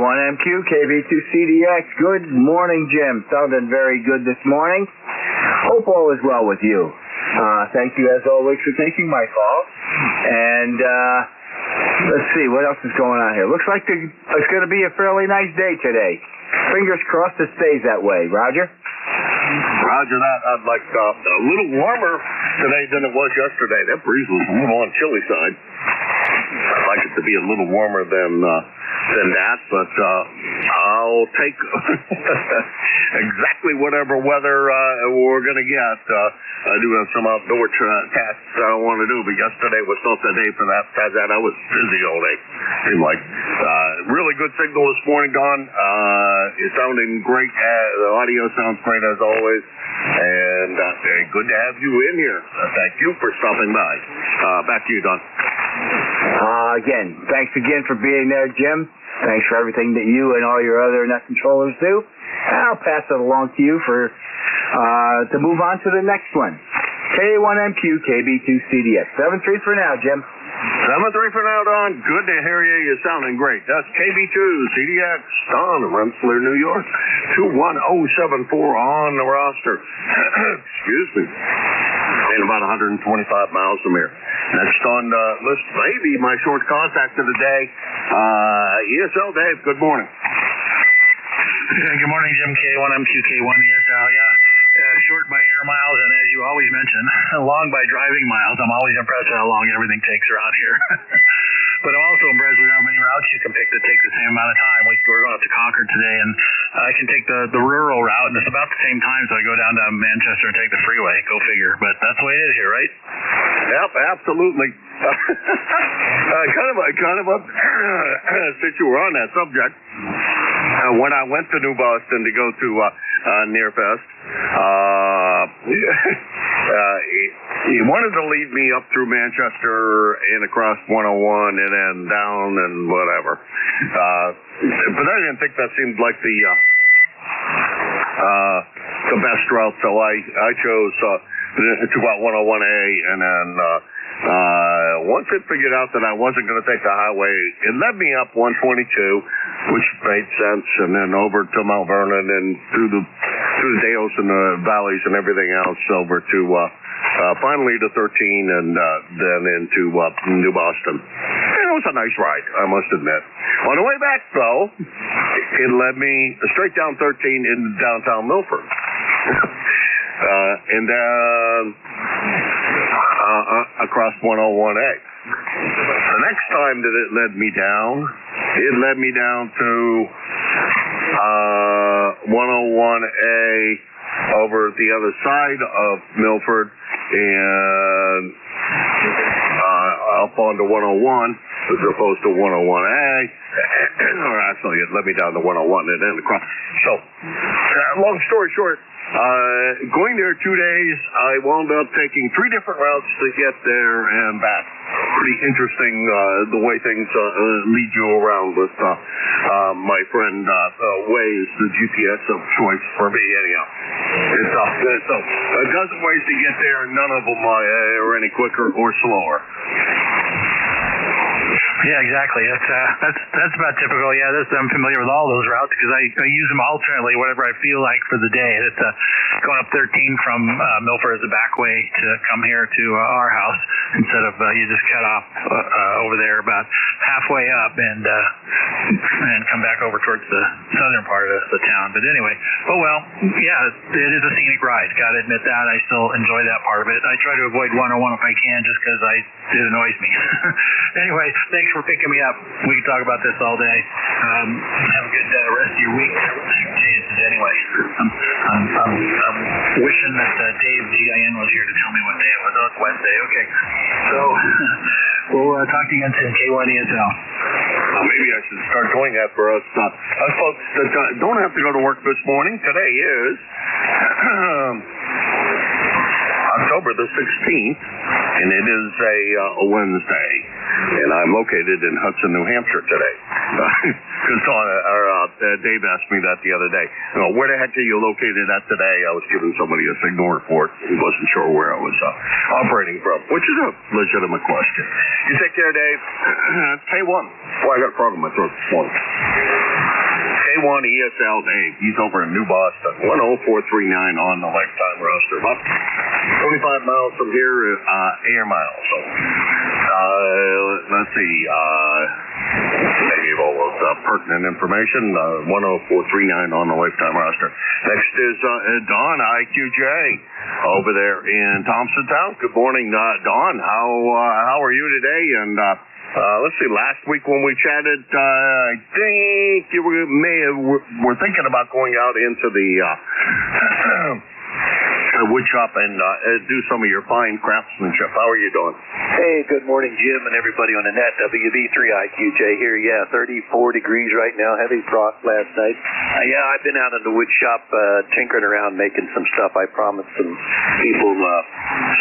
K1MQ, KB2CDX. Good morning, Jim. Sounded very good this morning. Hope all is well with you. Thank you, as always, for taking my call. And let's see, what else is going on here? Looks like it's going to be a fairly nice day today. Fingers crossed it stays that way. Roger? Roger that. I'd like a little warmer today than it was yesterday. That breeze was a little on the chilly side. I'd like it to be a little warmer than that, but I'll take exactly whatever weather we're going to get. I do have some outdoor tasks I want to do, but yesterday was not the day for that. Besides that, I was busy all day. Seemed like really good signal this morning, Don. It's sounding great. The audio sounds great as always, and good to have you in here. Thank you for stopping by. Back to you, Don. Again, thanks again for being there, Jim. Thanks for everything that you and all your other net controllers do. I'll pass it along to you for to move on to the next one. K1MQ, KB2CDX. 7-3 for now, Jim. 7-3 for now, Don. Good to hear you. You're sounding great. That's KB2CDX, Don, Rensselaer, New York. 21074 on the roster. Excuse me. In about 125 miles from here. Next on the list, maybe my short contact of the day, ESL Dave. Good morning. Good morning, Jim. K1MQ, K1 ESL. Short by air miles, and as you always mention, long by driving miles. I'm always impressed with how long everything takes around here. But I'm also impressed with how many routes you can pick that take the same amount of time. We're going up to Concord today, and I can take the rural route, and it's about the same time, so I go down to Manchester and take the freeway. Go figure. But that's the way it is here, right? Yep, absolutely. Since you were on that subject, when I went to New Boston to go to Nearfest, he wanted to lead me up through Manchester and across 101 and then down and whatever. But I didn't think that seemed like the best route, so I chose to go out 101A, and then once it figured out that I wasn't going to take the highway, it led me up 122, which made sense, and then over to Mount Vernon and through the Dales and the valleys and everything else over to finally to 13 and then into New Boston. And it was a nice ride, I must admit. On the way back, though, it led me straight down 13 into downtown Milford. And then across 101A. The next time that it led me down to 101A over the other side of Milford and up onto 101 as opposed to 101A. Or actually, it led me down to 101 and then across. So, long story short, going there 2 days, I wound up taking 3 different routes to get there and back. Pretty interesting the way things lead you around with my friend Waze, the GPS of choice for me anyhow. It's a dozen ways to get there, none of them are any quicker or slower. Yeah, exactly. That's about typical. Yeah, I'm familiar with all those routes because I use them alternately, whatever I feel like for the day. It's going up 13 from Milford as a back way to come here to our house instead of you just cut off over there about halfway up and come back over towards the southern part of the town. But anyway, it is a scenic ride. Got to admit that. I still enjoy that part of it. I try to avoid 101 if I can just because it annoys me. Anyway, thanks for picking me up. We can talk about this all day. Have a good rest of your week. Anyway, I'm wishing that Dave GIN was here to tell me what day it was. Oh, it's Wednesday. Okay. So we'll talk to you again soon. K1 ESL. Maybe I should start doing that for us folks that don't have to go to work this morning. Today is October the 16th, and it is a Wednesday, and I'm located in Hudson, New Hampshire today. Because Dave asked me that the other day. Where the heck are you located at today? I was giving somebody a signal report. He wasn't sure where I was operating from, which is a legitimate question. You take care, Dave. K1. Boy, I got a frog in my throat this morning. K1 ESL Dave. He's over in New Boston. 10439 on the lifetime roster. About 25 miles from here, air miles. So, let's see. Maybe all of pertinent information. 10439 on the lifetime roster. Next is Don, IQJ, over there in Thompsontown. Good morning, Don. How are you today? And let's see. Last week when we chatted, I think you were thinking about going out into the wood shop and do some of your fine craftsmanship. How are you doing? Hey, good morning, Jim, and everybody on the net. WB3IQJ here. Yeah, 34 degrees right now. Heavy frost last night. Yeah, I've been out in the wood shop tinkering around making some stuff. I promised some people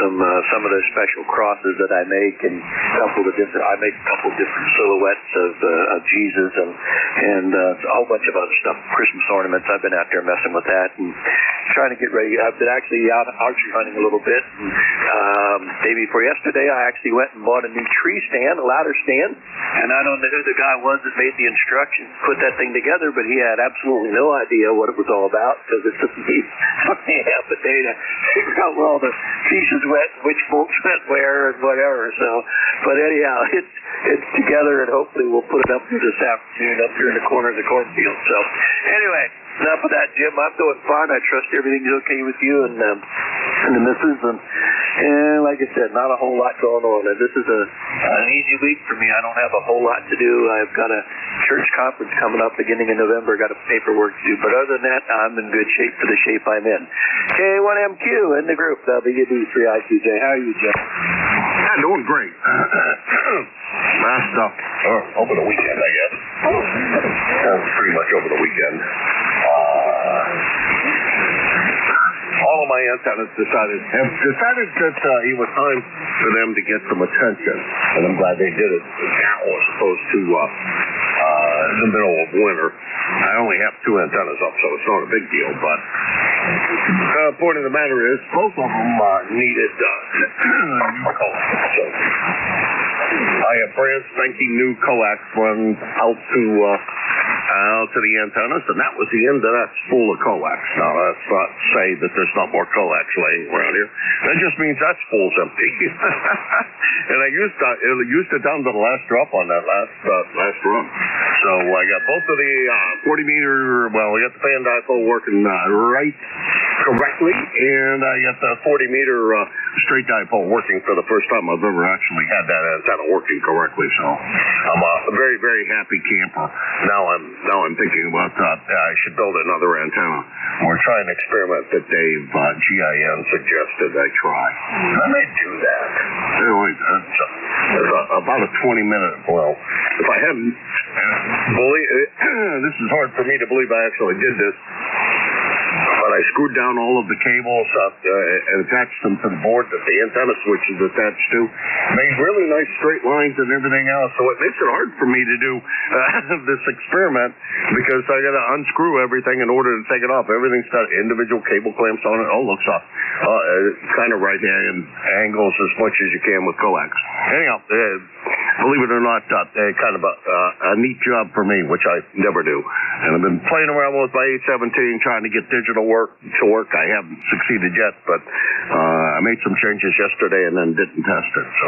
some of those special crosses that I make, and I make a couple different silhouettes of Jesus and a whole bunch of other stuff, Christmas ornaments. I've been out there messing with that and trying to get ready. I've been actually out archery hunting a little bit. Day before yesterday, I actually went and bought a new tree stand, a ladder stand, and I don't know who the guy was that made the instructions, put that thing together, but he had absolutely no idea what it was all about, because it took me half a day to figure out where all the pieces went, which bolts went where, and whatever. So, but anyhow, it's together, and hopefully we'll put it up here this afternoon, up here in the corner of the cornfield. So, anyway, enough of that, Jim. I'm doing fine. I trust everything's okay with you and the missus. And like I said, not a whole lot going on. And this is an easy week for me. I don't have a whole lot to do. I've got a church conference coming up beginning in November. Got a paperwork to do. But other than that, I'm in good shape for the shape I'm in. K1MQ in the group, WB3IQJ. How are you, Jim? Yeah, doing great. Last over the weekend, I guess. Pretty much over the weekend. All of my antennas decided that it was time for them to get some attention, and I'm glad they did it now as opposed to in the middle of winter. I only have 2 antennas up, so it's not a big deal, but the point of the matter is both of them needed new coax. So I have brand spanking new coax run out to the antennas, and that was the end of that spool of coax. Now, that's not to say that there's not more coax laying around here. That just means that spool's empty. And I used it down to the last drop on that last run. So I got both of the 40 meter, we got the fan dipole working right correctly, and I got the 40 meter straight dipole working for the first time I've ever actually had that antenna working correctly. So I'm a very, very happy camper. Now I'm thinking about I should build another antenna or try an experiment that Dave GIN suggested I try. I may do that. Anyway, it's about a 20-minute. Well, if I hadn't, this is hard for me to believe I actually did this. But I screwed down all of the cables and attached them to the board that the antenna switch is attached to. Made really nice straight lines and everything else. So it makes it hard for me to do this experiment because I got to unscrew everything in order to take it off. Everything's got individual cable clamps on it. Oh, looks off. Kind of right angles as much as you can with coax. Anyhow, believe it or not, kind of a neat job for me, which I never do. And I've been playing around with my 817, trying to get digital work to work. I haven't succeeded yet, but I made some changes yesterday and then didn't test it. So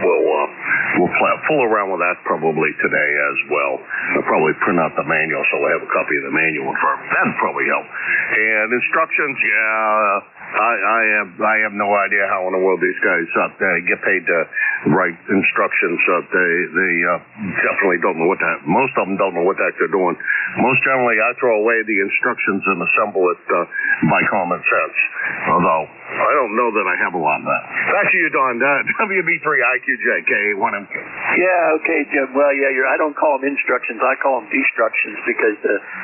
we'll fool around with that probably today as well. I'll probably print out the manual so I have a copy of the manual for it. That'd probably help. And instructions, I have no idea how in the world these guys get paid to write instructions. They definitely don't know what that. Most of them don't know what the heck they're doing. Most generally, I throw away the instructions and assemble it by common sense. Although I don't know that I have a lot of that. Back to you, Don. WB3IQJ K1MQ. Yeah, okay, Jim. Well, yeah, I don't call them instructions. I call them destructions because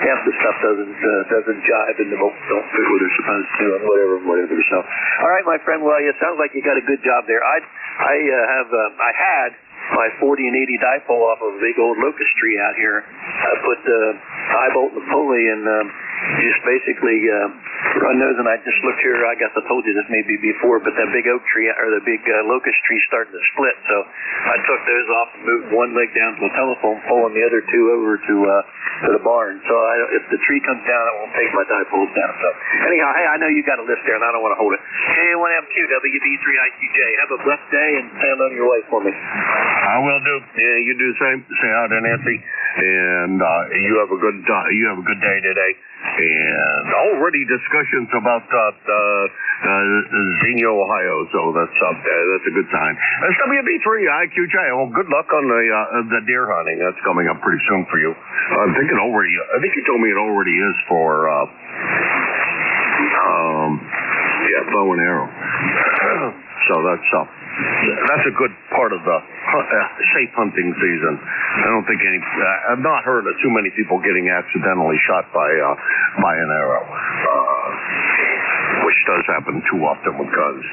half the stuff doesn't jive and the bolts don't fit what they're supposed to and whatever. So, all right, my friend. Well, it sounds like you got a good job there. I had my 40 and 80 dipole off of a big old locust tree out here. I put the high bolt and the pulley and just basically Ron knows, and I just looked here. I guess I told you this maybe before, but that big oak tree or the big locust tree starting to split. So I took those off and moved one leg down to the telephone pole and the other two over to the barn. So if the tree comes down, it won't take my dipoles down. So anyhow, hey, I know you got a list there, and I don't want to hold it. K1MQ WB3IQJ. Have a blessed day and stand on your way for me. I will do. Yeah, you do the same. Say hi to Nancy, and you have a good day today. And already discussions about Xenia, Ohio, so that's a good sign. That's WB3IQJ. Well, good luck on the deer hunting. That's coming up pretty soon for you. I think you told me it already is for bow and arrow. So that's a good part of the safe hunting season. I don't think I've not heard of too many people getting accidentally shot by an arrow, which does happen too often with guns.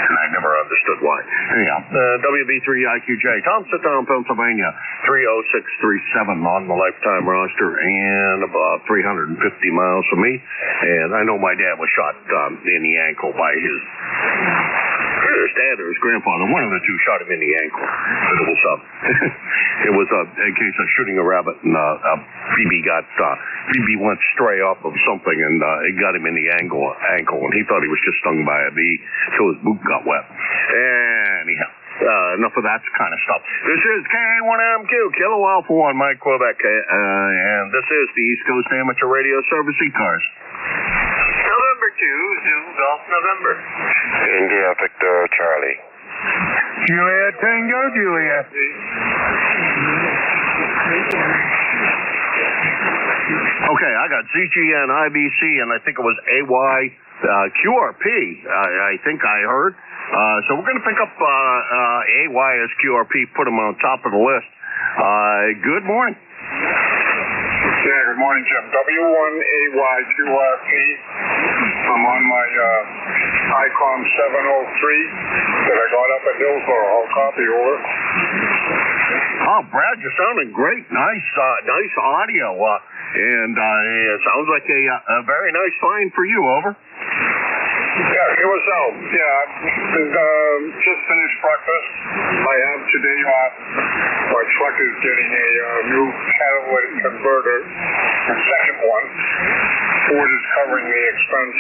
And I never understood why. Anyhow, WB3IQJ, Thompson, Pennsylvania, 30637 on the lifetime roster, and about 350 miles from me. And I know my dad was shot in the ankle by his dad or his grandfather. One of the two shot him in the ankle. But it was a case of shooting a rabbit, and BB went stray off of something, and it got him in the ankle, and he thought he was just stung by a bee, so his boot got wet. Anyhow, enough of that kind of stuff. This is K1MQ, Kilo Alpha 1, Mike Quebec, and this is the East Coast Amateur Radio Service ECARS. November 2, Zoo Golf November. India Victor Charlie. Juliet Tango Juliet. Okay, I got ZGN, IBC, and I think it was AY, QRP, I think I heard. So we're going to pick up AY as QRP, put them on top of the list. Good morning. Yeah, good morning, Jim. W1AYQRP. I'm on my ICOM 703 that I got up at Hillsborough. I'll copy over. Oh, Brad, you're sounding great. Nice audio. And it sounds like a very nice find for you. Over. Yeah, it was out. Just finished breakfast. I have today my truck is getting a new catalytic converter, a second one. Ford is covering the expense.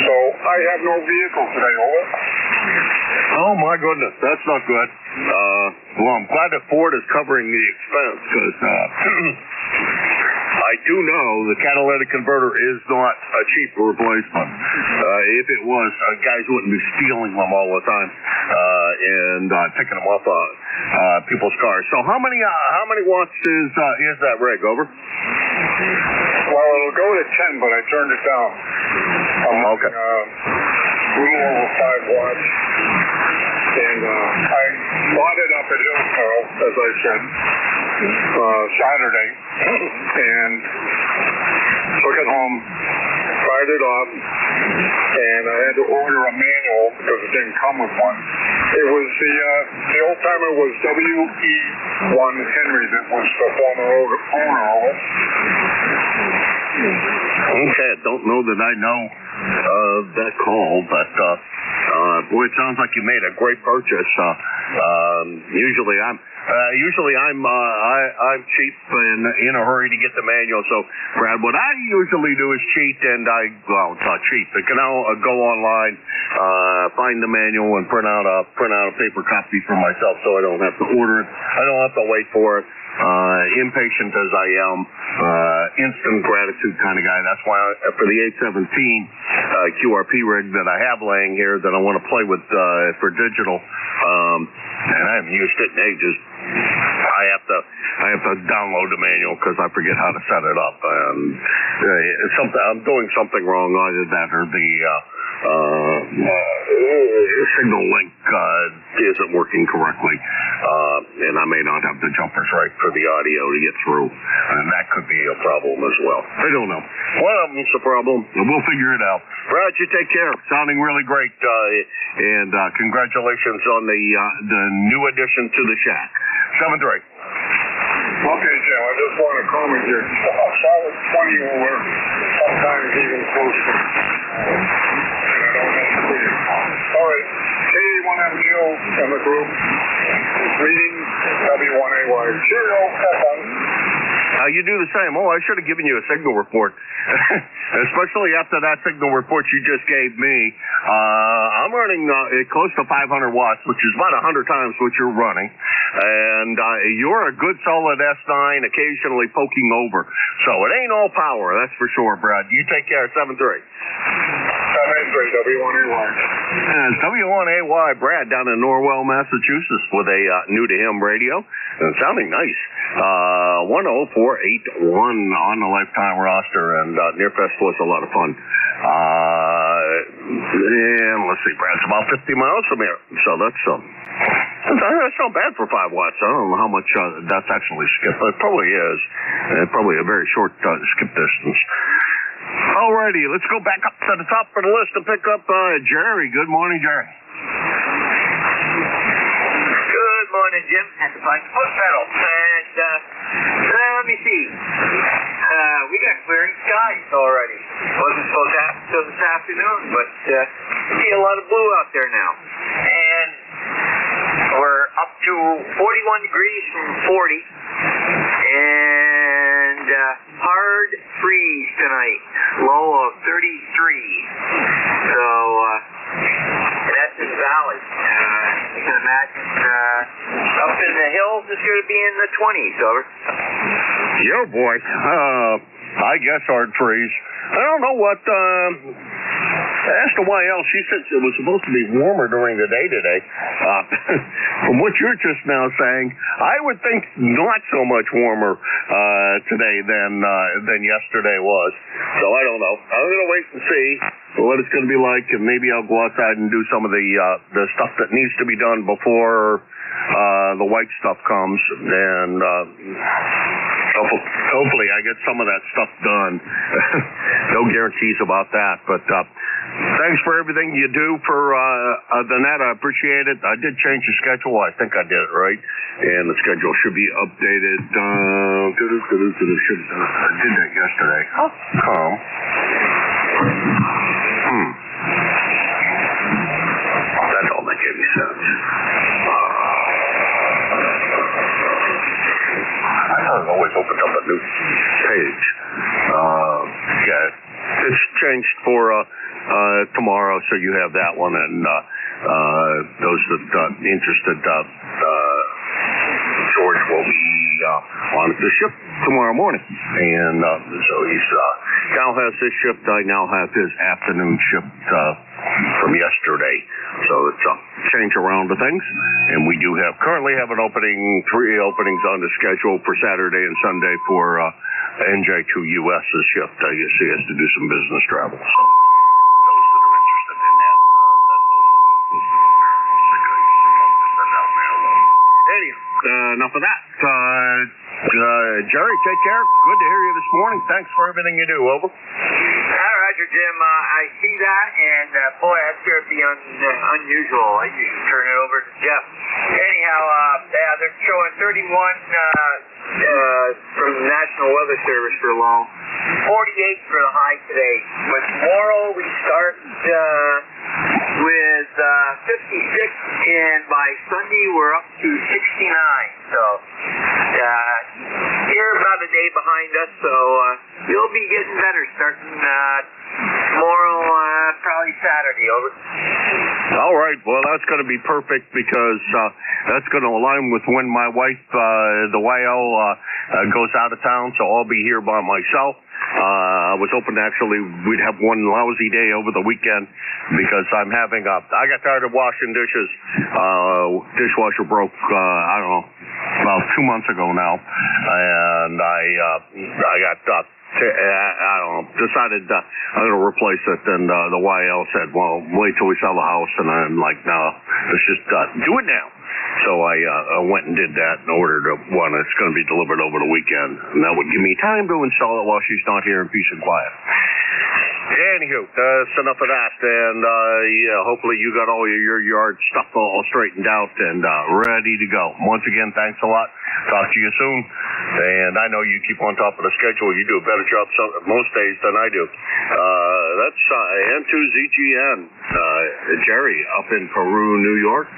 So I have no vehicle today, over. Oh my goodness, that's not good. Well, I'm glad that Ford is covering the expense, because I do know the catalytic converter is not a cheap replacement. If it was, guys wouldn't be stealing them all the time and picking them off people's cars. So how many watts is that rig? Over. Well, it'll go to 10, but I turned it down. Okay. A little over 5 watts. And I bought it up at Hillsborough, as I said, Saturday, and took it home, fired it off, and I had to order a manual because it didn't come with one. It was the old timer was W.E. 1 Henry that was the former owner of it. Okay, I don't know that I know that call, but boy, it sounds like you made a great purchase. Usually I'm cheap and in a hurry to get the manual. So, Brad, what I usually do is cheat, and it's not cheap. I can go online, find the manual, and print out a paper copy for myself, so I don't have to order it. I don't have to wait for it. Impatient as I am, instant gratitude kind of guy. That's why for the 817 QRP rig that I have laying here that I want to play with for digital, and I haven't used it in ages. I have to download the manual because I forget how to set it up, and I'm doing something wrong. Either that or the signal link isn't working correctly, and I may not have the jumpers right for the audio to get through, and that could be a problem as well. I don't know. One of them's a problem, and we'll figure it out. Brad, you take care. Sounding really great, and congratulations on the new addition to the shack. 7-3. Okay, Jim. I just want to comment here. A solid 20 or sometimes even closer. And I don't have to be. All right. K1MU in the group. Reading W1AY. Cheerio. Have fun. You do the same. Oh, I should have given you a signal report. Especially after that signal report you just gave me. I'm running close to 500 watts, which is about 100 times what you're running. And you're a good solid S9, occasionally poking over. So it ain't all power, that's for sure, Brad. You take care. 7-3. 7-3, W1AY. And W1AY, Brad, down in Norwell, Massachusetts, with a new-to-him radio. And sounding nice. 10481 on the lifetime roster, and Nearfest was a lot of fun. And let's see, Brad's about 50 miles from here, so that's not bad for 5 watts. I don't know how much that's actually skipped, but it probably is. Probably a very short skip distance. Alrighty, let's go back up to the top of the list and pick up Jerry. Good morning, Jerry. Good morning, Jim. Had to find the foot pedal. And let me see. We got clearing skies already. Wasn't supposed to happen until this afternoon, but see a lot of blue out there now. And we're up to 41 degrees from 40. And hard freeze tonight. Low of 33. So, that's in the valley. You can imagine up in the hills it's going to be in the 20s, over. Yeah, boy. I guess hard freeze. I don't know what, I asked the YL, she said it was supposed to be warmer during the day today. From what you're just now saying, I would think not so much warmer today than yesterday was. So I don't know. I'm going to wait and see what it's going to be like, and maybe I'll go outside and do some of the stuff that needs to be done before the white stuff comes, and hopefully I get some of that stuff done. No guarantees about that, but thanks for everything you do for the net. I appreciate it. I did change the schedule. I think I did it right, and the schedule should be updated. I did that yesterday. How come? That don't make any sense. I thought it always opened up a new page. Yeah, it's changed for tomorrow, so you have that one, and those that interested, George will be on the ship tomorrow morning, and so he's now has his shift. I now have his afternoon shift from yesterday, so it's a change around of things, and we do currently have an opening, 3 openings on the schedule for Saturday and Sunday for NJ2US's shift. I guess he has to do some business travel, so those that are interested in that, enough of that. Jerry, take care. Good to hear you this morning. Thanks for everything you do. Over. Roger, Jim. I see that, and boy, that's going to be unusual. I usually turn it over to Jeff. Anyhow, yeah, they're showing 31 from the National Weather Service for long. 48 for the high today. But tomorrow we start with 56, and by Sunday we're up to 69. So you're about a day behind us, so you'll be getting better starting tomorrow, probably Saturday. Over. All right. Well, that's going to be perfect because that's going to align with when my wife, the YL, goes out of town, so I'll be here by myself. I was hoping actually we'd have one lousy day over the weekend because I'm having I got tired of washing dishes. Dishwasher broke, I don't know, about 2 months ago now, and I got I don't know, decided I'm going to replace it, and the YL said, well, wait till we sell the house, and I'm like, no, let's just do it now. So I went and did that and ordered one that's going to be delivered over the weekend, and that would give me time to install it while she's not here in peace and quiet. Anywho, that's enough of that, and yeah, hopefully you got all your yard stuff all straightened out and ready to go. Once again, thanks a lot. Talk to you soon. And I know you keep on top of the schedule. You do a better job most days than I do. That's N2ZGN, Jerry up in Peru, New York.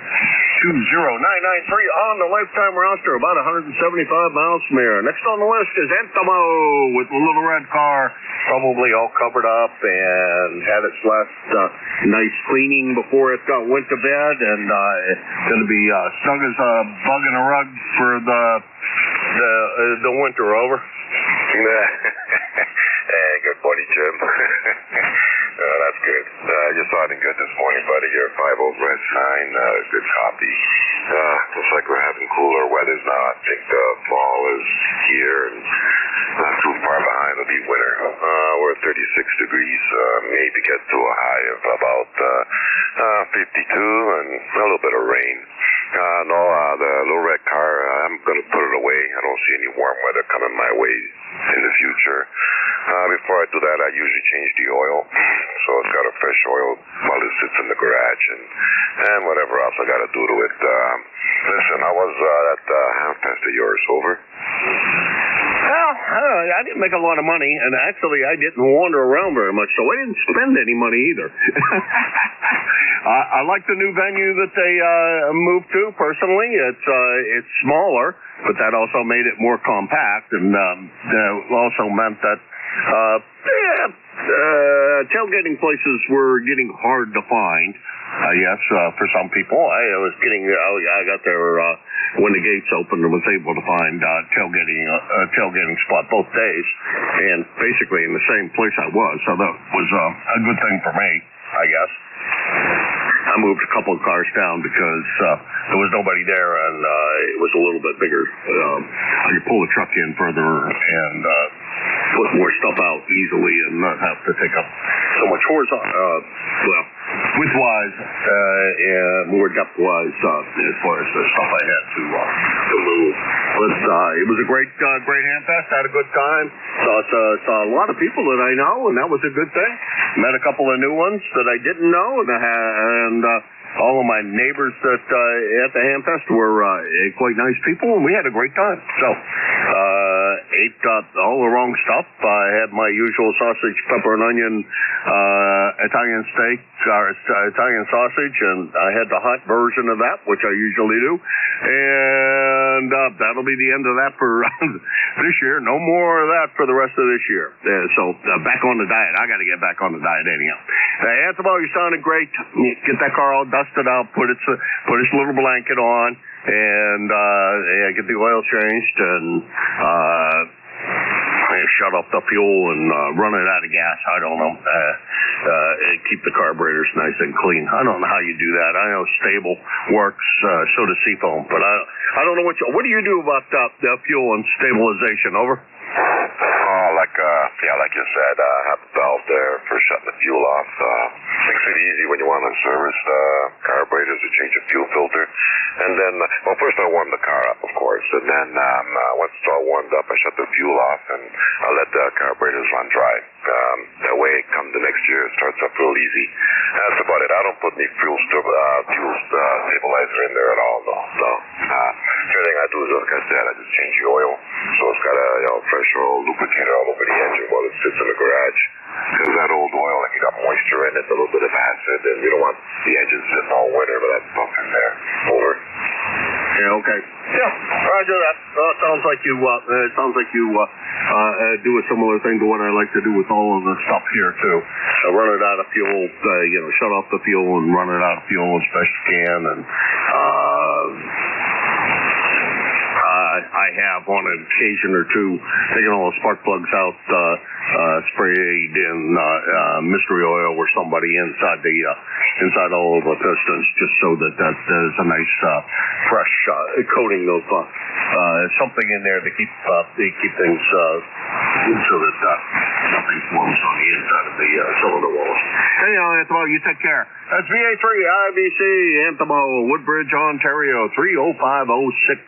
20993 on the lifetime roster, about 175 miles from here. Next on the list is Antimo with the little red car, probably all covered up and had its last nice cleaning before it went to bed, and it's going to be snug as a bug in a rug for the winter over. Hey, good morning, Jim. That's good. You're starting good this morning, buddy. You're 5 red sign, good copy. Looks like we're having cooler weathers now. I think the fall is here and not too far behind. It'll be winter. We're at 36 degrees. Maybe get to a high of about 52 and a little bit of rain. The little red car, I'm going to put it away. I don't see any warm weather coming my way in the future. Before I do that, I usually change the oil. So it's got a fresh oil while it sits in the garage and whatever else I got to do to it. Listen, I was at half past of yours, over. Well, I didn't make a lot of money, and actually I didn't wander around very much, so I didn't spend any money either. I like the new venue that they moved to, personally. It's smaller, but that also made it more compact, and also meant that tailgating places were getting hard to find, I guess, for some people. I got there when the gates opened and was able to find tailgating spot both days, and basically in the same place I was, so that was a good thing for me, I guess. I moved a couple of cars down because there was nobody there, and it was a little bit bigger. I could pull the truck in further and put more stuff out easily and not have to take up so much horizontal, width-wise and more depth-wise as far as the stuff I had to move. But it was a great Hamfest. Had a good time. Saw a lot of people that I know, and that was a good thing. Met a couple of new ones that I didn't know, and all of my neighbors that at the Hamfest were quite nice people, and we had a great time. So ate all the wrong stuff. I had my usual sausage, pepper and onion Italian steak, or Italian sausage, and I had the hot version of that, which I usually do. And that'll be the end of that for this year. No more of that for the rest of this year. So back on the diet. I got to get back on the diet anyhow. Antimo, you sounded great. Get that car all dusted out. Put its little blanket on, and get the oil changed, and shut off the fuel and run it out of gas. I don't know. Keep the carburetors nice and clean. I don't know how you do that. I know stable works, so does Seafoam, but I don't know what do you do about the fuel and stabilization, over? Like you said, have the valve there for shutting the fuel off. Makes it easy when you want to service the carburetors to change the fuel filter. And then, first I warm the car up, of course, and then once it's all warmed up, I shut the fuel off and I let the carburetors run dry. That way, come the next year, it starts up real easy. That's about it. I don't put any fuel stabilizer in there at all, though. So, everything I do is, like I said, I just change the oil. So it's got a fresh oil lubricator all over the engine while it sits in the garage. Because that old oil, like, you got moisture in it, a little bit of acid, and you don't want the engine sitting all winter with that stuff in there. Over. Yeah, okay. Yeah, roger that. Sounds like you do a similar thing to what I like to do with all of the stuff here too. Run it out of fuel, shut off the fuel and run it out of fuel as best you can, and I have on an occasion or two taken all the spark plugs out, sprayed in mystery oil or somebody inside all of the pistons, just so that there's a nice fresh coating of something in there to keep things so that nothing forms on the inside of the cylinder walls. Anyhow, Antimo, you take care. That's VA3 IBC Antimo, Woodbridge, Ontario, 30506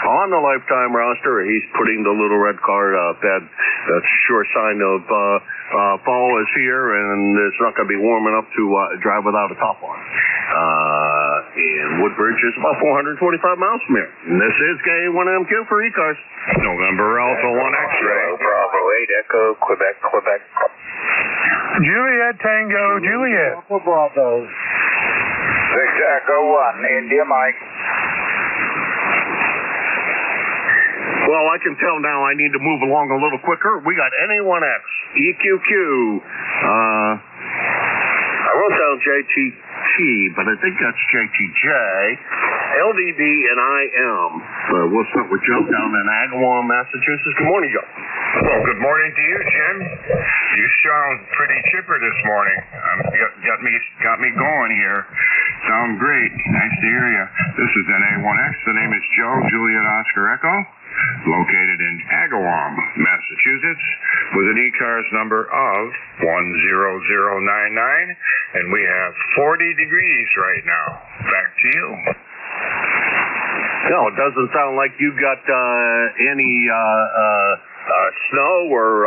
on the lifetime roster. He's putting the little red car bed that's a sure sign of fall is here, and it's not going to be warm enough to drive without a top on. And Woodbridge is about 425 miles from here. And this is K1MQ for ECARS. November Alpha 1 X-ray. Bravo 8 Echo, Quebec, Quebec. Juliet Tango, Juliet. Bravo. 6 Echo 1, India Mike. Well, I can tell now I need to move along a little quicker. We got NA1X, EQQ. I wrote down JTT, but I think that's JTJ. LDB and IM. We'll start with Joe down in Agawam, Massachusetts. Good morning, Joe. Well, good morning to you, Jim. You sound pretty chipper this morning. Got me going here. Sound great. Nice to hear you. This is NA1X. The name is Joe, Juliet Oscar Echo, located in Agawam, Massachusetts, with an ECARS number of 10099, and we have 40 degrees right now. Back to you. No, it doesn't sound like you got any snow or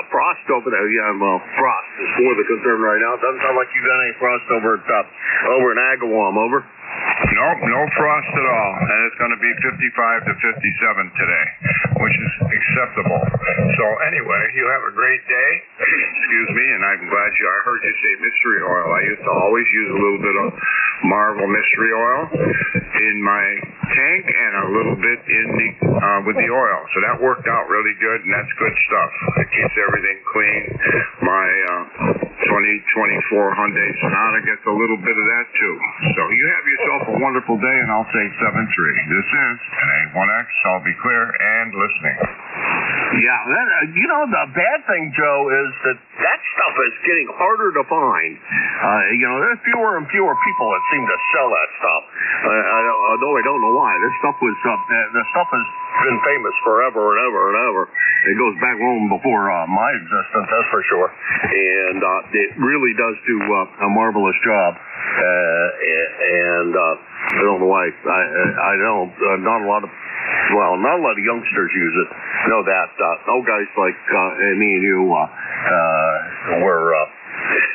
frost over there. Yeah, well, frost is more the concern right now. It doesn't sound like you got any frost over in Agawam. Over. Nope, no frost at all, and it's going to be 55 to 57 today, which is acceptable. So anyway, you have a great day. Excuse me, and I'm glad I heard you say mystery oil. I used to always use a little bit of Marvel mystery oil in my tank and a little bit in the with the oil. So that worked out really good, and that's good stuff. It keeps everything clean. My 2024 Hyundai Sonata gets a little bit of that too. So you have yourself a wonderful day, and I'll say 7-3. This is NA1X. I'll be clear and listening. Yeah, the bad thing, Joe, is that stuff is getting harder to find. There's fewer and fewer people that seem to sell that stuff. Although I don't know why. This stuff has been famous forever and ever and ever. It goes back long before my existence, that's for sure. And it really does do a marvelous job. And I don't know why. I know not a lot of youngsters use it. Know that. No guys like me and you were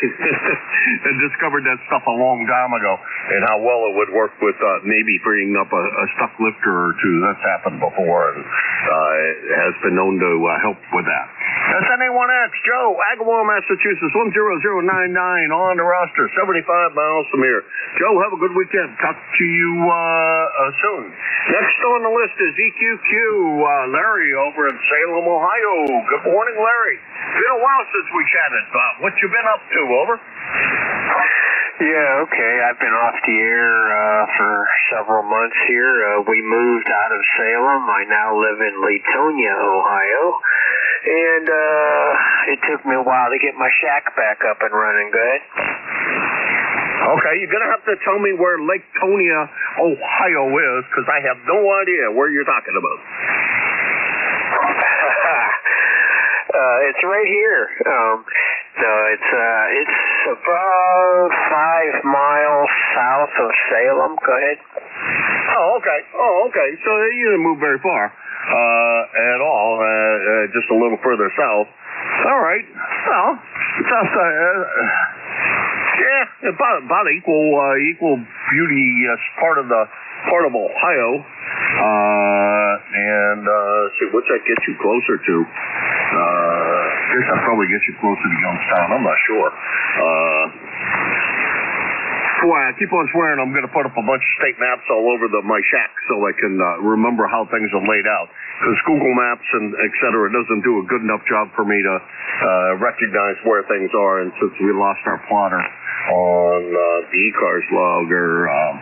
and discovered that stuff a long time ago, and how well it would work with maybe bringing up a stuck lifter or two. That's happened before, and it has been known to help with that. That's NA1X, Joe, Agawam, Massachusetts, 10099 on the roster, 75 miles from here. Joe, have a good weekend. Talk to you soon. Next on the list is EQQ, Larry over in Salem, Ohio. Good morning, Larry. Been a while since we chatted. What you been up to, over? Yeah, okay. I've been off the air for several months here. We moved out of Salem. I now live in Latonia, Ohio. And it took me a while to get my shack back up and running good. Okay, you're going to have to tell me where Latonia, Ohio is, because I have no idea where you're talking about. It's right here. It's about 5 miles south of Salem. Go ahead. Oh, okay. So you didn't move very far at all. Just a little further south. All right. Well, that's about equal beauty as part of Ohio. And see, what's that get you closer to? I guess I'll probably get you closer to Youngstown. I'm not sure. Boy, I keep on swearing I'm going to put up a bunch of state maps all over my shack so I can remember how things are laid out. Because Google Maps and et cetera doesn't do a good enough job for me to recognize where things are. And since we lost our plotter on the ECARS logger, I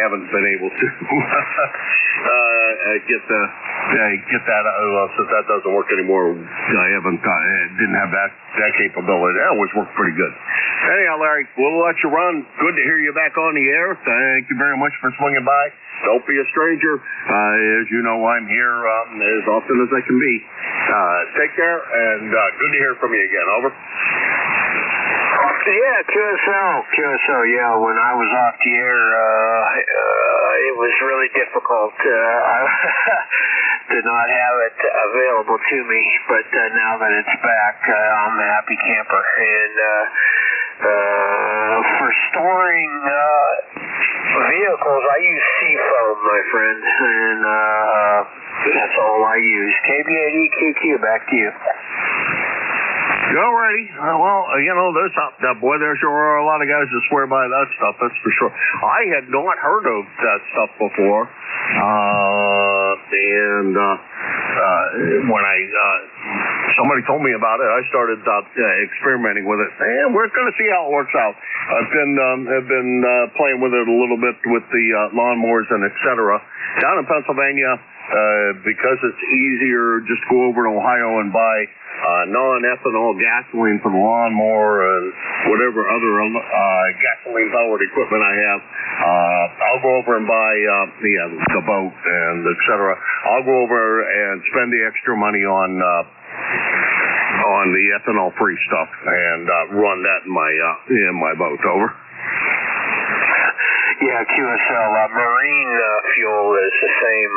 haven't been able to get that since that doesn't work anymore. I didn't have that capability. That always worked pretty good. Anyhow, Larry, we'll let you run. Good to hear you back on the air. Thank you very much for swinging by. Don't be a stranger. As you know, I'm here as often as I can be. Take care, and good to hear from you again. Over. Yeah, QSL. Yeah, when I was off the air, it was really difficult. to not have it available to me, but now that it's back, I'm a happy camper. And for storing vehicles, I use seafoam, my friend, and that's all I use. KB8EQQ, back to you. Alrighty. There sure are a lot of guys that swear by that stuff, that's for sure. I had not heard of that stuff before. When somebody told me about it, I started experimenting with it. And we're going to see how it works out. I've been playing with it a little bit with the lawnmowers and et cetera. Down in Pennsylvania, because it's easier, just go over to Ohio and buy non-ethanol gasoline for the lawnmower and whatever other gasoline-powered equipment I have. I'll go over and buy the boat and et cetera. I'll go over and spend the extra money on the ethanol-free stuff and run that in my boat. Over. Yeah, QSL marine fuel is the same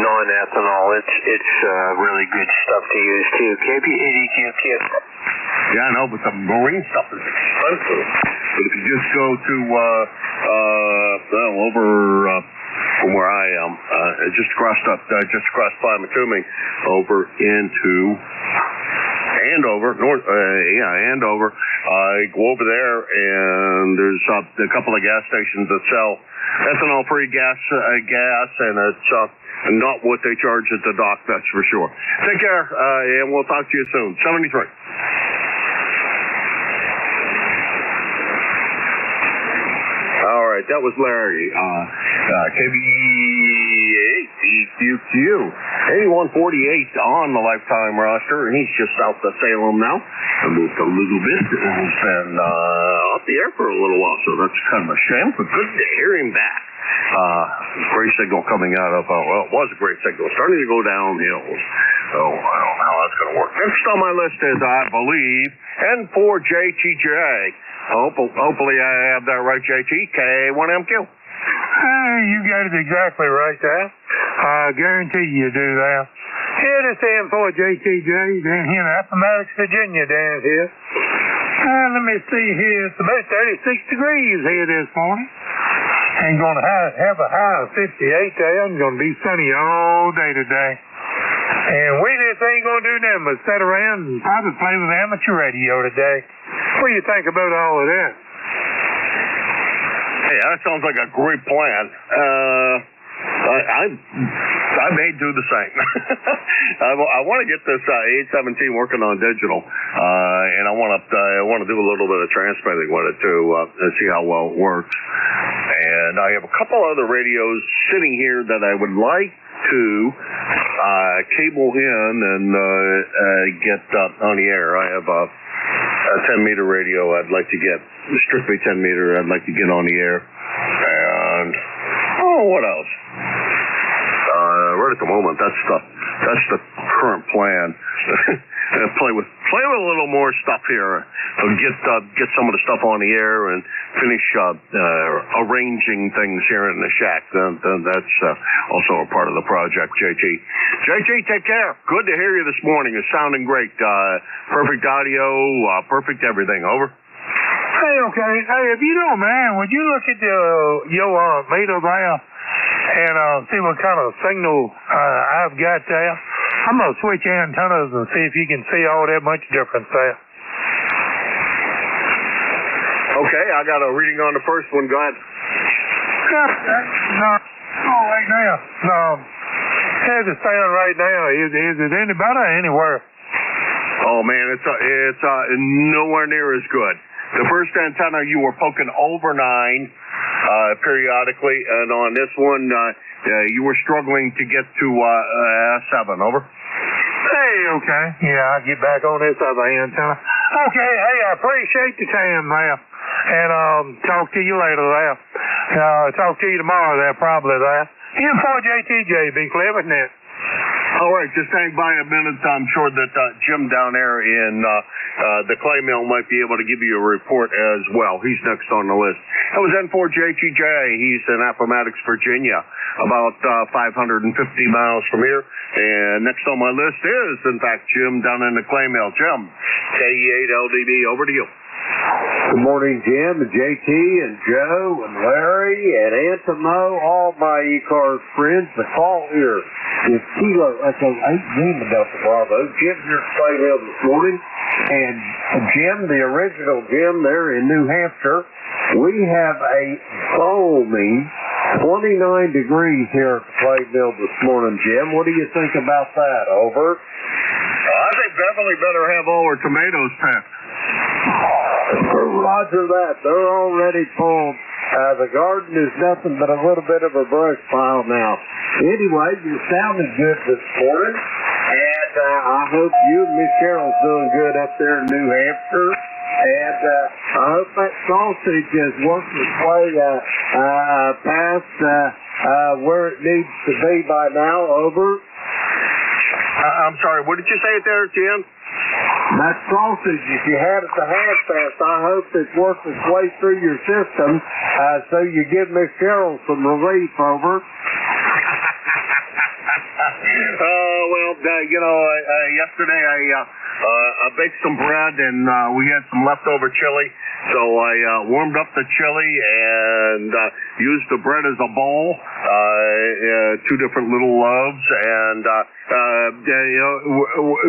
non-ethanol. It's really good stuff to use too. KB8EQQ. Yeah, I know, but the marine stuff is expensive. But if you just go to over from where I am, just across Pymatuming, over into Andover, Andover. I go over there, and there's a couple of gas stations that sell ethanol-free gas, and it's not what they charge at the dock, that's for sure. Take care, and we'll talk to you soon. 73. All right, that was Larry. KB8EQQ. 8148 on the lifetime roster, and he's just south of Salem now. I moved a little bit and he's been off the air for a little while, so that's kind of a shame, but good to hear him back. Great signal coming out of, it was a great signal, starting to go downhill. So I don't know how that's going to work. Next on my list is, I believe, N4JTJ. Hopefully I have that right, JT. K1MQ. Hey, you got it exactly right there. I guarantee you do that. Here this N4JTJ down here in Appomattox, Virginia down here. Let me see here. It's about 36 degrees here this morning. And going to have a high of 58 there. And going to be sunny all day today. And we just ain't going to do nothing but sit around and probably play with amateur radio today. What do you think about all of that? Hey, that sounds like a great plan. I may do the same. I want to get this 817 working on digital, and I want to do a little bit of transmitting with it too, and see how well it works. And I have a couple other radios sitting here that I would like to cable in and get on the air. I have a 10-meter radio I'd like to get, strictly 10-meter I'd like to get on the air. And, what else? Right at the moment, that's the current plan. play with a little more stuff here. Get some of the stuff on the air and finish arranging things here in the shack. That's also a part of the project, JT. JT, take care. Good to hear you this morning. You're sounding great. Perfect audio, perfect everything. Over. Hey, okay. Hey, if you don't mind, would you look at your meter there and see what kind of signal I've got there? I'm going to switch antennas and see if you can see all that much difference there. Okay, I got a reading on the first one. Go ahead. Right now. How's it sound right now? Is it any better anywhere? Oh, man, it's nowhere near as good. The first antenna, you were poking over 9 periodically, and on this one, you were struggling to get to 7. Over. Hey, okay. Yeah, I'll get back on this other antenna. Okay, hey, I appreciate the time there. And talk to you later there. Talk to you tomorrow there, probably there. N4JTJ, be clever, isn't it? All right, just hang by a minute. I'm sure that Jim down there in the clay mill might be able to give you a report as well. He's next on the list. That was N4JTJ. He's in Appomattox, Virginia, about 550 miles from here. And next on my list is, in fact, Jim down in the clay mill. Jim, KE8LDB, over to you. Good morning, Jim and JT and Joe and Larry and Antimo, all my ECARS friends. The call here is Kilo Echo 8 Lima Delta Bravo. Jim here at Clay Hill this morning. And Jim, the original Jim there in New Hampshire, we have a balmy 29 degrees here at the Clay Mill this morning, Jim. What do you think about that? Over? I think definitely better have all our tomatoes picked. Roger that. They're already pulled. The garden is nothing but a little bit of a brush pile now. Anyway, you're sounding good this morning. And I hope you and Miss Carol's doing good up there in New Hampshire. And I hope that sausage is working its way past where it needs to be by now. Over. I'm sorry, what did you say there, Jim? That sausage, if you had it to hand fast, I hope it's worked its way through your system so you give Miss Carol some relief. Over. Yesterday I baked some bread and we had some leftover chili. So I warmed up the chili and used the bread as a bowl, 2 different little loaves, and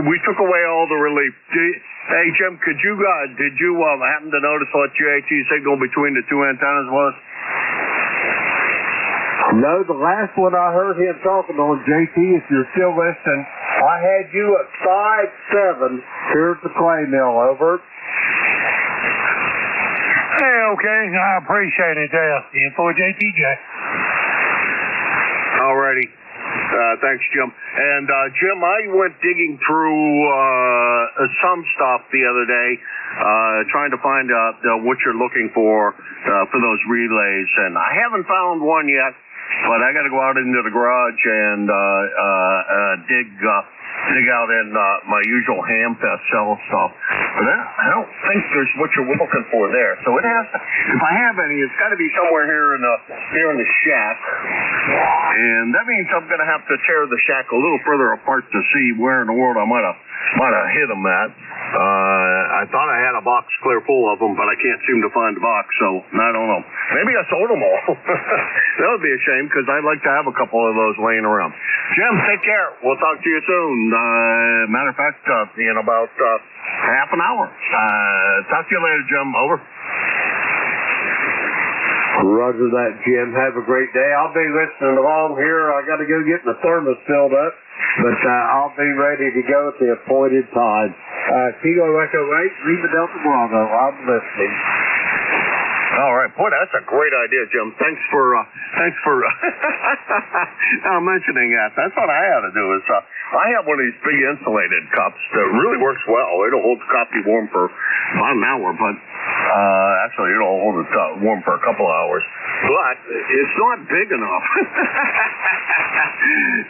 we took away all the relief. Hey, Jim, did you happen to notice what JT signal between the 2 antennas was? No, the last one I heard him talking on, JT, if you're still listening, I had you at 5-7 here at the clay mill. Over. Hey, okay, I appreciate it there. N4JTJ. Alrighty. Thanks, Jim. And Jim, I went digging through some stuff the other day, trying to find out what you're looking for those relays, and I haven't found one yet. But I got to go out into the garage and dig out in my usual Hamfest cell stuff. But I don't think there's what you're looking for there. So it has to, if I have any, it's got to be somewhere here in the shack. And that means I'm going to have to tear the shack a little further apart to see where in the world I might have hit them at. I thought I had a box clear full of them, but I can't seem to find the box, so I don't know. Maybe I sold them all. That would be a shame, because I'd like to have a couple of those laying around. Jim, take care. We'll talk to you soon. Matter of fact, in about half an hour. Talk to you later, Jim. Over. Roger that, Jim. Have a great day. I'll be listening along here. I got to go get my thermos filled up, but I'll be ready to go at the appointed time. Kilo Echo 8, Lima Delta Bravo. I'm listening. All right, boy, that's a great idea, Jim. Thanks for mentioning that. That's what I had to do. Is I have one of these big insulated cups that really works well. It'll hold the coffee warm for about an hour, but actually it'll hold it warm for a couple of hours. But it's not big enough.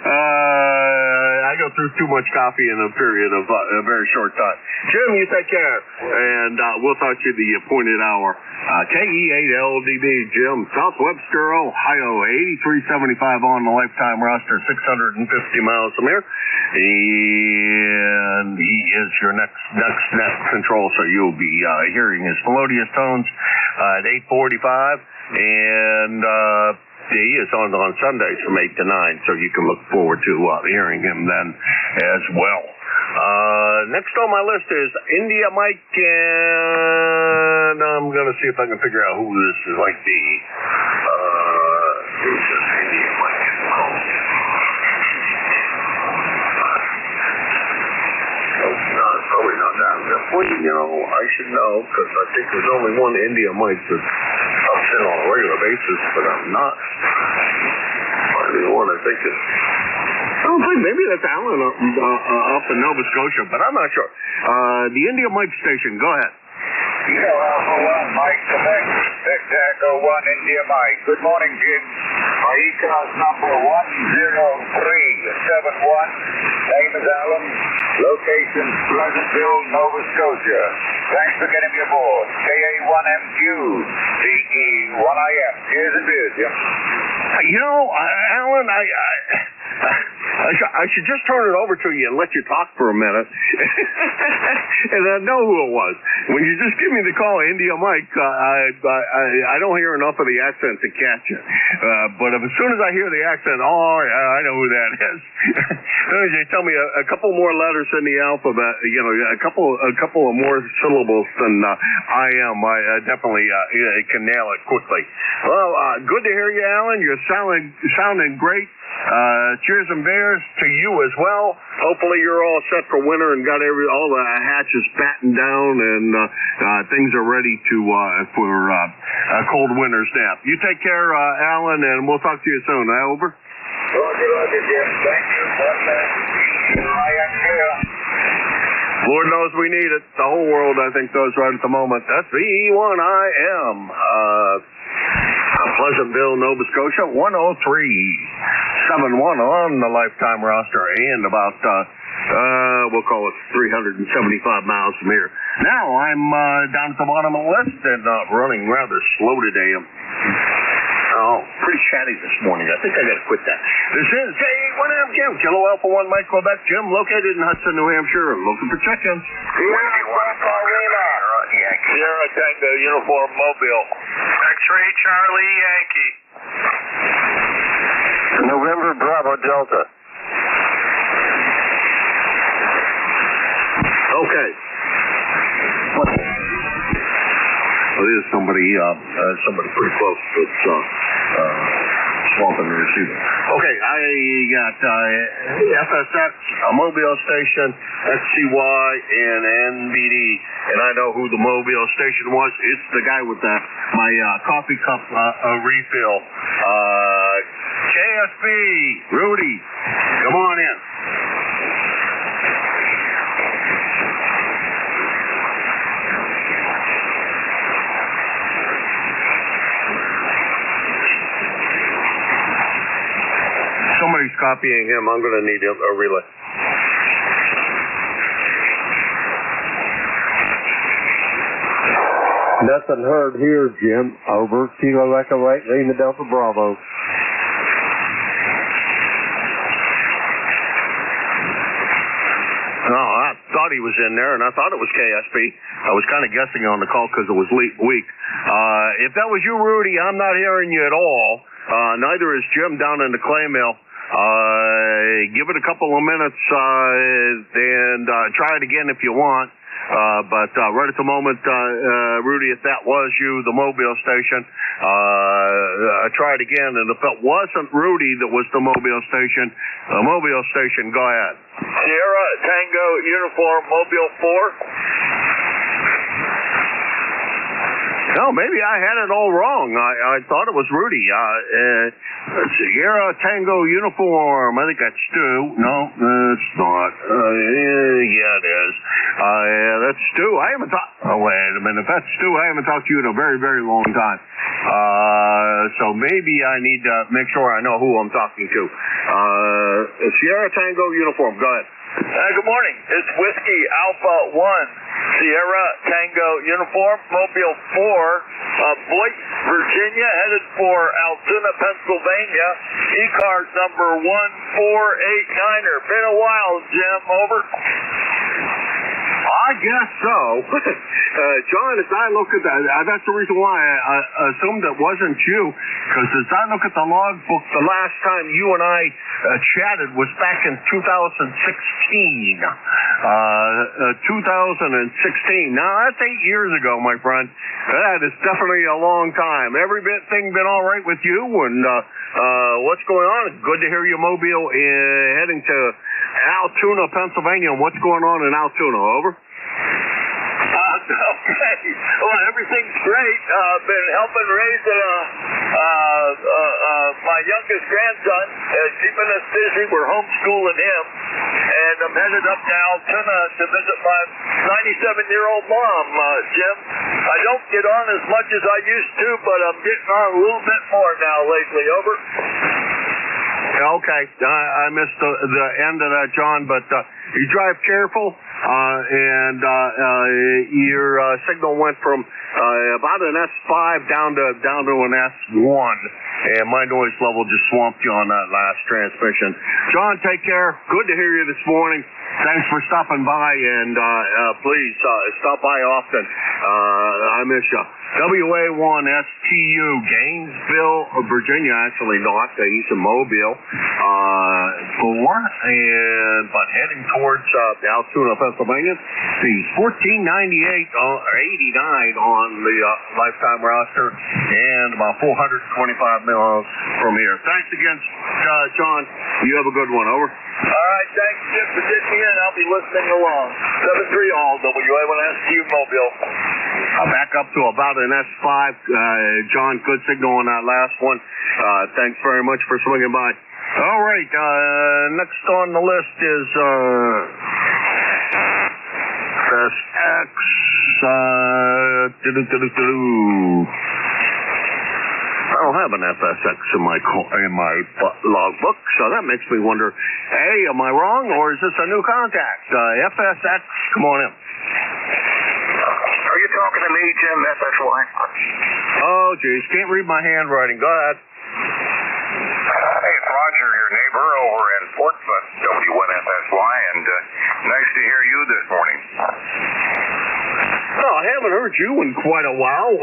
I go through too much coffee in a period of a very short time. Jim, you take care, and we'll talk to you the appointed hour. KE8LDB, Jim, South Webster, Ohio, 8375 on the lifetime roster, 650 miles from here. And he is your next control, so you'll be hearing his melodious tones at 8:45, and he is on Sundays from 8 to 9, so you can look forward to hearing him then as well. Next on my list is India Mike, and I'm going to see if I can figure out who this is, like the who's this India Mike? Probably not that. Well, I should know, because I think there's only one India Mike that comes in on a regular basis, but I'm not. The one I think is, I don't think, maybe that's Alan up in Nova Scotia, but I'm not sure. The India Mike station, go ahead. Alpha 1, Mike, Quebec, Victor Echo 1, India Mike. Good morning, Jim. My ECARS number 10371. station, Pleasantville, Nova Scotia. Thanks for getting me aboard. KA1MQ, CE1IM. Here's the beer, Jim. You know, Alan, I should just turn it over to you and let you talk for a minute. And I know who it was. When you just give me the call, India Mike, I don't hear enough of the accent to catch it. But as soon as I hear the accent, I know who that is. They tell me a couple more letters in the alphabet, you know, a couple of more syllables than I am. I definitely can nail it quickly. Well, good to hear you, Alan. You're sounding great. Cheers and beers to you as well. Hopefully you're all set for winter and got all the hatches battened down and things are ready for a cold winter snap. You take care, Alan, and we'll talk to you soon. Over. Roger, Jim. Thank you. I am here. Lord knows we need it. The whole world, I think, does right at the moment. That's VE1IM. Pleasantville, Nova Scotia, 103.71 on the lifetime roster and about, we'll call it 375 miles from here. Now I'm down at the bottom of the list and running rather slow today. Pretty chatty this morning. I think I got to quit that. This is K1M Jim, Kilo Alpha 1 Mike Quebec Jim, located in Hudson, New Hampshire, looking for check-ins. Sierra Tango Uniform Mobile. X-ray Charlie Yankee. November Bravo Delta. Okay. Well, there's somebody pretty close that's swamping the receiver. Okay, I got FSX, a Mobile station, XCY, and NBD, and I know who the Mobile station was. It's the guy with my coffee cup refill. KSB, Rudy, come on in. Somebody's copying him. I'm going to need a relay. Nothing heard here, Jim. Over. Kilo Echo 8, Lima Delta Bravo. No, I thought he was in there, and I thought it was KSB. I was kind of guessing on the call because it was weak. If that was you, Rudy, I'm not hearing you at all. Neither is Jim down in the clay mill. Give it a couple of minutes and try it again if you want. But right at the moment, Rudy, if that was you, the Mobile station, try it again. And if it wasn't Rudy that was the Mobile station, go ahead. Sierra Tango Uniform Mobile 4. No, maybe I had it all wrong. I thought it was Rudy. Sierra Tango Uniform. I think that's Stu. No, it's not. Yeah, it is. Yeah, that's Stu. I haven't talked. Oh, wait a minute. If that's Stu, I haven't talked to you in a very, very long time. So maybe I need to make sure I know who I'm talking to. Sierra Tango Uniform. Go ahead. Good morning. It's Whiskey Alpha 1, Sierra Tango Uniform, Mobile 4, Boyce, Virginia, headed for Altoona, Pennsylvania, ECARS number 1489er. Been a while, Jim. Over. I guess so. John, as I look at that, that's the reason why I assumed it wasn't you, because as I look at the logbook, the last time you and I chatted was back in 2016. 2016. Now, that's 8 years ago, my friend. That is definitely a long time. Everything been all right with you, and what's going on? Good to hear you, Mobile, heading to Altoona, Pennsylvania. What's going on in Altoona? Over. Okay. Well, everything's great. Been helping raise my youngest grandson, keeping us busy. We're homeschooling him. And I'm headed up to Altoona to visit my 97-year-old mom, Jim. I don't get on as much as I used to, but I'm getting on a little bit more now lately. Over. Okay. I missed the end of that, John, but you drive careful. and your signal went from about an S5 down to an S1, and my noise level just swamped you on that last transmission. John, take care. Good to hear you this morning. Thanks for stopping by, and please stop by often. I miss you. WA1STU, Gainesville, Virginia, actually not. He's in Mobile. 4, but heading towards Altoona, Pennsylvania. The 1498 89 on the lifetime roster, and about 425 miles from here. Thanks again, John. You have a good one. Over. All right, thanks, Jim, for getting here, and I'll be listening along. 7-3 all, WA1STU Mobile. I'll back up to about an S5. John, good signal on that last one. Thanks very much for swinging by. All right, next on the list is FSX. I don't have an FSX in my logbook, so that makes me wonder, hey, am I wrong, or is this a new contact? FSX, come on in. Are you talking to me, Jim, FSY? Oh, geez, can't read my handwriting. Go ahead. Hey, it's Roger, your neighbor over in Portsmouth, W1FSY, and nice to hear you this morning. Oh, I haven't heard you in quite a while.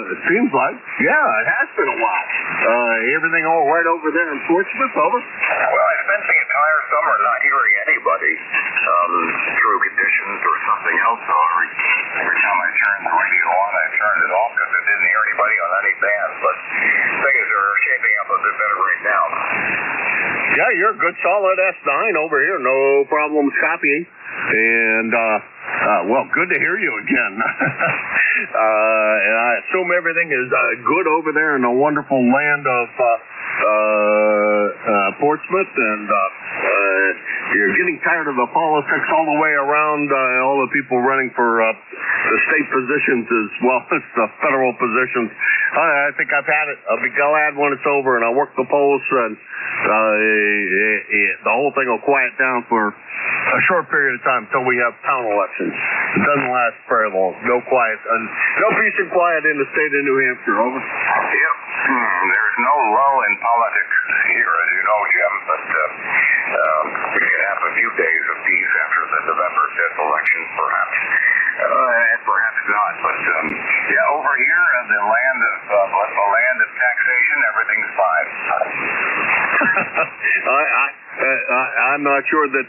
It seems like. Yeah, it has been a while. Everything all right over there in Portsmouth, over? Well, I spent the entire summer not hearing anybody through conditions or something else. So every time I turned the radio on, I turned it off because I didn't hear anybody on any bands. But things are shaping up a bit better right now. Yeah, you're a good solid S9 over here. No problems copying. And, well, good to hear you again. And I assume everything is good over there in the wonderful land of Portsmouth, and you're getting tired of the politics all the way around, all the people running for the state positions as well as the federal positions. I think I've had it. I'll be glad when it's over, and I'll work the polls, and the whole thing will quiet down for a short period of time until we have town elections. It doesn't last very long. No quiet, no peace and quiet in the state of New Hampshire. Over. Yep. There's no lull in politics here, as you know, Jim, but we could have a few days of peace after the November 5th election, perhaps. And perhaps not, but yeah, over here, the land of taxation, everything's fine. I'm not sure that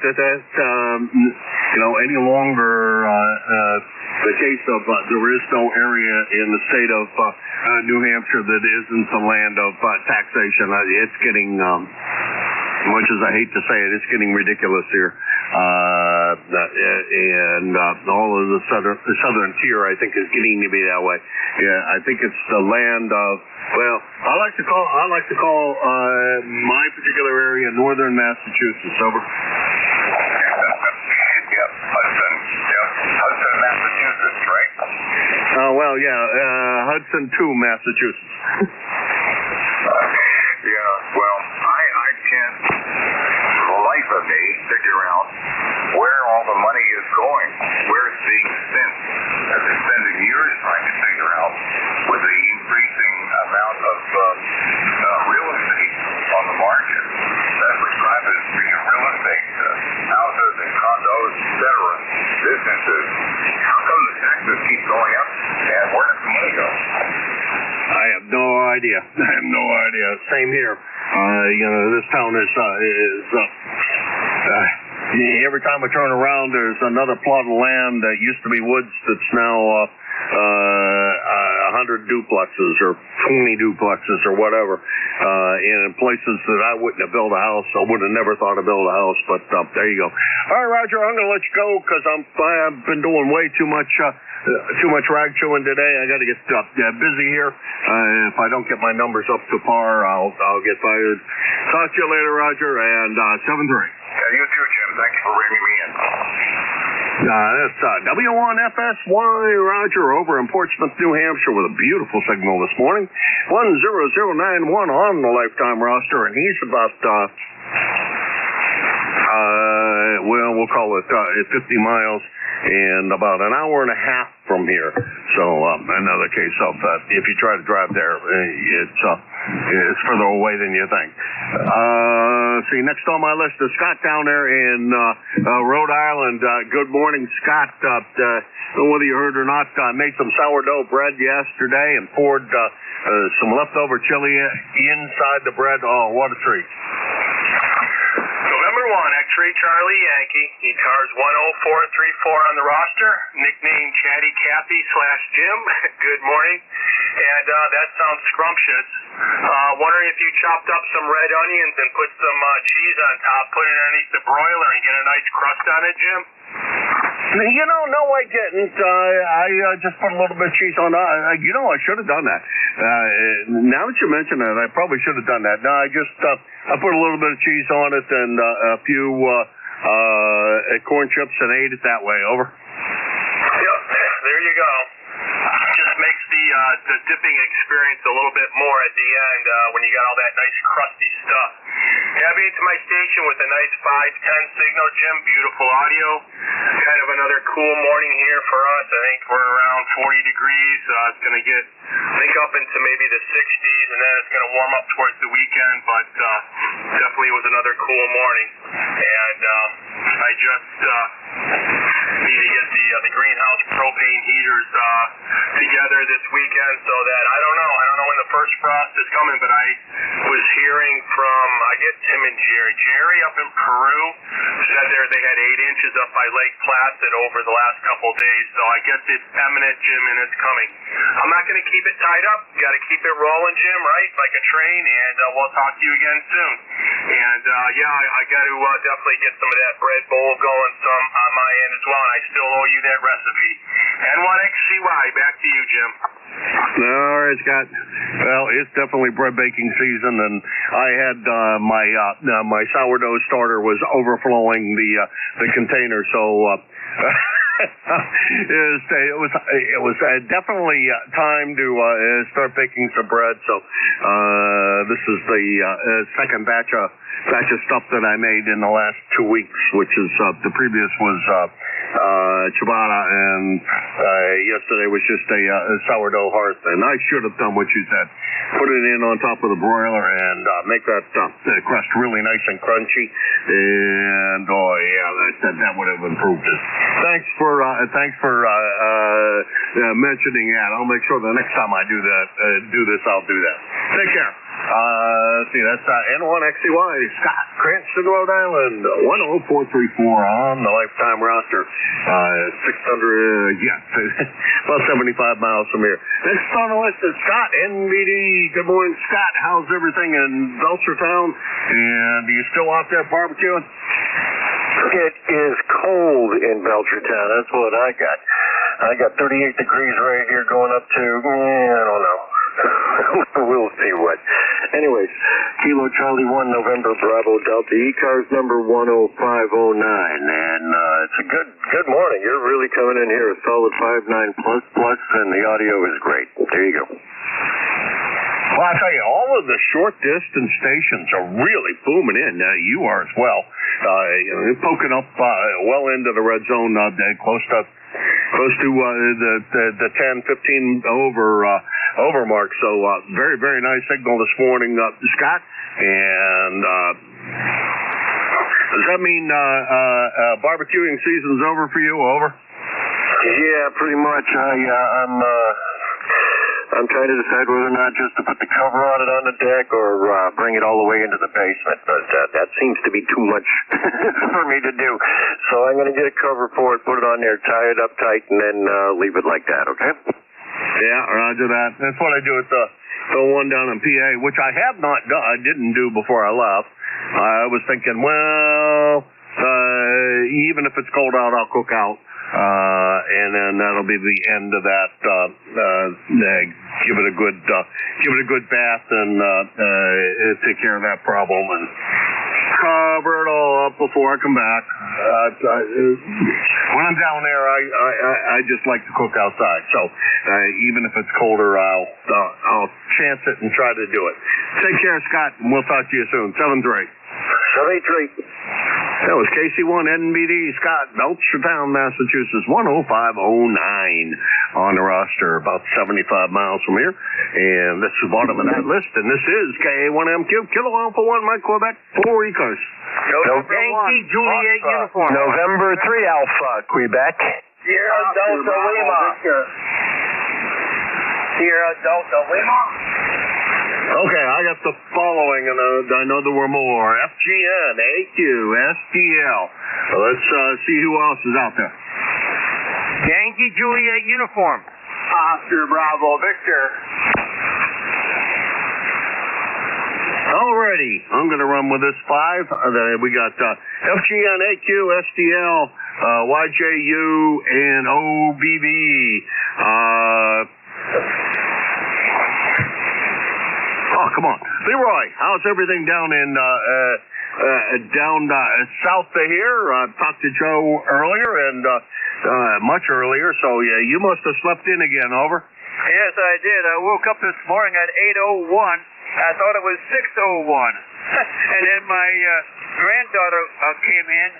any longer the case of there is no area in the state of New Hampshire that isn't the land of taxation. It's getting, much as I hate to say it, it's getting ridiculous here. And all of the southern tier, I think, is getting to be that way. Yeah, I think it's the land of, well, I like to call my particular area northern Massachusetts. Over. Yep, Hudson, Massachusetts, right? Well, yeah, Hudson to Massachusetts. Yeah, well, I can't, for the life of me, figure out where all the money is going, where it's being spent. I've been spending years trying to figure out with the increasing amount of real estate on the market that prescribed as being real estate, houses and condos, etc., businesses. How come the taxes keep going up, and where does the money go? I have no idea. Same here. This town is every time I turn around, there's another plot of land that used to be woods that's now 100 duplexes or 20 duplexes or whatever. In places that I wouldn't have built a house, I would have never thought to build a house. But there you go. All right, Roger, I'm going to let you go because I've been doing way too much rag chewing today. I got to get busy here. If I don't get my numbers up to par, I'll get fired. Talk to you later, Roger, and 7-3. Yeah, you too, Jim. Thank you for bringing me in. That's W1FSY Roger over in Portsmouth, New Hampshire with a beautiful signal this morning. 10091 on the lifetime roster, and he's about well, we'll call it 50 miles and about an hour and a half from here. So another case of if you try to drive there, it's further away than you think. See, next on my list is Scott down there in Rhode Island. Good morning, Scott. I don't know whether you heard or not, made some sourdough bread yesterday and poured some leftover chili inside the bread. Oh, what a treat. November 1, X-Ray Charlie Yankee, ECARS 10434 on the roster, nickname Chatty Cathy / Jim. Good morning. And that sounds scrumptious. Wondering if you chopped up some red onions and put some cheese on top, put it underneath the broiler and get a nice crust on it, Jim? You know, no, I didn't. I just put a little bit of cheese on. I should have done that. Now that you mention it, I probably should have done that. No, I put a little bit of cheese on it and a few corn chips and ate it that way. Over. Yep, there you go. Just makes the dipping experience a little bit more at the end when you got all that nice crusty stuff. Heading to my station with a nice 510 signal, Jim. Beautiful audio. Kind of another cool morning here for us. I think we're around 40 degrees. It's going to get, up into maybe the 60s, and then it's going to warm up towards the weekend. But definitely was another cool morning. And I just need to get the greenhouse propane heaters together this weekend so that I don't know when the first frost is coming, but I was hearing from Tim and Jerry up in Peru said they had 8 inches up by Lake Placid over the last couple days, so I guess it's imminent, Jim, and it's coming. I'm not going to keep it tied up. Got to keep it rolling, Jim, right, like a train, and we'll talk to you again soon. And I got to definitely get some of that bread bowl going some on my end as well, and I still owe you that recipe. N1XCY, back to you, Jim. All right, Scott. Well, it's definitely bread baking season, and I had my sourdough starter was overflowing the container, so it was definitely time to start baking some bread. So this is the second batch of stuff that I made in the last 2 weeks, which is the previous was ciabatta, and yesterday was just a sourdough hearth. And I should have done what you said, put it in on top of the broiler and make that crust really nice and crunchy. And that would have improved it. Thanks for mentioning that. I'll make sure the next time I do this, I'll do that. Take care. See, that's N1XCY, Scott, Cranston, Rhode Island, 10434 on the lifetime roster. 600, about 75 miles from here. Next on the list is Scott, NBD. Good morning, Scott. How's everything in Belchertown? And are you still out there barbecuing? It is cold in Belchertown. That's what I got. I got 38 degrees right here going up to, I don't know. We'll see what. Anyways, Kilo Charlie 1, November Bravo Delta, ECARS number 10509. And it's a good morning. You're really coming in here a solid 59++, and the audio is great. There you go. Well, I tell you, all of the short distance stations are really booming in. You are as well. Poking up well into the red zone, close to the 10, 15 over mark. So very, very nice signal this morning, Scott. And does that mean barbecuing season's over for you? Over? Yeah, pretty much. I'm trying to decide whether or not just to put the cover on it on the deck or bring it all the way into the basement. But that seems to be too much for me to do. So I'm going to get a cover for it, put it on there, tie it up tight, and then leave it like that, okay? Yeah, roger that. That's what I do at the one down in PA, which I have not done. I didn't do before I left. I was thinking, even if it's cold out, I'll cook out. And then that'll be the end of that. Give it a good bath and take care of that problem and cover it all up before I come back. When I'm down there, I just like to cook outside. So even if it's colder, I'll chance it and try to do it. Take care, Scott, and we'll talk to you soon. 7-3. 7-3. That was KC1 NBD, Scott, Belchertown, Massachusetts, 10509 on the roster, about 75 miles from here. And this is the bottom of that list, and this is KA1MQ, Kilo Alpha 1, Mike Quebec, 4 ECARS. Yankee Juliet uniform. November 3 Alpha, Quebec. Sierra Delta Lima. Sierra Delta Lima. Okay, I got the following, and I know there were more. FGN, AQ, SDL. Let's see who else is out there. Yankee Juliet uniform. Oscar Bravo Victor. Alrighty, I'm going to run with this 5. We got FGN, AQ, SDL, YJU, and OBB. Oh, come on. Leroy, how's everything down in south of here? I talked to Joe earlier, and much earlier, so yeah, you must have slept in again, over. Yes, I did. I woke up this morning at 8:01. I thought it was 6:01. And then my granddaughter came in.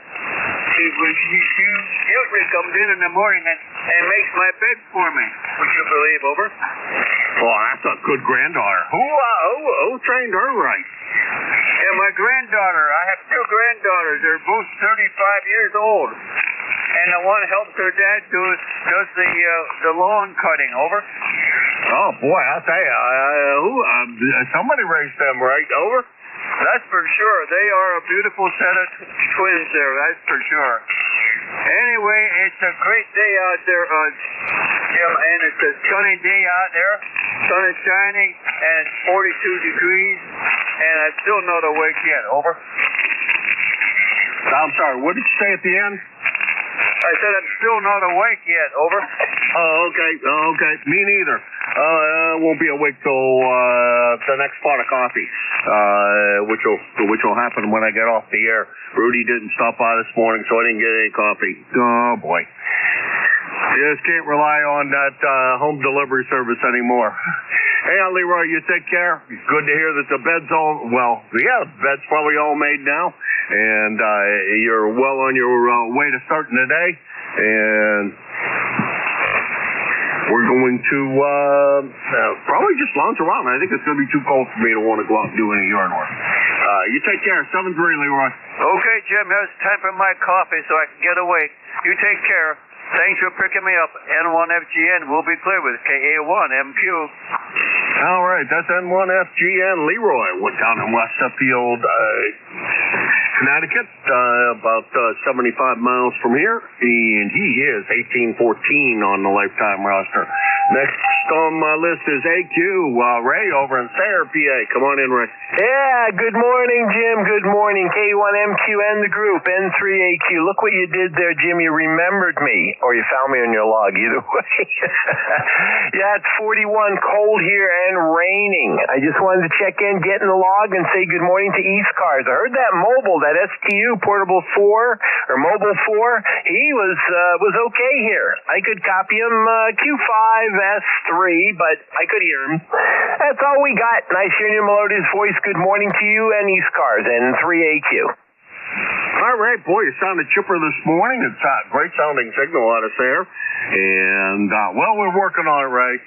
She usually comes in the morning and makes my bed for me. Would you believe, over? Oh, that's a good granddaughter. Who trained her right? Yeah, my granddaughter. I have 2 granddaughters. They're both 35 years old. And the one helps her dad does the lawn cutting, over. Oh, boy, I'll tell you, somebody raised them right, over. That's for sure. They are a beautiful set of twins there, that's for sure. Anyway, it's a great day out there, Jim, and it's a sunny day out there. Sun is shining, and it's 42 degrees, and I'm still not awake yet, over. I'm sorry, what did you say at the end? I said I'm still not awake yet, over. Oh, okay. Me neither. Won't be awake till the next pot of coffee, which will happen when I get off the air. Rudy didn't stop by this morning, so I didn't get any coffee. Oh, boy. You just can't rely on that home delivery service anymore. Hey, Leroy, you take care. Good to hear that the bed's all, well, yeah, the bed's probably all made now. And you're well on your way to starting the day. And we're going to probably just lounge around. I think it's going to be too cold for me to want to go out and do any urine work. You take care. 7-3, Leroy. Okay, Jim. It's time for my coffee so I can get awake. You take care. Thanks for picking me up. N1FGN will be clear with KA1MQ. All right, that's N1FGN. Leroy went down in West Sheffield, Connecticut, about 75 miles from here, and he is 1814 on the lifetime roster. Next on my list is AQ, Ray over in Sayre, PA. Come on in, Ray. Yeah, good morning, Jim. Good morning. K1MQ and the group, N3AQ. Look what you did there, Jim. You remembered me, or you found me on your log, either way. Yeah, it's 41, cold here and raining. I just wanted to check in, get in the log, and say good morning to ECARS. I heard that mobile, that STU Portable 4, or Mobile 4, he was okay here. I could copy him Q5S3, but I could hear him. That's all we got. Nice hearing your melodious voice. Good morning to you and ECARS and 3AQ. All right, boy, you sounded chipper this morning. It's a great sounding signal out of there. And, well, we're working on it, Ray.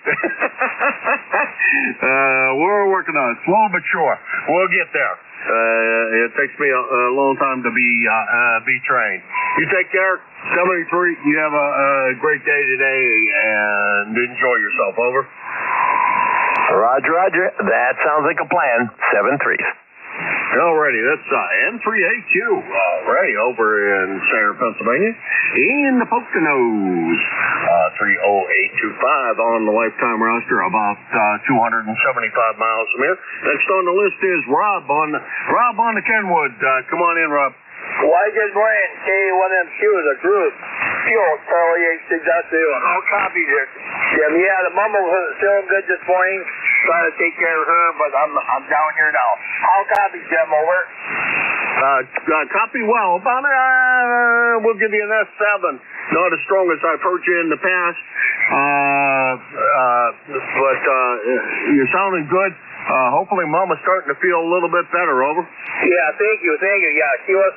We're working on it. Slow but sure. We'll get there. It takes me a long time to be trained. You take care. 73. You have a great day today and enjoy yourself. Over. Roger. That sounds like a plan. 7-3. Alrighty, that's N3AQ, Ray over in Sayre, Pennsylvania, in the Poconos, 30825 on the lifetime roster, about 275 miles from here. Next on the list is Rob on the Kenwood. Come on in, Rob. Why, good morning. K1MQ is a group. Charlie H. Exactly. I'll copy this. Yeah, the mumble wasn't feeling good this morning. Trying to take care of her, but I'm down here now. I'll copy, Jim, over. Copy well. About we'll give you an S7. Not as strong as I've heard you in the past, but you're sounding good. hopefully Mama's starting to feel a little bit better, over. Yeah, thank you. Yeah, she was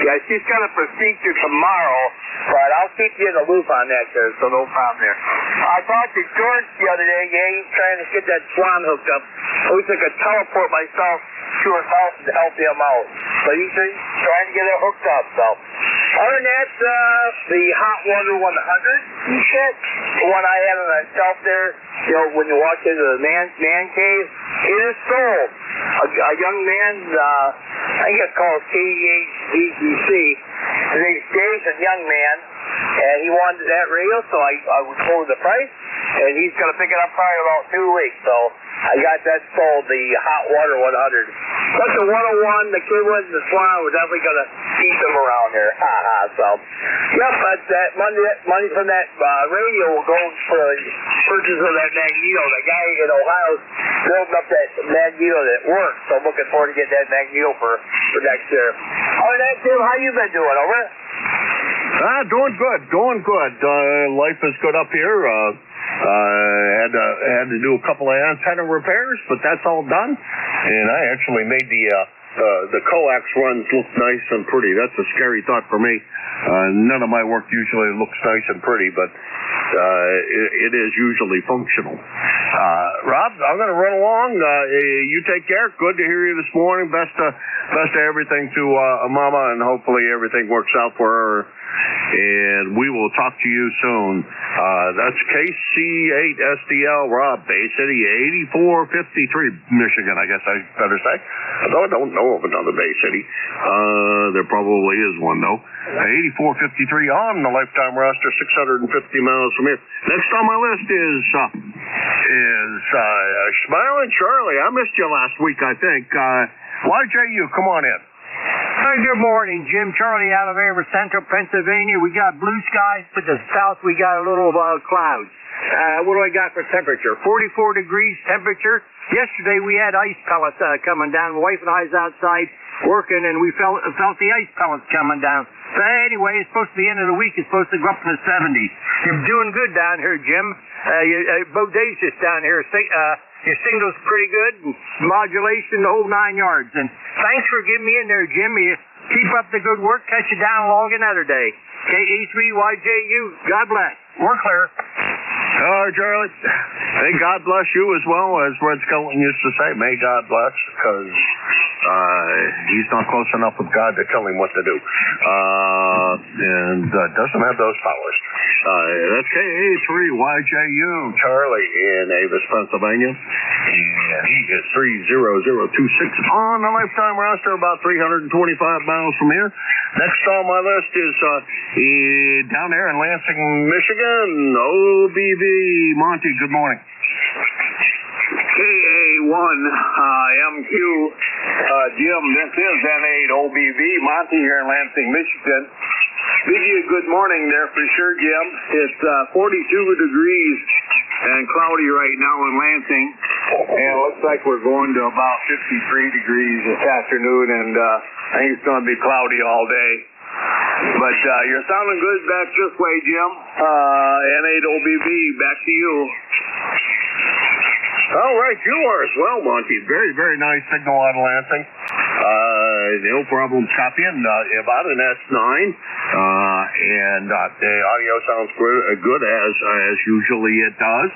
yeah, she's got a procedure tomorrow, but I'll keep you in the loop on that, sir, so no problem there. I talked to George the other day, he's trying to get that swan hooked up. I wish I could teleport myself to his house to help him out. But he's trying to get it hooked up, so. Other than that, the Hot Water 100, you said, the one I had on the shelf there, you know, when you walk into the man cave, it is sold. A young man, I think it's called KDHBC. His name's Dave, a young man, and he wanted that radio, so I was told the price, and he's going to pick it up probably about 2 weeks, so I got that sold, the Hot Water 100. But the 101, the kid was the swan, we're definitely going to keep them around there. So, yep, but that money from that radio will go for the purchase of that magneto. The guy in Ohio's building up that magneto that works, so I'm looking forward to get that magneto for next year. Other than that, Tim, how you been doing, over? Doing good. Life is good up here. Had to do a couple of antenna repairs, but that's all done. And I actually made the coax runs look nice and pretty. That's a scary thought for me. None of my work usually looks nice and pretty, but it is usually functional. Rob, I'm going to run along. You take care. Good to hear you this morning. Best of everything to Mama, and hopefully everything works out for her. And we will talk to you soon. That's KC8SDL, Rob, Bay City, 8453, Michigan, I guess I better say. Although I don't know of another Bay City. There probably is one, though. 8453 on the lifetime roster, 650 miles from here. Next on my list is Smiling Charlie. I missed you last week, I think. YJU, come on in. Hey, good morning, Jim. Charlie out of Amber, Central Pennsylvania. We got blue skies, but the south we got a little clouds. What do I got for temperature? 44 degrees temperature. Yesterday we had ice pellets coming down. My wife and I was outside working, and we felt the ice pellets coming down. So anyway, it's supposed to be the end of the week. It's supposed to go up to the 70s. You're doing good down here, Jim. Bodacious down here. Your signal's pretty good, and modulation, the whole 9 yards. And thanks for getting me in there, Jim. You keep up the good work. Catch you down along another day. KE3YJU, God bless. We're clear. All right, Charlie. Hey, God bless you as well, as Red Skelton used to say. May God bless, because he's not close enough with God to tell him what to do. And doesn't have those powers. That's KA3YJU, Charlie in Avis, Pennsylvania. And he is 30026 on the lifetime roster, about 325 miles from here. Next on my list is down there in Lansing, Michigan, OBV. Monty, good morning. KA1MQ, Jim, this is N8 OBV, Monty here in Lansing, Michigan. Bid you a good morning there for sure, Jim. It's 42 degrees and cloudy right now in Lansing, and it looks like we're going to about 53 degrees this afternoon, and I think it's going to be cloudy all day. But you're sounding good back this way, Jim. N8 OBV, back to you. All right, you are as well, Monty. Very, very nice signal out of Lansing. No problem copying. About an S9. And the audio sounds good as usually it does.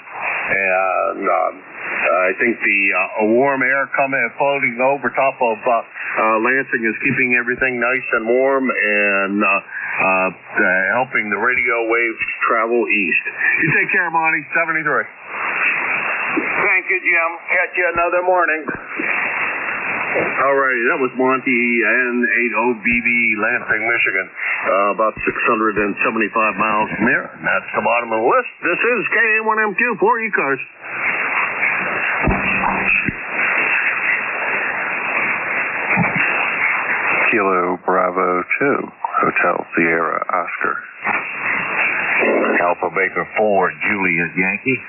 And I think the warm air floating over top of Lansing is keeping everything nice and warm and helping the radio waves travel east. You take care, Monty. 73. Thank you, Jim. Catch you another morning. All righty, that was Monty, N8OBV, Lansing, Michigan. About 675 miles from here. And that's the bottom of the list. This is KA1MQ for ECARS. Kilo Bravo 2, Hotel Sierra Oscar. Alpha Baker 4, Juliet Yankee.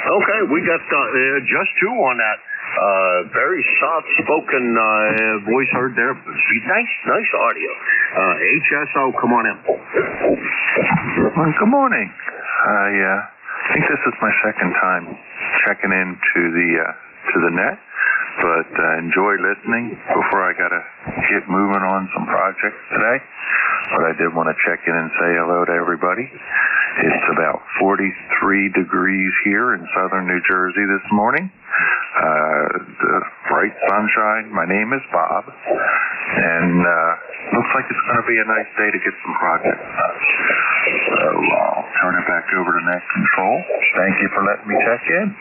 Okay, we got just two on that. Very soft-spoken voice heard there. Nice audio. HSO, come on in. Well, good morning. I think this is my second time checking into the net, but enjoy listening before I gotta get moving on some projects today. But I did want to check in and say hello to everybody. It's about 43 degrees here in southern New Jersey this morning. The bright sunshine. My name is Bob, and looks like it's going to be a nice day to get some projects done. So I'll turn it back over to Net Control. Thank you for letting me check in.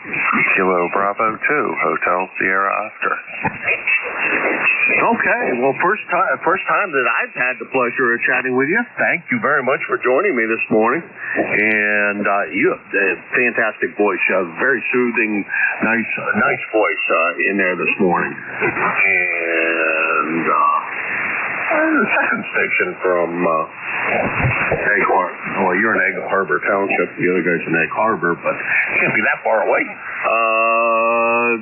Kilo Bravo 2, Hotel Sierra Oscar. Okay, well, first time that I've had the pleasure of chatting with you. Thank you very much for joining me this morning. And you have a fantastic voice, very soothing, nice voice in there this morning. And the second station from Egg Harbor. Well, you're in Egg Harbor Township. The other guy's in Egg Harbor, but can't be that far away.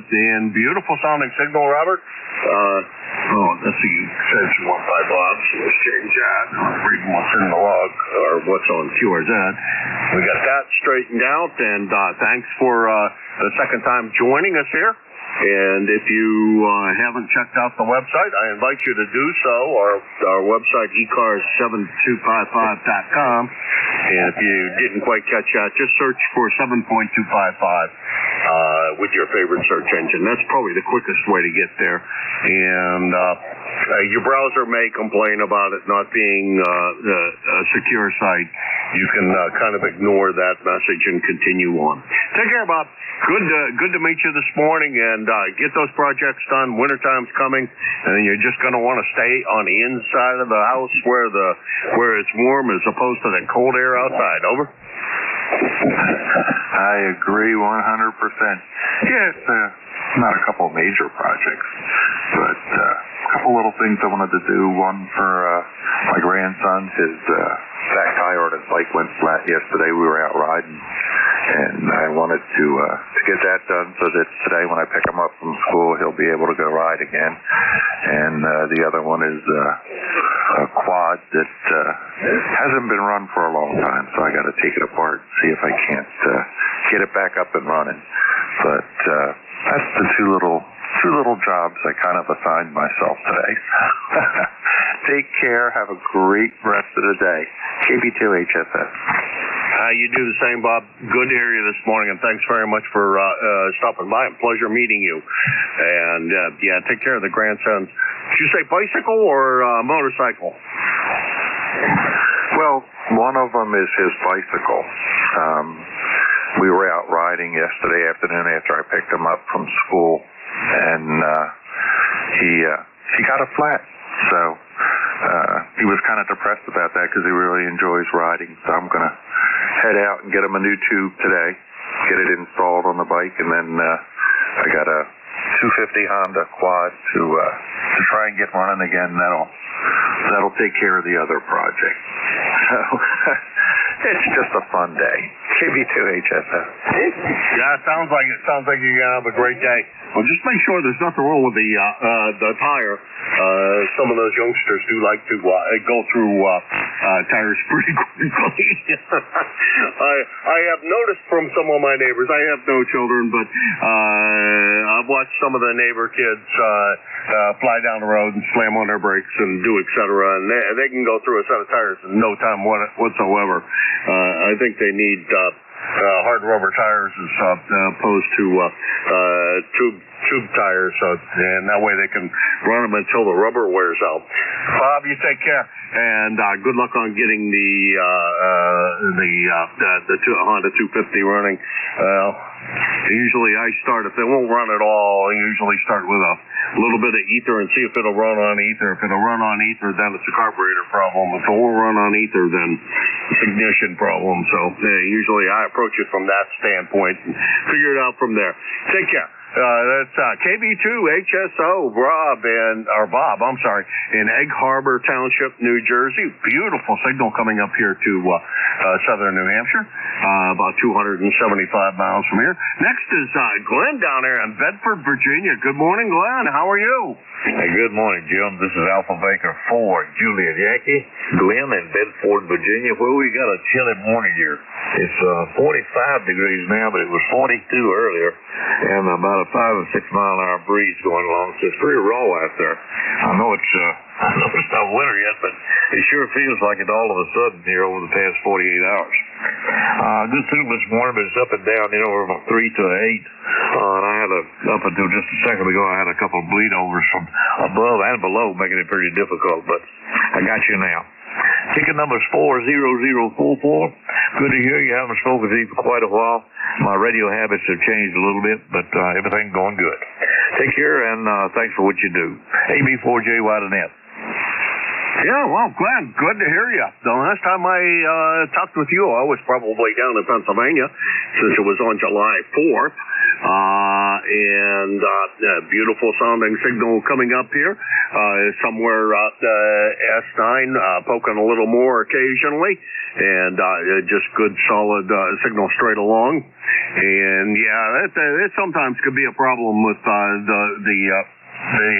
And beautiful sounding signal, Robert. That's the extension 15 Bob. So let's change that. Reading what's in the log, or what's on QRZ. We got that straightened out, and thanks for the second time joining us here. And if you haven't checked out the website, I invite you to do so. Our website, ECARS7255.com. And if you didn't quite catch that, just search for 7.255 with your favorite search engine. That's probably the quickest way to get there. And your browser may complain about it not being a secure site. You can kind of ignore that message and continue on. Take care, Bob. Good to meet you this morning, and get those projects done. Wintertime's coming, and you're just going to want to stay on the inside of the house where it's warm as opposed to the cold air outside. Over. I agree 100%. Yeah, it's not a couple of major projects, but a couple little things I wanted to do. One for my grandson. His back tire on his bike went flat yesterday. We were out riding, and I wanted to get that done so that today when I pick him up from school, he'll be able to go ride again. And the other one is a quad that hasn't been run for a long time, so I got to take it apart, see if I can't get it back up and running. But that's the two little jobs I kind of assigned myself today. Take care. Have a great rest of the day. KB2HSS. You do the same, Bob. Good to hear you this morning, and thanks very much for stopping by. Pleasure meeting you. And, take care of the grandsons. Did you say bicycle or motorcycle? Well, one of them is his bicycle. We were out riding yesterday afternoon after I picked him up from school, and he got a flat. So he was kind of depressed about that because he really enjoys riding. So I'm going to head out and get him a new tube today, get it installed on the bike, and then I got a 250 Honda quad to try and get running again. That'll take care of the other project. So it's just a fun day. KB2HSS. Yeah, it sounds like you're gonna have a great day. Well, just make sure there's nothing wrong with the tire. Some of those youngsters do like to go through tires pretty quickly. I have noticed from some of my neighbors. I have no children, but I've watched some of the neighbor kids fly down the road and slam on their brakes and do et cetera, and they can go through a set of tires in no time whatsoever. I think they need hard rubber tires as opposed to tube tires, and that way they can run them until the rubber wears out. Bob, you take care, and good luck on getting the Honda 250 running. Usually I start, if they won't run at all, I usually start with a little bit of ether and see if it'll run on ether. If it'll run on ether, then it's a carburetor problem. If it won't run on ether, then it's an ignition problem. So usually I approach it from that standpoint and figure it out from there. Take care. That's KB2HSO, Bob, in Egg Harbor Township, New Jersey. Beautiful signal coming up here to southern New Hampshire, about 275 miles from here. Next is Glenn down there in Bedford, Virginia. Good morning, Glenn. How are you? Hey, good morning, Jim. This is Alpha Baker 4, Juliet Yankee. Glenn in Bedford, Virginia, where we got a chilly morning here. It's 45 degrees now, but it was 42 earlier, and about a 5 or 6 mile an hour breeze going along. So it's pretty raw out there. I know it's not winter yet, but it sure feels like it all of a sudden here over the past 48 hours. Good soup this morning, but it's up and down, from 3 to 8. And I had up until just a second ago, I had a couple of bleed overs from above and below, making it pretty difficult, but I got you now. Ticket number is 40044. Good to hear you. Haven't spoken to you for quite a while. My radio habits have changed a little bit, but everything's going good. Take care, and thanks for what you do. AB4JY to net. Yeah, well, Glenn, good to hear you. The last time I talked with you, I was probably down in Pennsylvania, since it was on July 4th. And beautiful sounding signal coming up here. Somewhere S9, poking a little more occasionally. And just good, solid signal straight along. And yeah, it sometimes could be a problem with the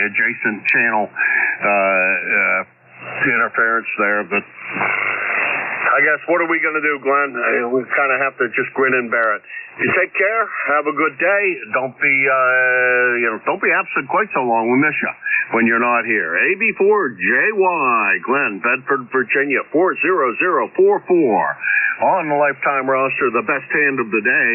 adjacent channel interference there, but I guess what are we going to do, Glenn? We kind of have to just grin and bear it. You take care. Have a good day. Don't be absent quite so long. We miss you when you're not here. AB4JY, Glenn, Bedford, Virginia 40044. On the lifetime roster, the best hand of the day.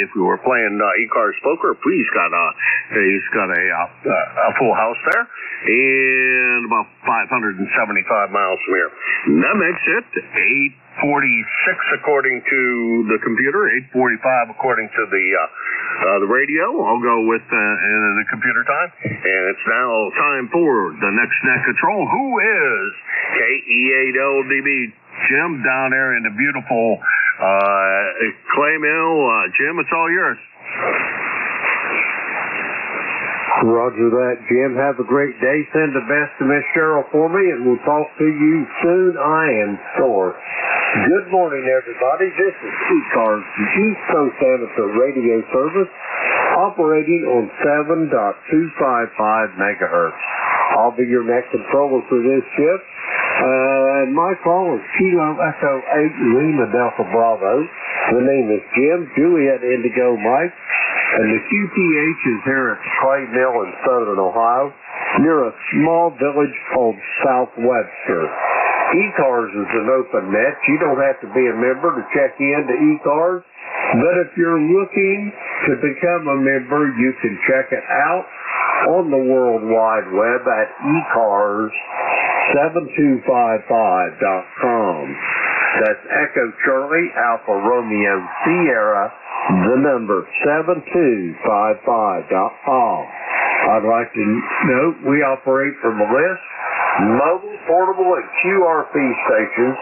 If we were playing ECARS poker, he's got a full house there, and about 575 miles from here. And that makes it 8:46 according to the computer, 8:45 according to the radio. I'll go with the computer time, and it's now time for the next net control. Who is KE8LDB? Jim down there in the beautiful Clay Mill. Jim, it's all yours. Roger that, Jim. Have a great day. Send the best to Miss Cheryl for me, and we'll talk to you soon, I am sure. Good morning, everybody. This is ECARS, the East Coast Amateur Radio Service, operating on 7.255 megahertz. I'll be your next controller for this shift. And my call is Kilo Echo 8 Lima Delta Bravo. The name is Jim, Juliet Indigo Mike, and the QTH is here at Clay Mill in southern Ohio, near a small village called South Webster. ECARS is an open net. You don't have to be a member to check in to ECARS, but if you're looking to become a member, you can check it out on the World Wide Web at ECARS7255.com. That's Echo Charlie Alpha Romeo Sierra, the number 7255.com. I'd like to note we operate from a list. Mobile, portable, and QRP stations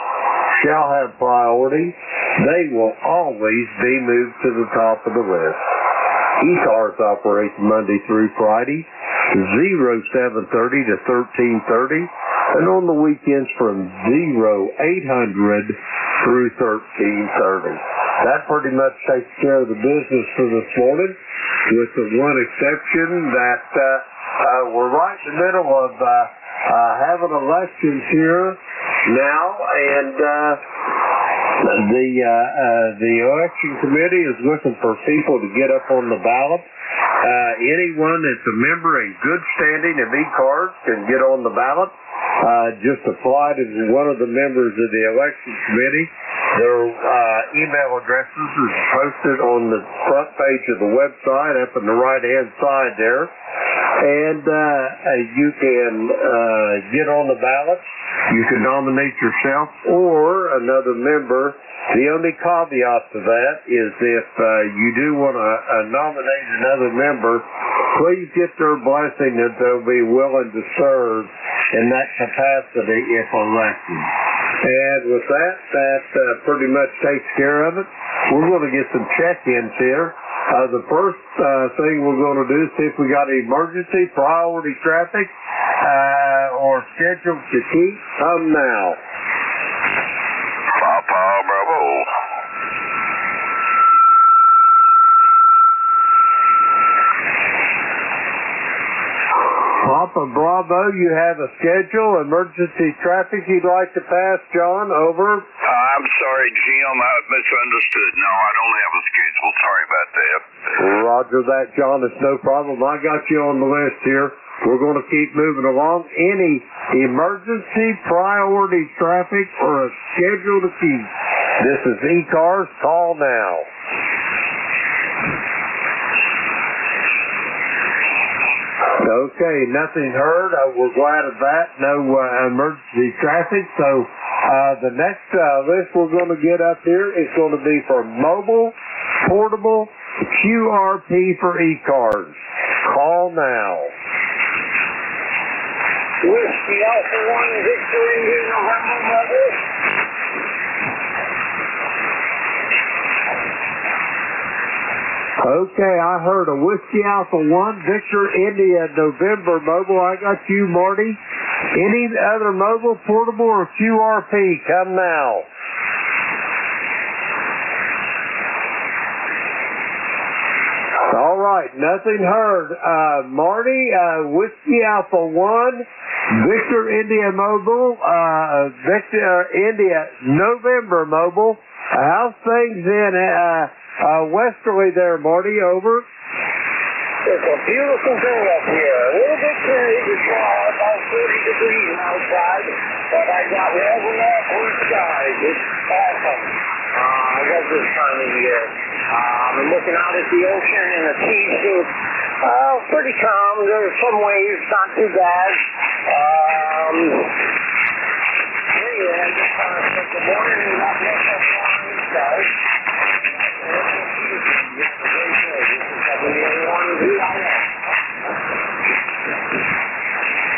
shall have priority. They will always be moved to the top of the list. ECARS operates Monday through Friday, 0730 to 1330, and on the weekends from 0800 through 1330. That pretty much takes care of the business for this morning, with the one exception that we're right in the middle of having elections here now, and the election committee is looking for people to get up on the ballot. Anyone that's a member in good standing of ECARS can get on the ballot. Just apply to one of the members of the election committee. Their email addresses is posted on the front page of the website up on the right-hand side there. And you can get on the ballot. You can nominate yourself or another member. The only caveat to that is if you do want to nominate another member, please get their blessing that they'll be willing to serve in that capacity if elected. And with that pretty much takes care of it. We're going to get some check-ins here. The first thing we're going to do is see if we got emergency priority traffic or scheduled to keep. Come now. Papa Bravo. Papa Bravo, you have a schedule, emergency traffic you'd like to pass, John, over. I'm sorry, Jim, I misunderstood. No, I don't have a schedule. Sorry about that. Roger that, John. It's no problem. I got you on the list here. We're going to keep moving along. Any emergency priority traffic or a schedule to keep? This is ECARS. Call now. Okay, nothing heard. We're glad of that. No emergency traffic. So the next list we're going to get up here is going to be for mobile, portable, QRP for ECARS. Call now. Whiskey Alpha 1 Victor Indian November Mobile. Okay, I heard a Whiskey Alpha 1 Victor India November Mobile. I got you, Marty. Any other mobile, portable, or QRP? Come now. All right, nothing heard. Marty, Whiskey Alpha 1, Victor India Mobile, Victor India November Mobile. How's things in westerly there, Marty? Over. It's a beautiful day up here. A little bit chilly, it's about 30 degrees outside, but I got overall blue skies. It's awesome. I love this time of year. I'm looking out at the ocean and the seas seem pretty calm. There's some waves, not too bad. Anyway, I just want to say good morning and God bless everyone, guys.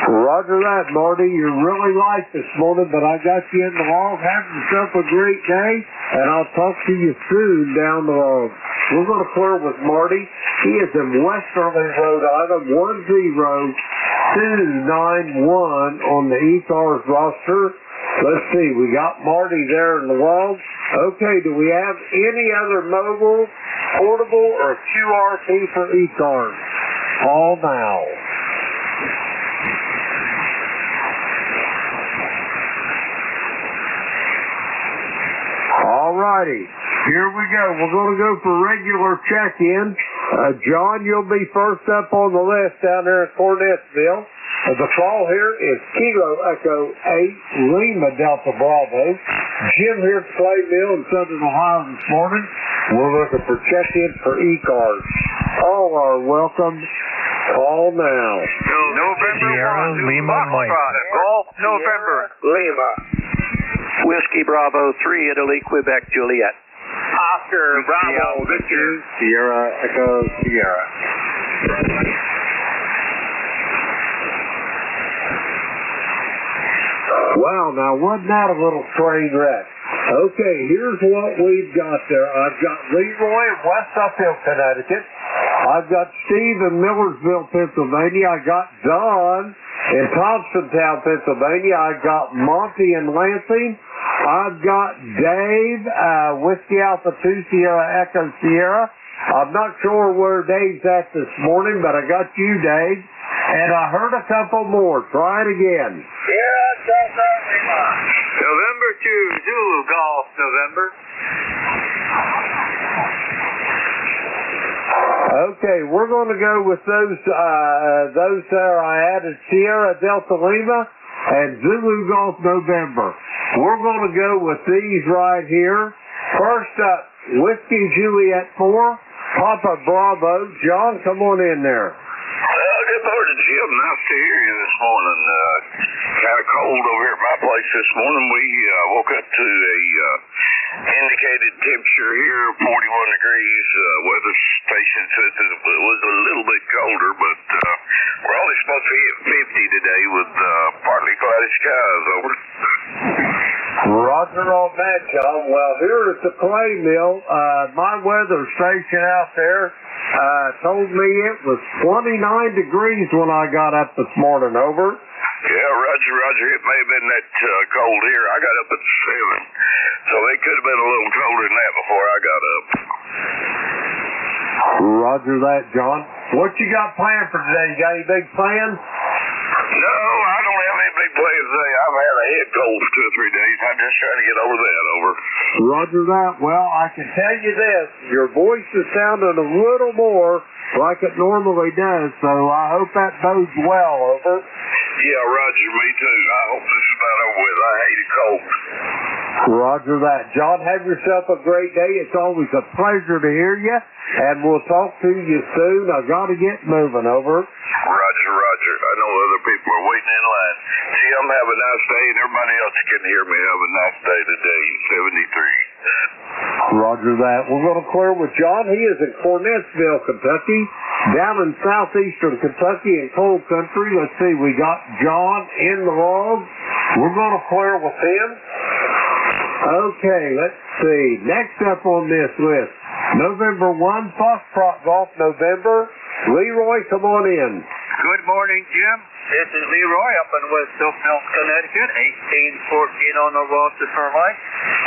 Roger that, Marty. You're really light this morning, but I got you in the log. Have yourself a great day, and I'll talk to you soon down the road. We're going to clear with Marty. He is in Westerly, Rhode Island, 10291 on the ECARS roster. Let's see, we got Marty there in the log. Okay, do we have any other mobile, portable, or QRP for ECARS? Call now. All righty, here we go. We're going to go for regular check-in. John, you'll be first up on the list down there in Cornettsville. The call here is Kilo Echo 8 Lima Delta Bravo. Jim here at Clay Mill in Southern Ohio this morning. We're looking for check-in for ECARS. All are welcome. Call now. November Sierra, 1, Lima, Mike. Golf, November. Lima. Whiskey Bravo 3, Italy, Quebec, Juliet. Oscar Bravo Victor. Sierra Echo Sierra. Wow, now wasn't that a little train wreck? Okay, here's what we've got there. I've got Leroy in West Uphill, Connecticut. I've got Steve in Millersville, Pennsylvania. I got Don in Thompsontown, Pennsylvania. I got Monty in Lansing. I've got Dave, Whiskey Alpha 2 Sierra Echo Sierra. I'm not sure where Dave's at this morning, but I got you, Dave. And I heard a couple more. Try it again. November 2, Zulu Golf, November. Okay, we're going to go with those there I added, Sierra Delta Lima and Zulu Golf November. We're going to go with these right here. First up, Whiskey Juliet 4, Papa Bravo. John, come on in there. Good morning, Jim. Nice to hear you this morning. Kind of cold over here at my place this morning. We woke up to a indicated temperature here of 41 degrees. Weather station says it was a little bit colder, but we're only supposed to hit 50 today with partly cloudy skies over. Roger on that, John. Well, here at the Clay Mill, my weather station out there told me it was 29 degrees when I got up this morning. Over. Yeah, Roger. It may have been that cold here. I got up at 7, so it could have been a little colder than that before I got up. Roger that, John. What you got planned for today? You got any big plans? No, I don't have any big plans today. I've had a head cold for 2 or 3 days. I'm just trying to get over that. Over. Roger that. Well, I can tell you this. Your voice is sounding a little more like it normally does, so I hope that bodes well. Over. Yeah, Roger, me too. I hope this is about over with. I hate a cold. Roger that. John, have yourself a great day. It's always a pleasure to hear you, and we'll talk to you soon. I got to get moving. Over. Roger, Roger. I know other people are waiting in line. Jim, have a nice day, and everybody else can hear me. Have a nice day today. 73. Roger that. We're going to clear with John. He is in Cornettsville, Kentucky, down in southeastern Kentucky in cold country. Let's see, we got John in the log. We're going to clear with him. Okay, let's see. Next up on this list, November 1, Foxtrot Golf November. Leroy, come on in. Good morning, Jim. This is Leroy up in West Oak Mills, Connecticut, 1814 on the roster for life.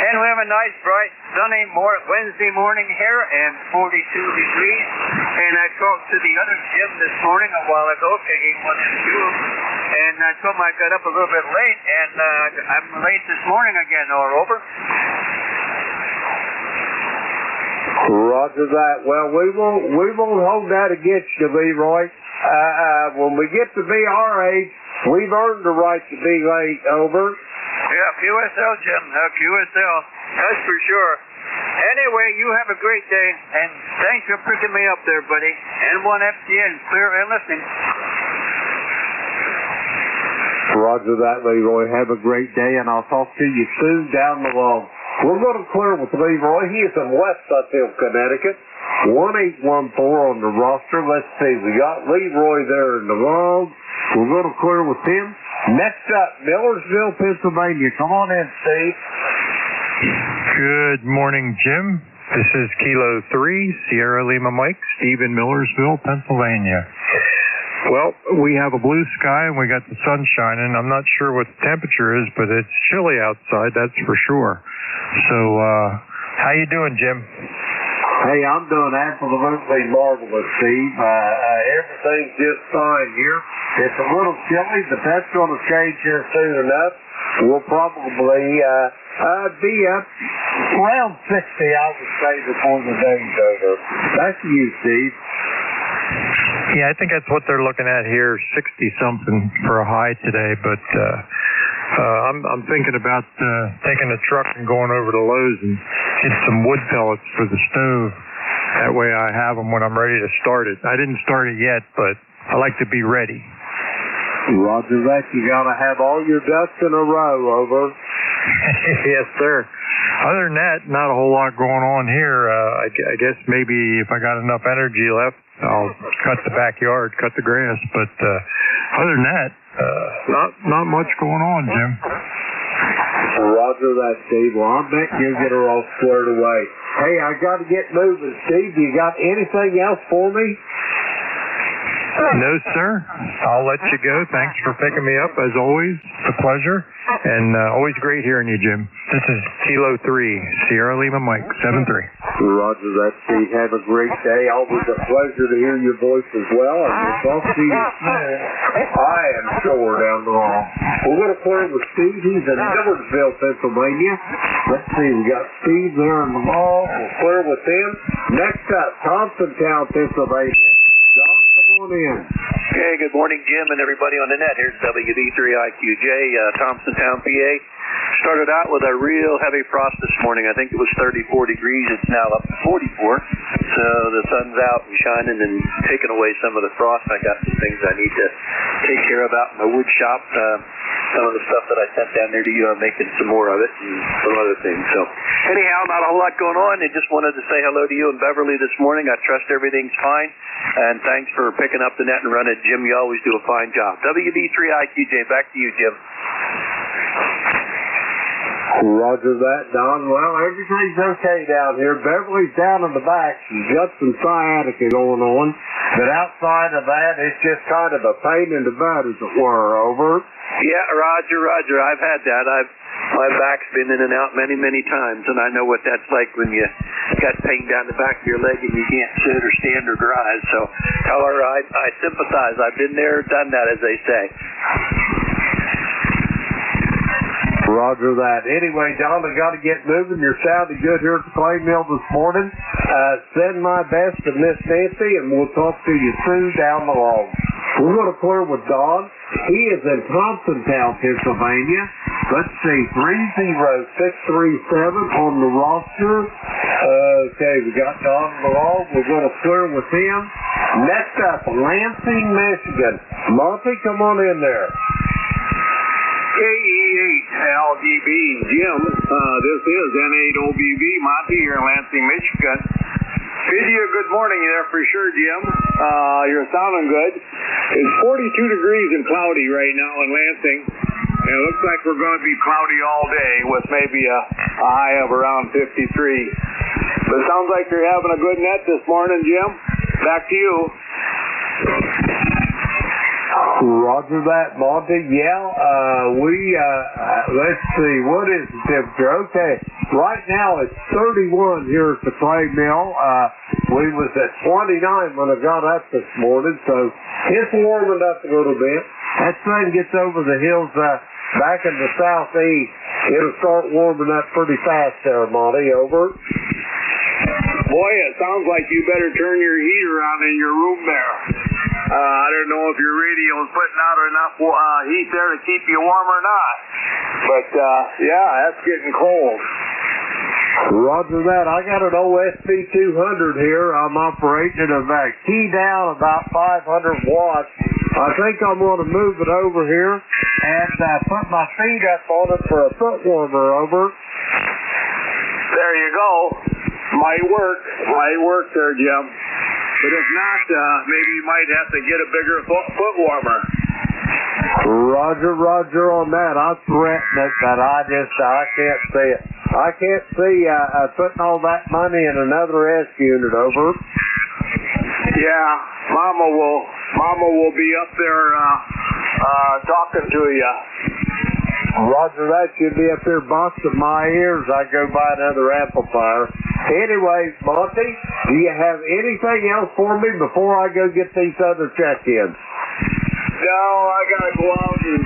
And we have a nice, bright, sunny Wednesday morning here and 42 degrees. And I talked to the other Jim this morning a while ago, picking one and two. And I told him I got up a little bit late, and I'm late this morning again, over. Roger that. Well, we won't hold that against you, Leroy. When we get to be our age, we've earned the right to be late. Over. Yeah, QSL, Jim. QSL. That's for sure. Anyway, you have a great day, and thanks for picking me up there, buddy. N1FTN, clear and listening. Roger that, Leroy. Have a great day, and I'll talk to you soon down the road. We're going to clear with Leroy. He is in West Suffield, Connecticut. 1814 on the roster. Let's see. We got Leroy there in the log. We're going to clear with him. Next up, Millersville, Pennsylvania. Come on in, Steve. Good morning, Jim. This is Kilo 3, Sierra Lima Mike, Steve in Millersville, Pennsylvania. Well, we have a blue sky and we got the sun shining. I'm not sure what the temperature is, but it's chilly outside, that's for sure. So, how you doing, Jim? Hey, I'm doing absolutely marvelous, Steve. Everything's just fine here. It's a little chilly, but that's going to change here soon enough. We'll probably be up around 60, I would say, before the day's over. That's you, Steve. Yeah, I think that's what they're looking at here, 60-something for a high today, but I'm thinking about taking a truck and going over to Lowe's and get some wood pellets for the stove. That way I have them when I'm ready to start it. I didn't start it yet, but I like to be ready. Roger that. You got to have all your ducks in a row, over. Yes, sir. Other than that, not a whole lot going on here. I guess maybe if I got enough energy left, I'll cut the backyard, cut the grass. But other than that, not much going on, Jim. Roger that, Steve. Well, I bet you'll get her all squared away. Hey, I got to get moving, Steve. You got anything else for me? No, sir. I'll let you go. Thanks for picking me up, as always. It's a pleasure. And always great hearing you, Jim. This is Kilo 3, Sierra Lima Mike, 73. Roger that, Steve. Have a great day. Always a pleasure to hear your voice as well. And we'll talk to you soon. I am sure down the line. We're going to clear with Steve. He's in Millersville, Pennsylvania. Let's see. We got Steve there in the mall. We'll clear with him. Next up, Thompsontown, Pennsylvania. John, come on in. Okay, good morning, Jim, and everybody on the net. Here's WB3IQJ, Thompsontown, PA. Started out with a real heavy frost this morning. I think it was 34 degrees. It's now up to 44. So the sun's out and shining and taking away some of the frost. I got some things I need to take care of out in the wood shop. Some of the stuff that I sent down there to you, I'm making some more of it and some other things. So anyhow, not a whole lot going on. I just wanted to say hello to you and Beverly this morning. I trust everything's fine. And thanks for picking up the net and running. Jim, you always do a fine job. WB3IQJ, back to you, Jim. Roger that, Don. Well, everything's okay down here. Beverly's down in the back. She's got some sciatica going on. But outside of that, it's just kind of a pain in the butt, as it were, over. Yeah, Roger. I've had that. My back's been in and out many, many times, and I know what that's like when you got pain down the back of your leg and you can't sit or stand or drive. So tell her I sympathize. I've been there, done that, as they say. Roger that. Anyway, Don, I got to get moving. You're sounding good here at the clay mill this morning. Send my best to Miss Nancy, and we'll talk to you soon down the road. We're going to clear with Don. He is in Thompsontown, Pennsylvania. Let's see, 30637 on the roster. Okay, we got Don on the road. We're going to clear with him. Next up, Lansing, Michigan. Monty, come on in there. KE8LDB, Jim. This is N8OBV, Monty here in Lansing, Michigan. Bid you a good morning there for sure, Jim. You're sounding good. It's 42 degrees and cloudy right now in Lansing. And it looks like we're going to be cloudy all day with maybe a high of around 53. But it sounds like you're having a good net this morning, Jim. Back to you. Roger that, Monty. Yeah, let's see, what is the temperature? Okay, right now it's 31 here at the clay mill. We was at 29 when I got up this morning, so it's warming up a little bit. That thing gets over the hills back in the southeast. It'll start warming up pretty fast there, Monty. Over. Boy, it sounds like you better turn your heater on in your room there. I don't know if your radio is putting out enough heat there to keep you warm or not. But, yeah, that's getting cold. Roger that. I got an OSB 200 here. I'm operating it at a key down about 500 watts. I think I'm going to move it over here and put my feet up on it for a foot warmer. Over. There you go. Might work there, Jim. But if not, maybe you might have to get a bigger foot warmer. Roger on that. I threaten it, but I can't see it. I can't see putting all that money in another S unit. Over. Yeah, Mama will be up there talking to you. Roger that. Should be up here boxing my ears. I go buy another amplifier. Anyway, Monty, do you have anything else for me before I go get these other check-ins? No, I gotta go out and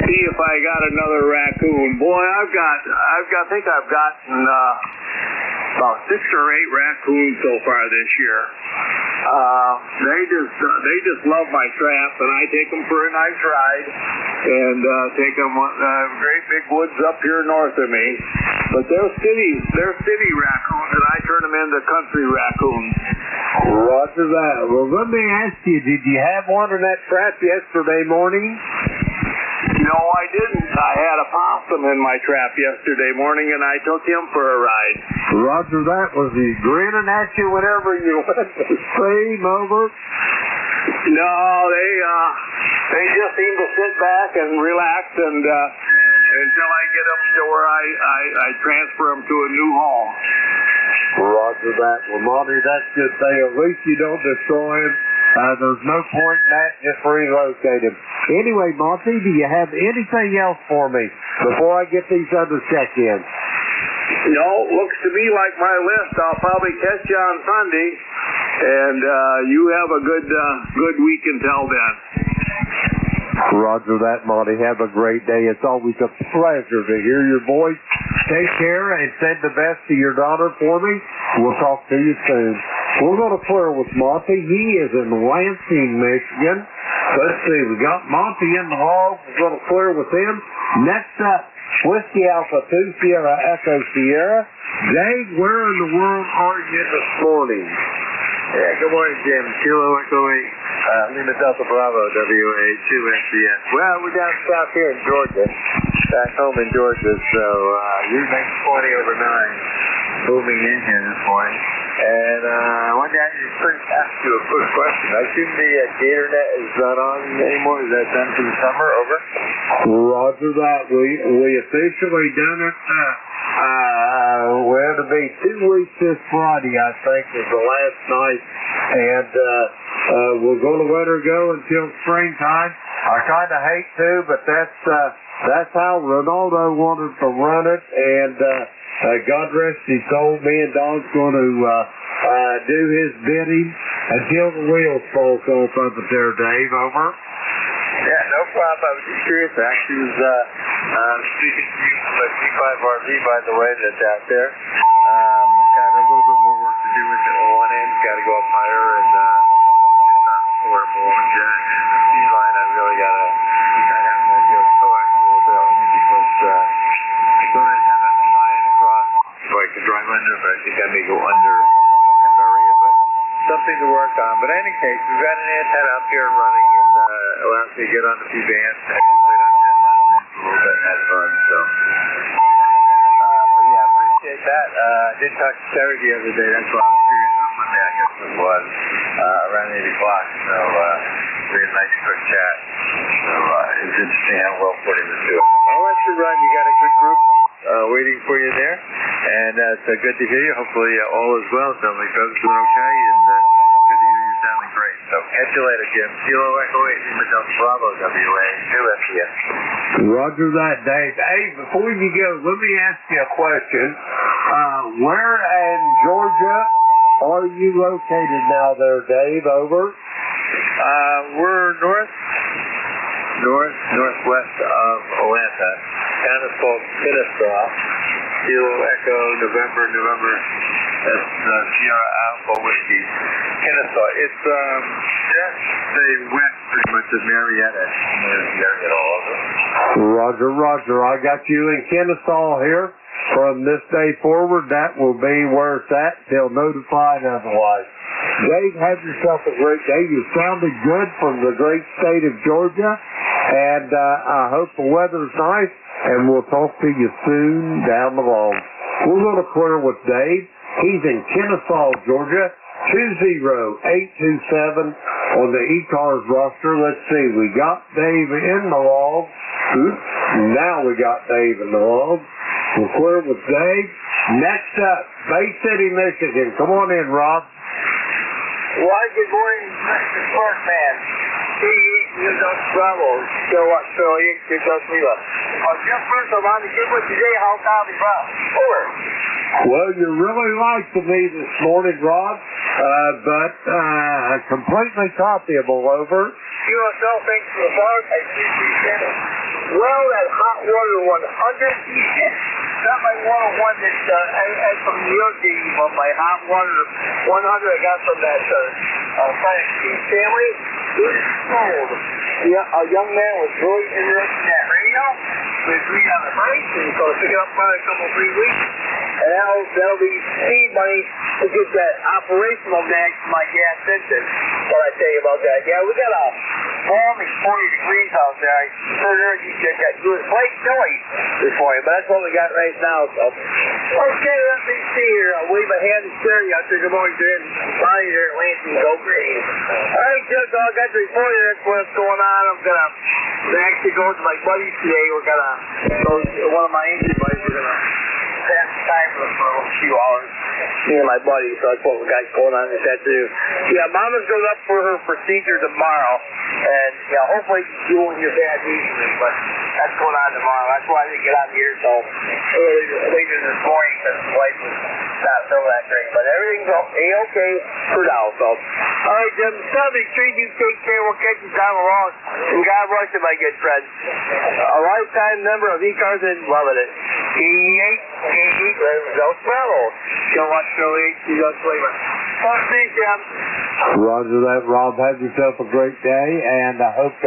see if I got another raccoon. Boy, I think I've gotten about 6 or 8 raccoons so far this year. They just love my trap, and I take them for a nice ride and take them great big woods up here north of me. But they're city raccoons, and I turn them into country raccoons. Roger that. Well, let me ask you, did you have one in that trap yesterday morning? No, I didn't. I had a possum in my trap yesterday morning, and I took him for a ride. Roger that. Was he grinning at you whenever you went to see him? Over? No, they just seem to sit back and relax and until I get up to where I transfer them to a new home. Roger that. Well, Monty, that's good thing. At least you don't destroy him. There's no point in that. Just relocate him. Anyway, Monty, do you have anything else for me before I get these other check-ins? No, looks to me like my list. I'll probably catch you on Sunday, and you have a good week until then. Roger that, Monty. Have a great day. It's always a pleasure to hear your voice. Take care and send the best to your daughter for me. We'll talk to you soon. We're going to clear with Monty. He is in Lansing, Michigan. Let's see. We got Monty in the hall. We're going to clear with him. Next up, Whiskey Alpha 2 Sierra Echo Sierra. Dave, where in the world are you this morning? Yeah, good morning, Jim. Kilo Echo 8, Lima Delta Bravo, WA2 SBS. Well, we're down south here in Georgia, back home in Georgia, so you're making 20 over 9, booming in here this morning. And I wanted to ask you a quick question. I assume the gator net is not on anymore. Is that done for the summer? Over. Roger that. We officially done it. Well, it'll be 2 weeks this Friday, I think, was the last night. And we're going to let her go until springtime. I kind of hate to, but that's how Ronaldo wanted to run it. And God rest his soul, me and Don's going to do his bidding until the wheels fall off of it there, Dave. Over. Yeah, no no problem. I was just curious. I actually was speaking to you from the T5RV, by the way, that's out there. Got a little bit more work to do with it on one end. Got to go up higher, and it's not where it belongs yet. And the speed line, I really got to kind of have an idea of coax a little bit, only because I don't have a line across so I can drive under, but I think I may go under and bury it. But something to work on. But in any case, we've got an antenna up here and running, and allows me to get on the few bands. I actually played on 10 last night for a little bit and had fun. So, but yeah, I appreciate that. I did talk to Terry the other day. That's why I was curious on Monday, I guess it was, around 8 o'clock. So, we had a nice quick chat. So, it was interesting how well Porty was doing. I'll let you run. You got a good group waiting for you there. And it's good to hear you. Hopefully all is well. Sounds like Doug's doing okay, and good to hear you sounding great. So catch you later, Jim. Kilo Echo 8, Lima Delta Bravo, WA 2 FCS. Roger that, Dave. Hey, before you go, let me ask you a question. Where in Georgia are you located now there, Dave? Over? We're northwest of Atlanta. Town is called Kennesaw. Kilo Echo November. That's Sierra Alpha Whiskey. Kennesaw. It's just the west, pretty much of Marietta. Marietta all over. Roger. I got you in Kennesaw here. From this day forward, that will be where it's at till notified otherwise. Dave, have yourself a great day. You sounded good from the great state of Georgia, and I hope the weather's nice, and we'll talk to you soon down the road. We're going to clear with Dave. He's in Kennesaw, Georgia, 20827 on the ECARS roster. Let's see, we got Dave in the log. Now we got Dave in the log. We're clear with Dave. Next up, Bay City, Michigan. Come on in, Rob. Why, good morning, Mr. Sportsman. Bravo. Still what? Still 8, Lima. Just first, I'm on the good with today. How copy, Rob? Over. Well, you're really light to me this morning, Rob, but completely copyable. Over. USL, thanks for the bar. I appreciate it. Well, that hot water 100. Not my 101 that I from New York game, but my hot water 100 I got from that family. It was cold. A young man was really interested in that radio. We agreed on the price, and so I'll pick it up probably a couple 3 weeks. And that'll be seed money to get that operational max for my gas engine. What I tell you about that? Yeah, we got a warm and 40 degrees out there. I heard you got good light chilly this morning, but that's what we got right now. So, okay, let me see here. I'll wave my hand and share you. I think I'm always doing fine here at Lansing. Go green. All right, Judge, I got to report you. That's what's going on. I'm actually going to my buddies today. We're gonna go to one of my engine buddies. We're gonna spend time for a few hours. Me and my buddy, so that's what we got going on this afternoon. Yeah, Mama's goes up for her procedure tomorrow, and hopefully you won't hear bad news from me, but that's going on tomorrow. That's why I didn't get out here till later this morning, because the wife was not so that great. But everything's okay for now, so. All right, Jim, somebody treat you, take care, we'll catch you down along, and God bless you, my good friend. A lifetime member of ECARS and loving it. Don't travel. Go watch Show 8, see you later. Thanks, Jim. Roger that, Rob. Have yourself a great day, and I hope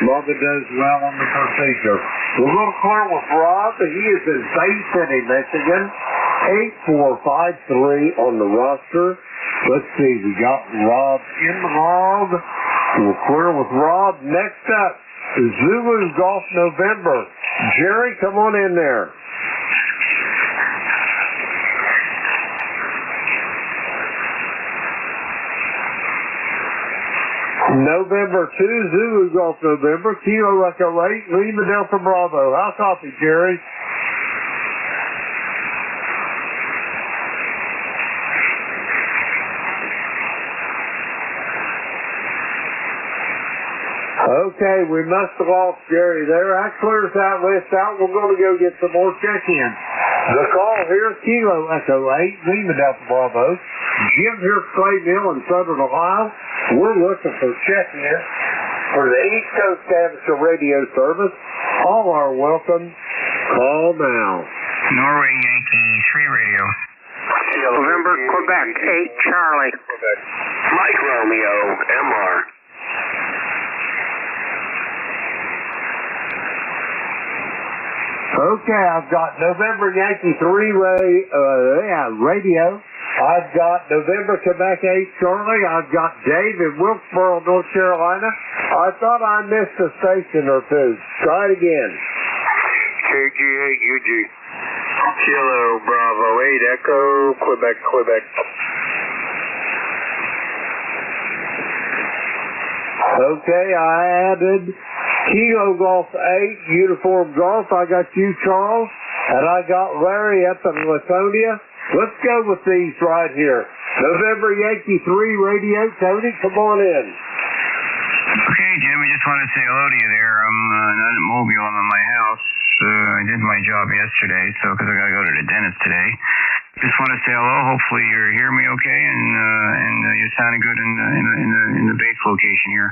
Mother does well on the procedure. We're going to clear with Rob. He is in Bay City, Michigan. 8453 on the roster. Let's see, we got Rob in the log. We'll clear with Rob. Next up, Zulu Golf November. Jerry, come on in there. November 2, Zulu Golf November, Kilo Echo 8, Lima Delta Bravo. How copy, Jerry? Okay, we must have lost Jerry there. That clears that list out. We're going to go get some more check-ins. The call here, Kilo Echo 8, Lima Delta Bravo. Jim here at Clay Mill in Southern Ohio. We're looking for check-in for the East Coast Amateur Radio Service. All are welcome. Call now. Norway Yankee 3 Radio. November, Quebec, 8 Charlie. Mike Romeo, MR. Okay, I've got November Yankee 3 radio. I've got November Quebec 8 Charlie. I've got Dave in Wilkesboro, North Carolina. I thought I missed a station or two. Try it again. KG8UG. Kilo Bravo 8 Echo, Quebec, Quebec. Okay, I added Kilo Golf 8, Uniform Golf. I got you, Charles, and I got Larry up in Laconia. Let's go with these right here. November Yankee 3 Radio. Tony, come on in. Okay, Jim, I just want to say hello to you there. I'm not at Mobile. I'm at my house. I did my job yesterday, so because I got to go to the dentist today. Just want to say hello. Hopefully you're hearing me okay, and you're sounding good in the base location here.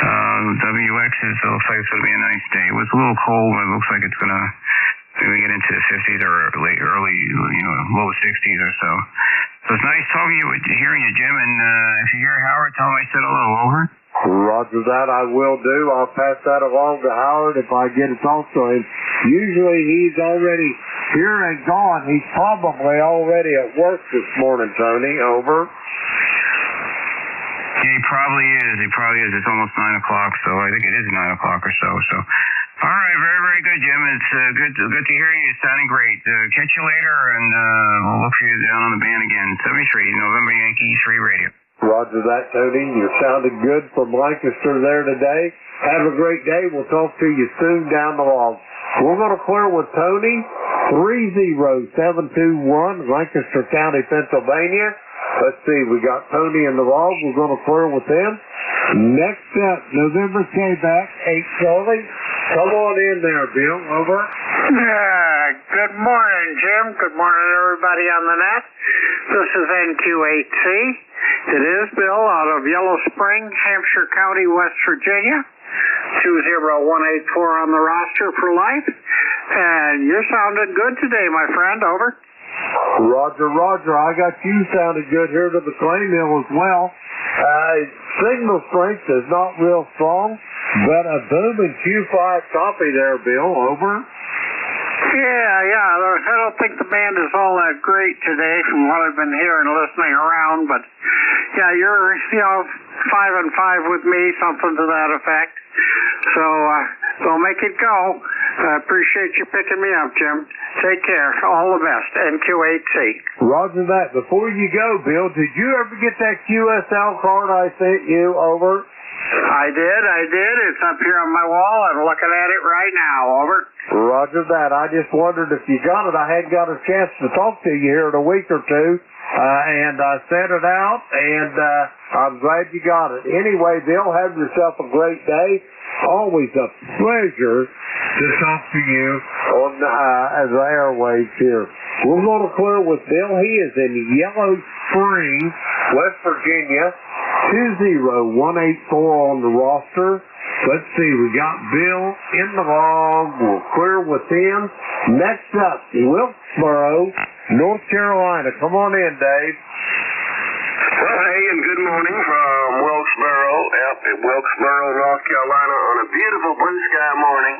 WX looks like it's going to be a nice day. It was a little cold, but it looks like it's going to maybe get into the 50s or early, low 60s or so. So it's nice talking to you, hearing you, Jim. And if you hear Howard, tell him I said hello. Over. Roger that, I will do. I'll pass that along to Howard if I get to talk to him. Usually he's already here and gone. He's probably already at work this morning, Tony. Over. Yeah, he probably is. It's almost 9 o'clock, so I think it is 9 o'clock or so. So, all right, very, very good, Jim. It's good to hear you. You're sounding great. Catch you later, and we'll look for you down on the band again. 73, November Yankee 3 Radio. Roger that, Tony. You're sounding good from Lancaster there today. Have a great day. We'll talk to you soon down the log. We're going to clear with Tony, 30721, Lancaster County, Pennsylvania. Let's see, we got Tony in the log. We're going to clear with him. Next up, November Quebec, 8 Charlie. Come on in there, Bill. Over. Good morning, Jim. Good morning, everybody on the net. This is NQ8C. It is Bill out of Yellow Spring, Hampshire County, West Virginia. 20184 on the roster for life. And you're sounding good today, my friend. Over. Roger, Roger. I got you sounding good here to the clay mill as well. Signal strength is not real strong, but a booming Q5 copy there, Bill. Over. Yeah. I don't think the band is all that great today from what I've been hearing and listening around, but yeah, you're 5 and 5 with me, something to that effect. So we'll make it go. I appreciate you picking me up, Jim. Take care. All the best. NQ8C. Roger that. Before you go, Bill, did you ever get that QSL card I sent you? Over. I did. It's up here on my wall. I'm looking at it right now. Over. Roger that. I just wondered if you got it. I hadn't got a chance to talk to you here in a week or two, and I sent it out, and I'm glad you got it. Anyway, Bill, have yourself a great day. Always a pleasure to talk to you on the airwaves here. We're going to clear with Bill. He is in Yellow Spring, West Virginia. 20184 on the roster. Let's see, we got Bill in the log. We'll clear with him. Next up, Wilkesboro, North Carolina. Come on in, Dave. Well, hey, and good morning from Wilkesboro, out at Wilkesboro, North Carolina, on a beautiful blue sky morning.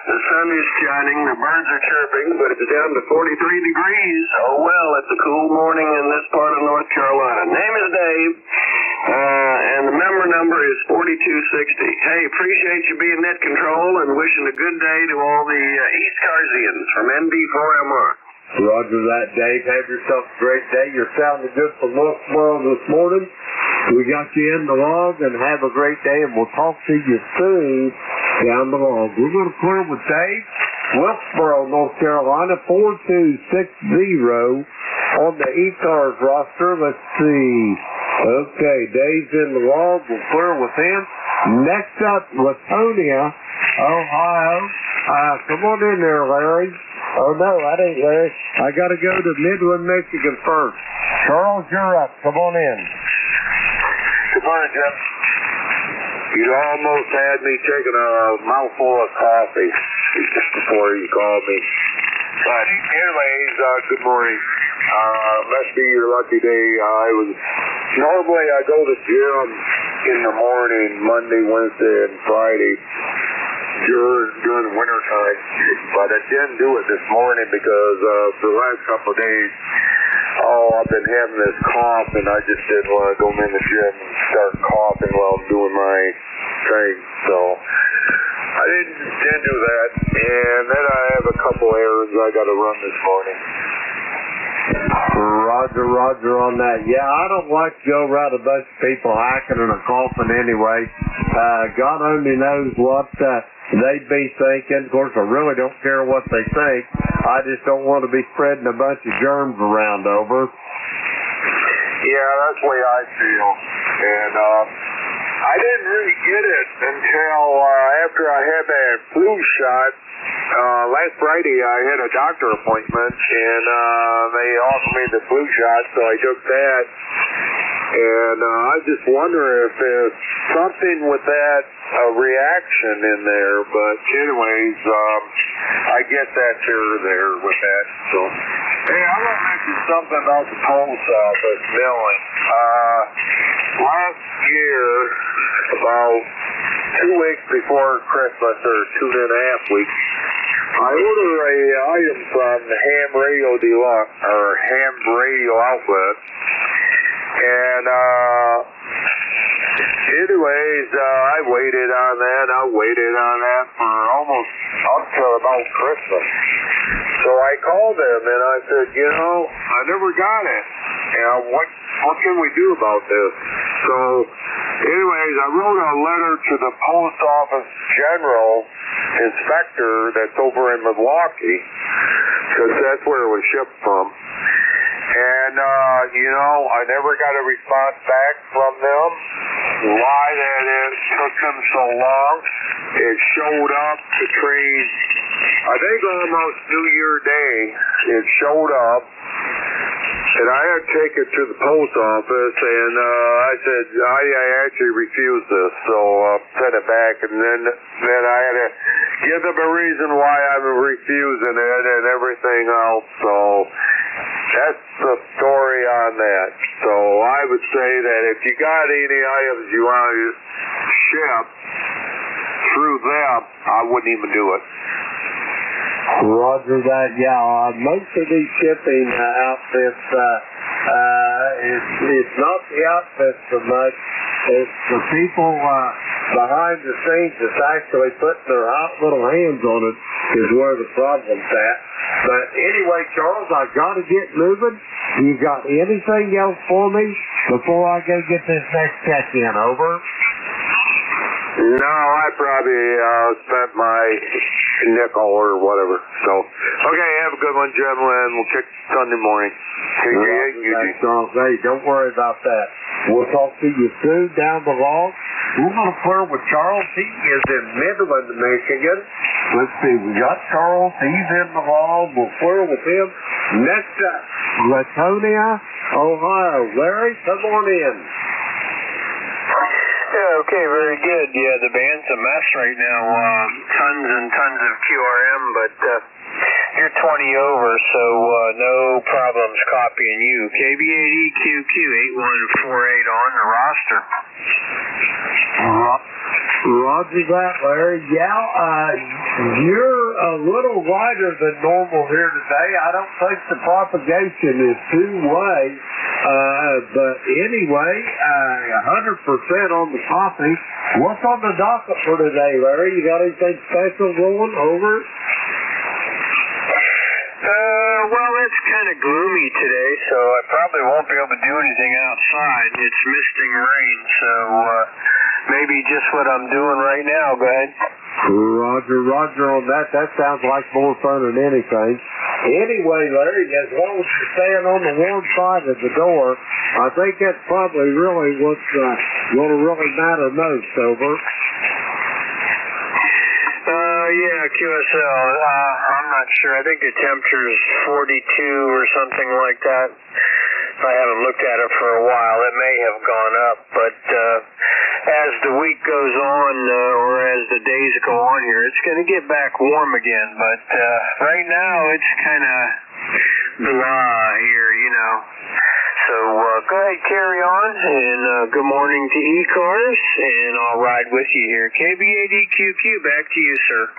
The sun is shining, the birds are chirping, but it's down to 43 degrees. Oh, well, it's a cool morning in this part of North Carolina. Name is Dave, and the member number is 4260. Hey, appreciate you being net control and wishing a good day to all the ECARSians from NB4MR. Roger that, Dave. Have yourself a great day. You're sounding good from Wilkesboro this morning. We got you in the log, and have a great day, and we'll talk to you soon down the log. We're going to clear with Dave, Wilkesboro, North Carolina, 4260 on the ECARS roster. Let's see. Okay, Dave's in the log. We'll clear with him. Next up, Laconia, Ohio. Come on in there, Larry. Oh, no, that ain't Larry. I got to go to Midland, Michigan first. Charles, you're up. Come on in. Good morning, Jeff. You almost had me taking a mouthful of coffee just before you called me. But anyways, good morning. Must be your lucky day. Normally I go to the gym in the morning, Monday, Wednesday, and Friday during winter time. But I didn't do it this morning because for the last couple of days, I've been having this cough, and I just didn't want to go in the gym and start coughing while I'm doing my thing. So I didn't do that. And then I have a couple errands I got to run this morning. Roger on that. Yeah, I don't like to go around a bunch of people hacking and coughing anyway. God only knows what they'd be thinking. Of course, I really don't care what they think. I just don't want to be spreading a bunch of germs around over. Yeah, that's the way I feel. And I didn't really get it until after I had that flu shot. Last Friday I had a doctor appointment, and they offered me the flu shot, so I took that. And I just wonder if there's something with that reaction in there. But anyways, I get that there with that. So, hey, I want to mention something about the post office mailing. Last year, about 2 weeks before Christmas, or 2.5 weeks, I ordered a item from the Ham Radio Deluxe, or Ham Radio Outlet, and anyways, I waited on that for almost up to about Christmas. So I called them and I said, I never got it. What can we do about this? So anyways, I wrote a letter to the Post Office General Inspector that's over in Milwaukee, because that's where it was shipped from. And, I never got a response back from them. Why that it took them so long. It showed up between, I think almost New Year Day, it showed up. And I had to take it to the post office, and I said, I actually refused this, so sent it back, and then I had to give them a reason why I'm refusing it and everything else, so that's the story on that. So I would say that if you got any items you want to ship through them, I wouldn't even do it. Roger that. Yeah, most of these shipping outfits, it's not the outfits so much. It's the people behind the scenes that's actually putting their hot little hands on it is where the problem's at. But anyway, Charles, I've got to get moving. You got anything else for me before I go get this next check-in? Over. No, I probably spent my nickel or whatever. So, okay, have a good one, gentlemen. We'll check Sunday morning. Take care. Charles, hey, don't worry about that. We'll talk to you soon down the road. We're going to clear with Charles. He is in Midland, Michigan. Let's see, we got Charles. He's in the hall. We'll clear with him. Next up, Latonia, Ohio. Larry, come on in. Yeah, okay, very good. Yeah, the band's a mess right now. Tons and tons of QRM, but you're 20 over, so no problems copying you. KB8EQQ8148 on the roster. Roger that, Larry. Yeah, you're a little lighter than normal here today. I don't think the propagation is two-way. But anyway, 100% on the copy. What's on the docket for today, Larry? You got anything special going? Over? Well, it's kind of gloomy today, so I probably won't be able to do anything outside. It's misting rain, so maybe just what I'm doing right now. Go ahead. Roger on that. That sounds like more fun than anything. Anyway, Larry, as long as you're staying on the warm side of the door, I think that's probably really what's going to really matter most. Over. Yeah, QSL. I'm not sure. I think the temperature is 42 or something like that. I haven't looked at it for a while. It may have gone up, but as the week goes on, or as the days go on here, it's going to get back warm again. But right now, it's kind of blah here, you know. So go ahead, carry on, and good morning to ECARS, and I'll ride with you here. KBADQQ, back to you, sir.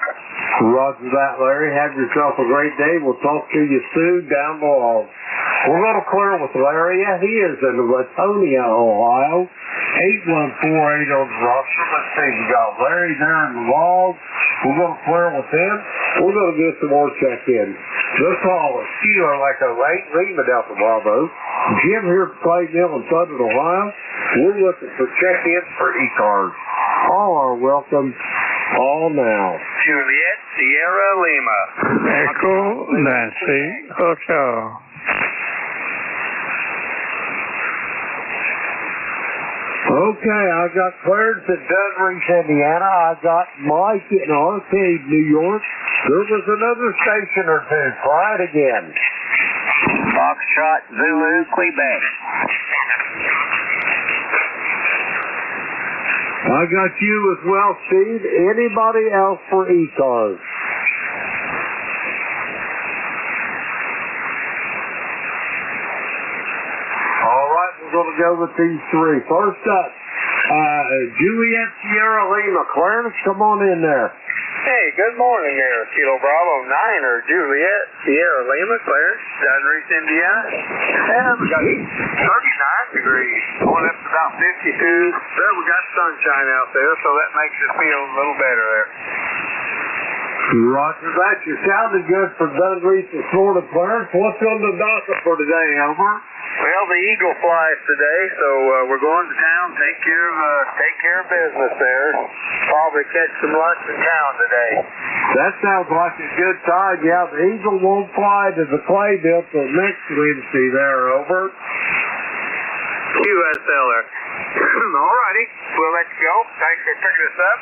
Roger that, Larry. Have yourself a great day. We'll talk to you soon down below. We're going to clear with Larry. He is in Latonia, Ohio. 8148 on the roster. Let's see, we got Larry there in the log. We're going to clear with him. We're going to get some more check-in. This call is Kilo Echo 8, Lima Delta Bravo. Jim here at Clayville in Southern Ohio. We're looking for check-ins for ECARS. All are welcome. All now. Juliet, Sierra, Lima. Echo, Nancy, Hotel. Okay, I got clearance at Dunreach, Indiana. I got Mike in Arcade, New York. There was another station or two. Try it again. Foxtrot, Zulu, Quebec. I got you as well, Steve. Anybody else for ECARS? All right, we're going to go with these three. First up, Juliet, Sierra, Lima. Clarence, come on in there. Hey, good morning there, Kilo Bravo 9 or Juliet, Sierra, Lima, Clarence, Dunreach, Indiana. And we got 39 degrees, going up to about 52. There we got sunshine out there, so that makes it feel a little better there. Roger that. You sounded good for Dunreach and Florida, Clarence. What's on the docket for today, over? Well, the Eagle flies today, so we're going to town, take care of business there. Probably catch some lunch in town today. That sounds like a good time. Yeah, the Eagle won't fly to the Clayville till next Wednesday there, over. QSLer. Alrighty, we'll let you go. Thanks for picking us up.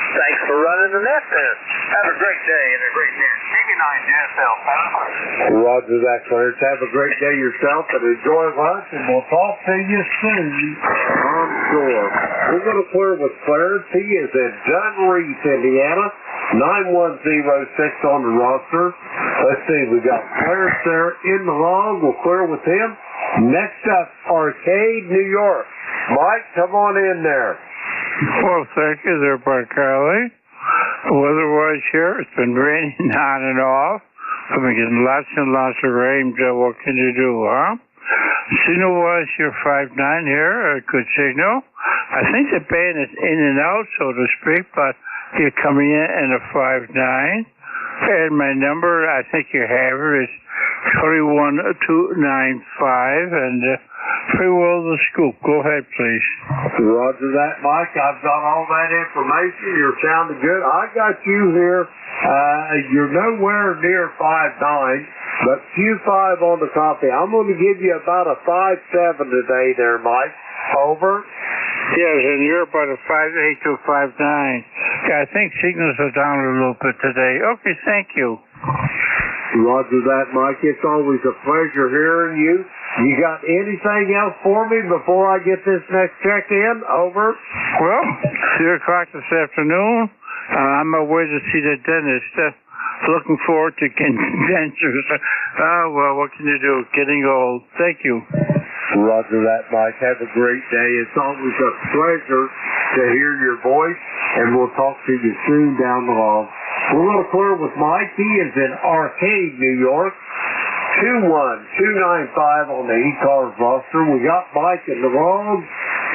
Thanks for running the net there. Have a great day and a great net. Take a night, JSL. Roger that, Clarence. Have a great day yourself and enjoy lunch, and we'll talk to you soon, I'm sure. We're going to clear with Clarence. He is in Dunreach, Indiana. 9106 on the roster. Let's see, we got Clarence there in the log. We'll clear with him. Next up, Arcade, New York. Mike, come on in there. Well, thank you there, Bud Carly. Weather-wise here, it's been raining on and off. I've been getting lots and lots of rain, so what can you do, huh? Signal-wise, you're 5'9" here, a good signal. I think the band is in and out, so to speak, but you're coming in a 5'9". And my number, I think you have it, is 31295, and pretty well the scoop. Go ahead, please. Roger that, Mike. I've got all that information. You're sounding good. I got you here. You're nowhere near 5'9", but Q5 on the copy. I'm going to give you about a 5'7" today there, Mike. Over. Yes, and you're about a 5'8" to 5'9". Yeah, I think signals are down a little bit today. Okay, thank you. Roger that, Mike. It's always a pleasure hearing you. You got anything else for me before I get this next check-in? Over. Well, 3 o'clock this afternoon. I'm away to see the dentist. Looking forward to dentures. Well, what can you do? Getting old. Thank you. Roger that, Mike. Have a great day. It's always a pleasure to hear your voice, and we'll talk to you soon down the line. We're going to clear with Mike. He is in Arcade, New York. 21295 on the ECARS roster. We got Mike in the log.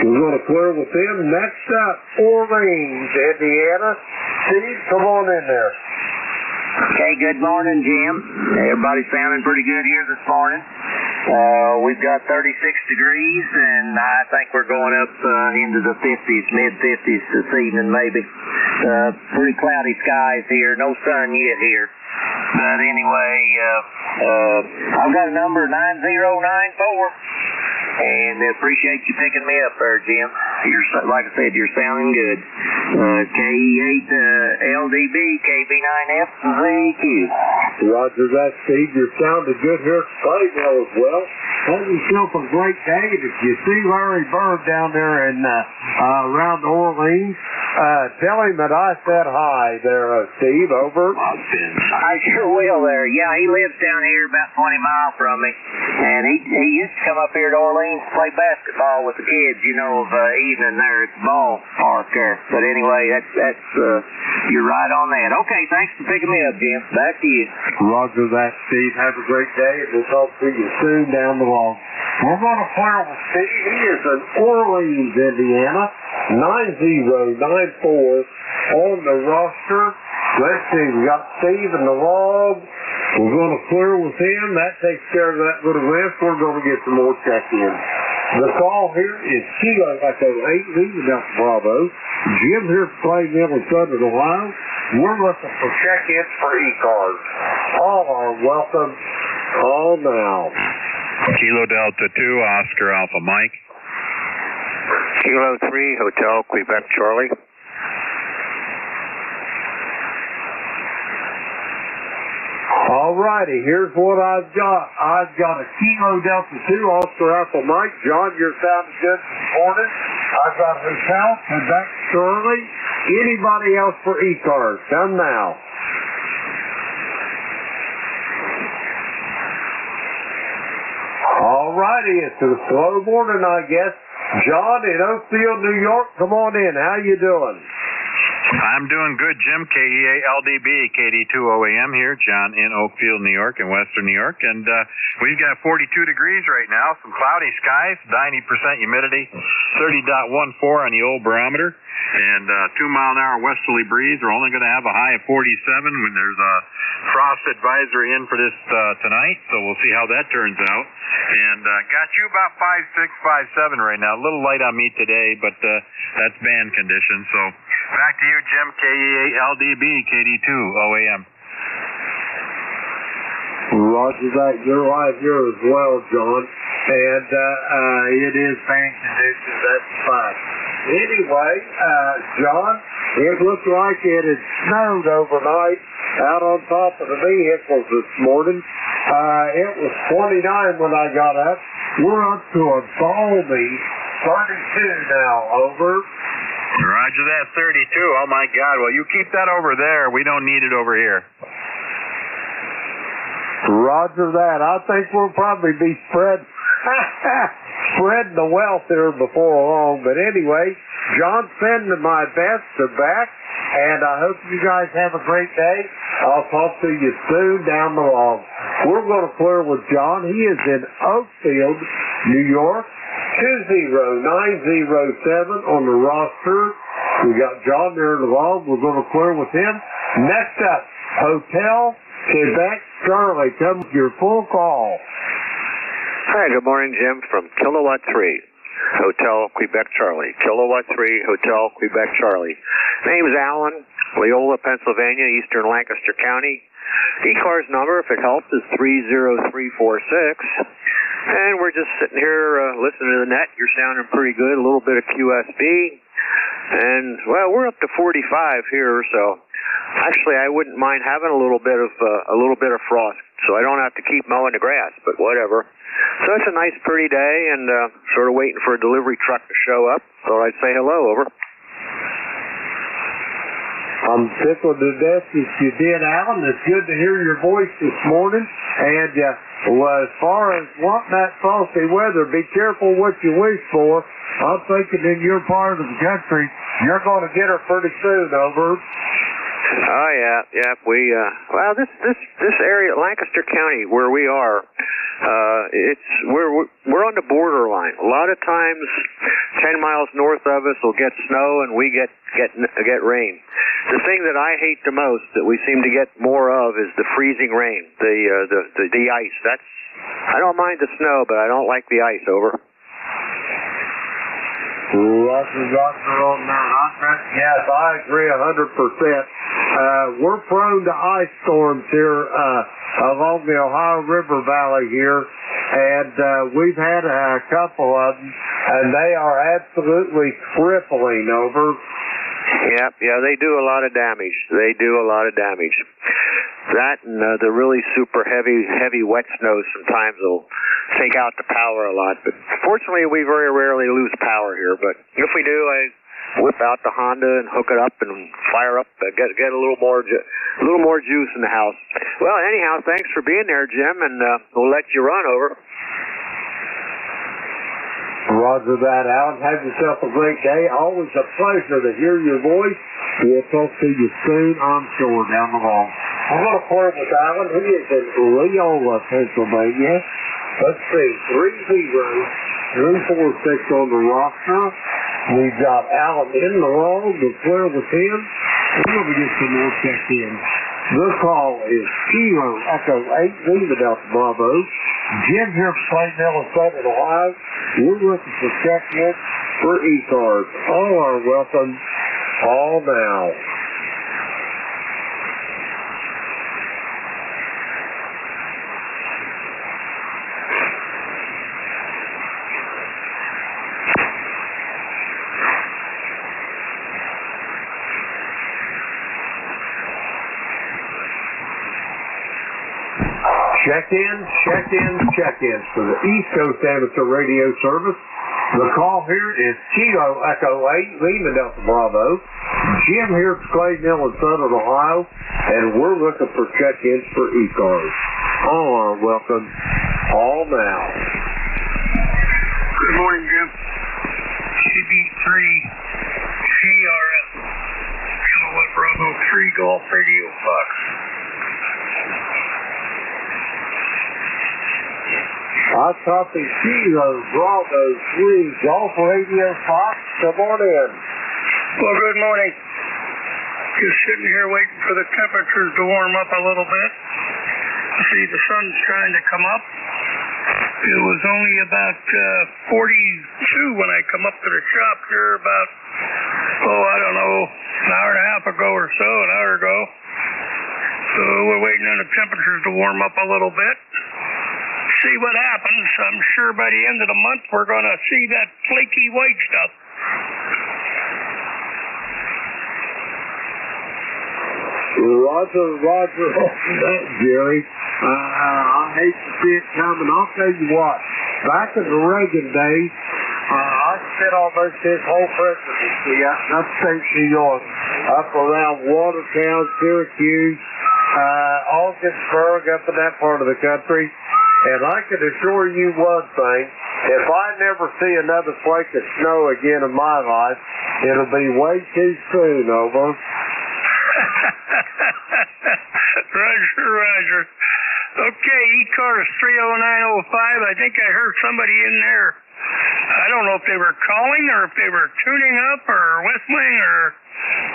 We're going to clear with him. Next up, Orleans, Indiana. Steve, come on in there. Okay, good morning, Jim. Everybody's sounding pretty good here this morning. We've got 36 degrees, and I think we're going up into the 50s, mid-50s this evening, maybe. Pretty cloudy skies here, no sun yet here. But anyway, I've got a number 9094, and appreciate you picking me up there, Jim. Like I said, you're sounding good. KE8 LDB, KB9F ZQ. Roger that, Steve. You're sounding good here at Clayville as well. hope you feel a great day. And if you see Larry Bird down there in around Orleans, tell him that I said hi there, Steve. Over. I sure will there. Yeah, he lives down here about 20 miles from me. And he used to come up here to Orleans to play basketball with the kids, you know, of evening there at the ball park there. But anyway, that's you're right on that. Okay, thanks for picking me up, Jim. Back to you. Roger that, Steve. Have a great day, and we'll talk to you soon down the line. We're going to clear with Steve. He is in Orleans, Indiana, 9094 on the roster. Let's see, we got Steve in the log. We're going to clear with him. That takes care of that little list. We're going to get some more check-in. The call here is Kilo Echo 8, leaving Delta Bravo. Jim here for Clay Mill in Southern Ohio. We're looking for check-ins for ECARS. All are welcome. Call now. Kilo Delta 2, Oscar Alpha Mike. Kilo 3, Hotel Quebec Charlie. All righty, here's what I've got. I've got a Kilo Delta 2, Oscar Alpha Mike. John, you're sounding good this morning. I've got Hotel Quebec Charlie. Anybody else for ECARS? Come now. All righty, it's a slow morning, I guess. John in Oakfield, New York, come on in. How you doing? I'm doing good, Jim. KEA LDB, KD2OAM here. John in Oakfield, New York, in Western New York. And we've got 42 degrees right now, some cloudy skies, 90% humidity, 30.14 on the old barometer, and 2-mile-an-hour westerly breeze. We're only going to have a high of 47 when there's a frost advisory in for this tonight, so we'll see how that turns out. And got you about 5.6, 5.7 right now. A little light on me today, but that's band conditions. So back to you, Jim. KEA LDB, KD2OAM. Roger that. You're right here as well, John. And it is band conditions. That's fine. Anyway, John, it looked like it had snowed overnight out on top of the vehicles this morning. It was 29 when I got up. We're up to a balmy 32 now. Over. Roger that, 32. Oh, my God. Well, you keep that over there. We don't need it over here. Roger that. I think we'll probably be spreading the wealth here before long. But anyway, John, sending my best to back, and I hope you guys have a great day. I'll talk to you soon down the line. We're going to clear with John. He is in Oakfield, New York. 20907 on the roster. We got John there in the log. We're going to clear with him. Next up, Hotel Quebec Charlie. Come with your full call. Hi, good morning, Jim, from Kilowatt 3, Hotel Quebec Charlie. Kilowatt 3, Hotel Quebec Charlie. Name's Alan, Leola, Pennsylvania, Eastern Lancaster County. ECARS number, if it helps, is 30346. And we're just sitting here listening to the net. You're sounding pretty good. A little bit of QSB. And, well, we're up to 45 here, so actually I wouldn't mind having a little bit of frost, so I don't have to keep mowing the grass, but whatever. So it's a nice, pretty day, and sort of waiting for a delivery truck to show up. Thought I'd say hello. Over. I'm tickled to death that you did, Alan. It's good to hear your voice this morning. And as far as wanting that frosty weather, be careful what you wish for. I'm thinking in your part of the country, you're going to get her pretty soon. Over. Oh yeah. Well, this area, Lancaster County, where we are, we're on the borderline. A lot of times, 10 miles north of us will get snow, and we get rain. The thing that I hate the most that we seem to get more of is the freezing rain, the ice. I don't mind the snow, but I don't like the ice. Over. Roger on that. Yes, I agree 100%. We're prone to ice storms here along the Ohio River Valley here, and we've had a couple of them, and they are absolutely crippling. Over. Yeah, they do a lot of damage. That and the really super heavy wet snow sometimes will take out the power a lot. But fortunately, we very rarely lose power here. But if we do, I whip out the Honda and hook it up and fire up, get a little more juice in the house. Well, anyhow, thanks for being there, Jim, and we'll let you run over. Roger that, Alan. Have yourself a great day. Always a pleasure to hear your voice. We'll talk to you soon, I'm sure, down the line. I'm going to call with Alan. He is in Leola, Pennsylvania. Let's see, 30346 on the roster. We've got Alan in the wrong. We'll clear with him. We're going to get some more check-in. The call is Kilo Echo 8, Lima Delta Bravo. Jim here from St. Minnesota, Ohio. We're looking for check-in for ECARS. All are welcome. All now. Check-ins for the East Coast Amateur Radio Service. The call here is Kilo Echo 8, Lima Delta Bravo. Jim here from Clay Mill in Southern Ohio, and we're looking for check-ins for ECARS. All are welcome. All now. Good morning, Jim. CB3 CRS Kilowatt Bravo 3 Golf Radio Fox. I copy Kilo Bravo 3 Golf Radio Fox. Come on in. Well, good morning. Just sitting here waiting for the temperatures to warm up a little bit. See, the sun's trying to come up. It was only about 42 when I come up to the shop here about, I don't know, an hour and a half ago or so, an hour ago. So we're waiting on the temperatures to warm up a little bit. See what happens. I'm sure by the end of the month we're going to see that flaky white stuff. Roger that, Jerry. I hate to see it coming. I'll tell you what, back in the Reagan days, I spent almost his whole presidency out in upstate New York, up around Watertown, Syracuse, Augsburg, up in that part of the country. And I can assure you one thing, if I never see another flake of snow again in my life, it'll be way too soon, over. Roger. Okay, ECARS 30905, I think I heard somebody in there. I don't know if they were calling or if they were tuning up or whistling or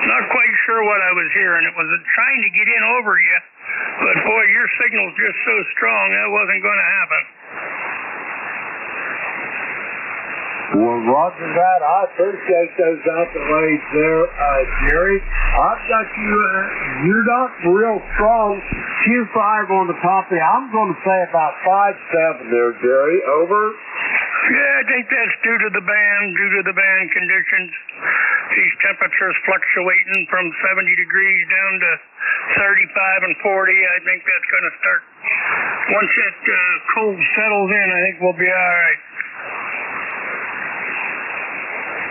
not quite sure what I was hearing. It was trying to get in over you. But boy, your signal's just so strong, that wasn't going to happen. Well, roger that. I appreciate those accolades there, Jerry. I've got you, you're not real strong. Q5 on the copy. I'm going to say about 5.7 there, Jerry. Over. Yeah, I think that's due to the band conditions. These temperatures fluctuating from 70 degrees down to 35 and 40. I think that's going to start, once that cold settles in, I think we'll be all right.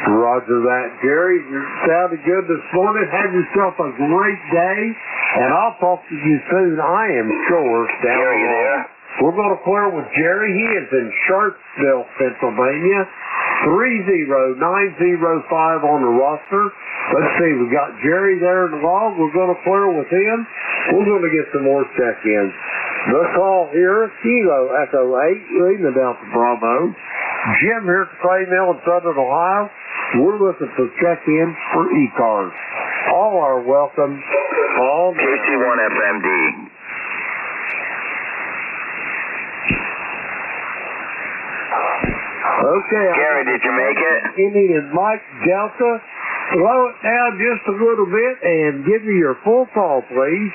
Roger that, Jerry. You sounded good this morning. Have yourself a great day, and I'll talk to you soon, I am sure. Jerry, you there? We're going to clear with Jerry. He is in Sharpsville, Pennsylvania. 30905 on the roster. Let's see, we got Jerry there in the log. We're going to clear with him. We're going to get some more check-ins. The call here, Kilo Echo 8, Lima Delta Bravo. Jim here at the Clay Mill in Southern Ohio. We're looking for check-ins for ECARS. All are welcome. All KC1 FMD. Okay. Gary, did you make it? Kenny and Mike Delta. Slow it down just a little bit and give me your full call, please.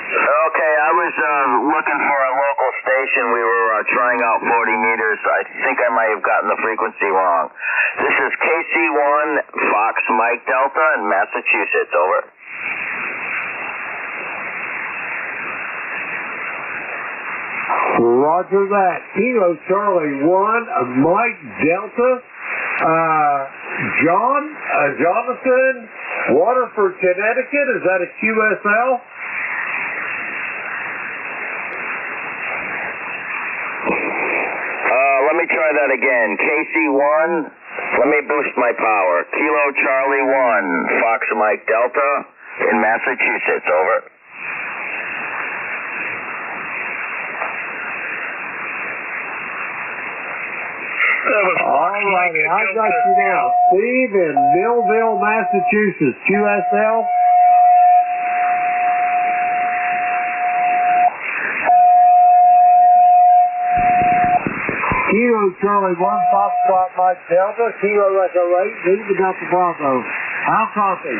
Okay, I was looking for a local station. We were trying out 40 meters. I think I might have gotten the frequency wrong. This is KC1 Fox Mike Delta in Massachusetts. Over. Roger that. Kilo Charlie 1, Mike Delta, Jonathan, Waterford, Connecticut. Is that a QSL? Let me try that again. KC1, let me boost my power. Kilo Charlie 1, Fox Mike Delta in Massachusetts, over. All righty, I got you now. Steve in Millville, Massachusetts, QSL. Kilo Charlie 1, Foxtrot Mike Delta, Kilo Echo 8, lead the Delta Bravo. How copy?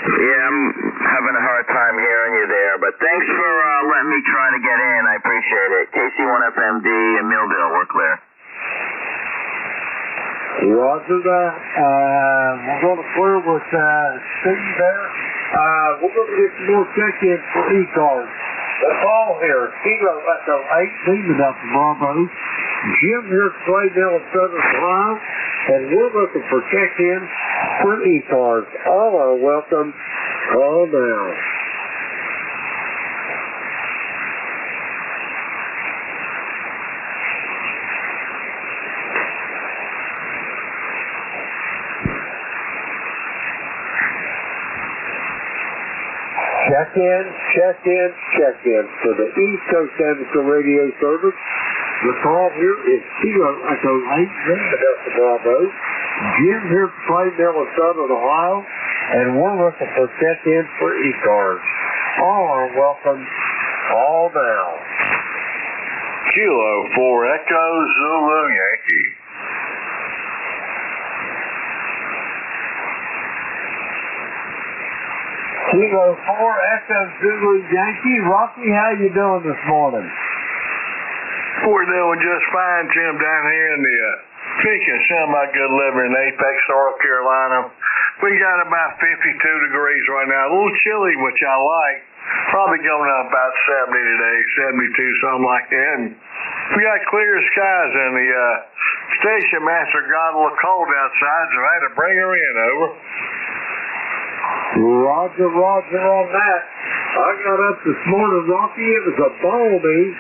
Yeah, I'm having a hard time hearing you there, but thanks for letting me try to get in. I appreciate it. KC1FMD and Millville, we're clear. Roger that. We're going to clear with Steve there. We're going to get some more check-ins for ECARS. That's all here. Kilo Echo 8, leading up to Bravo. Jim here at Claydale in Southern Ohio, and we're looking for check-ins for ECARS. All are welcome. Call now. Check-in for the East Coast Amateur Radio Service. The call here is Kilo Echo 8, Delta Bravo. Jim here from Claydale in Southern Ohio, and we're looking for check-in for ECARS. All are welcome. All now. Kilo 4 Echo Zulu Yankee. Kilo 4 Echo Zulu Yankee. Rocky, how you doing this morning? We're doing just fine, Jim, down here in the peak of semi-good living in Apex, North Carolina. We got about 52 degrees right now. A little chilly, which I like. Probably going up about 70 today, 72, something like that. And we got clear skies, and the station master got a little cold outside, so I had to bring her in, over. Roger on that. I got up this morning, Rocky. It was a balmy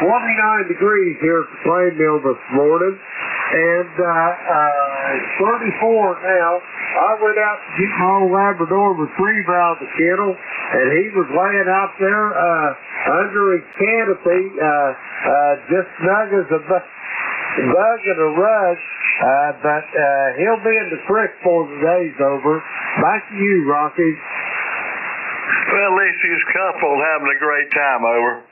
29 degrees here at the plane mill this morning. And it's 34 now. I went out to get my old Labrador retriever out of the kennel, and he was laying out there under his canopy, just snug as a bug in a rug. But he'll be in the creek before the day's over. Back to you, Rocky. Well, at least he's comfortable and having a great time, over.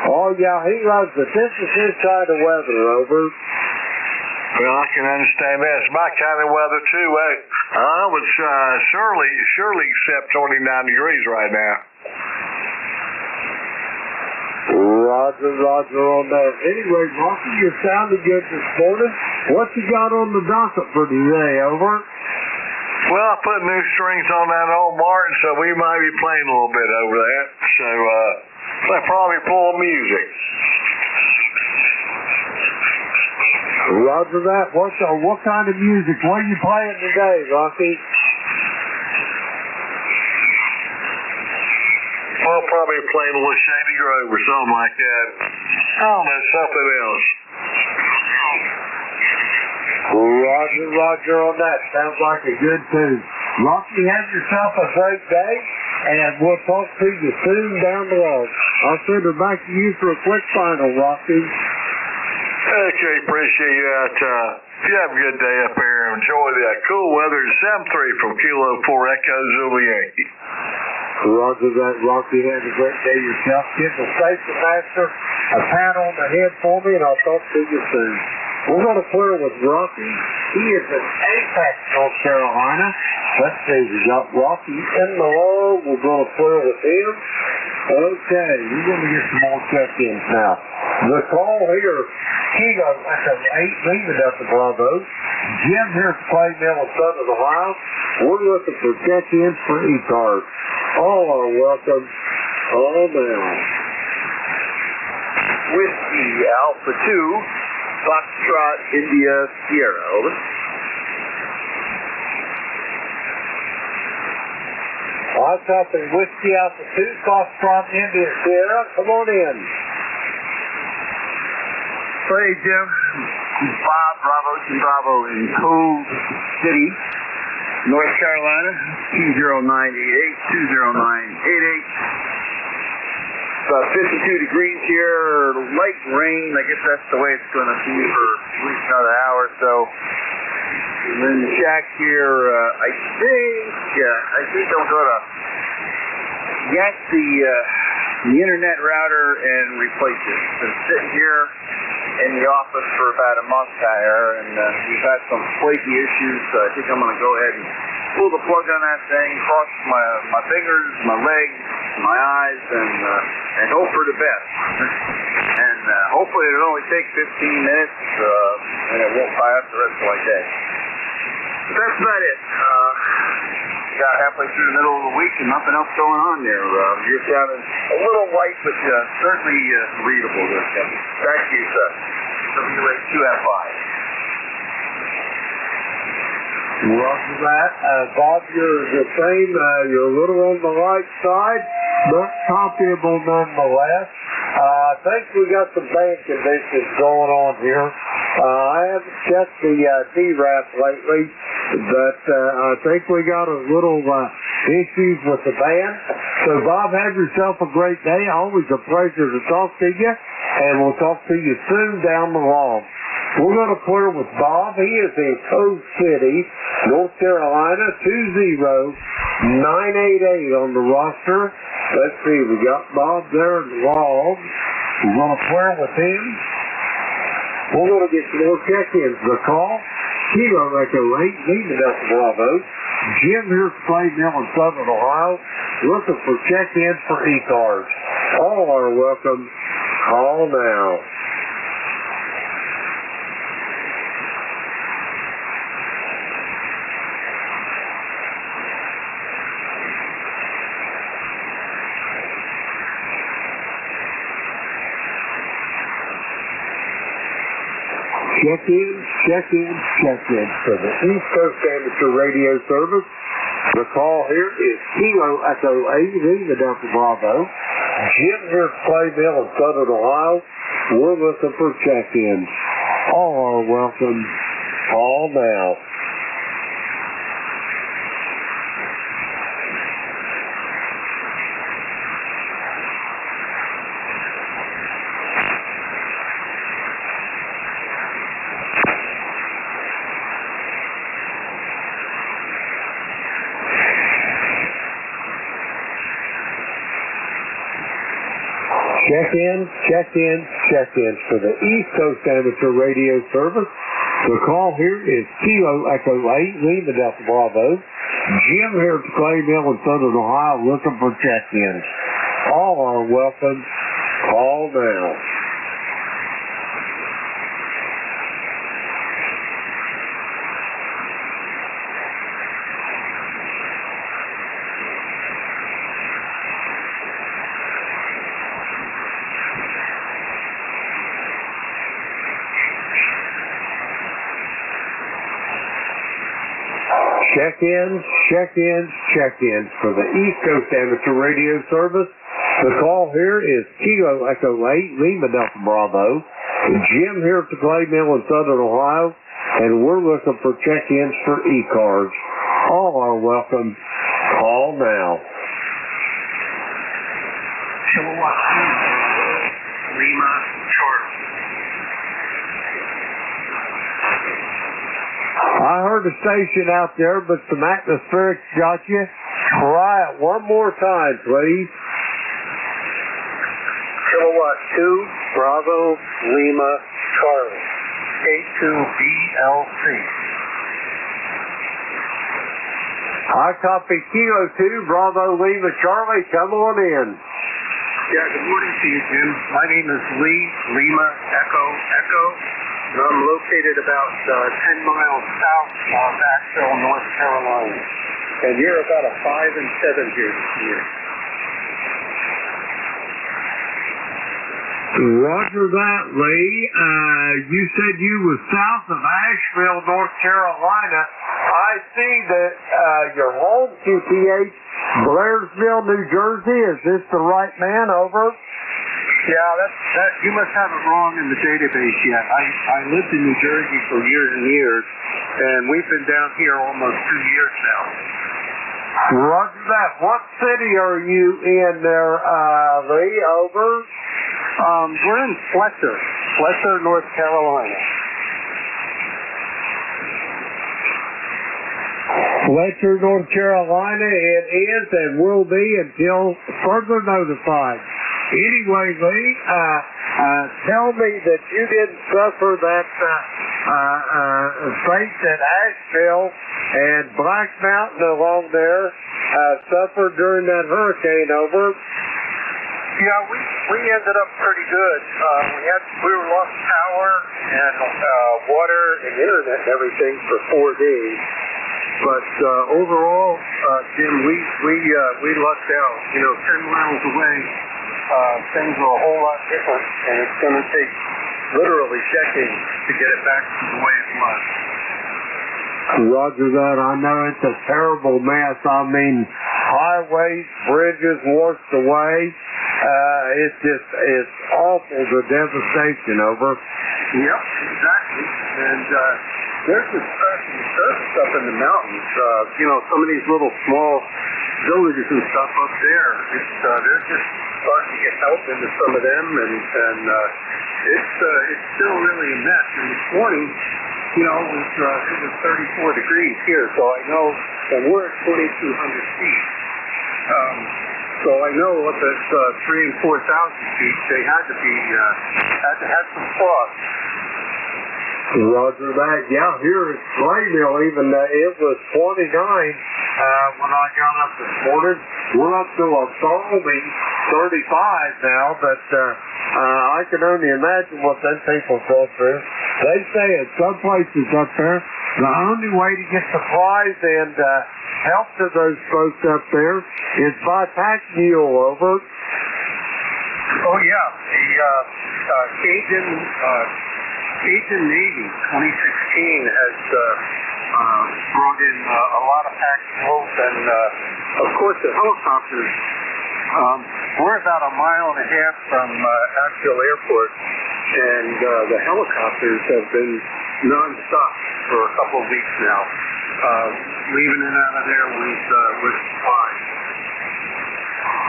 Oh, yeah, he loves it. This is his kind of weather, over. Well, I can understand that. It's my kind of weather, too. I would surely accept 29 degrees right now. Roger on that. Anyway, Rocky, you sounded good this morning. What you got on the docket for today, over? Well, I put new strings on that old Martin, so we might be playing a little bit over that. So, I'll probably pull music. Roger that. What kind of music? What are you playing today, Rocky? I'll probably play a little Shady Grove or something like that. I don't know, something else. Roger on that. Sounds like a good tune. Rocky, have yourself a great day, and we'll talk to you soon down the road. I'll send it back to you for a quick final, Rocky. Okay, appreciate that. You have a good day up here. Enjoy that cool weather. 7-3 from Kilo 4 Echo Zulu Yankee. Roger that, Rocky. Have a great day yourself. Give the station master a pat on the head for me, and I'll talk to you soon. We're going to clear with Rocky. He is in Apex, North Carolina. Let's see, we got Rocky in the low. We're going to clear with him. Okay, we're going to get some more check-ins now. The call here, Kilo Echo 8, leaving up to Bravo. Jim here at Claydale in Southern Ohio. We're looking for check-ins for ECARS. All are welcome. All now. Whiskey Alpha 2, Foxtrot India Sierra. Over. I copy Whiskey Alpha 2, Foxtrot India Sierra. Come on in. Hey, Jim. Bob, Bravo in Cove City, North Carolina, 20988. About 52 degrees here, light rain. I guess that's the way it's going to be for at least another hour or so. And then the shack here, I think I'm going to yank the internet router and replace it. It's been sitting here in the office for about a month here, and we've had some flaky issues, so I think I'm going to go ahead and pull the plug on that thing, cross my fingers, my legs, my eyes, and hope for the best. And hopefully it'll only take 15 minutes, and it won't fire up the rest of my day. But that's about it. Got halfway through the middle of the week and nothing else going on there. You're sounding a little light, but certainly readable there, Kevin. Back to you, sir. WA2FI. Roger that. Bob, you're the same. You're a little on the right side, but copyable nonetheless. I think we got some band conditions going on here. I haven't checked the DRAP lately, but I think we got a little issues with the band. So, Bob, have yourself a great day. Always a pleasure to talk to you, and we'll talk to you soon down the line. We're going to clear with Bob. He is in Cove City, North Carolina, 20988 on the roster. Let's see, we got Bob there in the log. We're going to clear with him. We're going to get some more check-ins. The call, Kilo Echo 8, Lima Delta Bravo. Jim here at Clay Mill in Southern Ohio, looking for check-ins for ECARS. All are welcome. Call now. Check-in for the East Coast Amateur Radio Service. The call here is Kilo Echo 8, Lima Delta Bravo. Jim here at Clay Mill in Southern Ohio. We're looking for check-ins. All are welcome. Call now. Check-in for the East Coast Amateur Radio Service. The call here is Kilo Echo 8, Lima Delta Bravo. Jim here at the Clay Mill in Southern Ohio looking for check-ins. All are welcome. Call now. Check-ins for the East Coast Amateur Radio Service. The call here is Kilo Echo 8, Lima Delta Bravo. Jim here at the Clay Mill in Southern Ohio, and we're looking for check-ins for ECARS. All are welcome. Call now. Lima, Charlie. I heard a station out there, but some atmospherics got you. Try it one more time, please. Kilowatt 2, Bravo, Lima, Charlie. K2BLC. I copy Kilo 2, Bravo, Lima, Charlie. Come on in. Yeah, good morning to you, Jim. My name is Lee, Lima, Echo. I'm located about 10 miles south of Asheville, North Carolina. And you're about a 5 and 7 here this year. Roger that, Lee. You said you was south of Asheville, North Carolina. I see that your home QTH, Blairsville, New Jersey. Is this the right man? Over. Yeah, that you must have it wrong in the database yet. I lived in New Jersey for years and years, and we've been down here almost 2 years now. Roger that. What city are you in there, Lee? Over. We're in Fletcher, North Carolina. Fletcher, North Carolina, it is and will be until further notified. Anyway, Lee, tell me that you didn't suffer that fate that Asheville and Black Mountain along there suffered during that hurricane. Over. Yeah, we ended up pretty good. We lost power and water and internet and everything for 4 days. But overall, Jim, we lucked out. 10 miles away, things are a whole lot different, and it's going to take literally decades to get it back to the way it was. Roger that. I know it's a terrible mess. I mean, highways, bridges washed away. It's awful, the devastation. Over. Yep, exactly. And there's this crashing surface up in the mountains. Some of these little small villages and stuff up there. They're just starting to get help into some of them, and it's still really a mess. And this morning, it was 34 degrees here, so I know, and we're at 2,200 feet. So I know up at 3,000 and 4,000 feet, they had to have some frost. Roger that. Yeah, here at Slaymill, even it was 29 when I got up this morning. We're up to a balmy 35 now, but I can only imagine what them people go through. They say at some places up there, the only way to get supplies and help to those folks up there is by pack mule. Over. Oh yeah, the Cajun Navy 2016 has brought in a lot of pack mules, and of course the helicopters. We're about a mile and a half from Asheville Airport, and the helicopters have been non-stop for a couple of weeks now, leaving it out of there with supplies.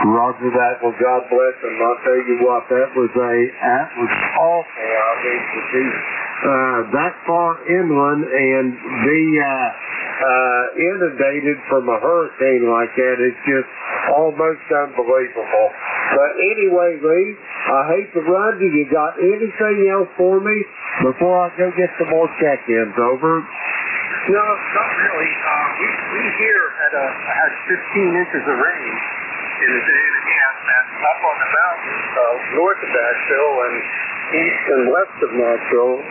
Roger that. Well, God bless them. I'll tell you what, that was awful. I mean, to be that far inland and be inundated from a hurricane like that, it's just almost unbelievable. But anyway, Lee, I hate to run you. You got anything else for me before I go get some more check-ins? Over. No, not really. We here had 15 inches of rain in a day and a half, and up on the mountains north of Nashville and east and west of Nashville,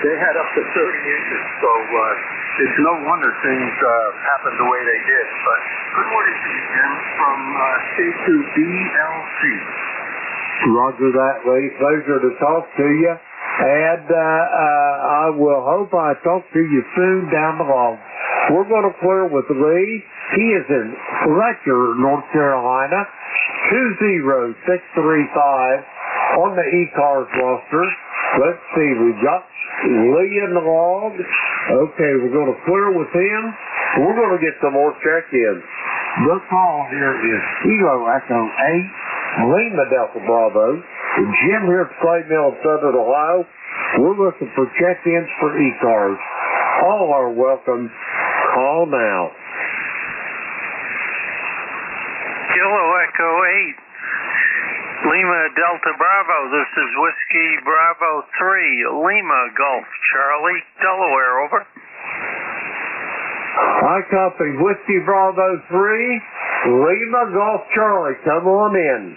they had up to 30 inches. So it's no wonder things happened the way they did. But good morning to you, Jim, from K2BLC. Roger that, Lee. Pleasure to talk to you. And I will hope I talk to you soon down the line. We're going to clear with Lee. He is in Fletcher, North Carolina, 20635 on the ECARS roster. Let's see, we got Lee in the log. Okay, we're going to clear with him. We're going to get some more check-ins. The call here is Kilo Echo 8, Lima Delta Bravo. Jim here at Clay Mill in Southern Ohio. We're looking for check-ins for ECARS. All are welcome. Call now. Kilo Echo 8, Lima Delta Bravo. This is Whiskey Bravo 3, Lima Golf Charlie, Delaware. Over. I copy. Whiskey Bravo 3, Lima Golf Charlie. Come on in.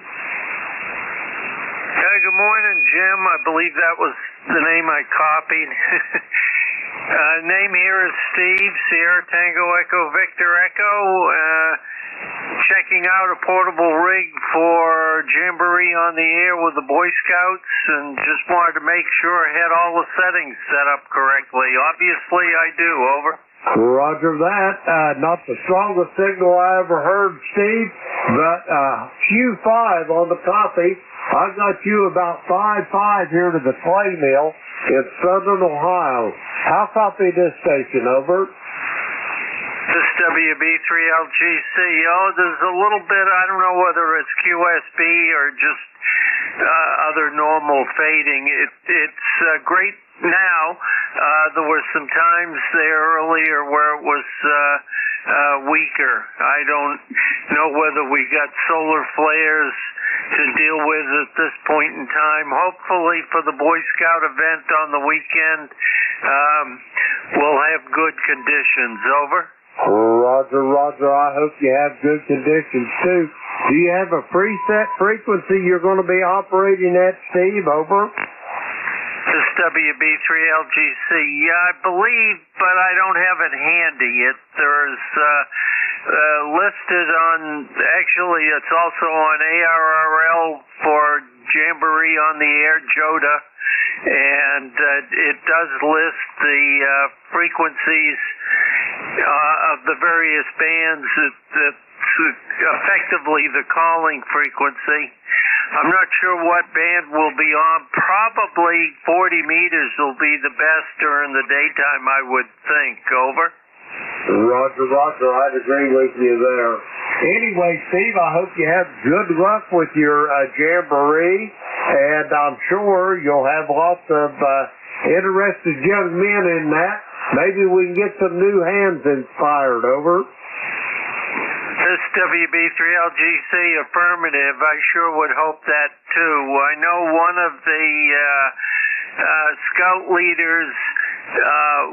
Good morning, Jim. I believe that was the name I copied. Name here is Steve, Sierra Tango Echo Victor Echo. checking out a portable rig for Jamboree on the air with the Boy Scouts, and just wanted to make sure I had all the settings set up correctly. Obviously, I do. Over. Roger that. Not the strongest signal I ever heard, Steve, but Q5 on the copy. I got you about 5-5 here to the clay mill in southern Ohio. How copy this station? Over. This WB3LGC. Oh, there's a little bit, I don't know whether it's QSB or just other normal fading. It's great now. There were some times there earlier where it was weaker. I don't know whether we got solar flares to deal with at this point in time. Hopefully for the Boy Scout event on the weekend, we'll have good conditions. Over. Roger. I hope you have good conditions too. Do you have a preset frequency you're going to be operating at, Steve? Over. This WB3LGC, yeah, I believe, but I don't have it handy. There's listed on, actually it's also on ARRL for Jamboree on the air, JODA, and it does list the frequencies of the various bands that's effectively the calling frequency. I'm not sure what band will be on. Probably 40 meters will be the best during the daytime, I would think. Over. Roger. I'd agree with you there. Anyway, Steve, I hope you have good luck with your Jamboree, and I'm sure you'll have lots of interested young men in that. Maybe we can get some new hands inspired. Over. This WB3LGC affirmative, I sure would hope that too. I know one of the scout leaders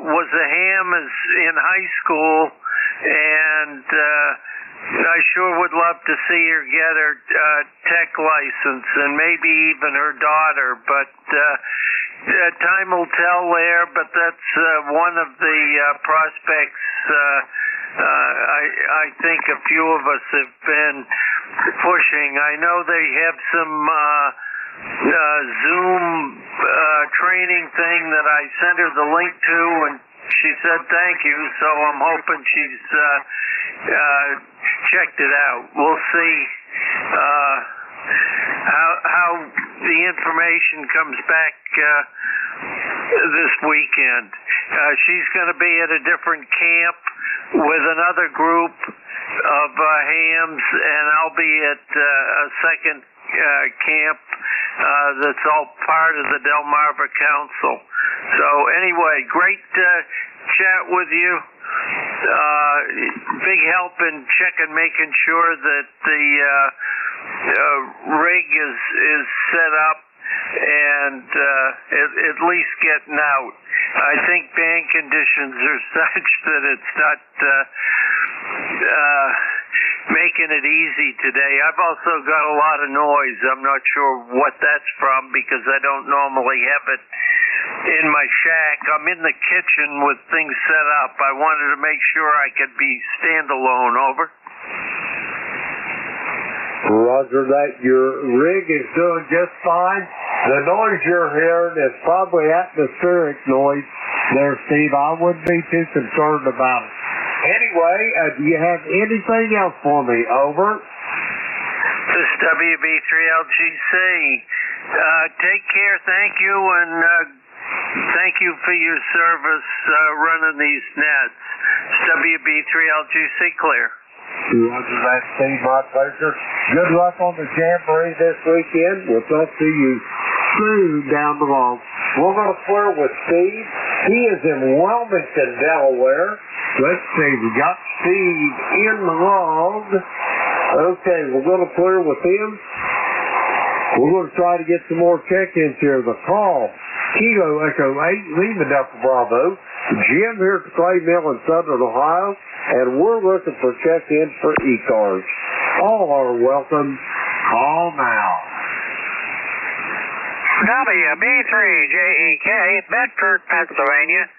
was a ham in high school, and I sure would love to see her get her tech license, and maybe even her daughter, but time will tell there, but that's one of the prospects I think a few of us have been pushing. I know they have some Zoom training thing that I sent her the link to, and she said thank you, so I'm hoping she's checked it out. We'll see how the information comes back this weekend. She's going to be at a different camp with another group of hams, and I'll be at a second camp that's all part of the Delmarva Council. So anyway, great chat with you. Big help in making sure that the rig is set up and at least getting out. I think band conditions are such that it's not making it easy today. I've also got a lot of noise. I'm not sure what that's from because I don't normally have it in my shack. I'm in the kitchen with things set up. I wanted to make sure I could be standalone. Over. Roger that. Your rig is doing just fine. The noise you're hearing is probably atmospheric noise there, Steve. I wouldn't be too concerned about it. Anyway, do you have anything else for me? Over. This WB3LGC. Take care. Thank you, and thank you for your service running these nets. WB3LGC clear. Roger that, Steve. My pleasure. Good luck on the Jamboree this weekend. We'll talk to you soon down the road. We're going to clear with Steve. He is in Wilmington, Delaware. Let's see. We got Steve in the log. Okay, we're going to clear with him. We're going to try to get some more check-ins here. The call, Kilo Echo 8, Lima Delta Bravo. Jim here at the Clay Mill in southern Ohio, and we're looking for check-ins for ECARS. All are welcome. Call now. WB3JEK, Bedford, Pennsylvania.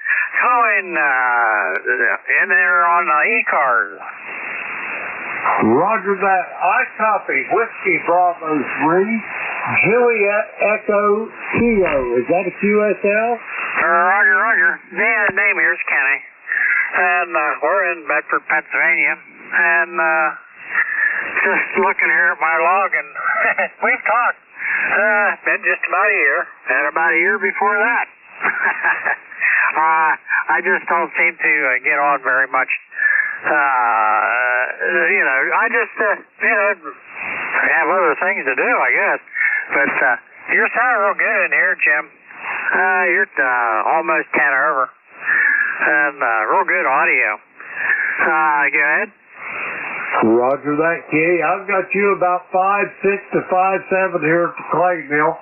Calling in there on ECARS. Roger that. I copy. Whiskey Bravo 3, Juliet Echo Kilo. Is that a QSL? Roger. Yeah, the name here is Kenny. And we're in Bedford, Pennsylvania. And just looking here at my log, and we've talked. Been just about a year, and about a year before that. I just don't seem to get on very much. I just, have other things to do, I guess. But you're sounding real good in here, Jim. You're almost 10 over. And real good audio. Go ahead. Roger that, Kitty. I've got you about 5'6" to 5'7" here at the clay mill.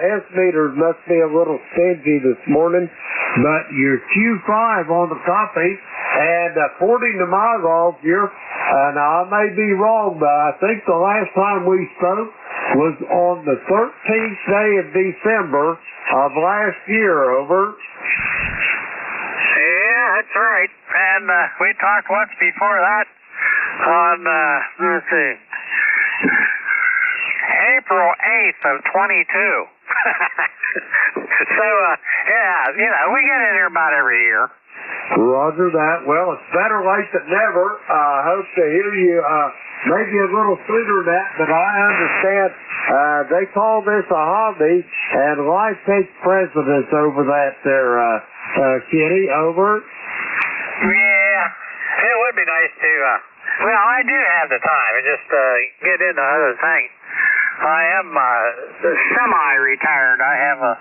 Estimators must be a little stingy this morning, but you're Q5 on the copy, and according to my log here, now I may be wrong, but I think the last time we spoke was on the 13th day of December of last year, over. Yeah, that's right. And we talked once before that on, let's see, April 8th of 22. So, we get in here about every year. Roger that. Well, it's better late than never. I hope to hear you maybe a little sooner than that, but I understand they call this a hobby, and life takes precedence over that there, Kitty. Over. Yeah, it would be nice to, I do have the time to just get into other things. I am semi-retired. I have a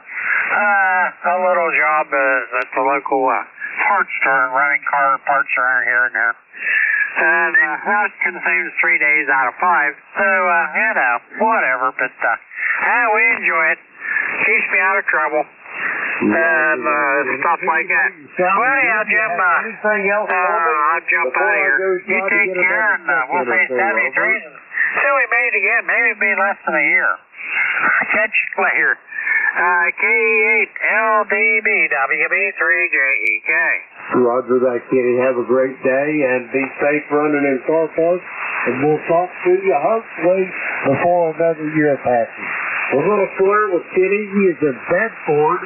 little job at the local parts store, running car parts around here and there. And that consumes 3 days out of 5. So, whatever. But we enjoy it. Keeps me out of trouble. And stuff like that. Well, anyhow, Jim, I'll jump out of here. You take care, and we'll say 73s. Till we meet again, maybe it'll be less than a year. Catch you later. K8LDB WB3JEK. Roger that, Kitty. Have a great day and be safe running in car parks. And we'll talk to you hopefully before another year passes. We're going to flirt with Kitty. He is in Bedford,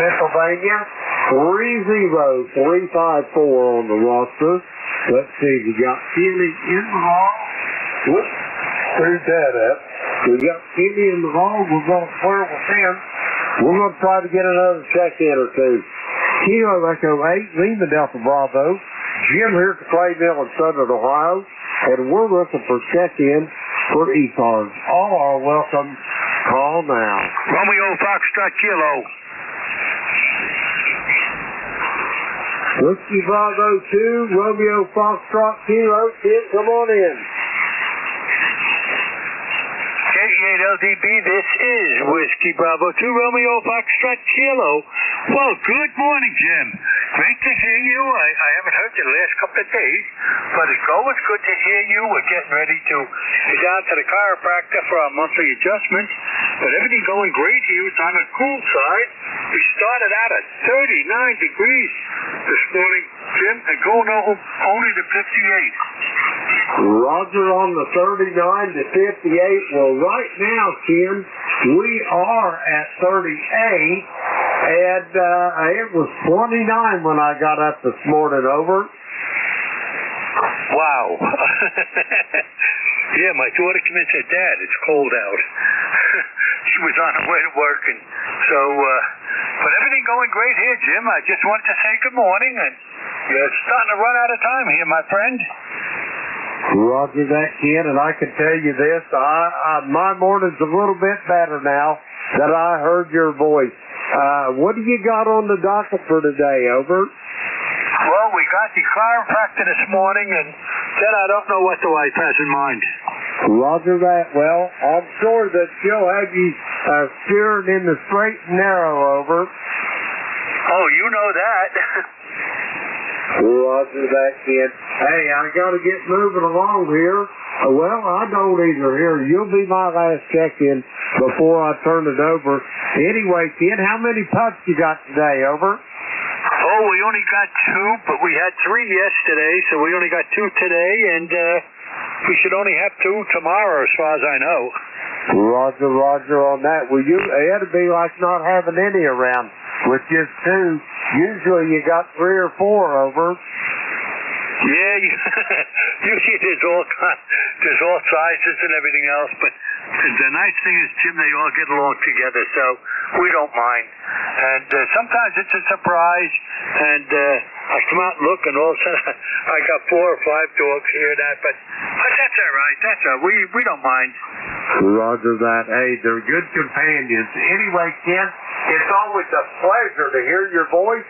Pennsylvania. 30354 on the roster. Let's see. We got Kitty in the hall. Whoops. Screwed that up. We got Kitty in the hall. We're going to flirt with him. We're going to try to get another check-in or two. Kilo Echo 8, Lima Delta Bravo. Jim here at the Clay Mill in Southern Ohio. And we're looking for check-in for ECARS. All are welcome. Call now. Romeo Foxtrot Kilo. Whiskey Bravo 2, Romeo Foxtrot Kilo. Kid, come on in. K8LDB, this is Whiskey Bravo 2, Romeo Foxtrot Kilo. Well, good morning, Jim. Great to hear you. I haven't heard you the last couple of days, but it's always good to hear you. We're getting ready to go down to the chiropractor for our monthly adjustments, but everything going great here. It's on the cool side. We started out at 39 degrees this morning, Jim, and going over only to 58. Roger on the 39 to 58. Well, right now, Kim, we are at 38, and it was 29 when I got up this morning, over. Wow. Yeah, my daughter came in and said, Dad, it's cold out. She was on her way to work, and so, but everything going great here, Jim. I just wanted to say good morning, and you're starting to run out of time here, my friend. Roger that, Ken, and I can tell you this, my morning's a little bit better now that I heard your voice. What do you got on the docket for today, over? Well, we got the chiropractor this morning, and then I don't know what do I pass in mind. Roger that. Well, I'm sure that she'll have you steering in the straight and narrow, over. Oh, you know that. Roger that, kid. Hey, I got to get moving along here. Well, I don't either here. You'll be my last check-in before I turn it over. Anyway, kid, how many pups you got today, over? Oh, we only got 2, but we had 3 yesterday, so we only got 2 today, and we should only have 2 tomorrow, as far as I know. Roger on that. Well, it'd be like not having any around with just 2. Usually you got 3 or 4 over. Yeah, usually there's all sizes and everything else, but the nice thing is, Jim, they all get along together, so we don't mind. And sometimes it's a surprise, and I come out and look, and all of a sudden I got 4 or 5 dogs here and that, but that's all right. That's all right. We don't mind. Roger that. Hey, they're good companions. Anyway, Ken, it's always a pleasure to hear your voice.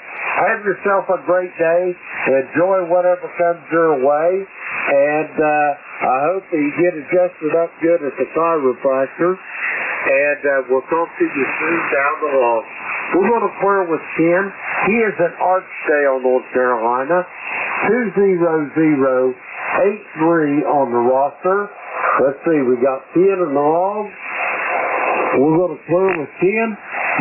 Have yourself a great day. Enjoy whatever comes your way. And I hope that you get adjusted up good at the chiropractor. And we'll talk to you soon down the road. We're going to clear with Ken. He is in Archdale, North Carolina. 20083 on the roster. Let's see, we got 10 in the log. We're going to clear with 10.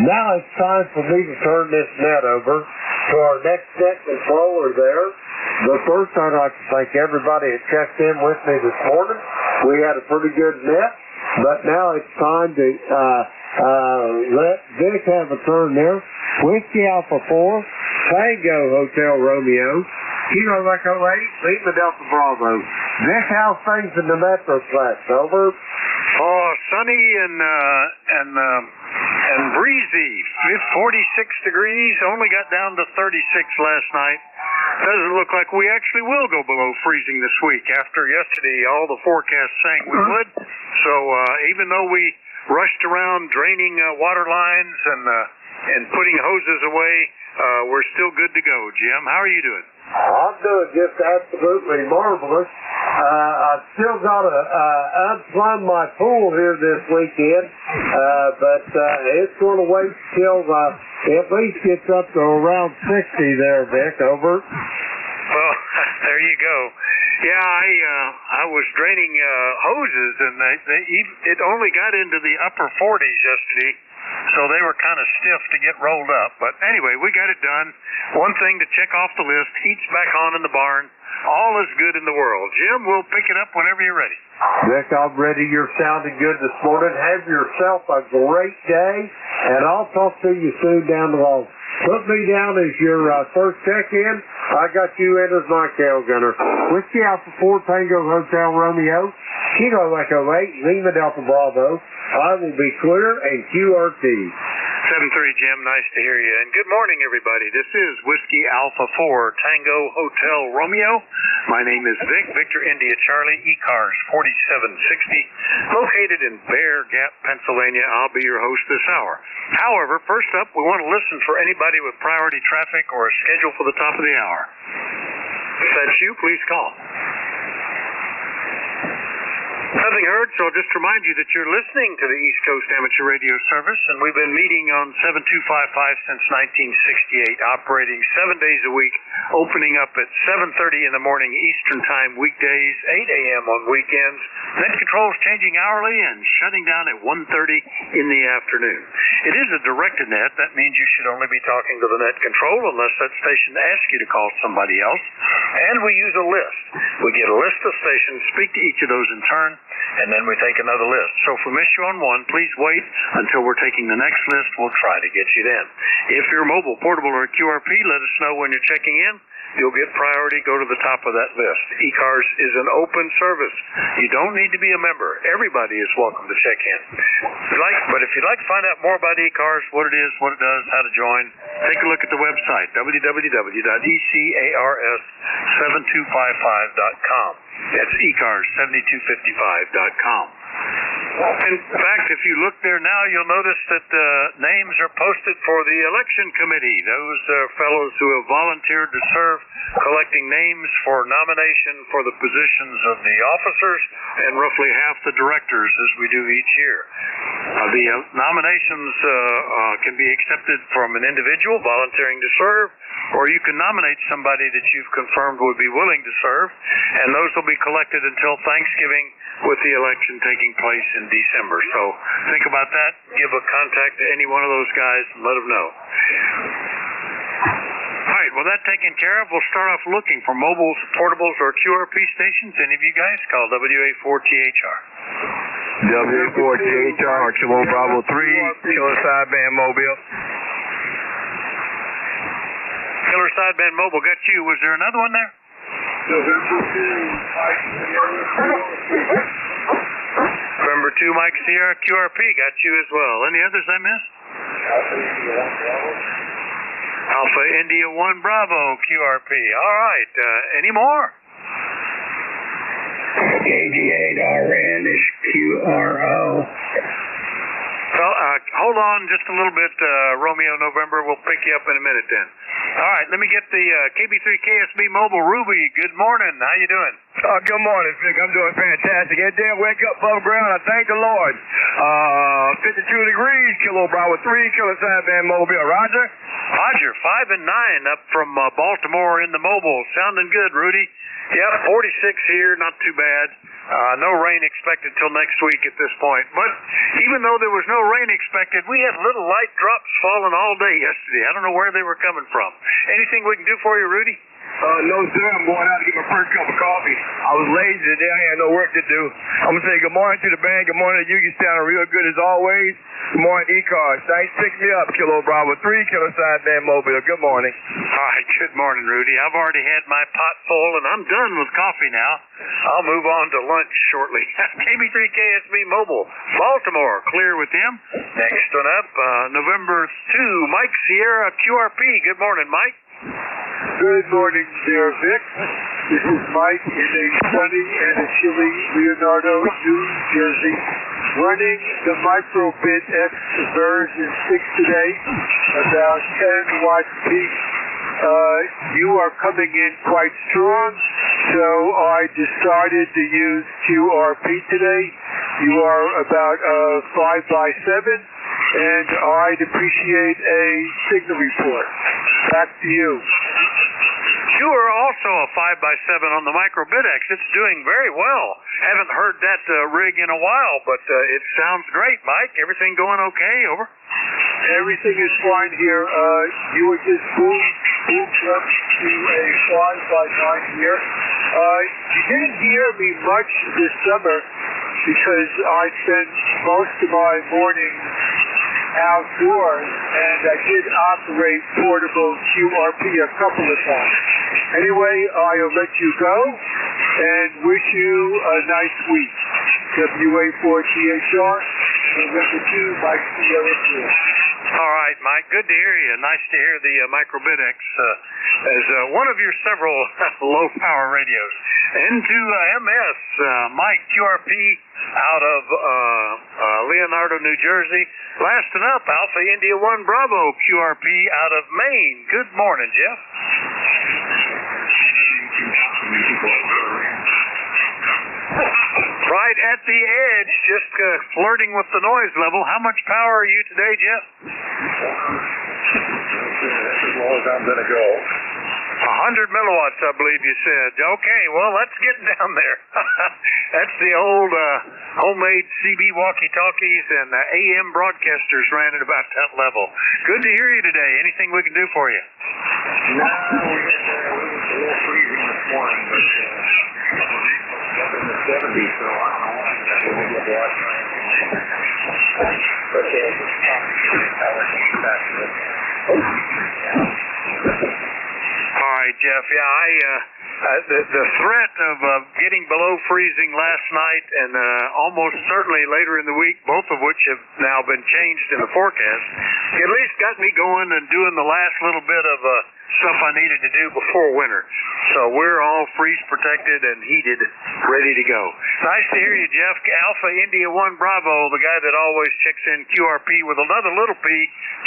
Now it's time for me to turn this net over to our next net controller there. But first, I'd like to thank everybody that checked in with me this morning. We had a pretty good net, but now it's time to let Vic have a turn there. Whiskey Alpha 4, Tango Hotel Romeo, Kilo Echo 8, Lima Delta Bravo. Vic, how's things in the Metroplex? Over. Oh, sunny and breezy. 46 degrees. Only got down to 36 last night. Doesn't look like we actually will go below freezing this week. After yesterday, all the forecasts saying we would. So even though we rushed around draining water lines and putting hoses away, we're still good to go. Jim, how are you doing? I'm doing just absolutely marvelous. I've still got to unplumb my pool here this weekend, but it's going to wait till at least gets up to around 60 there, Vic. Over. Well, there you go. Yeah, I was draining hoses, and it only got into the upper 40s yesterday. So they were kind of stiff to get rolled up. But anyway, we got it done. One thing to check off the list, heat's back on in the barn. All is good in the world. Jim, we'll pick it up whenever you're ready. Vic, I'm ready. You're sounding good this morning. Have yourself a great day, and I'll talk to you soon down the road. Put me down as your first check-in. I got you in as my tail gunner. Whiskey Alpha 4, Tango Hotel Romeo, Kilo Echo 8, Lima Delta Bravo. I will be clear and QRT. 7-3, Jim. Nice to hear you. And good morning, everybody. This is Whiskey Alpha 4, Tango Hotel Romeo. My name is Vic, Victor India Charlie, ECARS 4760, located in Bear Gap, Pennsylvania. I'll be your host this hour. However, first up, we want to listen for anybody with priority traffic or a schedule for the top of the hour. If that's you, please call. Nothing heard, so I'll just remind you that you're listening to the East Coast Amateur Radio Service, and we've been meeting on 7255 since 1968, operating 7 days a week, opening up at 7:30 in the morning Eastern Time weekdays, 8 a.m. on weekends. Net controls changing hourly and shutting down at 1:30 in the afternoon. It is a directed net. That means you should only be talking to the net control unless that station asks you to call somebody else. And we use a list. We get a list of stations, speak to each of those in turn, and then we take another list. So if we miss you on one, please wait until we're taking the next list. We'll try to get you in. If you're mobile, portable, or QRP, let us know when you're checking in. You'll get priority. Go to the top of that list. ECARS is an open service. You don't need to be a member. Everybody is welcome to check in. But if you'd like to find out more about ECARS, what it is, what it does, how to join, take a look at the website, www.ecars7255.com. That's ECARS7255.com. In fact, if you look there now, you'll notice that names are posted for the election committee. Those fellows who have volunteered to serve, collecting names for nomination for the positions of the officers and roughly half the directors, as we do each year. The nominations can be accepted from an individual volunteering to serve, or you can nominate somebody that you've confirmed would be willing to serve, and those will be collected until Thanksgiving, with the election taking place in December. So think about that. Give a contact to any one of those guys and let them know. All right, right, well, that taken care of. We'll start off looking for mobiles, portables, or QRP stations. Any of you guys? Call WA4THR. WA4THR, Kilo Bravo 3, Killer Sideband Mobile. Killer Sideband Mobile, got you. Was there another one there? November 2, Mike Sierra, QRP, got you as well. Any others I missed? Alpha India 1 Bravo, QRP. All right, any more? KG8RN is QRO. Well, hold on just a little bit, Romeo November. We'll pick you up in a minute then. All right, let me get the KB3 KSB Mobile. Ruby, good morning. How you doing? Good morning, Vic. I'm doing fantastic. That damn wake up above ground. I thank the Lord. 52 degrees, Kilo Bravo 3, Killer Sideband Mobile. Roger? Roger, 5 and 9 up from Baltimore in the Mobile. Sounding good, Rudy. Yep, 46 here, not too bad. No rain expected till next week at this point. But even though there was no rain expected, we had little light drops falling all day yesterday. I don't know where they were coming from. Anything we can do for you, Rudy? No, sir. I'm going out to get my first cup of coffee. I was lazy today. I had no work to do. I'm going to say good morning to the band. Good morning to you. You sounding real good as always. Good morning, ECARS. Thanks. Pick me up, Kilo Bravo 3, Killer Sideband Mobile. Good morning. All right. Good morning, Rudy. I've already had my pot full, and I'm done with coffee now. I'll move on to lunch shortly. KB3 KSB Mobile, Baltimore. Clear with him. Next one up, November 2, Mike Sierra QRP. Good morning, Mike. Good morning, dear Vic. This is Mike in a sunny and a chilly Leonardo, New Jersey, running the Microbit X version 6 today, about 10 watts peak. You are coming in quite strong, so I decided to use QRP today. You are about 5x7, and I'd appreciate a signal report. Back to you. You are also a 5x7 on the Microbit X. It's doing very well. Haven't heard that rig in a while, but it sounds great, Mike. Everything going okay? Over? Everything is fine here. You were just moved up to a 5x9 here. You didn't hear me much this summer because I spent most of my mornings outdoors, and I did operate portable QRP a couple of times. Anyway, I'll let you go and wish you a nice week. WA4THR, November 2, Mike Sierra 2. All right, Mike. Good to hear you. Nice to hear the Microbit X as one of your several low-power radios. Into MS, Mike QRP out of Leonardo, New Jersey. Last and up, Alpha India 1 Bravo QRP out of Maine. Good morning, Jeff. Right at the edge, just flirting with the noise level. How much power are you today, Jeff? As low as I'm going to go. 100 milliwatts, I believe you said. Okay, well, let's get down there. That's the old homemade CB walkie-talkies and AM broadcasters ran at about that level. Good to hear you today. Anything we can do for you? No, we had a little freezing this morning, but up in the 70s, so I don't know. We'll get that. But all right, Jeff. Yeah, the threat of getting below freezing last night and almost certainly later in the week, both of which have now been changed in the forecast, at least got me going and doing the last little bit of stuff I needed to do before winter. So we're all freeze protected and heated, ready to go. Nice to hear you, Jeff. Alpha India 1 Bravo, the guy that always checks in QRP with another little P,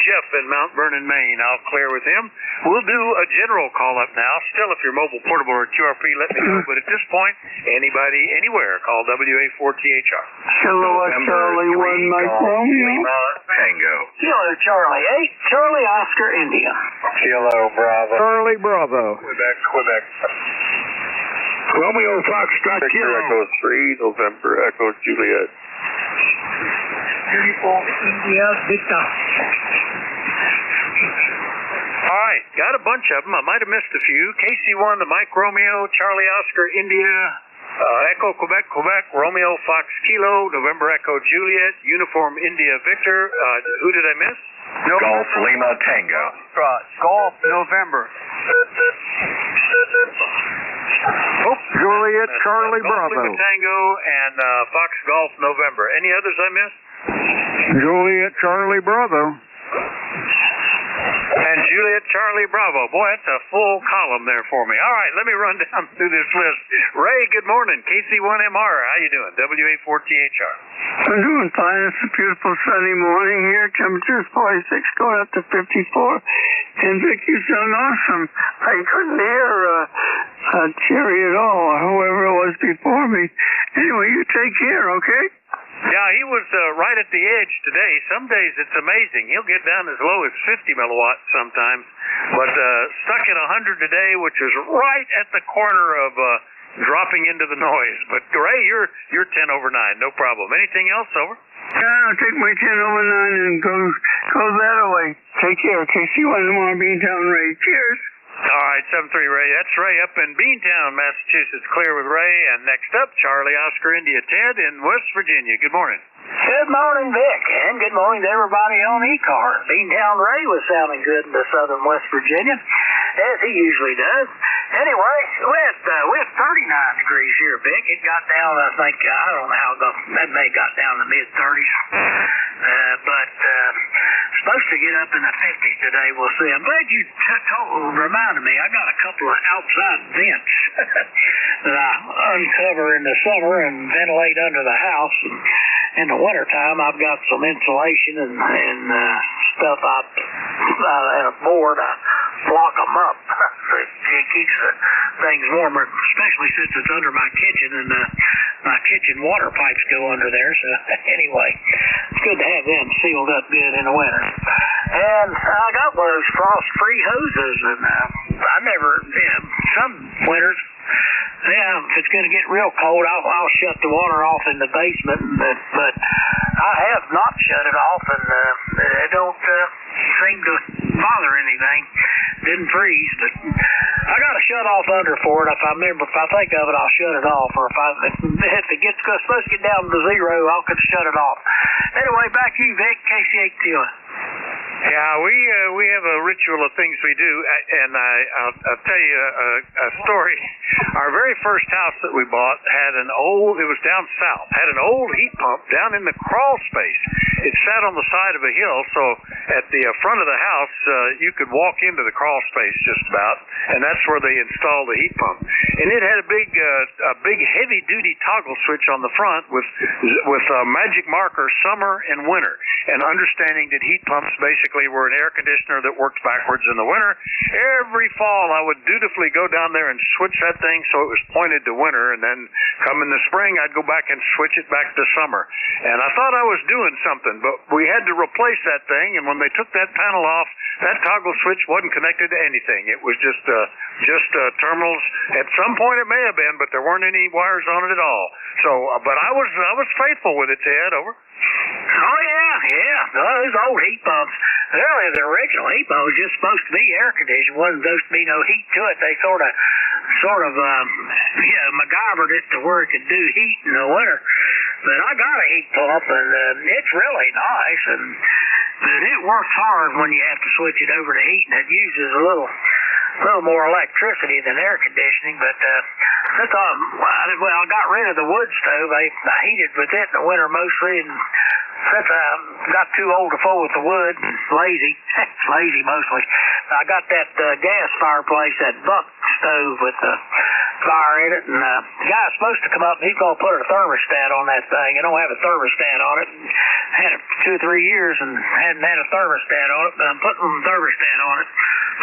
Jeff in Mount Vernon, Maine. I'll clear with him. We'll do a general call-up now. Still, if you're mobile, portable, or QRP, let me know. But at this point, anybody, anywhere, call WA4THR. Hello, Charlie 1 Mike Romeo. Tango. Hello, Charlie 8. Charlie Oscar India. Kilo Bravo. Charlie Bravo. Quebec. Romeo Foxtrot Kilo. Echo 3, November Echo Juliet. Beautiful India Victor. All right, got a bunch of them. I might have missed a few. KC1 to Mike Romeo, Charlie Oscar India, Echo Quebec Quebec, Romeo Fox Kilo, November Echo Juliet, Uniform India Victor. Who did I miss? Golf Lima Tango. Golf November. Juliet Charlie Golf Bravo. Lima Tango and Fox Golf November. Any others I missed? Juliet Charlie Bravo. And Juliet Charlie Bravo. Boy, that's a full column there for me. All right, let me run down through this list. Ray, good morning. KC1MR, how you doing? WA4THR. I'm doing fine. It's a beautiful sunny morning here. Temperature's 46, going up to 54. And Vic, you sound awesome. I couldn't hear Cherry at all, or whoever it was before me. Anyway, you take care, okay? Yeah, he was right at the edge today. Some days it's amazing. He'll get down as low as 50 milliwatts sometimes. But stuck at 100 today, which is right at the corner of dropping into the noise. But Ray, you're 10 over 9, no problem. Anything else, over? Yeah, I'll take my 10 over 9 and go that away. Take care. KC1MR, Beantown Ray. Cheers. All right, 7-3 Ray. That's Ray up in Beantown, Massachusetts. Clear with Ray. And next up, Charlie Oscar India Ted in West Virginia. Good morning. Good morning, Vic, and good morning to everybody on ECARS. Beantown Ray was sounding good in the southern West Virginia, as he usually does. Anyway, we had 39 degrees here, Vic. It got down, I think, I don't know how it got, that may have got down to the mid-30s. But supposed to get up in the 50s today, we'll see. I'm glad you reminded me. I got a couple of outside vents that I uncover in the summer and ventilate under the house. And in the wintertime, I've got some insulation and stuff and a board. I block them up. It keeps things warmer, especially since it's under my kitchen and my kitchen water pipes go under there. So anyway, it's good to have them sealed up good in the winter. And I got one of those frost-free hoses, and I never, some winters, if it's going to get real cold, I'll shut the water off in the basement, but I have not shut it off, and it don't seem to bother anything. Didn't freeze, but I got to shut off under for it. If I think of it, I'll shut it off, or if it gets supposed to get down to zero, I'll shut it off. Anyway, back to you, Vic, KC8 Yeah, we have a ritual of things we do, and I'll tell you a story. Our very first house that we bought had it was down south, had an old heat pump down in the crawl space. It sat on the side of a hill, so at the front of the house, you could walk into the crawl space just about, and that's where they installed the heat pump. And it had a big heavy-duty toggle switch on the front with magic marker summer and winter, and understanding that heat pumps basically were an air conditioner that worked backwards in the winter. Every fall, I would dutifully go down there and switch that thing so it was pointed to winter, and then come in the spring, I'd go back and switch it back to summer. And I thought I was doing something, but we had to replace that thing, and when they took that panel off, that toggle switch wasn't connected to anything. It was just terminals. At some point it may have been, but there weren't any wires on it at all. So, but I was faithful with it, Ted. Over. Oh, yeah. Those old heat pumps. Really, the original heat pump was just supposed to be air conditioning. Wasn't supposed to be no heat to it. They sort of MacGyvered it to where it could do heat in the winter. But I got a heat pump, and it's really nice. But it works hard when you have to switch it over to heat, and it uses a little more electricity than air conditioning. But I got rid of the wood stove. I heated with it in the winter mostly, and since I got too old to fool with the wood, lazy mostly, I got that gas fireplace, that buck stove with the fire in it, and the guy's supposed to come up and he's going to put a thermostat on that thing. It don't have a thermostat on it. Had it for 2 or 3 years and hadn't had a thermostat on it, but I'm putting a thermostat on it.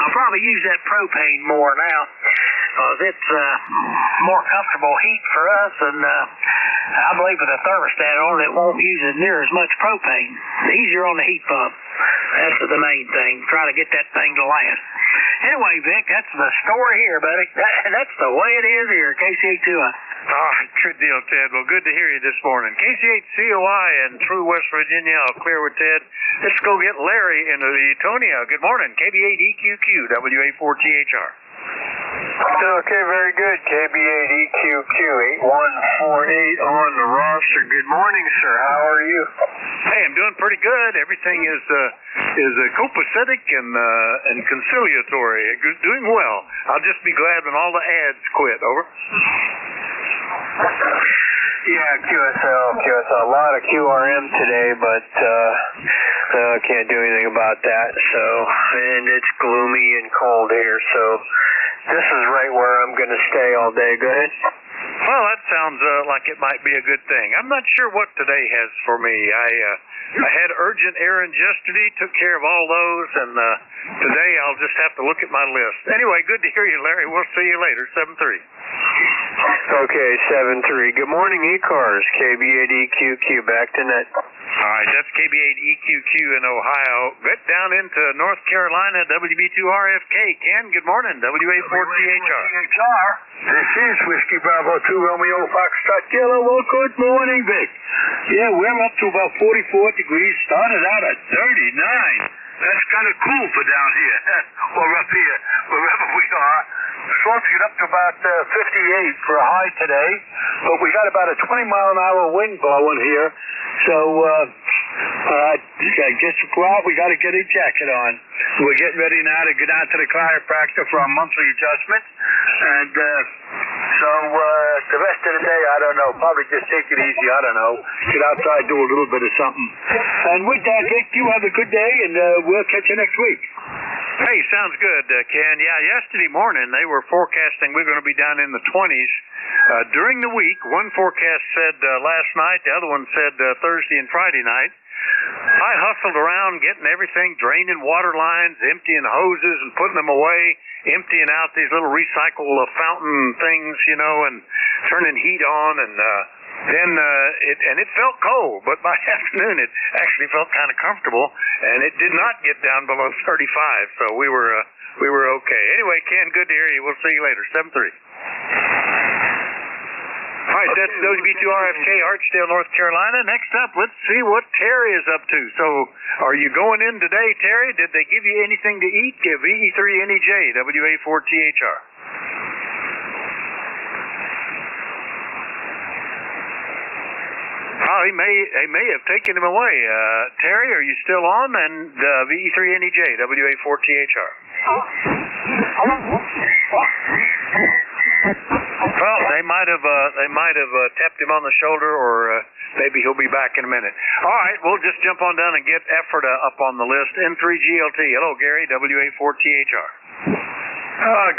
I'll probably use that propane more now, because it's more comfortable heat for us, and I believe with a thermostat on it, it won't use as near as much propane. Easier on the heat pump. That's the main thing. Try to get that thing to last. Anyway, Vic, that's the story here, buddy. That's the way it is here, KC2. All right, good deal, Ted. Well, good to hear you this morning. KC8COI in True West Virginia. I'll clear with Ted. Let's go get Larry in Latonia. Good morning. KB8EQQ, WA4THR. Okay, very good. KB8EQQ 8148 on the roster. Good morning, sir. How are you? Hey, I'm doing pretty good. Everything is copacetic and conciliatory. Doing well. I'll just be glad when all the ads quit. Over. Yeah, QSL. A lot of QRM today, but can't do anything about that. So, and it's gloomy and cold here, so this is right where I'm going to stay all day. Go ahead. Well, that sounds like it might be a good thing. I'm not sure what today has for me. I had urgent errands yesterday, took care of all those, and today I'll just have to look at my list. Anyway, good to hear you, Larry. We'll see you later. 7-3. Okay, 7-3. Good morning, ECARS. KB8EQQ. Back to net. All right, that's KB8EQQ in Ohio. Get down into North Carolina, WB2RFK. Ken, good morning, WA4THR. This is Whiskey Bravo 2 Romeo Foxtrot Kilo. Well, good morning, Vic. Yeah, we're up to about 44 degrees. Started out at 39. That's kind of cool for down here, or up here, wherever we are. Supposed to get up to about 58 for a high today, but we got about a 20-mile-an-hour wind blowing here. So, I guess to go out, we got to get a jacket on. We're getting ready now to get out to the chiropractor for our monthly adjustment. And the rest of the day, I don't know. Probably just take it easy. I don't know. Get outside, do a little bit of something. And with that, Vic, you have a good day, and we'll catch you next week. Hey, sounds good, Ken. Yeah, yesterday morning they were forecasting we're going to be down in the 20s. During the week, one forecast said last night, the other one said Thursday and Friday night. I hustled around getting everything, draining water lines, emptying hoses and putting them away, emptying out these little recycle fountain things, and turning heat on, and then it felt cold, but by afternoon it actually felt kind of comfortable, and it did not get down below 35, so we were okay. Anyway, Ken, good to hear you. We'll see you later. 7-3. All right, that's WB2RFK, Archdale, North Carolina. Next up, let's see what Terry is up to. So, are you going in today, Terry? Did they give you anything to eat? Give VE3NEJ, WA4THR. Oh, he may have taken him away. Terry, are you still on? And VE3NEJ, WA4THR. Well, they might have tapped him on the shoulder, or maybe he'll be back in a minute. All right, we'll just jump on down and get Ephrata up on the list. N3GLT. Hello, Gary, WA4THR.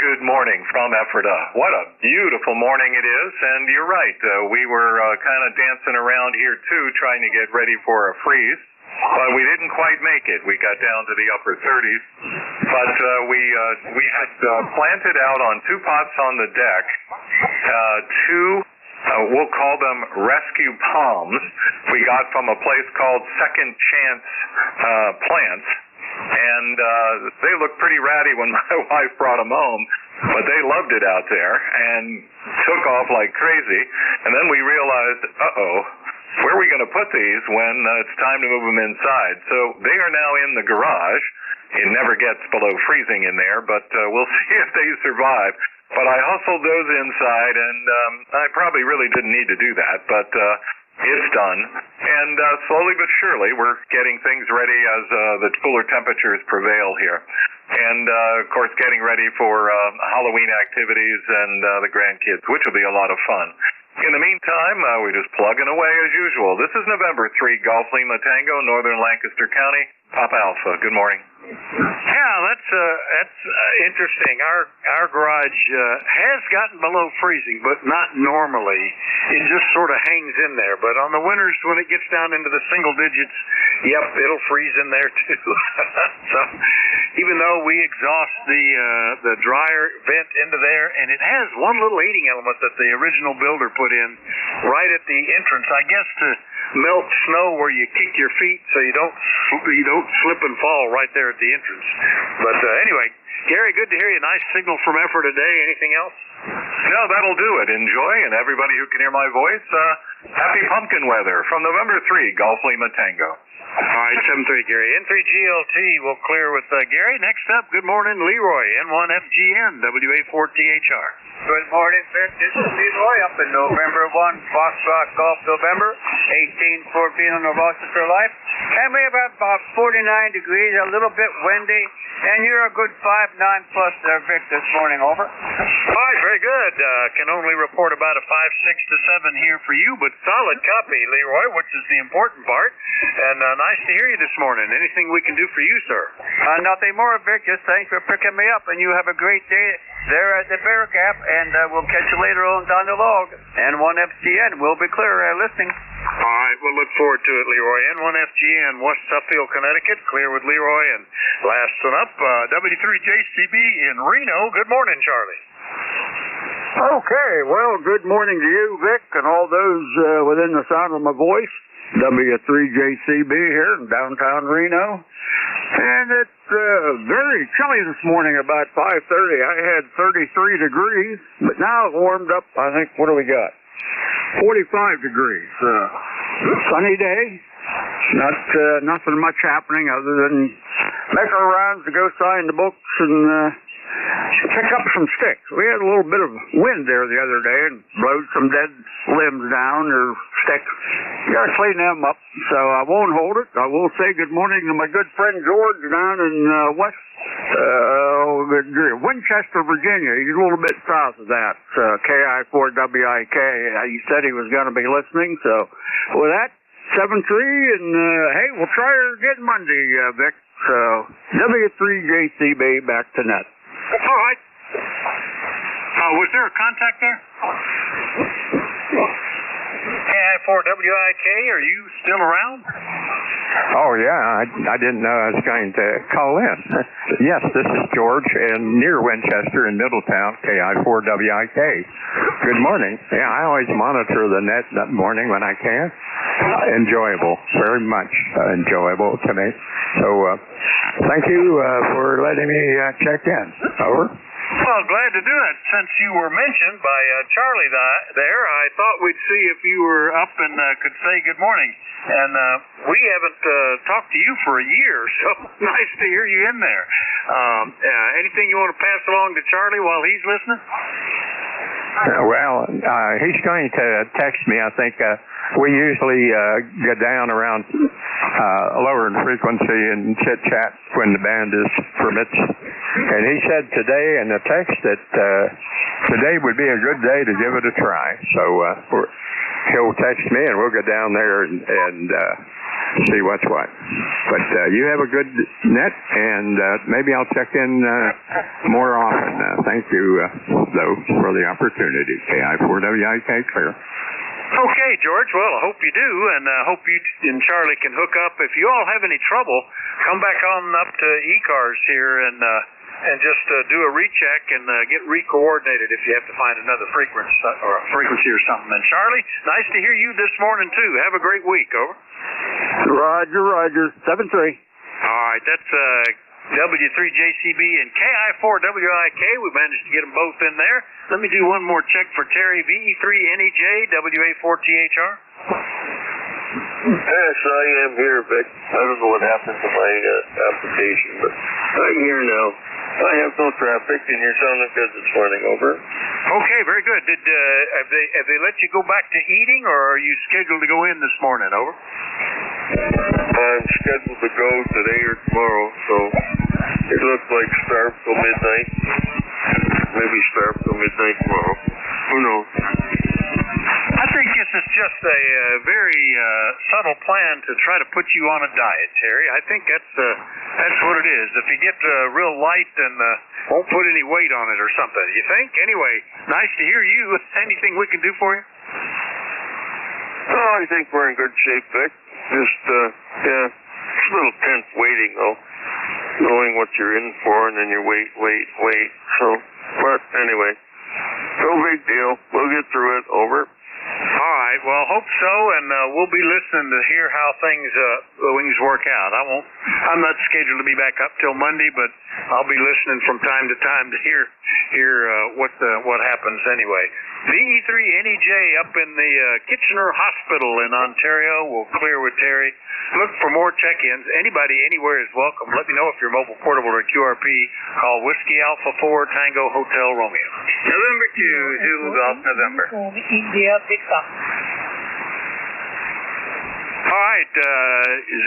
Good morning from Ephrata. What a beautiful morning it is, and you're right. We were kind of dancing around here too, trying to get ready for a freeze. But we didn't quite make it. We got down to the upper 30s. But we had planted out on 2 pots on the deck, we'll call them rescue palms we got from a place called Second Chance Plants. And they looked pretty ratty when my wife brought them home, but they loved it out there and took off like crazy. And then we realized, where are we going to put these when it's time to move them inside? So they are now in the garage. It never gets below freezing in there, but we'll see if they survive. But I hustled those inside, and I probably really didn't need to do that, but it's done. And slowly but surely, we're getting things ready as the cooler temperatures prevail here. And, of course, getting ready for Halloween activities and the grandkids, which will be a lot of fun. In the meantime, we're just plugging away as usual. This is November 3, Golf Lima Tango, Northern Lancaster County, Papa Alpha. Good morning. Yeah, that's interesting. Our garage has gotten below freezing, but not normally. It just sort of hangs in there. But on the winters, when it gets down into the single digits, yep, it'll freeze in there too. So even though we exhaust the dryer vent into there, and it has one little heating element that the original builder put in right at the entrance, I guess to melt snow where you kick your feet so you don't slip and fall right there at the entrance. But anyway, Gary, good to hear you. Nice signal from effort today. Anything else? No, that'll do it. Enjoy, and everybody who can hear my voice, happy pumpkin weather from November 3, Golf Lima Tango. All right, 7-3, Gary. N3GLT will clear with Gary. Next up, good morning, Leroy, N1FGN, WA4THR. Good morning, Vic. This is Leroy up in November 1, Foxtrot Golf November, 18 Torpedo Novosas for life. And we have about 49 degrees, a little bit windy, and you're a good 5-9 plus there, Vic, this morning, over. All right, very good. Can only report about a 5, 6 to 7 here for you, but solid copy, Leroy, which is the important part. And nice to hear you this morning. Anything we can do for you, sir? Nothing more, Vic. Just thanks for picking me up, and you have a great day there at the Bear Gap, and we'll catch you later on down the log. N1FGN will be clear listening. All right, we'll look forward to it, Leroy. N1FGN, West Suffield, Connecticut, clear with Leroy. And last one up, W3JCB in Reno. Good morning, Charlie. Okay, well, good morning to you, Vic, and all those within the sound of my voice. W3JCB here in downtown Reno. And it's very chilly this morning, about 5:30. I had 33 degrees, but now it warmed up, I think, what do we got? 45 degrees. Sunny day. Nothing much happening other than make our rounds to go sign the books and pick up some sticks. We had a little bit of wind there the other day and blowed some dead limbs down or sticks. You gotta clean them up, so I won't hold it. I will say good morning to my good friend George down in Winchester, Virginia. He's a little bit south of that. KI4WIK. He said he was going to be listening, so with that, 7-3, and hey, we'll try her again Monday, Vic. So, W3JCB back to net. All right. Was there a contact there? KI4WIK, are you still around? Oh, yeah. I didn't know I was going to call in. Yes, this is George, and near Winchester in Middletown, KI4WIK. Good morning. Yeah, I always monitor the net that morning when I can. Enjoyable. Very much enjoyable to me. So, thank you for letting me check in. Over. Well, glad to do it. Since you were mentioned by Charlie there, I thought we'd see if you were up and could say good morning. And we haven't talked to you for a year, so nice to hear you in there. Anything you want to pass along to Charlie while he's listening? Well, he's going to text me. I think we usually get down around lower in frequency and chit-chat when the band permits. And he said today in the text that today would be a good day to give it a try. So he'll text me and we'll go down there and see what's what. But you have a good net, and maybe I'll check in more often. Thank you, though, for the opportunity. KI4WIK clear. Okay, George. Well, I hope you do, and I hope you and Charlie can hook up. If you all have any trouble, come back on up to ECARS here and just do a recheck and get re-coordinated if you have to find another frequency or something. And Charlie, nice to hear you this morning, too. Have a great week. Over. Roger. 7-3. All right, that's W3JCB and KI4WIK. We managed to get them both in there. Let me do one more check for Terry, VE3NEJ, WA4THR. Yes, I am here, Vic. I don't know what happened to my application, but I'm here now. I have no traffic, and you're sounding good this morning. Over. Okay, very good. Have they let you go back to eating, or are you scheduled to go in this morning? Over. I'm scheduled to go today or tomorrow, so it looks like starve till midnight. Maybe starve till midnight tomorrow. Who knows? I think this is just a very subtle plan to try to put you on a diet, Terry. I think that's what it is. If you get real light and won't put any weight on it or something, you think? Anyway, nice to hear you. Anything we can do for you? Oh, I think we're in good shape, Vic. Just, it's a little tense waiting, though. Knowing what you're in for, and then you wait. So, but anyway, no big deal. We'll get through it. Over. All right. Well, hope so, and we'll be listening to hear how things work out. I'm not scheduled to be back up till Monday, but I'll be listening from time to time to hear what happens anyway. The E3NEJ up in the Kitchener Hospital in Ontario will clear with Terry. Look for more check-ins. Anybody anywhere is welcome. Let me know if you're mobile, portable, or QRP. Call Whiskey Alpha 4 Tango Hotel Romeo. November 2, Zulu Golf November. India Victor. All right,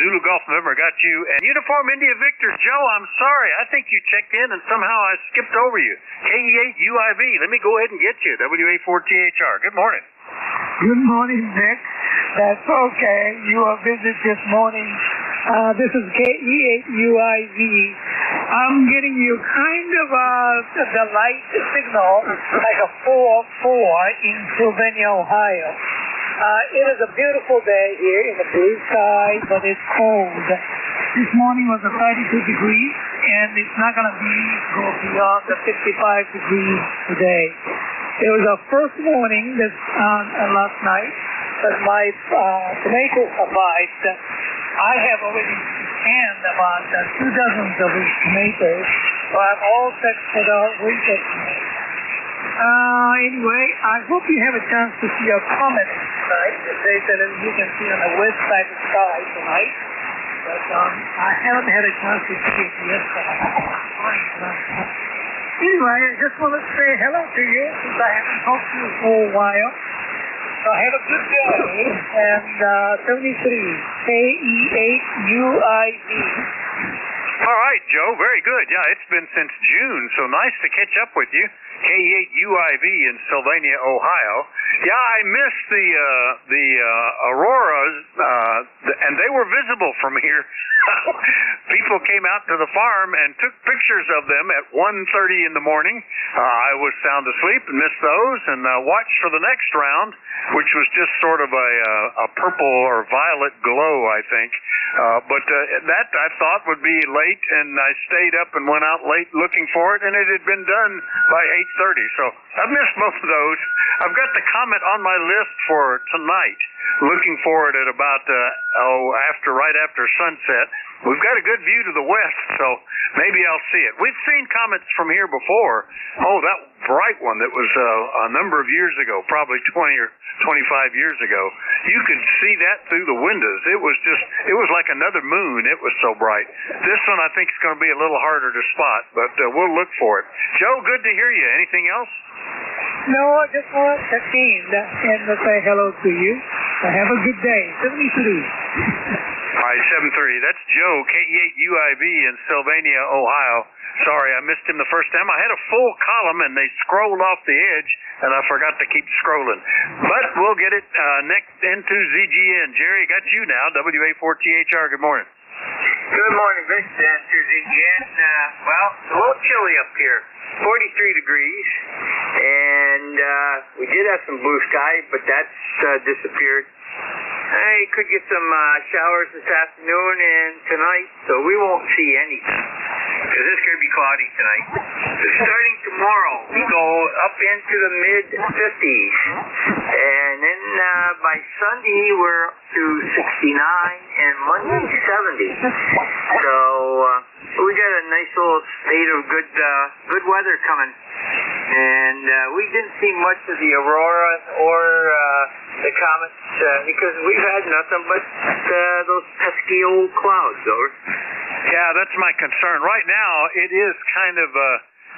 Zulu Golf November got you. And Uniform India Victor, Joe, I'm sorry. I think you checked in and somehow I skipped over you. KE8UIV, let me go ahead and get you. WA4THR, good morning. Good morning, Nick. That's okay. You are busy this morning. This is KE8UIV. I'm getting you kind of the light signal, like a 4-4 in Sylvania, Ohio. It is a beautiful day here in the blue sky, but it's cold. This morning was 32 degrees, and it's not going to go beyond the 55 degrees today. It was our first morning last night that my tomato survived. I have already canned about 2 dozen of these tomatoes, so I'm all set for the winter tomatoes. Anyway, I hope you have a chance to see a comet tonight. They said that you can see on the west side of the sky tonight. But I haven't had a chance to see it yet. Anyway, I just want to say hello to you since I haven't talked to you for a while. So have a good day. And 73, KE8UIV. All right, Joe, very good. Yeah, it's been since June, so nice to catch up with you. KE8UIV in Sylvania, Ohio. Yeah, I missed the auroras, and they were visible from here. People came out to the farm and took pictures of them at 1:30 in the morning. I was sound asleep and missed those, and watched for the next round, which was just sort of a purple or violet glow, I think. But that I thought would be late, and I stayed up and went out late looking for it, and it had been done by 8:30. So I've missed most of those. I've got the comet on my list for tonight, looking for it at about right after sunset. We've got a good view to the west, so maybe I'll see it. We've seen comets from here before. Oh, that bright one that was a number of years ago, probably 20 or 25 years ago. You could see that through the windows. It was like another moon. It was so bright. This one I think is going to be a little harder to spot, but we'll look for it. Joe, good to hear you. Anything else? No, I just want to check in and say hello to you. Have a good day. 73. All right, 7:30. That's Joe, KE8UIV in Sylvania, Ohio. Sorry, I missed him the first time. I had a full column, and they scrolled off the edge, and I forgot to keep scrolling. But we'll get it next into ZGN. Jerry, got you now, WA4THR. Good morning. Good morning, Vic. To ZGN. Well, it's a little chilly up here. 43 degrees, and we did have some blue sky, but that's disappeared. I could get some showers this afternoon and tonight, so we won't see anything, because it's going to be cloudy tonight. Starting tomorrow, we go up into the mid-50s, and then by Sunday, we're up to 69, and Monday, 70. So we got a nice little state of good weather coming. And we didn't see much of the aurora or the comets because we've had nothing but those pesky old clouds, over. Yeah, that's my concern. Right now, it is kind of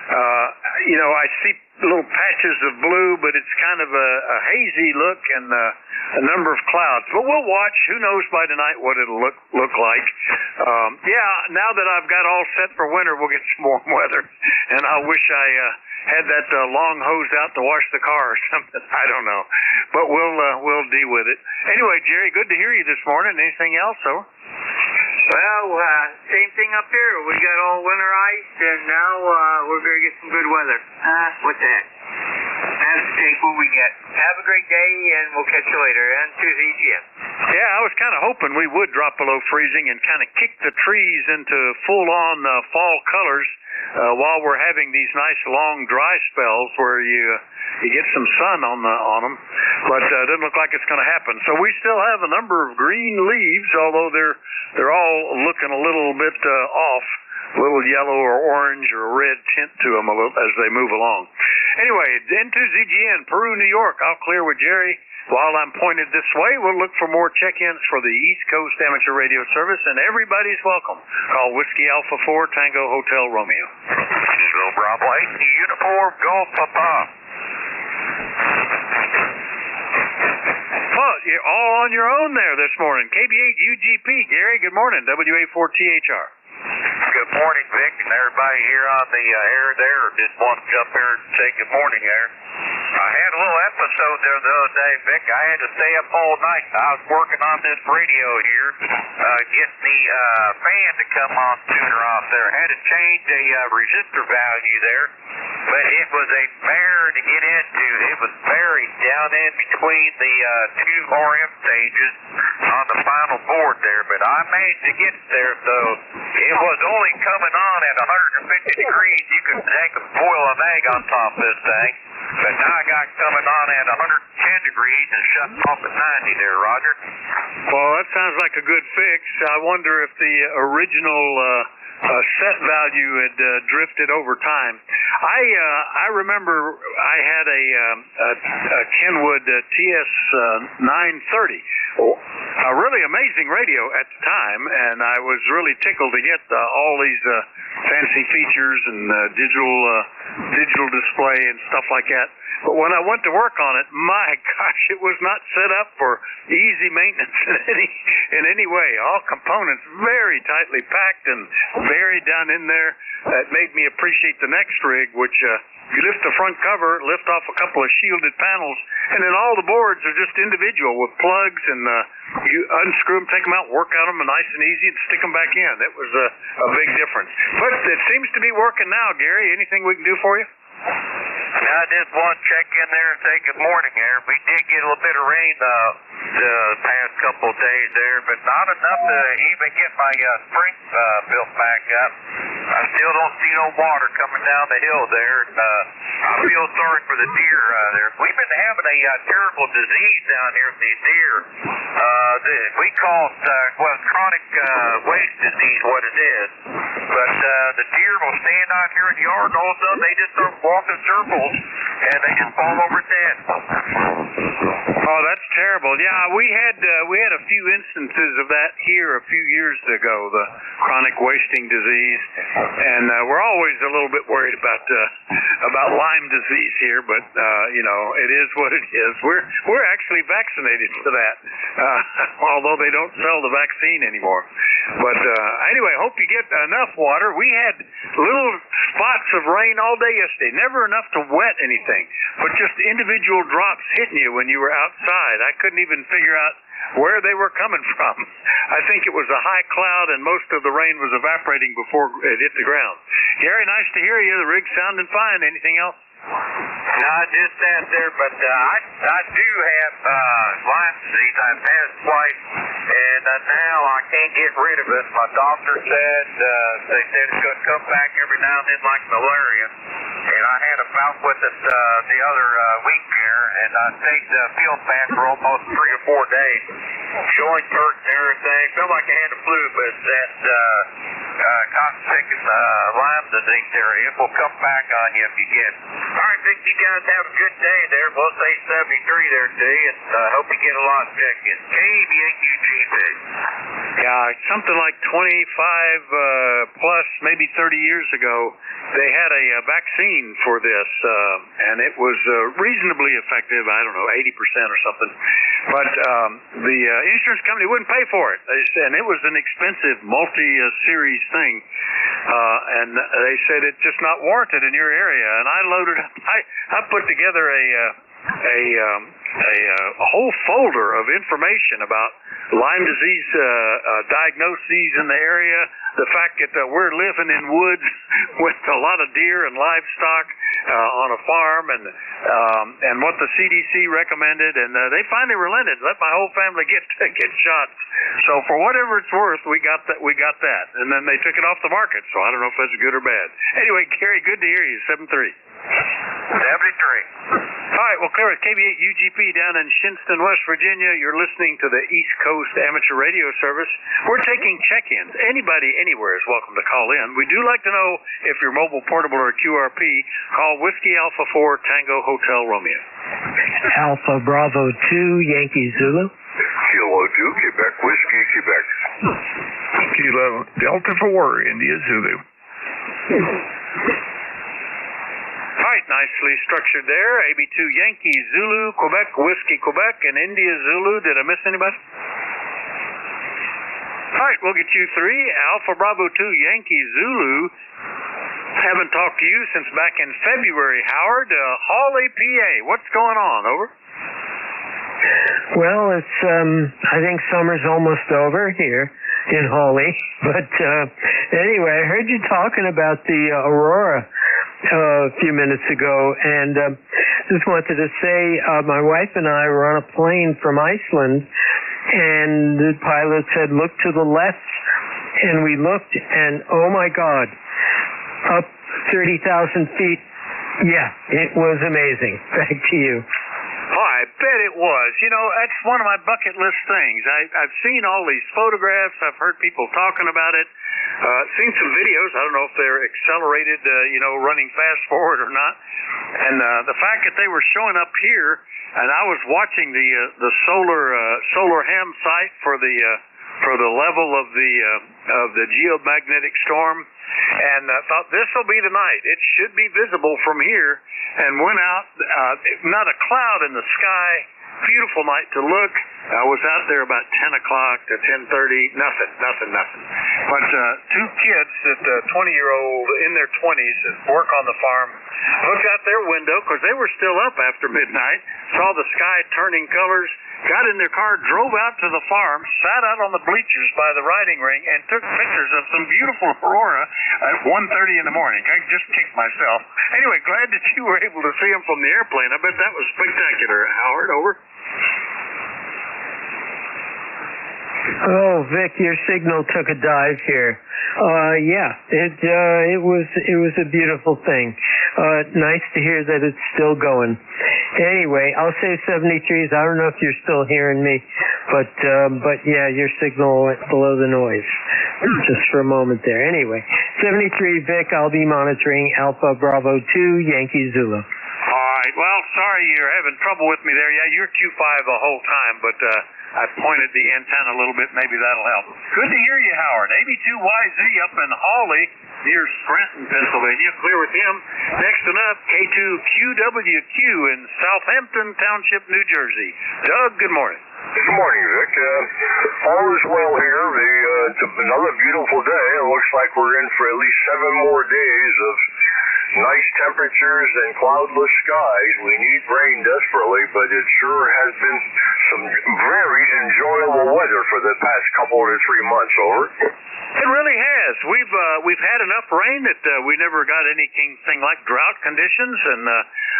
I see little patches of blue, but it's kind of a hazy look and a number of clouds. But we'll watch. Who knows by tonight what it'll look like. Now that I've got all set for winter, we'll get some warm weather. And I wish I had that long hose out to wash the car or something. I don't know. But we'll deal with it. Anyway, Jerry, good to hear you this morning. Anything else, though? Well, same thing up here. We got all winterized, and now we're going to get some good weather. What the heck? Have to take what we get. Have a great day, and we'll catch you later. And to ZGM. Yeah, I was kind kind of hoping we would drop below freezing and kind of kick the trees into full-on fall colors while we're having these nice long dry spells where you get some sun on them, but it doesn't look like it's going to happen. So we still have a number of green leaves, although they're all looking a little bit off, a little yellow or orange or red tint to them as they move along. Anyway, into ZGN, Peru, New York. I'll clear with Jerry. While I'm pointed this way, we'll look for more check-ins for the East Coast Amateur Radio Service, and everybody's welcome. Call Whiskey Alpha 4 Tango Hotel Romeo. Go Bravo 8, Uniform Golf Papa. Well, you're all on your own there this morning. KB8 UGP, Gary, good morning. WA4THR. Good morning, Vic, and everybody here on the air there. Just want to jump here and say good morning there. I had a little episode there the other day, Vic. I had to stay up all night. I was working on this radio here, getting the fan to come on sooner off there. Had to change a resistor value there, but it was a bear to get into. It was buried down in between the two RF stages on the final board there, but I managed to get there, so it was only coming on at 150 degrees. You could boil an egg on top of this thing. But now I got coming on at 110 degrees and shutting off at 90 there, Roger. Well, that sounds like a good fix. I wonder if the original set value had drifted over time. I remember I had a Kenwood TS 930, a really amazing radio at the time, and I was really tickled to get all these fancy features and digital display and stuff like that. But when I went to work on it, my gosh, it was not set up for easy maintenance in any way. All components very tightly packed and buried down in there. It made me appreciate the next rig, which you lift the front cover, lift off a couple of shielded panels, and then all the boards are just individual with plugs, and you unscrew them, take them out, work on them nice and easy, and stick them back in. It was a big difference. But it seems to be working now, Gary. Anything we can do for you? I just want to check in there and say good morning there. We did get a little bit of rain the past couple of days there, but not enough to even get my spring built back up. I still don't see no water coming down the hill there. And, I feel sorry for the deer there. We've been having a terrible disease down here with these deer. We call it chronic waste disease, what it is. But the deer will stand out here in the yard, and all of a sudden they just start walking circles, and they just fall over dead. Oh, that's terrible. Yeah, we had a few instances of that here a few years ago, the chronic wasting disease, and we're always a little bit worried about Lyme disease here, but it is what it is. We're actually vaccinated for that, although they don't sell the vaccine anymore. But anyway, hope you get enough water. We had little spots of rain all day yesterday, never enough to wet anything, but just individual drops hitting you when you were outside. I couldn't even figure out where they were coming from. I think it was a high cloud, and most of the rain was evaporating before it hit the ground. Gary, nice to hear you. The rig's sounding fine. Anything else? No, just that there, but I do have Lyme disease. I've had it twice, and now I can't get rid of it. My doctor said they said it's going to come back every now and then like malaria. And I had a bout with it the other week here, and I stayed field back for almost 3 or 4 days. Joint hurt and everything. Felt like I had the flu, but that cotton sick and Lyme disease there, it will come back on you if you get it. All right, Vic, you guys have a good day there. We'll say 73 there today, and hope you get a lot of check-ins. KB8UG, Vic. Yeah, something like 25 plus, maybe 30 years ago, they had a vaccine for this, and it was reasonably effective. I don't know, 80% or something. But the insurance company wouldn't pay for it, and it was an expensive multi-series thing. And they said it's just not warranted in your area. And I loaded up. I put together a a whole folder of information about Lyme disease diagnoses in the area, the fact that we're living in woods with a lot of deer and livestock on a farm, and what the CDC recommended, and they finally relented, let my whole family get shots. So for whatever it's worth, we got that, and then they took it off the market. So I don't know if that's good or bad. Anyway, Gary, good to hear you. 7-3. 73. All right, well, clear with KB8 UGP down in Shinston, West Virginia. You're listening to the East Coast Amateur Radio Service. We're taking check-ins. Anybody, anywhere is welcome to call in. We do like to know if you're mobile, portable, or QRP. Call Whiskey Alpha 4 Tango Hotel Romeo. Alpha Bravo 2 Yankee Zulu. Kilo 2 Quebec Whiskey, Quebec. Kilo Delta 4 India Zulu. All right, nicely structured there. AB2 Yankee Zulu, Quebec Whiskey, Quebec, and India Zulu. Did I miss anybody? All right, we'll get you 3. Alpha Bravo 2 Yankee Zulu. Haven't talked to you since back in February, Howard. Hawley, PA. What's going on? Over. Well, it's I think summer's almost over here in Hawley. But anyway, I heard you talking about the aurora a few minutes ago, and just wanted to say my wife and I were on a plane from Iceland, and the pilot said, look to the left, and we looked, and oh my God, up 30,000 feet. Yeah, it was amazing. Back to you. Oh, I bet it was. You know, that's one of my bucket list things. I've seen all these photographs. I've heard people talking about it. Seen some videos. I don't know if they're accelerated, running fast forward or not. And the fact that they were showing up here, and I was watching the solar ham site for the level of the geomagnetic storm, and thought this will be the night. It should be visible from here. And went out, not a cloud in the sky, beautiful night to look. I was out there about 10 o'clock to 10:30, nothing. But 2 kids, 20-year-old in their 20s, that work on the farm, looked out their window because they were still up after midnight, saw the sky turning colors, got in their car, drove out to the farm, sat out on the bleachers by the riding ring, and took pictures of some beautiful aurora at 1:30 in the morning. I just kicked myself. Anyway, glad that you were able to see them from the airplane. I bet that was spectacular. Howard, over. Oh, Vic, your signal took a dive here. Yeah, it was a beautiful thing. Nice to hear that it's still going. Anyway, I'll say 73s. I don't know if you're still hearing me, but yeah, your signal went below the noise just for a moment there. Anyway, 73, Vic. I'll be monitoring Alpha Bravo 2 Yankee Zulu. All right. Well, sorry you're having trouble with me there. Yeah, you're Q5 the whole time, but I pointed the antenna a little bit. Maybe that'll help. Good to hear you, Howard. AB2YZ up in Hawley near Scranton, Pennsylvania. Clear with him. Next enough, K2QWQ in Southampton Township, New Jersey. Doug, good morning. Good morning, Vic. All is well here. It's another beautiful day. It looks like we're in for at least 7 more days of nice temperatures and cloudless skies. We need rain desperately, but it sure has been some very enjoyable weather for the past couple to 3 months. Over. It really has. We've had enough rain that we never got anything like drought conditions, and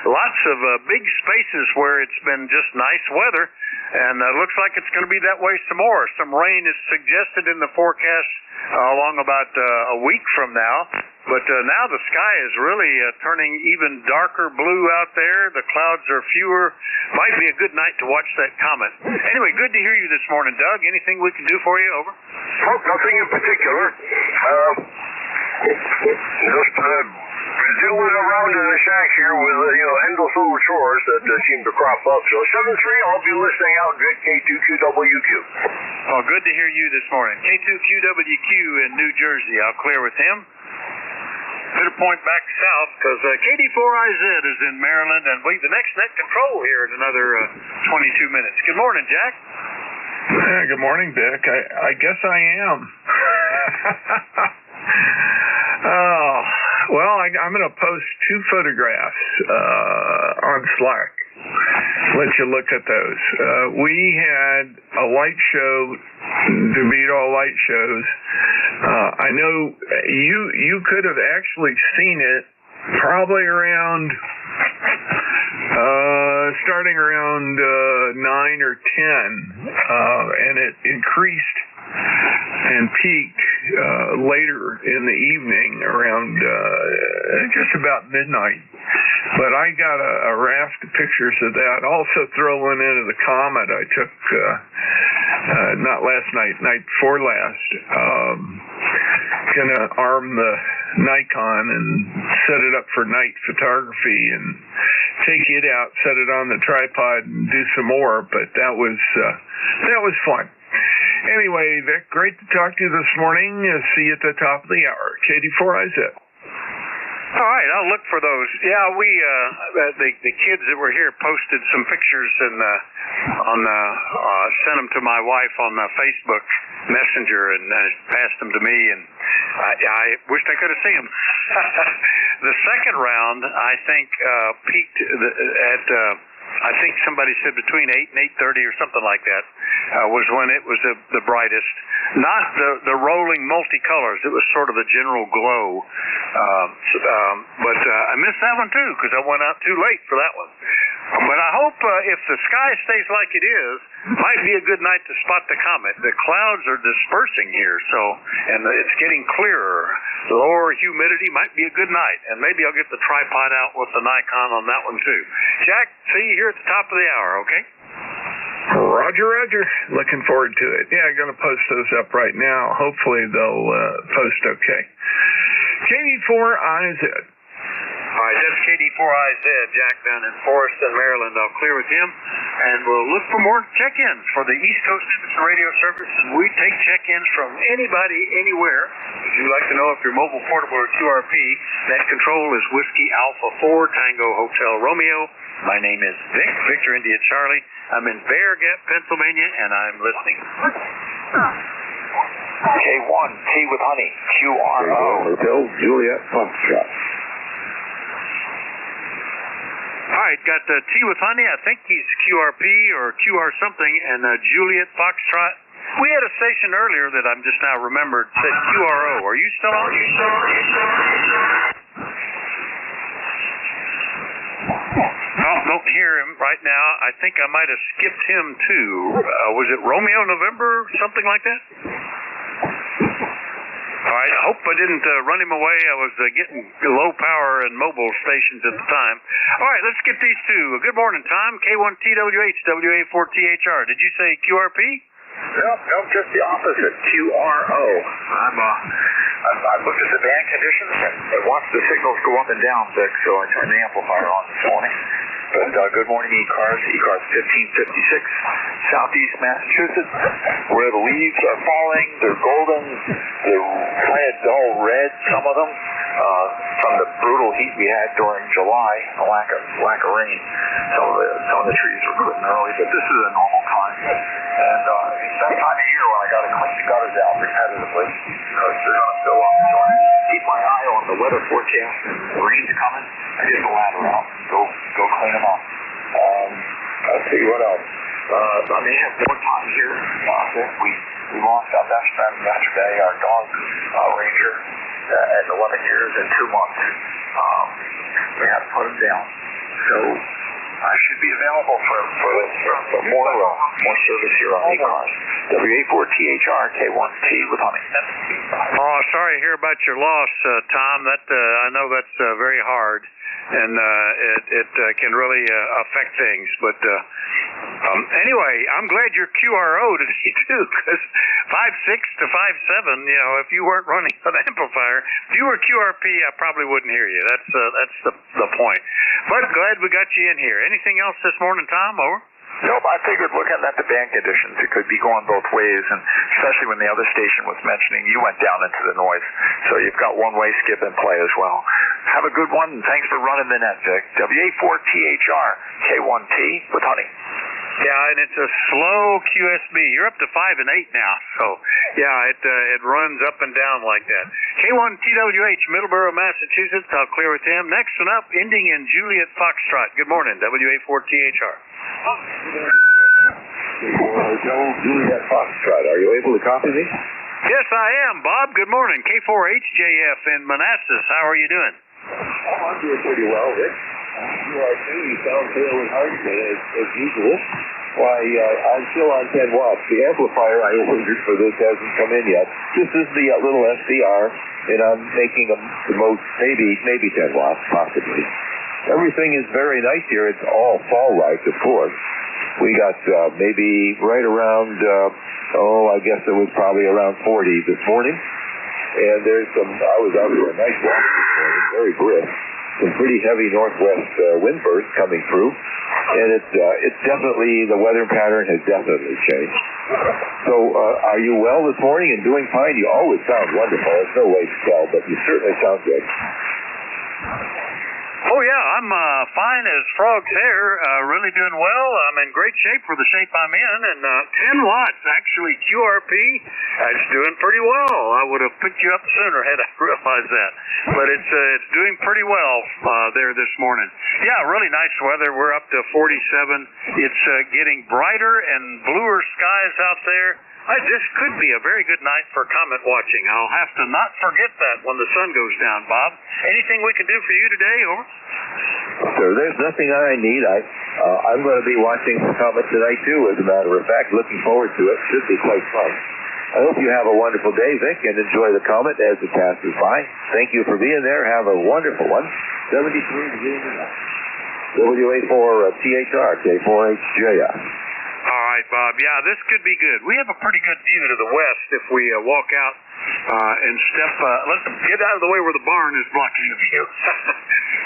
lots of big spaces where it's been just nice weather, and it looks like it's going to be that way some more. Some rain is suggested in the forecast along about a week from now. But now the sky is really turning even darker blue out there. The clouds are fewer. Might be a good night to watch that comet. Anyway, good to hear you this morning, Doug. Anything we can do for you? Over. Oh, nothing in particular. Just doing around in the shack here with endless little chores that seem to crop up. So 7-3, I'll be listening out Vic K2QWQ. Oh, good to hear you this morning. K2QWQ in New Jersey. I'll clear with him. Better point back south because KD4IZ is in Maryland, and we the next net control here in another 22 minutes. Good morning, Jack. Good morning, Vic. I guess I am. Oh, well, I'm going to post 2 photographs on Slack. let you look at those. We had a light show, DeVito light shows. I know you could have actually seen it probably around starting around 9 or 10, and it increased and peaked later in the evening around just about midnight. But I got a raft of pictures of that. Also throwing into the comet I took not last night, night before last. Gonna arm the Nikon and set it up for night photography and take it out, set it on the tripod and do some more. But that was fun. Anyway, Vic, great to talk to you this morning. See you at the top of the hour. KD4IZ. All right, I'll look for those. Yeah, we the kids that were here posted some pictures and sent them to my wife on Facebook Messenger and passed them to me, and I wished I could have seen them. The second round, I think, peaked at I think somebody said between 8 and 8:30 or something like that was when it was the brightest. Not the rolling multicolors. It was sort of the general glow. But I missed that one too because I went out too late for that one. But I hope if the sky stays like it is, might be a good night to spot the comet. The clouds are dispersing here, and it's getting clearer. Lower humidity might be a good night, and maybe I'll get the tripod out with the Nikon on that one too. Jack, see you here at the top of the hour, okay? Roger. Looking forward to it. Yeah, I'm going to post those up right now. Hopefully they'll post okay. KD4IZ. All right, that's KD4IZ, Jack down in Forreston, Maryland. I'll clear with him, and we'll look for more check-ins for the East Coast Imagery Radio Service, and we take check-ins from anybody, anywhere. If you'd like to know if you're mobile, portable, or QRP, that control is Whiskey Alpha 4, Tango Hotel Romeo. My name is Vic, Victor India Charlie. I'm in Bear Gap, Pennsylvania, and I'm listening. K1, T with honey, QRO. Hotel Juliet Foxtrot. All right, got T with honey. I think he's QRP or QR something, and Juliet Foxtrot. We had a station earlier that I'm just now remembered said QRO. Are you still on? Oh, don't hear him right now. I think I might have skipped him too. Was it Romeo November, something like that? All right, I hope I didn't run him away. I was getting low power and mobile stations at the time. All right, let's get these two. Good morning, Tom. K1TWH, WA4THR. Did you say QRP? Nope, just the opposite. QRO. I looked at the band conditions and watched the signals go up and down, Vic, so I turned the amplifier on this morning. But good morning, ECARS. ECARS 1556, Southeast Massachusetts, where the leaves are falling. They're golden. They're kind of dull red, some of them, from the brutal heat we had during July, the lack of rain. Some of the trees were quitting early, but this is a normal time. And it's that time of year when I got to clean the gutters out repetitively because they're going to fill up. So I keep my eye on the weather forecast. The rain's coming. I get the ladder out. Go clean them up. Let's see what else. I may have more time here. We lost our best friend yesterday, our dog ranger, at 11 years and 2 months. We had to put him down. So I should be available for more service here on ECARS. WA4THR K1T with honey. Oh, sorry to hear about your loss, Tom. I know that's very hard, and it can really affect things. But anyway, I'm glad you're QRO today too, because 5.6 to 5.7. If you weren't running an amplifier, if you were QRP, I probably wouldn't hear you. That's the point. But glad we got you in here. Anything else this morning, Tom? Over. Nope, I figured looking at the band conditions, it could be going both ways, and especially when the other station was mentioning you went down into the noise. So you've got one-way skip in play as well. Have a good one, and thanks for running the net, Vic. WA4THR, K1T with honey. Yeah, and it's a slow QSB. You're up to 5 and 8 now, so yeah, it runs up and down like that. K1TWH, Middleborough, Massachusetts. I'll clear with him. Next one up, ending in Juliet Foxtrot. Good morning, WA4THR. Joe Juliet Foxtrot, are you able to copy me? Yes, I am, Bob. Good morning. K4HJF in Manassas. How are you doing? Oh, I'm doing pretty well, Rick. You are too. You sound pale and hard as usual. Why, I'm still on 10 watts. The amplifier I ordered for this hasn't come in yet. This is the little SDR, and I'm making the most, maybe 10 watts, possibly. Everything is very nice here. It's all fall-like, of course. We got maybe right around, I guess it was probably around 40 this morning. And there's I was out here a nice walk this morning, very brisk. Some pretty heavy northwest wind bursts coming through. And it's definitely, the weather pattern has definitely changed. So are you well this morning and doing fine? You always sound wonderful. There's no way to tell, but you certainly sound good. Oh, yeah, I'm fine as frog's hair, really doing well. I'm in great shape for the shape I'm in, and 10 watts, actually, QRP, it's doing pretty well. I would have picked you up sooner had I realized that, but it's doing pretty well there this morning. Yeah, really nice weather. We're up to 47. It's getting brighter and bluer skies out there. This could be a very good night for comet watching. I'll have to not forget that when the sun goes down, Bob. Anything we can do for you today, over? Sir, there's nothing I need. I'm going to be watching the comet tonight, too, as a matter of fact. Looking forward to it. Should be quite fun. I hope you have a wonderful day, Vic, and enjoy the comet as it passes by. Thank you for being there. Have a wonderful one. 73 degrees WA4THR, K4HJF. All right, Bob. Yeah, this could be good. We have a pretty good view to the west if we walk out and step. Let's get out of the way where the barn is blocking the view.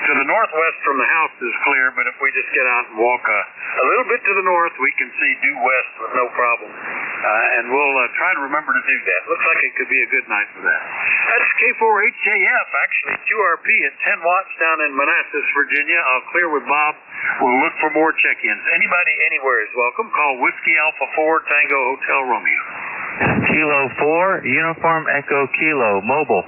To the northwest from the house is clear, but if we just get out and walk a little bit to the north, we can see due west with no problem. And we'll try to remember to do that. Looks like it could be a good night for that. That's K4HJF, actually, QRP at 10 watts down in Manassas, Virginia. I'll clear with Bob. We'll look for more check-ins. Anybody anywhere is welcome. Call Whiskey Alpha 4 Tango Hotel Romeo. Kilo 4, Uniform Echo Kilo, mobile.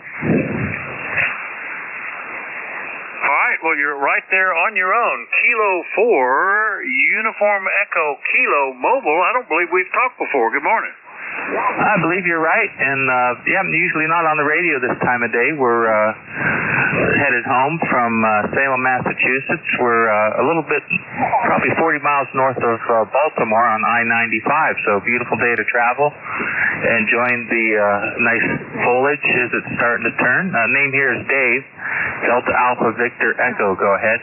All right, well, you're right there on your own. Kilo 4, Uniform Echo Kilo, mobile. I don't believe we've talked before. Good morning. I believe you're right, and usually not on the radio this time of day. We're headed home from Salem, Massachusetts. We're a little bit, probably 40 miles north of Baltimore on I-95, so beautiful day to travel. Enjoying the nice foliage as it's starting to turn. Name here is Dave, Delta Alpha Victor Echo. Go ahead.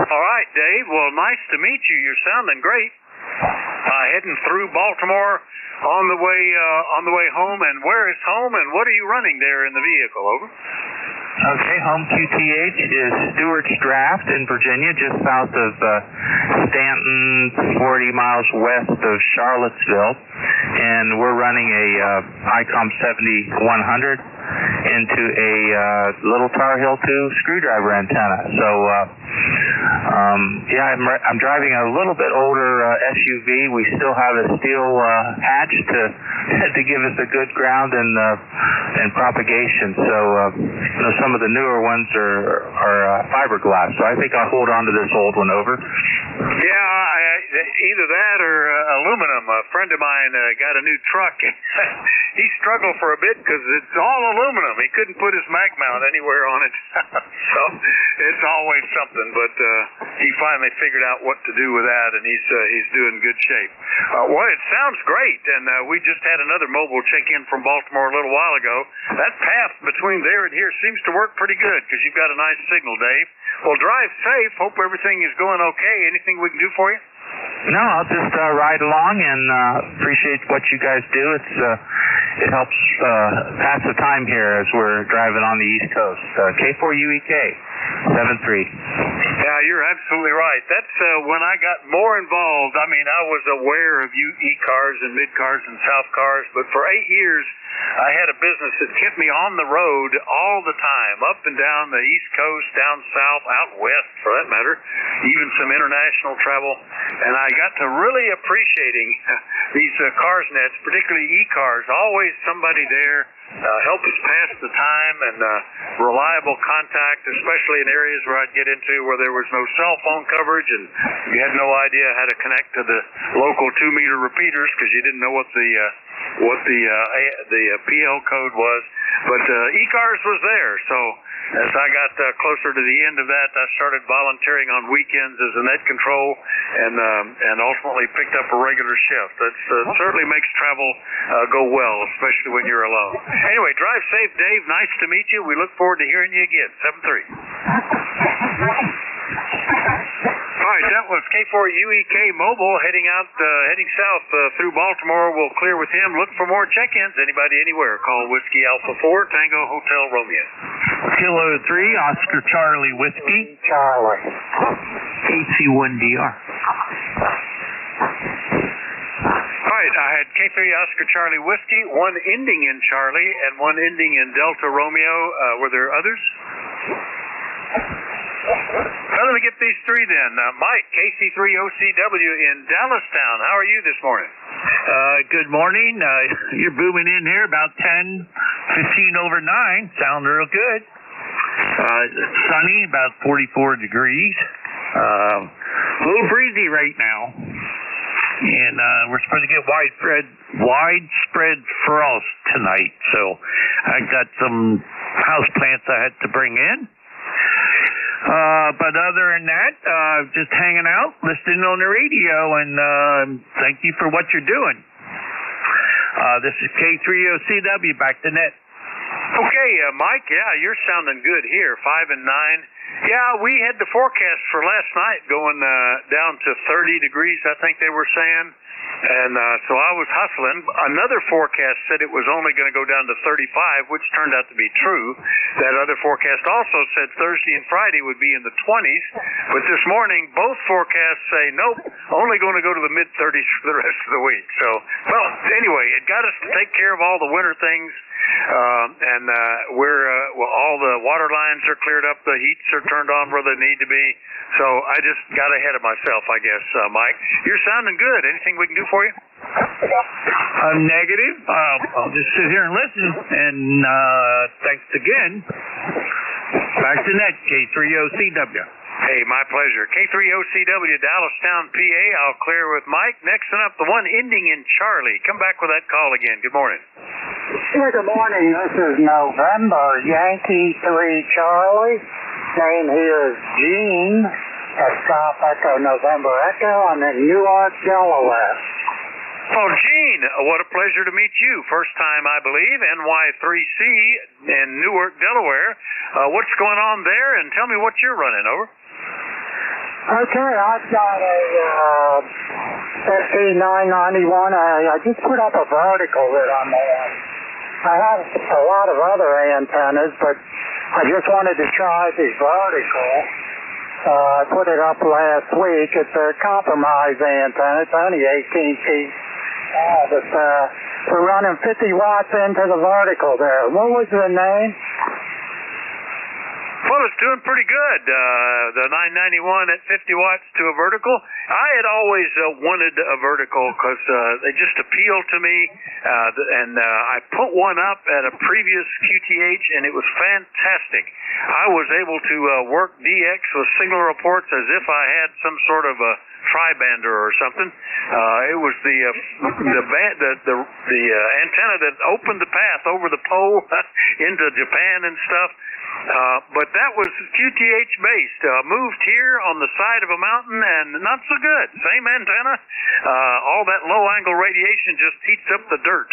All right, Dave. Well, nice to meet you. You're sounding great. Heading through Baltimore on the way home. And where is home? And what are you running there in the vehicle? Over. Okay, home QTH is Stewart's Draft in Virginia, just south of Stanton, 40 miles west of Charlottesville, and we're running a ICOM 7100 into a little Tar Heel 2 screwdriver antenna. So, I'm driving a little bit older SUV. We still have a steel hatch to give us a good ground and propagation. So, some of the newer ones are fiberglass. So I think I'll hold on to this old one. Over. Yeah, either that or aluminum. A friend of mine got a new truck. He struggled for a bit because it's all aluminum. He couldn't put his mag mount anywhere on it. So it's always something. But he finally figured out what to do with that, and he's doing good shape. Well, it sounds great, and we just had another mobile check-in from Baltimore a little while ago. That path between there and here seems to work pretty good because you've got a nice signal, Dave. Well, drive safe. Hope everything is going okay. Anything we can do for you? No, I'll just ride along and appreciate what you guys do. It helps pass the time here as we're driving on the East Coast. K4UEK 73. Yeah, you're absolutely right. That's when I got more involved. I mean, I was aware of ECARS and mid-cars and south cars, but for 8 years I had a business that kept me on the road all the time, up and down the East Coast, down south, out west for that matter, even some international travel. And I got to really appreciating these cars nets, particularly ECARS. Always somebody there, help us pass the time, and reliable contact, especially in areas where I'd get into where there was was no cell phone coverage, and you had no idea how to connect to the local 2-meter repeaters because you didn't know what the PL code was. But ECARS was there, so as I got closer to the end of that, I started volunteering on weekends as a net control, and ultimately picked up a regular shift. That certainly makes travel go well, especially when you're alone. Anyway, drive safe, Dave. Nice to meet you. We look forward to hearing you again. 7-3. All right, that was K4UEK Mobile heading south through Baltimore. We'll clear with him. Look for more check-ins. Anybody anywhere, call Whiskey Alpha 4 Tango Hotel Romeo. Kilo 3 Oscar Charlie Whiskey. Charlie. KC1DR. All right, I had K3 Oscar Charlie Whiskey, one ending in Charlie and one ending in Delta Romeo. Were there others? Well, let me get these three then. Mike, KC3OCW in Dallastown. How are you this morning? Good morning. You're booming in here about 10, 15 over 9. Sound real good. Sunny, about 44 degrees. A little breezy right now. And we're supposed to get widespread frost tonight. So I got some house plants I had to bring in. But other than that, just hanging out, listening on the radio, and thank you for what you're doing. This is K3OCW, back to net. Okay, Mike, yeah, you're sounding good here, 5 and 9. Yeah, we had the forecast for last night going down to 30 degrees, I think they were saying. And so I was hustling. Another forecast said it was only going to go down to 35, which turned out to be true. That other forecast also said Thursday and Friday would be in the 20s. But this morning, both forecasts say, nope, only going to go to the mid-30s for the rest of the week. So, well, anyway, it got us to take care of all the winter things. And all the water lines are cleared up. The heats are turned on where they need to be. So I just got ahead of myself, I guess, Mike. You're sounding good. Anything we can do for you? Negative. I'll just sit here and listen. And thanks again. Back to net, K3OCW. Hey, my pleasure. K3OCW, Dallastown, PA. I'll clear with Mike. Next one up, the one ending in Charlie. Come back with that call again. Good morning. Yeah, good morning. This is November, Yankee 3 Charlie. Name here is Gene. That's Golf Echo November Echo. I'm in Newark, Delaware. Oh, Gene, what a pleasure to meet you. First time, I believe, NY3C in Newark, Delaware. What's going on there? And tell me what you're running, over. Okay, I've got a SC991. I just put up a vertical that I'm on. I have a lot of other antennas, but I just wanted to try this vertical. I put it up last week. It's a compromise antenna. It's only 18 feet. But we're running 50 watts into the vertical there. What was the name? Well, it's doing pretty good. The 991 at 50 watts to a vertical. I had always wanted a vertical because they just appeal to me. And I put one up at a previous QTH, and it was fantastic. I was able to work DX with signal reports as if I had some sort of a tri-bander or something. It was the antenna that opened the path over the pole into Japan and stuff. But that was QTH based. Moved here on the side of a mountain and not so good. Same antenna. All that low angle radiation just heats up the dirt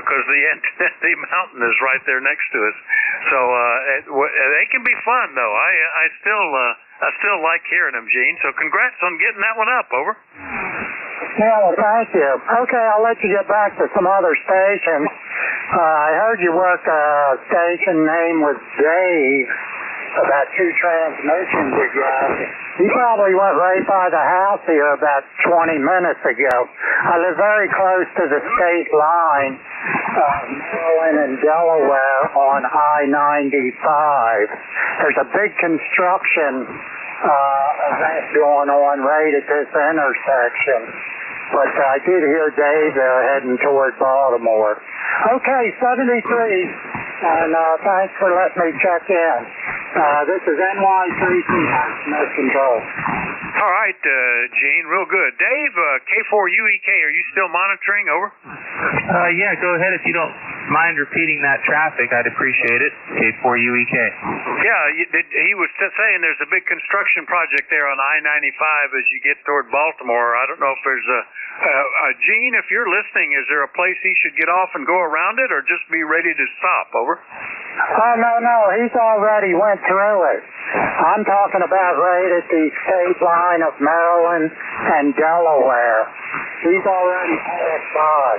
because the mountain is right there next to us. So they can be fun though. I still like hearing them, Gene. So congrats on getting that one up. Over. Yeah, well, thank you. Okay, I'll let you get back to some other stations. I heard you work a station name with Dave about 2 transmissions ago. He probably went right by the house here about 20 minutes ago. I live very close to the state line, Maryland and Delaware on I-95. There's a big construction event going on right at this intersection. But I did hear Dave heading toward Baltimore. Okay, 73, and thanks for letting me check in. This is NY3C Net Control. All right, Gene, real good. Dave, K4UEK, are you still monitoring? Over. Yeah, go ahead if you don't mind repeating that traffic. I'd appreciate it. K4UEK. Yeah, he was saying there's a big construction project there on I-95 as you get toward Baltimore. I don't know if there's Gene, if you're listening, is there a place he should get off and go around it or just be ready to stop? Over. Oh, no, he's already went through it. I'm talking about right at the state line of Maryland and Delaware. He's already passed by.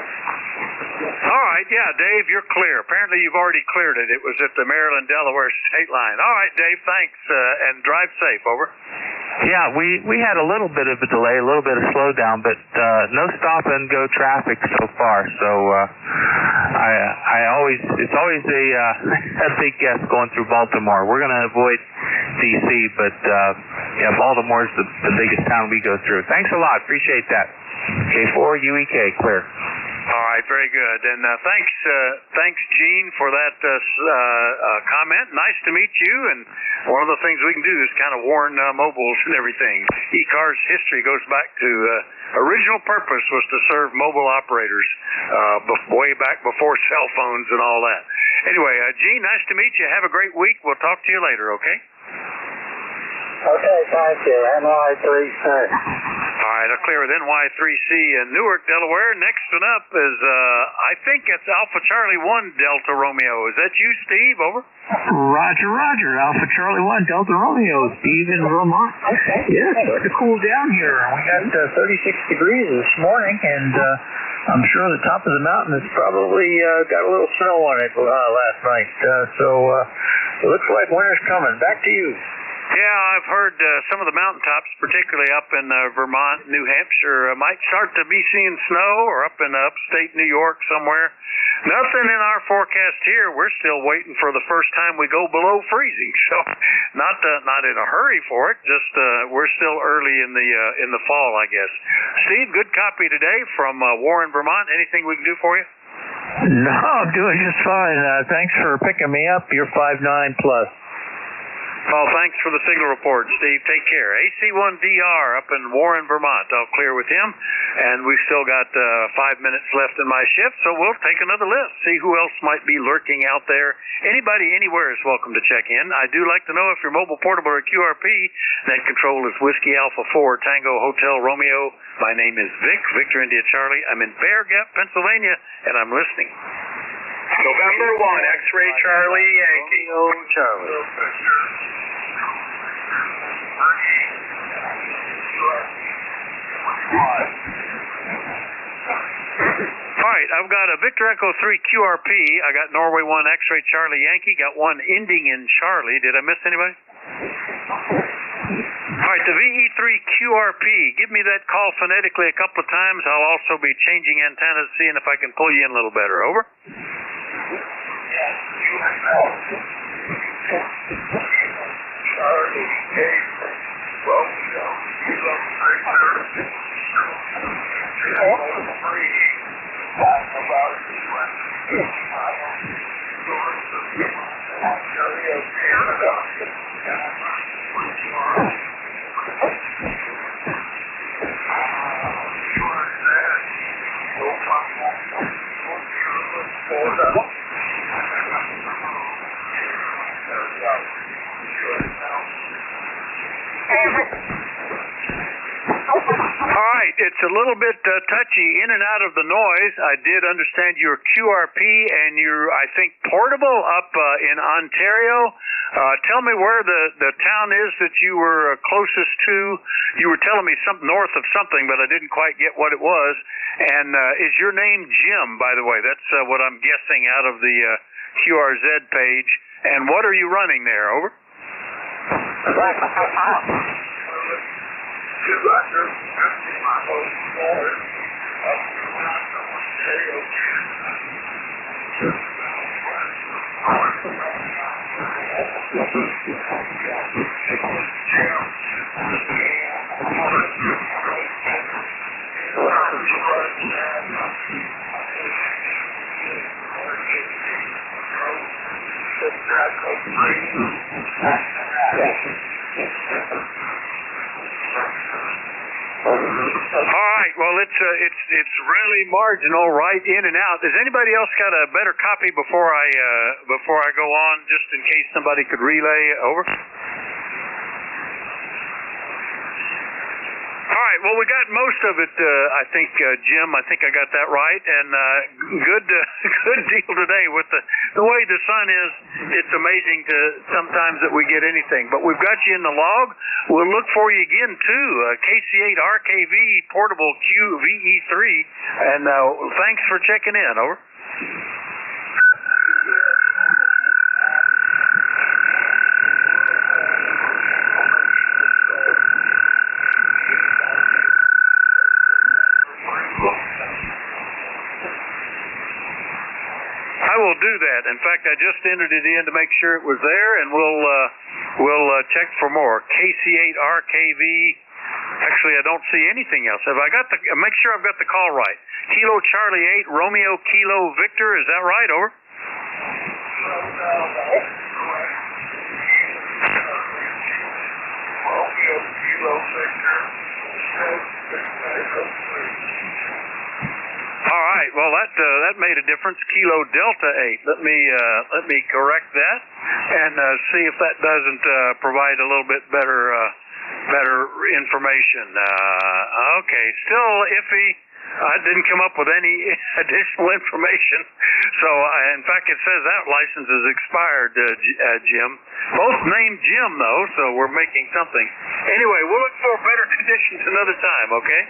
All right, yeah, Dave, you're clear. Apparently you've already cleared it. It was at the Maryland-Delaware state line. All right, Dave, thanks, and drive safe. Over. Yeah, we had a little bit of a delay, a little bit of slowdown, but no stop and go traffic so far. So it's always a big guess going through Baltimore. We're going to avoid D.C., but yeah, Baltimore's the biggest town we go through. Thanks a lot. Appreciate that. K4UEK, clear. All right, very good. And thanks, Gene, for that comment. Nice to meet you. And one of the things we can do is kind of warn mobiles and everything. ECARS history goes back to original purpose was to serve mobile operators way back before cell phones and all that. Anyway, Gene, nice to meet you. Have a great week. We'll talk to you later, okay? Okay, thank you. NY3C. All right, I'll clear with NY3C in Newark, Delaware. Next one up is, I think it's Alpha Charlie 1 Delta Romeo. Is that you, Steve? Over. Roger. Alpha Charlie 1 Delta Romeo. Steve in Vermont. Okay. Yeah, it's starting to cool down here. We got 36 degrees this morning, and I'm sure the top of the mountain has probably got a little snow on it last night. So it looks like winter's coming. Back to you. Yeah, I've heard some of the mountaintops, particularly up in Vermont, New Hampshire, might start to be seeing snow, or up in upstate New York somewhere. Nothing in our forecast here. We're still waiting for the first time we go below freezing. So, not in a hurry for it. Just we're still early in the fall, I guess. Steve, good copy today from Warren, Vermont. Anything we can do for you? No, I'm doing just fine. Thanks for picking me up. You're 5'9" plus. Oh, thanks for the signal report, Steve. Take care. AC1DR up in Warren, Vermont. I'll clear with him. And we've still got 5 minutes left in my shift, so we'll take another list, see who else might be lurking out there. Anybody anywhere is welcome to check in. I do like to know if you're mobile, portable, or QRP. Net control is Whiskey Alpha 4 Tango Hotel Romeo. My name is Vic, Victor India Charlie. I'm in Bear Gap, Pennsylvania, and I'm listening. November 1, X-Ray Charlie Yankee. Charlie. All right, I've got a Victor Echo 3 QRP. I got Norway 1 X-Ray Charlie Yankee. Got one ending in Charlie. Did I miss anybody? All right, the VE3 QRP. Give me that call phonetically a couple of times. I'll also be changing antennas, seeing if I can pull you in a little better. Over. All right, it's a little bit touchy in and out of the noise. I did understand you're QRP and you're, I think, portable up in Ontario. Tell me where the town is that you were closest to. You were telling me something north of something, but I didn't quite get what it was. And is your name Jim, by the way? That's what I'm guessing out of the QRZ page. And what are you running there? Over. All right. Well, it's really marginal, right in and out. Has anybody else got a better copy before I go on, just in case somebody could relay over? All right. Well, we got most of it. I think, Jim. I think I got that right. And good deal today with the way the sun is. It's amazing sometimes that we get anything. But we've got you in the log. We'll look for you again too. KC8 RKV portable QVE3. And thanks for checking in. Over. I will do that. In fact, I just entered it in to make sure it was there, and we'll check for more. KC8 RKV. Actually, I don't see anything else. Have I got make sure I've got the call right. Kilo Charlie 8 Romeo Kilo Victor. Is that right? Over. Romeo Kilo Victor. All right. Well, that made a difference. Kilo Delta 8. Let me correct that and see if that doesn't provide a little bit better information. Okay. Still iffy. I didn't come up with any additional information. So, in fact, it says that license is expired, Jim. Both named Jim, though, so we're making something. Anyway, we'll look for better conditions another time. Okay.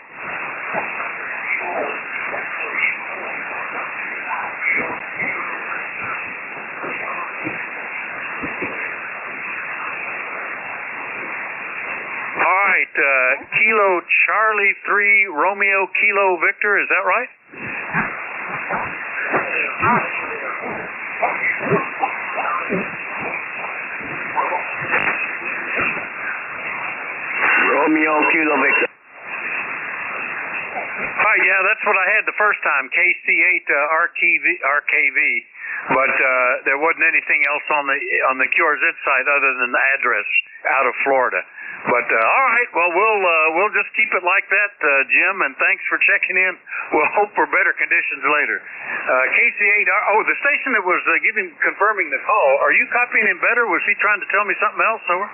All right, Kilo Charlie 3 Romeo Kilo Victor, is that right? Romeo Kilo Victor. All right, yeah, that's what I had the first time, KC8 RKV, but there wasn't anything else on the QRZ site other than the address out of Florida. But all right, well we'll just keep it like that, Jim, and thanks for checking in. We'll hope for better conditions later. KC8, the station that was confirming the call. Are you copying him better? Was he trying to tell me something else? Over.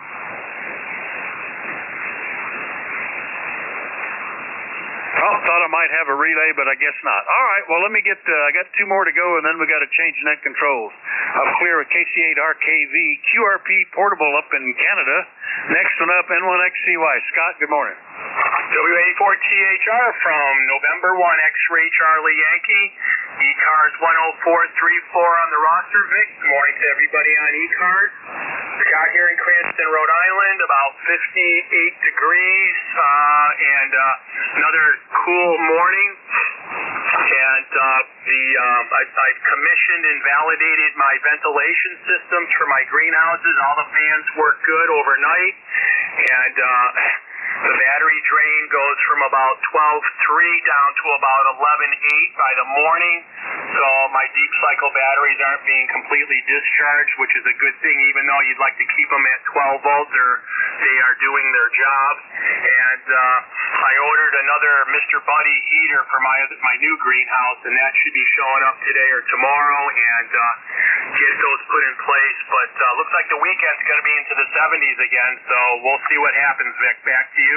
Oh, thought I might have a relay, but I guess not. All right, well, let me get, I got two more to go, and then we got to change net controls. I'm clear with KC8 RKV QRP portable up in Canada. Next one up, N1XCY. Scott, good morning. WA4THR from November 1, X-Ray Charlie Yankee. ECARS 10434 on the roster. Vic, good morning to everybody on ECARS. We got here in Cranston, Rhode Island, about 58 degrees, and another cool morning. And I've commissioned and validated my ventilation systems for my greenhouses. All the fans work good overnight, and the battery drain goes from about 12.3 down to about 11.8 by the morning. So my deep cycle batteries aren't being completely discharged, which is a good thing, even though you'd like to keep them at 12 volts. They are doing their job. And I ordered another Mr. Buddy heater for my new greenhouse, and that should be showing up today or tomorrow, and get those put in place. But looks like the weekend's going to be into the 70s again, so we'll see what happens, Vic. Back to you.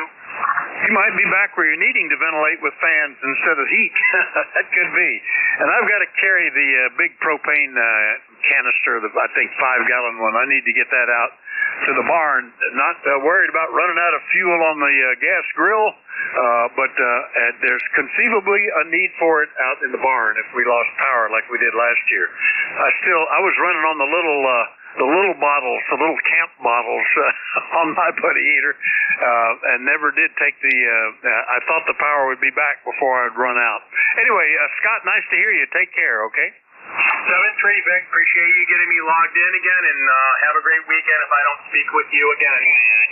You might be back where you're needing to ventilate with fans instead of heat. That could be. And I've got to carry the big propane canister, I think 5-gallon one. I need to get that out to the barn. Not worried about running out of fuel on the gas grill, but there's conceivably a need for it out in the barn if we lost power like we did last year. I was running on the little bottles, the little camp bottles on my buddy heater, and never did take I thought the power would be back before I'd run out. Anyway, Scott, nice to hear you. Take care, okay? 7-3, Vic. Appreciate you getting me logged in again, and have a great weekend if I don't speak with you again.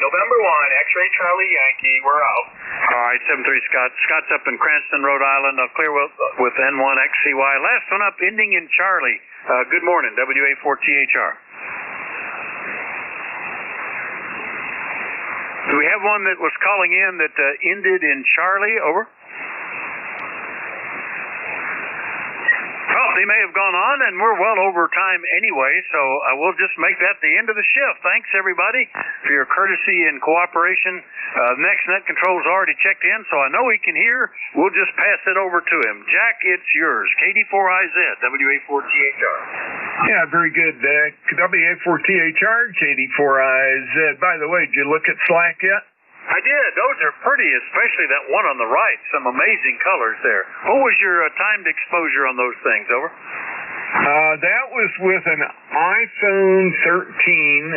November 1, X-Ray Charlie Yankee. We're out. All right, 7-3, Scott. Scott's up in Cranston, Rhode Island. I'll clear with N1XCY. Last one up, ending in Charlie. Good morning, WA4THR. Do we have one that was calling in that ended in Charlie? Over. Well, they may have gone on, and we're well over time anyway, so we'll just make that the end of the shift. Thanks, everybody, for your courtesy and cooperation. Next net control's already checked in, so I know he can hear. We'll just pass it over to him. Jack, it's yours. KD4IZ, WA4THR. Yeah, very good. WA4THR, KD4IZ. By the way, did you look at Slack yet? I did. Those are pretty, especially that one on the right. Some amazing colors there. What was your timed exposure on those things? Over. That was with an iPhone 13.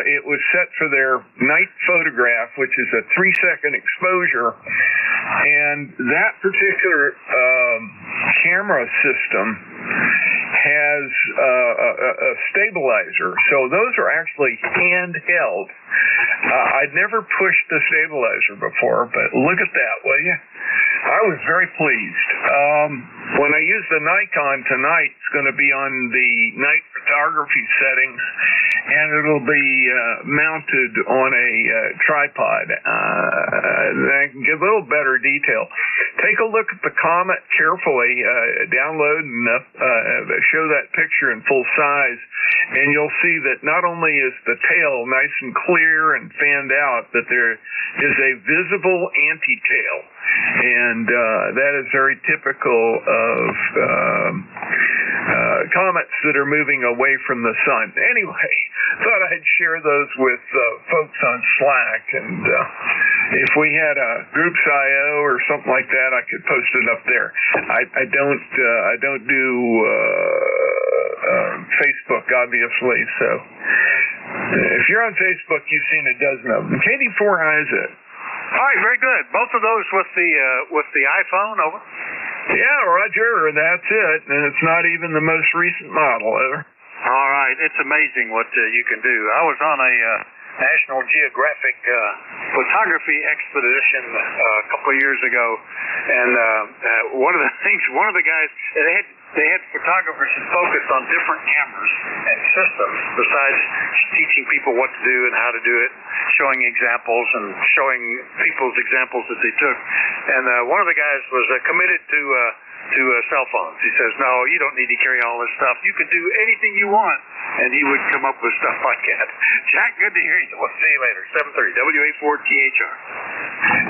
It was set for their night photograph, which is a 3-second exposure. And that particular camera system has a stabilizer. So those are actually handheld. I'd never pushed the stabilizer before, but look at that, will you? I was very pleased. When I use the Nikon tonight, it's going to be on the night photography settings, and it'll be mounted on a tripod. I can get a little better detail. Take a look at the Comet carefully, download and show that picture in full size, and you'll see that not only is the tail nice and clear and fanned out, but there is a visible anti-tail. And that is very typical of comets that are moving away from the sun. Anyway, thought I'd share those with folks on Slack, and if we had a groups IO or something like that, I could post it up there. I don't do Facebook, obviously, so if you're on Facebook, you've seen a dozen of them. KD4IZ. All right, very good. Both of those with the iPhone, over. Yeah, Roger, that's it. And it's not even the most recent model, over. All right, it's amazing what you can do. I was on a National Geographic photography expedition a couple of years ago, and one of the guys, they had photographers who focused on different cameras and systems besides teaching people what to do and how to do it, showing examples and showing people's examples that they took. And one of the guys was committed to cell phones. He says, no, you don't need to carry all this stuff. You can do anything you want. And he would come up with stuff like that. Jack, good to hear you. We'll see you later. 7:30, WA4THR.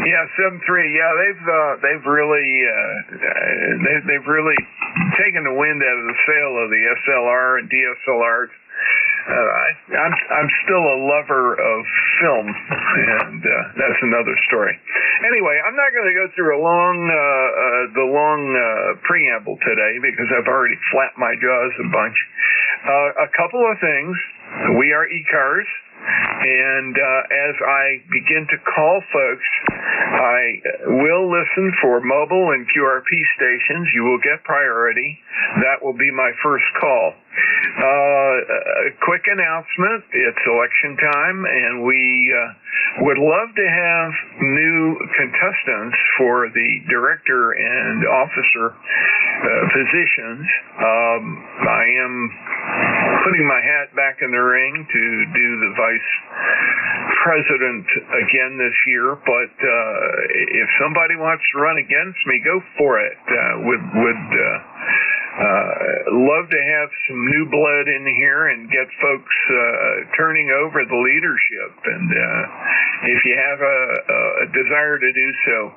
Yeah, 7:3. Yeah, they've really taken the wind out of the sail of the SLR and DSLRs. I'm still a lover of film, and that's another story. Anyway, I'm not going to go through the long preamble today because I've already flapped my jaws a bunch. A couple of things. We are ECARS, and as I begin to call folks, I will listen for mobile and QRP stations. You will get priority. That will be my first call. A quick announcement. It's election time, and we would love to have new contestants for the director and officer positions. I am putting my hat back in the ring to do the vice president again this year, but if somebody wants to run against me, go for it. Would love to have some new blood in here and get folks turning over the leadership. And if you have a desire to do so,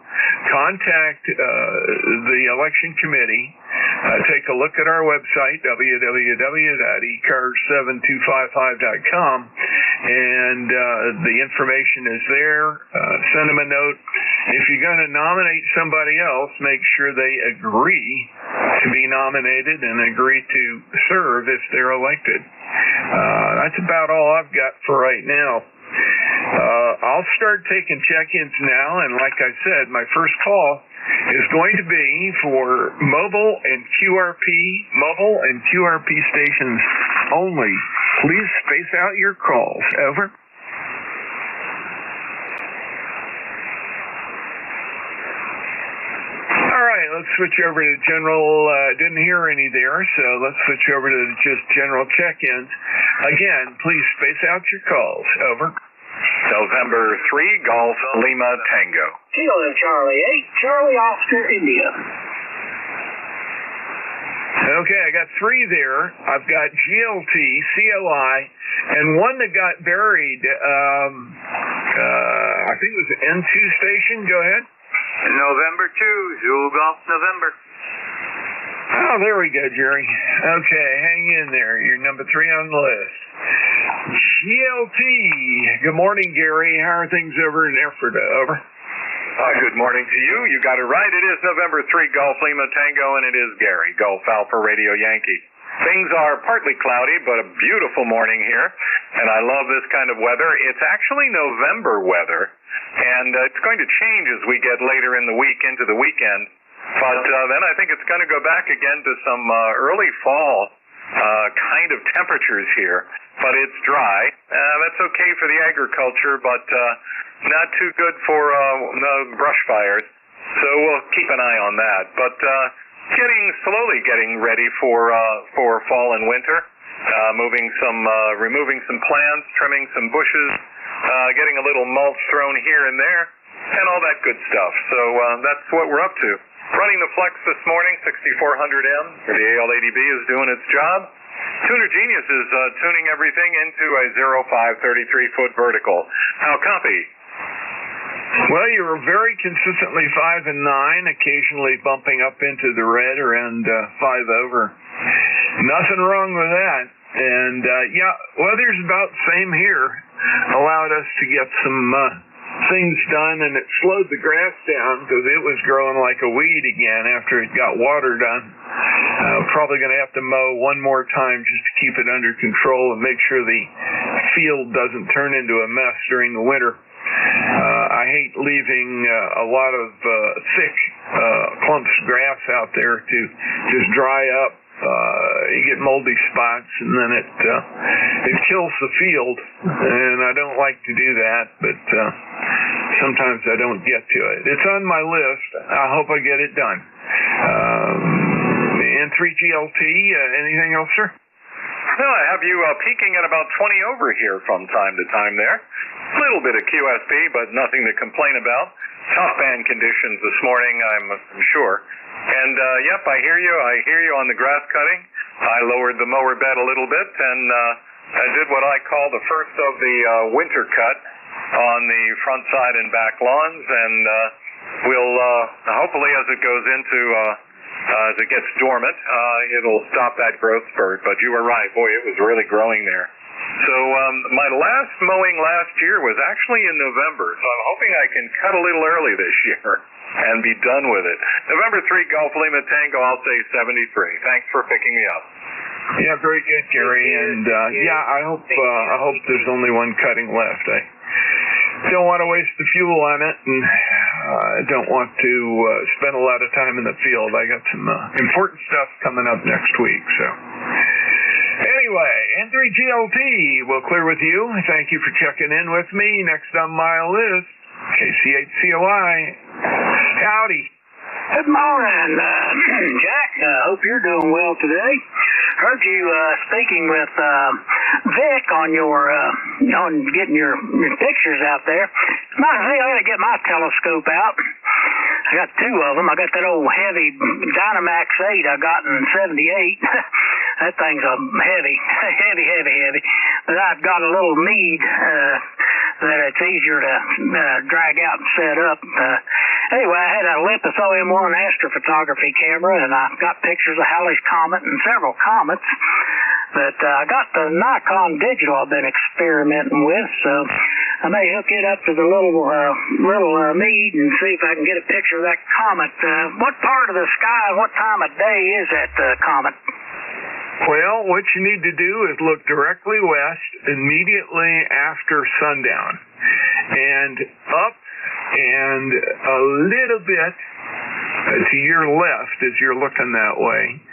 contact the election committee. Take a look at our website, www.ecars7255.com, and the information is there. Send them a note. If you're going to nominate somebody else, make sure they agree to be nominated and agree to serve if they're elected. That's about all I've got for right now. I'll start taking check-ins now, and like I said, my first call is going to be for mobile and QRP stations only. Please space out your calls. Over. All right, let's switch over to general. Didn't hear any there, so let's switch over to just general check-ins. Again, please space out your calls. Over. November 3, Golf Lima Tango. Kilo Charlie 8, Charlie Oscar India. Okay, I got 3 there. I've got GLT, CLI, and one that got buried. I think it was the N2 station. Go ahead. November 2, Zulu Golf November. Oh, there we go, Jerry. Okay, hang in there. You're number 3 on the list. GLT. Good morning, Gary. How are things over in Ephrata? Over. Good morning to you. You got it right. It is November 3, Golf Lima Tango, and it is Gary, Golf Alpha Radio Yankee. Things are partly cloudy, but a beautiful morning here, and I love this kind of weather. It's actually November weather, and it's going to change as we get later in the week into the weekend. But then I think it's going to go back again to some early fall kind of temperatures here. But it's dry. That's okay for the agriculture, but not too good for brush fires. So we'll keep an eye on that. But slowly getting ready for fall and winter. Removing some plants, trimming some bushes, getting a little mulch thrown here and there, and all that good stuff. So that's what we're up to. Running the Flex this morning, 6400M. The AL80B is doing its job. Tuner Genius is tuning everything into a 0533-foot vertical. How copy? Well, you were very consistently 5 and 9, occasionally bumping up into the red around 5 over. Nothing wrong with that. And, weather's about the same here. Allowed us to get some things done, and it slowed the grass down because it was growing like a weed again after it got watered on. Probably going to have to mow one more time just to keep it under control and make sure the field doesn't turn into a mess during the winter. I hate leaving a lot of thick clumps of grass out there to just dry up. You get moldy spots, and then it kills the field, and I don't like to do that, but sometimes I don't get to it. It's on my list. I hope I get it done. N3GLT, anything else, sir? No, I have you peaking at about 20 over here from time to time there. A little bit of QSB, but nothing to complain about. Tough band conditions this morning, I'm sure. And, I hear you. I hear you on the grass cutting. I lowered the mower bed a little bit, and I did what I call the first of the winter cut on the front side and back lawns, and we'll hopefully as it goes into as it gets dormant, it'll stop that growth spurt. But you were right. Boy, it was really growing there. So my last mowing last year was actually in November, so I'm hoping I can cut a little early this year and be done with it. November 3, Golf Lima Tango, I'll say 73. Thanks for picking me up. Yeah, very good, Gary. And I hope there's only one cutting left. I don't want to waste the fuel on it, and I don't want to spend a lot of time in the field. I got some important stuff coming up next week. So anyway, N3GLT will clear with you. Thank you for checking in with me. Next on my list, KC8COI. Howdy. Good morning, Jack. Hope you're doing well today. Heard you speaking with Vic on on getting your pictures out there. I gotta get my telescope out. I got 2 of them. I got that old heavy Dynamax 8 I got in '78. That thing's heavy. But I've got a little Meade that it's easier to drag out and set up. Anyway, I had a Olympus OM1 astrophotography camera, and I got pictures of Halley's Comet and several comets. But I got the Nikon digital I've been experimenting with, so I may hook it up to the little Meade and see if I can get a picture of that comet. What part of the sky, what time of day is that comet? Well, what you need to do is look directly west immediately after sundown and up and a little bit to your left as you're looking that way.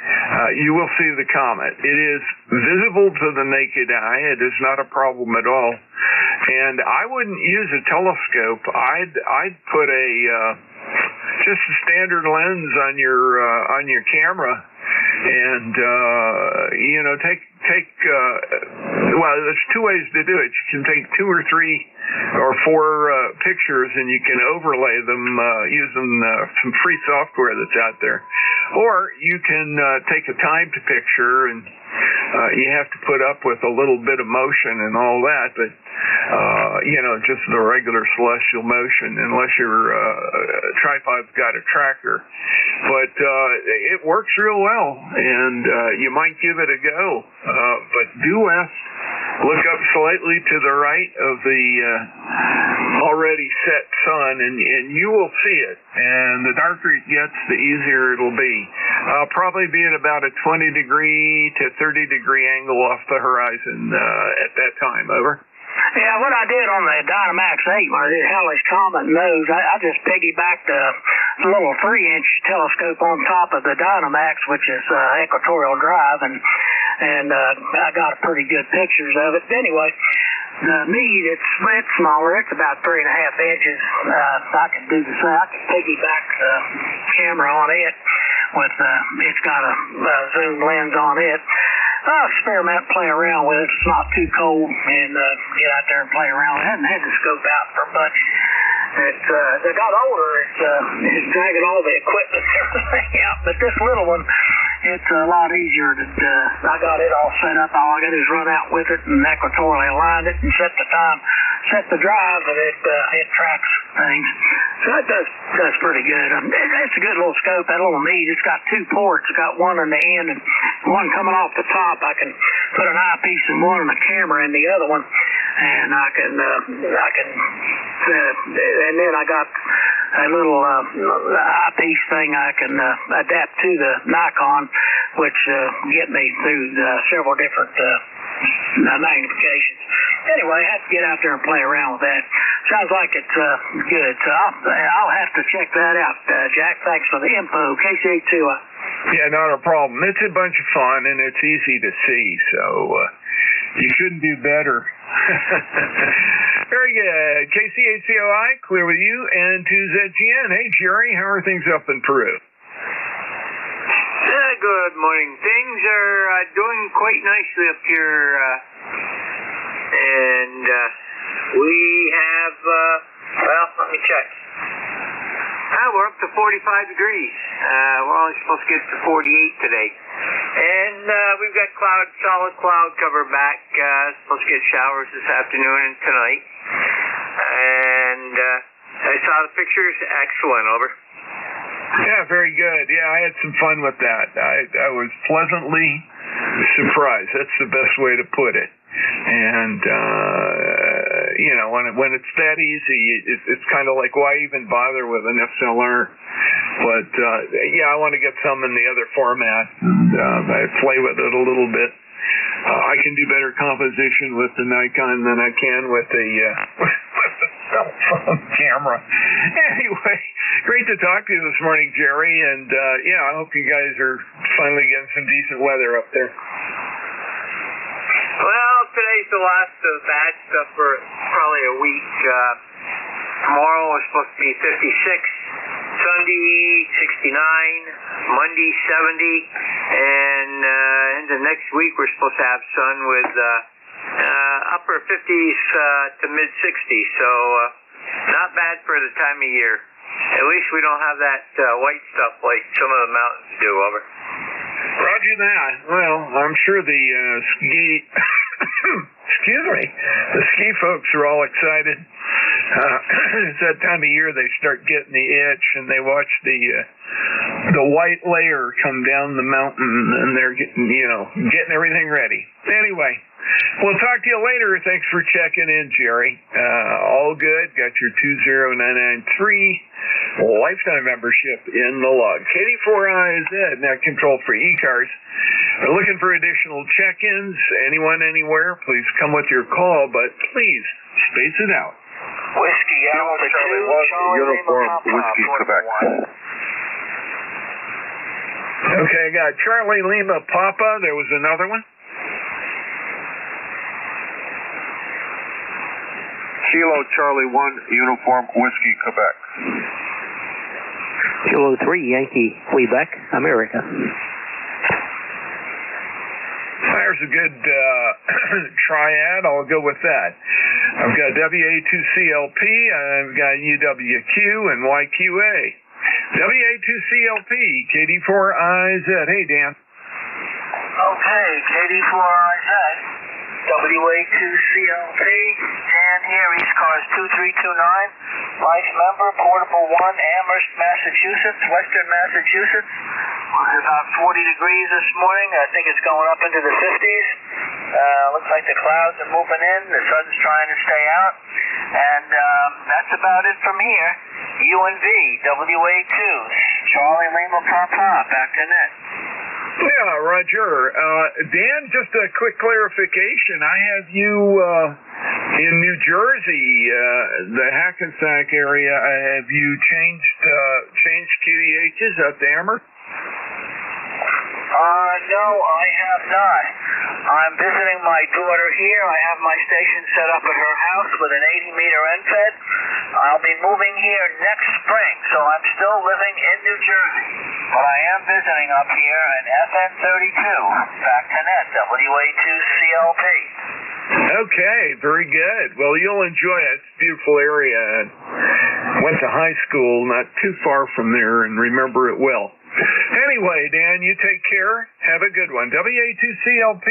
You will see the comet. It is visible to the naked eye. It is not a problem at all. And I wouldn't use a telescope. I'd put just a standard lens on your camera and well, there's two ways to do it. You can take 2 or 3 or 4 pictures, and you can overlay them using some free software that's out there, or you can take a timed picture, and you have to put up with a little bit of motion and all that, but just the regular celestial motion, unless your tripod's got a tracker. But it works real well, and you might give it a go. But due west, look up slightly to the right of the already set sun, and you will see it. And the darker it gets, the easier it'll be. Probably be at about a 20-degree to 30-degree angle off the horizon at that time. Over. Yeah, what I did on the Dynamax 8, when I did Halley's Comet nose, I just piggybacked a little 3-inch telescope on top of the Dynamax, which is equatorial drive, and I got pretty good pictures of it. Anyway, the mead, it's smaller. It's about 3.5 inches. I can do the same. I can piggyback the camera on it with, it's got a zoom lens on it. I'll experiment, play around with it. It's not too cold, and get out there and play around. I haven't had the scope out for much. As I got older, it's dragging all the equipment and everything out. But this little one, it's a lot easier to, I got it all set up. All I got to do is run out with it and equatorially align it and set the time, set the drive, and it tracks things. So it does pretty good. It's a good little scope, that little mead. It's got 2 ports. It's got one on the end and one coming off the top. I can put an eyepiece in one and a camera in the other one, and I can and then I got a little eyepiece thing I can adapt to the Nikon, which get me through several different magnifications. Anyway, I have to get out there and play around with that. Sounds like it's good. So I'll have to check that out, Jack. Thanks for the info. KC82. Yeah, not a problem. It's a bunch of fun, and it's easy to see, so you couldn't do better. Very good. KC8COI, clear with you, and 2ZGN. Hey, Jerry, how are things up in Peru? Good morning. Things are doing quite nicely up here, and we have, well, let me check. We're up to 45 degrees. We're only supposed to get to 48 today. And we've got solid cloud cover back. Supposed to get showers this afternoon and tonight. And I saw the pictures. Excellent. Over. Yeah, very good. Yeah, I had some fun with that. I was pleasantly surprised. That's the best way to put it. And when it's that easy, it's kind of like, why even bother with an SLR? But I want to get some in the other format. I play with it a little bit. I can do better composition with the Nikon than I can with the cell phone camera. Anyway, great to talk to you this morning, Jerry. And I hope you guys are finally getting some decent weather up there. Well, today's the last of the bad stuff for probably a week. Tomorrow is supposed to be 56, Sunday 69, Monday 70, and into next week we're supposed to have sun with upper 50s to mid 60s. So not bad for the time of year. At least we don't have that white stuff like some of the mountains do. Over. Roger that. Well, I'm sure the the ski folks are all excited. It's that time of year they start getting the itch, and they watch the white layer come down the mountain, and they're getting everything ready. Anyway, we'll talk to you later. Thanks for checking in, Jerry. All good. Got your 20993 lifetime membership in the log. KD4IZ, net control for ECARS. We're looking for additional check-ins. Anyone, anywhere, please come with your call, but please space it out. Whiskey Alpha 2, Uniform Whiskey Quebec. Okay, I got Charlie Lima Papa. There was another one. Kilo Charlie 1, Uniform Whiskey Quebec. Kilo 3, Yankee Quebec, America. There's a good triad. I'll go with that. I've got WA2CLP, I've got UWQ, and YQA. WA2CLP, KD4IZ. Hey, Dan. Okay, KD4IZ. WA2CLP, Dan here, ECARS 2329, life member, Portable 1, Amherst, Massachusetts, Western Massachusetts. We're about 40 degrees this morning. I think it's going up into the 50s. Looks like the clouds are moving in. The sun's trying to stay out. And that's about it from here. UNV, WA2, Charlie Lima Papa, back to net. Yeah, Roger. Dan, just a quick clarification. I have you in New Jersey, the Hackensack area. Have you changed QEHs up to Amherst? No, I have not. I'm visiting my daughter here. I have my station set up at her house with an 80-meter end-fed. I'll be moving here next spring, so I'm still living in New Jersey. But I am visiting up here in FN32, back to net, WA2CLP. Okay, very good. Well, you'll enjoy it. It's a beautiful area. Went to high school not too far from there and remember it well. Anyway, Dan, you take care. Have a good one. WA2CLP,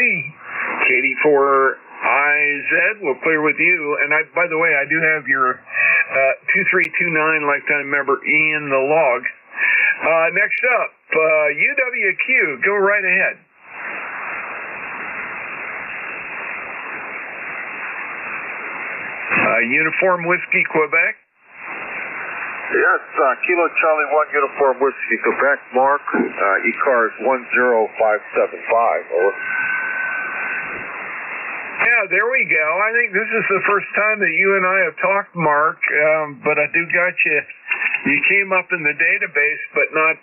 KD4IZ will clear with you. And by the way, I do have your 2329 lifetime member in the log. Next up, UWQ. Go right ahead. Uniform Whiskey, Quebec. Yes, Kilo Charlie 1 Uniform Whiskey, Quebec, Mark, ECARS 10575, over. Yeah, there we go. I think this is the first time that you and I have talked, Mark, but I do got you. You came up in the database, but not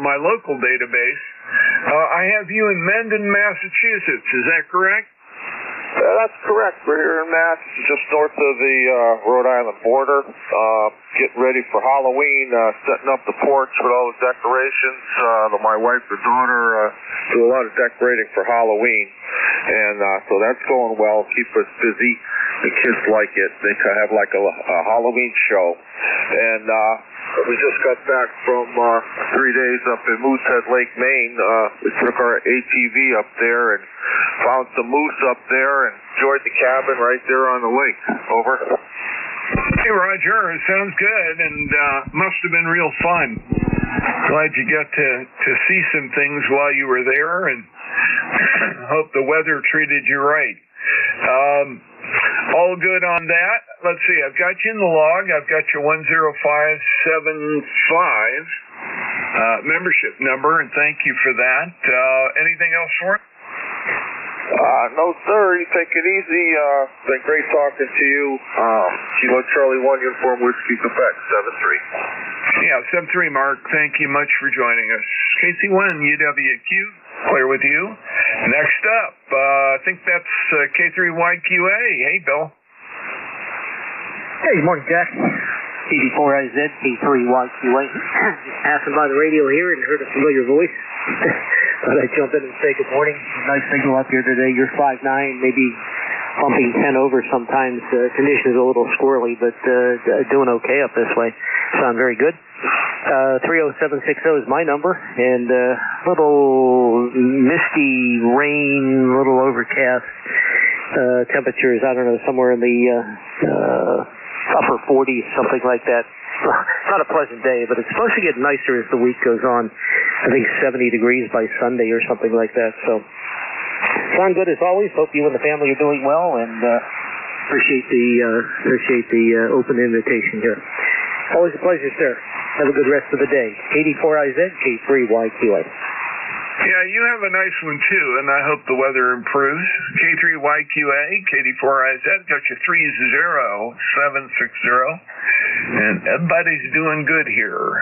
my local database. I have you in Mendon, Massachusetts. Is that correct? That's correct. We're here in Mass, just north of the Rhode Island border. Getting ready for Halloween, setting up the porch with all the decorations. My wife and daughter do a lot of decorating for Halloween. And so that's going well. Keep us busy. The kids like it. They have like a Halloween show. And we just got back from 3 days up in Moosehead Lake, Maine. We took our ATV up there and found some moose up there and enjoyed the cabin right there on the lake. Over. Hey, Roger. It sounds good and must have been real fun. Glad you got to see some things while you were there, and hope the weather treated you right. All good on that. Let's see. I've got you in the log. I've got your 10575 membership number, and thank you for that. Anything else for it? No, sir. You take it easy. Been great talking to you. Kilo Charlie 1 Uniform Whiskey, Quebec, 73. Yeah, 73, Mark. Thank you much for joining us. KC1, UWQ, clear with you. Next up, I think that's K3YQA. Hey, Bill. Hey, good morning, Jack. 84IZ, K3YQA. Just passing by the radio here and heard a familiar voice. Thought I'd jump in and say good morning. Nice signal up here today. You're 5'9", maybe bumping 10 over sometimes. Condition is a little squirrely, but doing okay up this way. Sound very good. 30760 is my number, and little misty rain, little overcast temperatures, I don't know, somewhere in the upper 40s, something like that. Not a pleasant day, but it's supposed to get nicer as the week goes on. I think 70 degrees by Sunday or something like that. So, sound good as always. Hope you and the family are doing well, and appreciate the open invitation here. Always a pleasure, sir. Have a good rest of the day. 84IZ, K3YQA. Yeah, you have a nice one too, and I hope the weather improves. K3YQA, KD4IZ, got you 30760, and everybody's doing good here.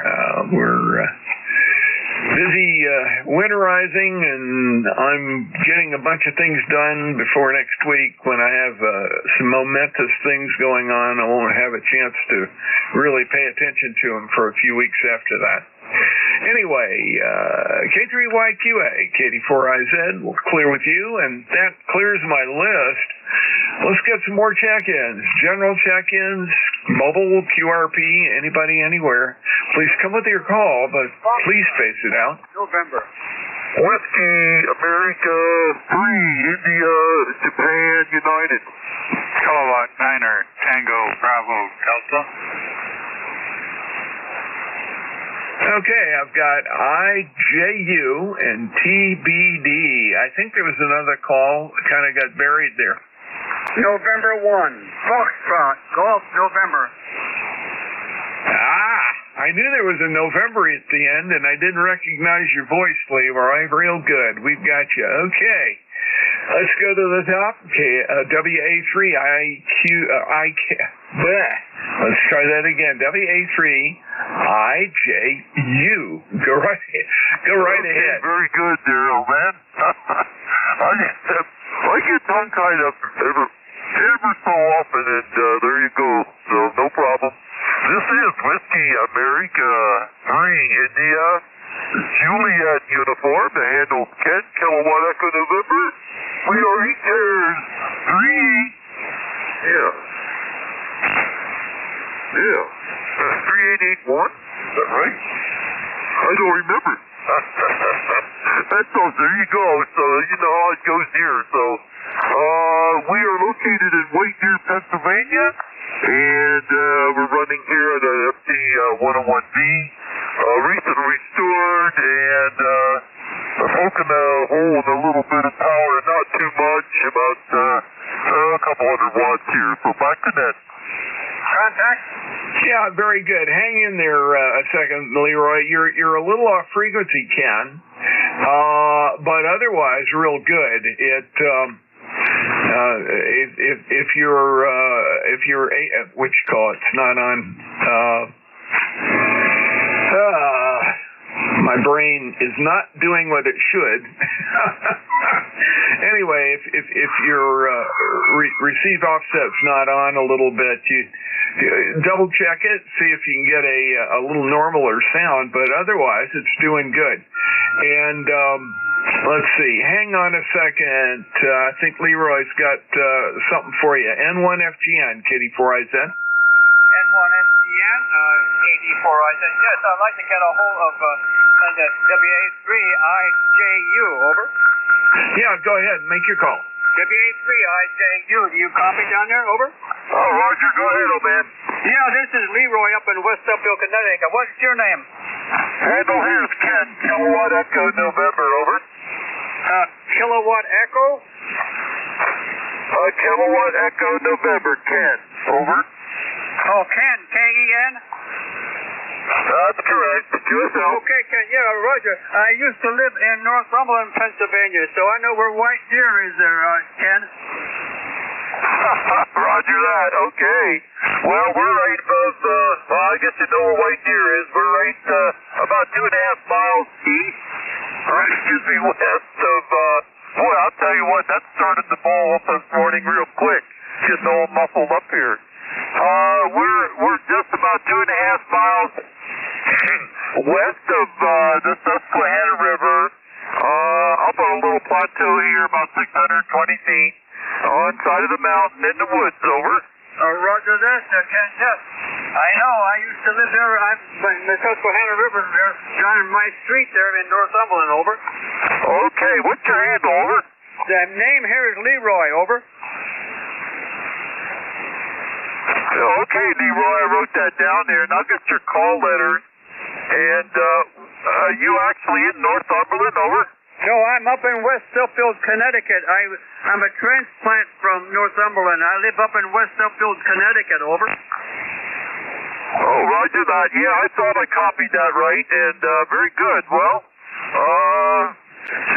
We're busy winterizing, and I'm getting a bunch of things done before next week when I have some momentous things going on. I won't have a chance to really pay attention to them for a few weeks after that. Anyway, K3YQA, KD4IZ, we'll clear with you, and that clears my list. Let's get some more check-ins. General check-ins, mobile, QRP, anybody, anywhere. Please come with your call, but please space it out. November. Whiskey, America, 3, India, Japan, United. Kilowatt Niner, Tango, Bravo, Delta. Okay, I've got IJU and TBD. I think there was another call, kind of got buried there. November 1, Foxtrot, Golf, November. I knew there was a November at the end, and I didn't recognize your voice, Leroy. Real good. We've got you. Okay. Let's go to the top. Okay, Let's try that again. WA3IJU. Go right ahead. Very good there, old man. I get tongue tied up ever so often, and there you go. So no problem. This is Whiskey America 3 India Juliet uniform. The handle 10 kilowatt echo November. We are ECARS 3881. Is that right? I don't remember. That's all. There you go. So you know how it goes here. So we are located in White Deer, Pennsylvania, and we're running here at a FT 101B, recently restored, and poking a hole in a little bit of power, not too much, about a couple hundred watts here. So back to net. Contact? Yeah, very good. Hang in there a second, Leroy. You're a little off frequency, Ken, but otherwise real good. If you're what you call it, it's not on. My brain is not doing what it should. Anyway, if your receive offset's not on a little bit, you double check it, see if you can get a little normaler sound, but otherwise it's doing good. And let's see, hang on a second. I think Leroy's got something for you. N1FGN, KD4IZ. N1FGN, KD4IZ. Yes, I'd like to get a hold of WA3IJU, over. Yeah, go ahead, make your call. WA3IJU, do you copy down there, over? Oh, Roger, go ahead, old man. Yeah, this is Leroy up in West Upfield, Connecticut. What's your name? Handle here is Ken, kilowatt echo November, over. Kilowatt echo? Kilowatt echo November, Ken, over. Oh, Ken, K-E-N? That's correct. Okay, Ken, yeah, Roger. I used to live in Northumberland, Pennsylvania, so I know where White Deer is there, Ken. Roger that, okay. Well, we're right above, I guess you know where White Deer is. We're right about 2.5 miles east, west of, boy, I'll tell you what, that started the ball up this morning real quick, getting all muffled up here. We're just about 2.5 miles west of the Susquehanna River, up on a little plateau here, about 620 feet, on side of the mountain in the woods, over. Roger that, Ken, yes. I know, I used to live there, the Susquehanna River there, down my street there in Northumberland, over. Okay, what's your handle, over? The name here is Leroy, over. Okay, Leroy, I wrote that down there, and I'll get your call letters. And, you actually in Northumberland, over? No, I'm up in West Upfield, Connecticut. I'm a transplant from Northumberland. I live up in West Upfield, Connecticut, over. Oh, roger that. Yeah, I thought I copied that right, and, very good. Well,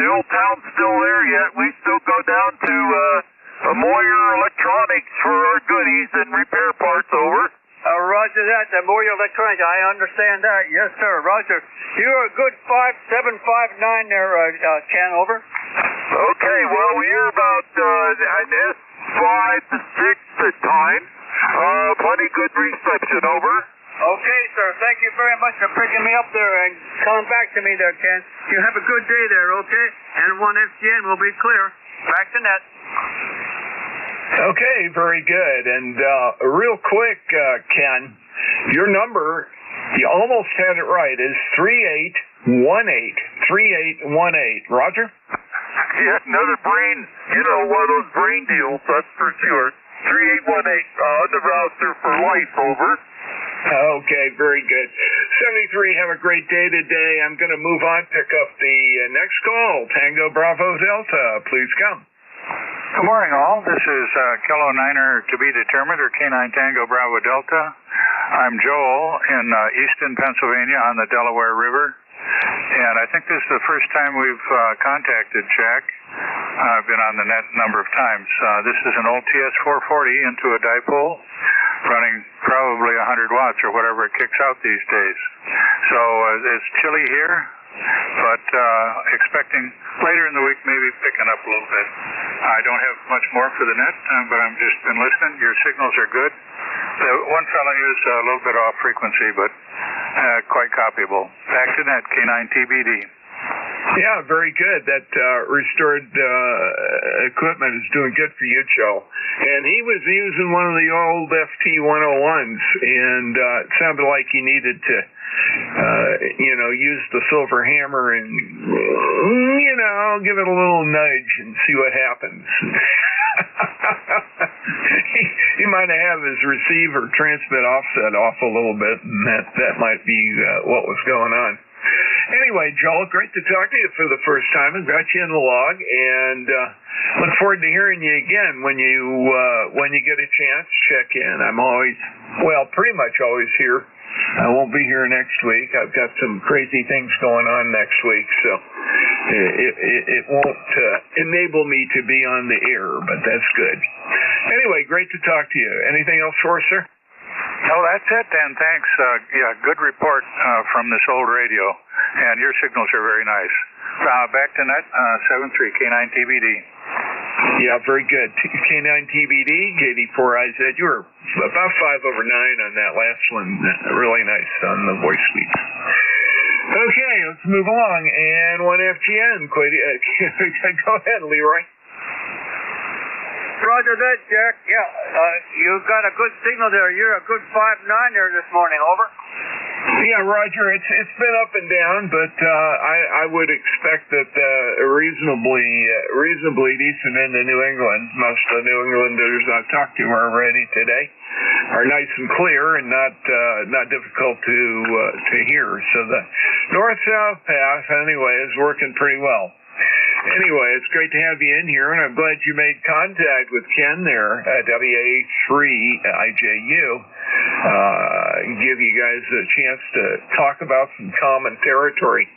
the old town's still there yet. We still go down to, Moyer Electronics for our goodies and repair parts, over. Roger that, the Moyer Electronics, I understand that. Yes, sir, roger. You're a good 5759 there, Ken, over. Okay, well, we're about, S5 to 6 at times. Plenty good reception, over. Okay, sir. Thank you very much for picking me up there and coming back to me there, Ken. You have a good day there, okay? And 1FGN will be clear. Back to net. Okay, very good. And real quick, Ken, your number, you almost had it right, is 3818. 3818. Roger? Yeah, another brain, one of those brain deals, that's for sure. 3818 on the router for life, over. Okay, very good. 73, have a great day today. I'm going to move on, pick up the next call. Tango Bravo Delta, please come. Good morning, all. This is Kilo Niner to be determined, or K9 Tango Bravo Delta. I'm Joel in Easton, Pennsylvania on the Delaware River. And I think this is the first time we've contacted Jack. I've been on the net a number of times. This is an old TS-440 into a dipole running probably 100 watts or whatever it kicks out these days. So it's chilly here, but expecting later in the week maybe picking up a little bit. I don't have much more for the net, but I've just been listening. Your signals are good. The one fella is a little bit off frequency, but quite copyable. Back to net, K9 TBD. Yeah, very good. That restored equipment is doing good for you, Joe. And he was using one of the old FT101s, and it sounded like he needed to, use the silver hammer and, give it a little nudge and see what happens. He might have his receiver transmit offset off a little bit, and that might be what was going on. Anyway, Joel, great to talk to you for the first time. I've got you in the log, and look forward to hearing you again when you get a chance. Check in. I'm pretty much always here. I won't be here next week. I've got some crazy things going on next week, so it won't enable me to be on the air, but that's good. Anyway, great to talk to you. Anything else for us, sir? No, that's it, Dan. Thanks. Good report from this old radio, and your signals are very nice. Back to net, 73, K9 TBD. Yeah, very good. K9 TBD, KD4IZ. You were about 5 over 9 on that last one. Really nice on the voice speed. Okay, let's move along. And 1FGN. Go ahead, Leroy. Roger that, Jack. Yeah, you got a good signal there. You're a good 5-9 there this morning, over. Yeah, Roger, it's been up and down, but I would expect that reasonably decent into New England. Most of the New Englanders I've talked to already today are nice and clear and not difficult to hear. So the north-south path, anyway, is working pretty well. Anyway, it's great to have you in here, and I'm glad you made contact with Ken there at WA3IJU. Give you guys a chance to talk about some common territory.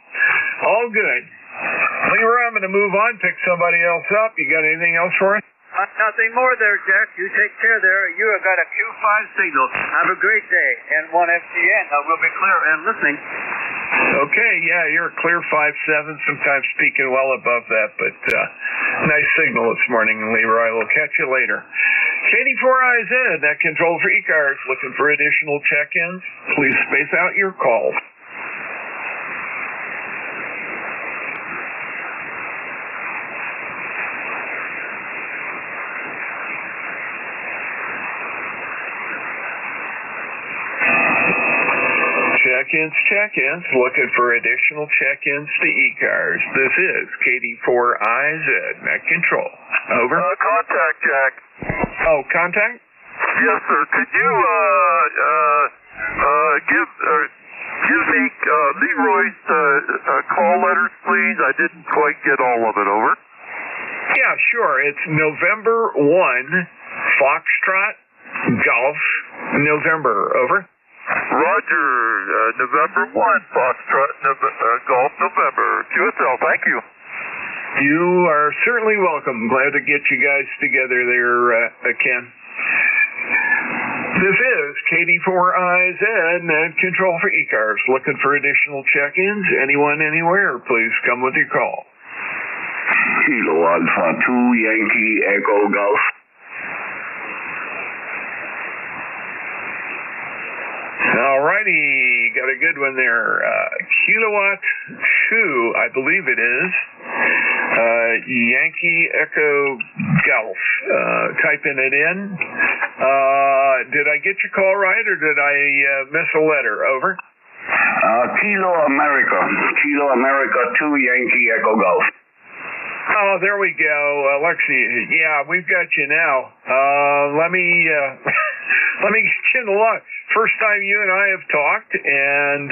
All good. Leroy, I'm going to move on, pick somebody else up. You got anything else for us? Nothing more there, Jack. You take care there. You have got a Q5 signal. Have a great day. And 1FGN will be clear and listening. Okay, yeah, you're a clear 5-7, sometimes speaking well above that, but nice signal this morning, Leroy. We'll catch you later. KD4IZ, net control for ECARS. Looking for additional check-ins? Please space out your call. Check-ins, looking for additional check-ins to ECARS. This is KD4IZ, net control. Over. Contact, Jack. Oh, contact? Yes, sir. Could you give me Leroy's call letters, please? I didn't quite get all of it, over. Yeah, sure. It's November 1, Foxtrot, Golf, November, over. Roger, November 1, Foxtrot, Golf, November, QSL, thank you. You are certainly welcome. Glad to get you guys together there, Ken. This is KD4IZ, net control for ECARS. Looking for additional check-ins? Anyone, anywhere, please come with your call. Kilo Alpha 2, Yankee, Echo, Golf. All righty, got a good one there. Kilowatt 2, I believe it is. Yankee Echo Golf. Typing it in. Did I get your call right, or did I miss a letter? Over. Kilo America 2 Yankee Echo Golf. Oh, there we go, Lexi. Yeah, we've got you now. Let me get you in the lot. First time you and I have talked, and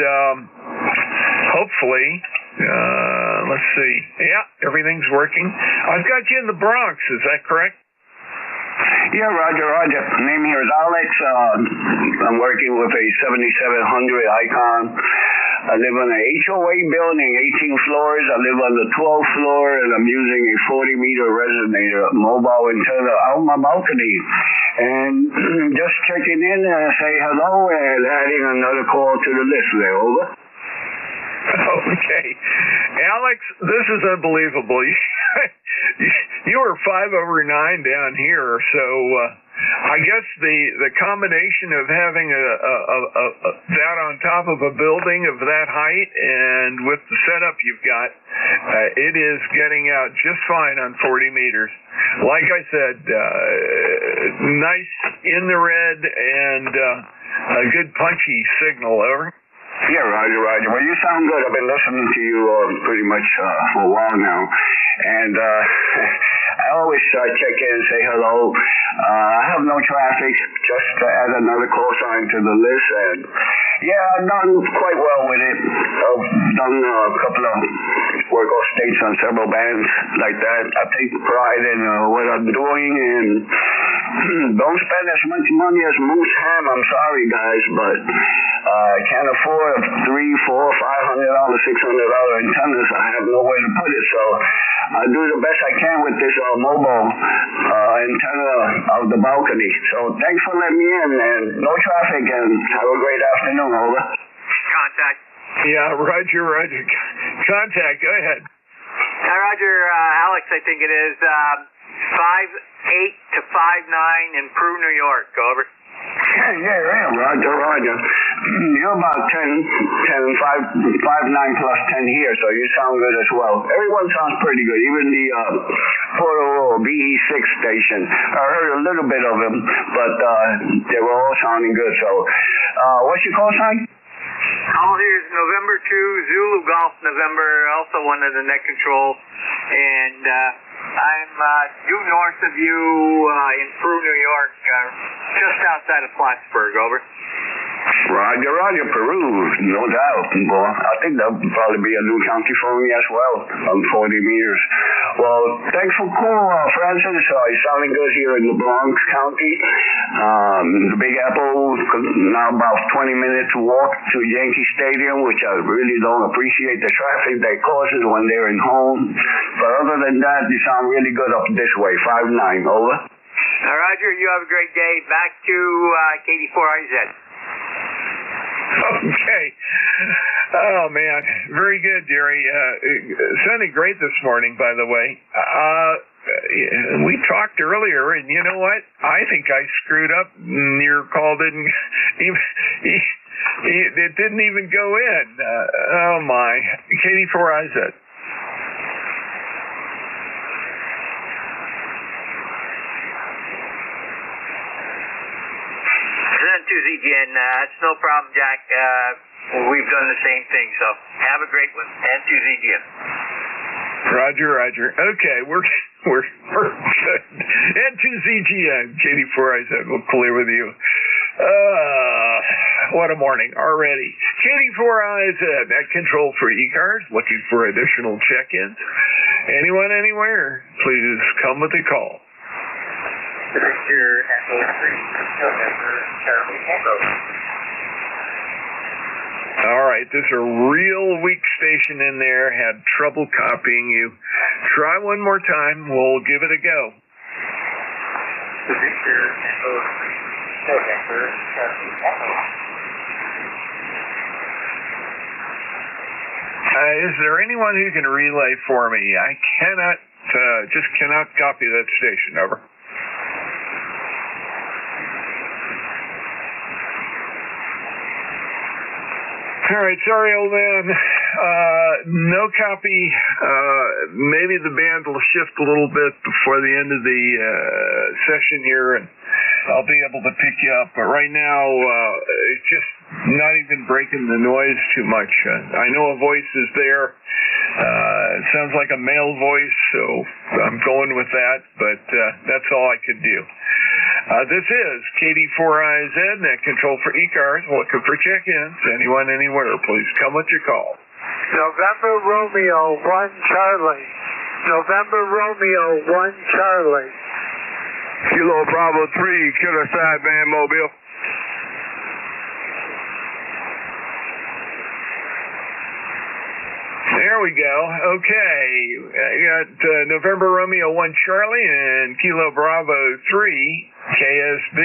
hopefully, let's see. Yeah, everything's working. I've got you in the Bronx. Is that correct? Yeah, Roger. Name here is Alex. I'm working with a 7700 Icon. I live on an HOA building, 18 floors. I live on the 12th floor, and I'm using a 40-meter resonator mobile antenna out my balcony. And just checking in and say hello and adding another call to the list there. Over. Okay. Alex, this is unbelievable. You were 5 over 9 down here, so I guess the combination of having that on top of a building of that height and with the setup you've got, it is getting out just fine on 40 meters. Like I said, nice in the red and a good punchy signal. Over. Yeah, Roger. Well, you sound good. I've been listening to you pretty much for a while now. And I always check in and say hello. I have no traffic, just to add another call sign to the list. And yeah, I've done quite well with it. I've done a couple of work off states on several bands like that. I take pride in what I'm doing, and don't spend as much money as Moose Ham. I'm sorry, guys, but I can't afford $300, $400, $500, $600 antennas. I have nowhere to put it, so I do the best I can with this mobile antenna out the balcony. So thanks for letting me in, and no traffic, and have a great afternoon. Over. Contact. Yeah, Roger. Contact. Go ahead. Roger, Alex, I think it is 5'8" to 5'9" in Peru, New York. Over. Yeah, Roger. You're about 5'9" plus 10 here, so you sound good as well. Everyone sounds pretty good, even the Porto BE6 station. I heard a little bit of them, but they were all sounding good. So, what's your call sign? Call here is November 2, Zulu Golf November, also one of the net control. And I'm due north of you in Peru, New York, just outside of Plattsburgh. Over. Roger, Peru, no doubt. Well, I think that'll probably be a new county for me as well, on 40 meters. Well, thanks for calling, Francis. You're sounding good here in the Bronx County. The Big Apple, now about 20 minutes walk to Yankee Stadium, which I really don't appreciate the traffic that causes when they're in home. But other than that, you sound really good up this way. 5'9", over. Roger, you have a great day. Back to KD4IZ. Okay. Oh, man. Very good, Jerry. Sounded great this morning, by the way. We talked earlier, and you know what? I think I screwed up. Your call didn't even... It didn't even go in. Oh, my. KD4IZ. N2ZGN, that's no problem, Jack. We've done the same thing, so have a great one. N2ZGN. Roger. Okay, we're good. N2ZGN, KD4IZ, we'll clear with you. What a morning already. KD4IZ at control for ECARS, looking for additional check-ins. Anyone, anywhere, please come with a call. All right, there's a real weak station in there. Had trouble copying you. Try one more time. We'll give it a go. Is there anyone who can relay for me? I just cannot copy that station. Over. All right, sorry, old man. No copy. Maybe the band will shift a little bit before the end of the session here, and I'll be able to pick you up. But right now, it's just not even breaking the noise too much. I know a voice is there. It sounds like a male voice, so I'm going with that, but that's all I could do. This is KD4IZ, net control for ECARS, looking for check-ins. Anyone, anywhere, please come with your call. November Romeo 1 Charlie. November Romeo 1 Charlie. Kilo Bravo 3, Killer Sideband Mobile. There we go. Okay. I got November Romeo 1 Charlie and Kilo Bravo 3 KSB.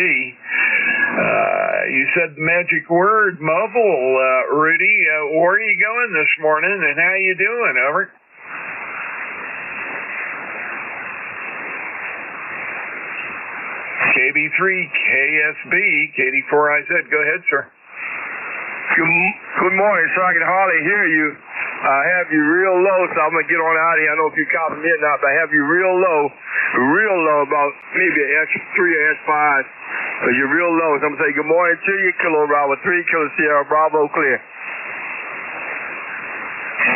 You said the magic word, mobile, Rudy. Where are you going this morning and how you doing? Over. KB3 KSB, KD4IZ. Go ahead, sir. Good morning, so I can hardly hear you. I have you real low, so I'm going to get on out of here. I don't know if you copy me or not, but I have you real low, about maybe an inch 3 or inch 5. But you're real low, so I'm going to say good morning to you, Kilo Bravo 3, Kilo Sierra Bravo, clear.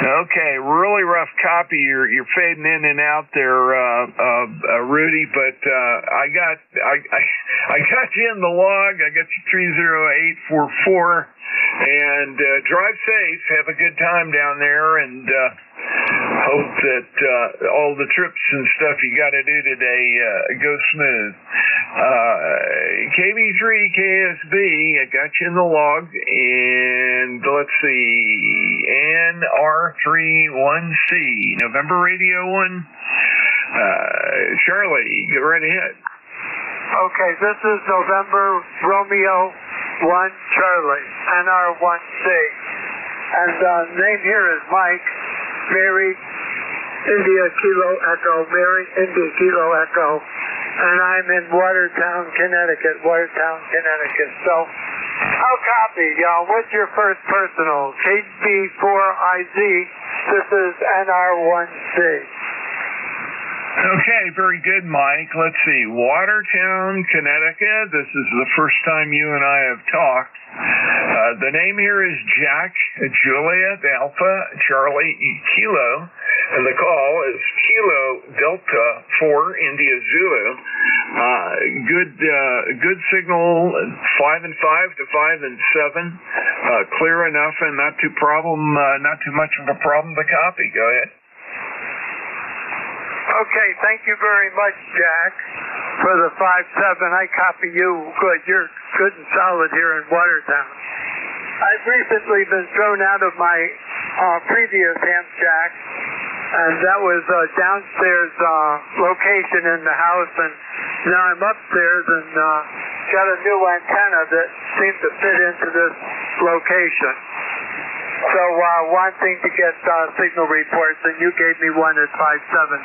Okay, really rough copy. You're fading in and out there, Rudy. But I got you in the log. I got you 30844, and drive safe. Have a good time down there, and hope that all the trips and stuff you got to do today go smooth. KB3 KSB, I got you in the log, and let's see, NR31C, November Radio 1. Charlie, get right ahead. Okay, this is November Romeo 1 Charlie, NR1C. And name here is Mike, Mary, India Kilo Echo, Mary, India Kilo Echo. And I'm in Watertown, Connecticut. So, I'll copy. What's your first personal? KB4IZ. This is NR1C. Okay, very good, Mike. Let's see. Watertown, Connecticut. This is the first time you and I have talked. The name here is Jack, Juliet, Alpha, Charlie, Kilo. And the call is Kilo Delta 4 India Zulu. Good signal, 5 and 5 to 5 and 7. Clear enough and not too much of a problem to copy. Go ahead. Okay, thank you very much, Jack, for the 5-7. I copy you. Good. You're good and solid here in Watertown. I've recently been thrown out of my previous Ham Shack, and that was a downstairs location in the house, and now I'm upstairs and got a new antenna that seems to fit into this location. So wanting to get signal reports, and you gave me one at 5-7.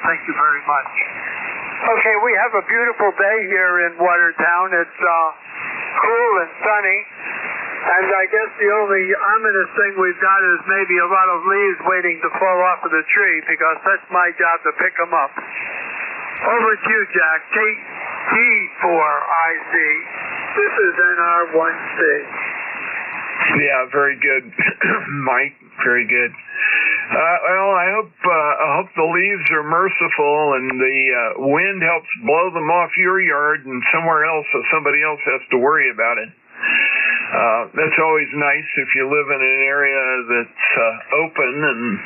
Thank you very much. Okay, we have a beautiful day here in Watertown. It's cool and sunny. And I guess the only ominous thing we've got is maybe a lot of leaves waiting to fall off of the tree, because that's my job to pick them up. Over to you, Jack. KD4IZ. This is NR1C. Yeah, very good, Mike. Very good. Well, I hope the leaves are merciful and the wind helps blow them off your yard and somewhere else, so somebody else has to worry about it. That's always nice if you live in an area that's open and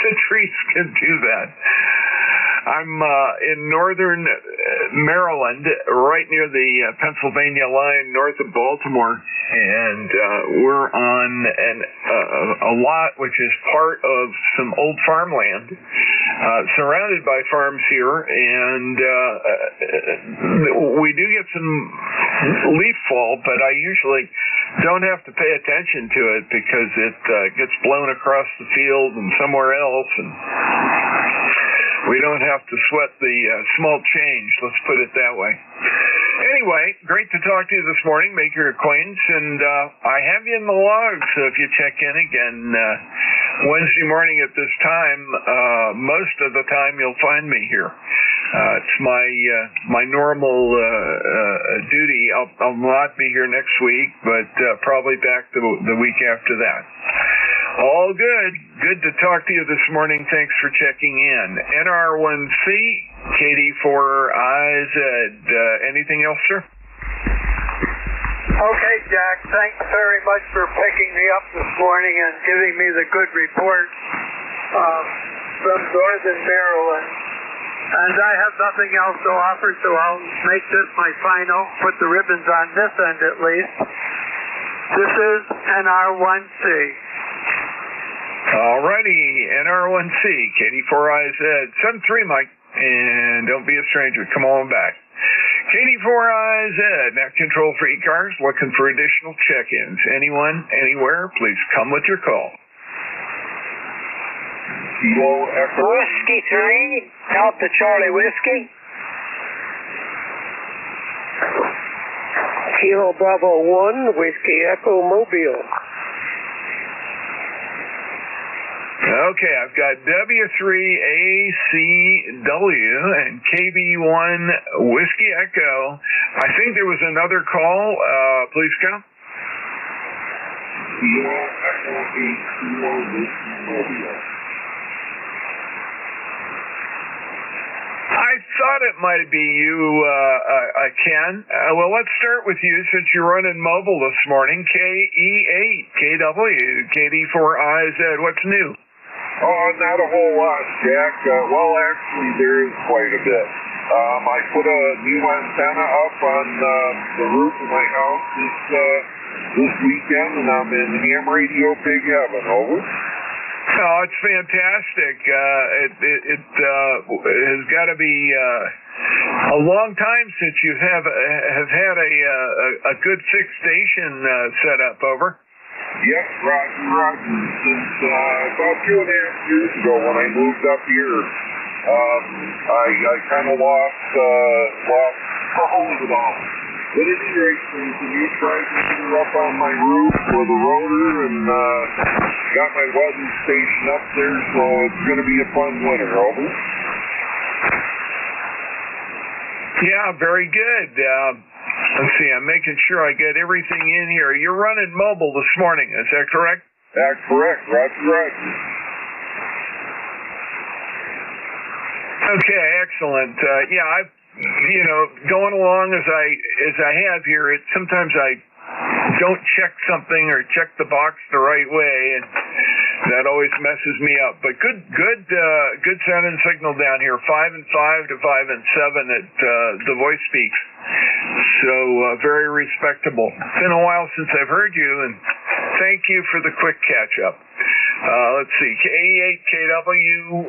the trees can do that. I'm in northern Maryland, right near the Pennsylvania line, north of Baltimore, and we're on a lot which is part of some old farmland, surrounded by farms here, and we do get some leaf fall, but I usually don't have to pay attention to it because it gets blown across the field and somewhere else, and we don't have to sweat the small change, let's put it that way. anyway, great to talk to you this morning, make your acquaintance, and I have you in the log, so if you check in again Wednesday morning at this time, most of the time you'll find me here. It's my normal duty. I'll not be here next week, but probably back the week after that. All good. Good to talk to you this morning. Thanks for checking in. NR1C, KD4IZ. Anything else, sir? Okay, Jack. Thanks very much for picking me up this morning and giving me the good report from Northern Maryland. And I have nothing else to offer, so I'll make this my final, put the ribbons on this end at least. This is NR1C. Alrighty, NR1C, KD4IZ, 7-3, Mike, and don't be a stranger, come on back. KD4IZ, net control for ECARS, looking for additional check-ins. Anyone, anywhere, please come with your call. Whiskey 3, Alpha Charlie Whiskey. Kilo Bravo 1, Whiskey Echo Mobile. Okay, I've got W3ACW and KB1 Whiskey Echo. I think there was another call. Please come. I thought it might be you, Ken. Well, let's start with you since you're running mobile this morning. KE8KW, KD4IZ. What's new? Oh, not a whole lot, Jack. Well, actually, there is quite a bit. I put a new antenna up on the roof of my house this weekend, and I'm in ham radio big heaven. Over. Oh, it's fantastic. It has got to be a long time since you have had a good fixed station set up. Over. Yes, Roger. Since about 2.5 years ago when I moved up here, I kind of lost hold of it all. But at any rate, there's a new transmitter up on my roof with a rotor, and got my weather station up there, so it's going to be a fun winter. Over. Yeah, very good. Let's see, I'm making sure I get everything in here. You're running mobile this morning, is that correct? That's correct, Roger. Okay, excellent. Yeah, I've going along as I have here, sometimes I don't check something or check the box the right way, and that always messes me up. But good sound and signal down here. 5 and 5 to 5 and 7 at the voice speaks. So very respectable. It's been a while since I've heard you, and thank you for the quick catch up. Let's see, K8KW,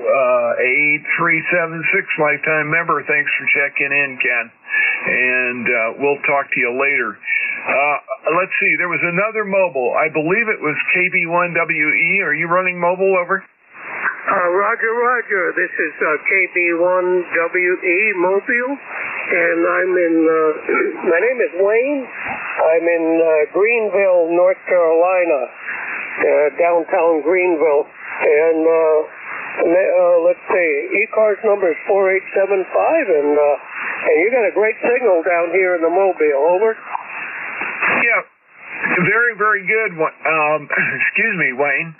8376, lifetime member. Thanks for checking in, Ken. And we'll talk to you later. Let's see, there was another mobile. I believe it was KB1WE. Are you running mobile? Over? Roger. This is KB1WE Mobile, and I'm in, my name is Wayne. I'm in Greenville, North Carolina, downtown Greenville. And let's see, ECARS number is 4875, and you got a great signal down here in the Mobile. Over. Yeah. Very, very good. Excuse me, Wayne.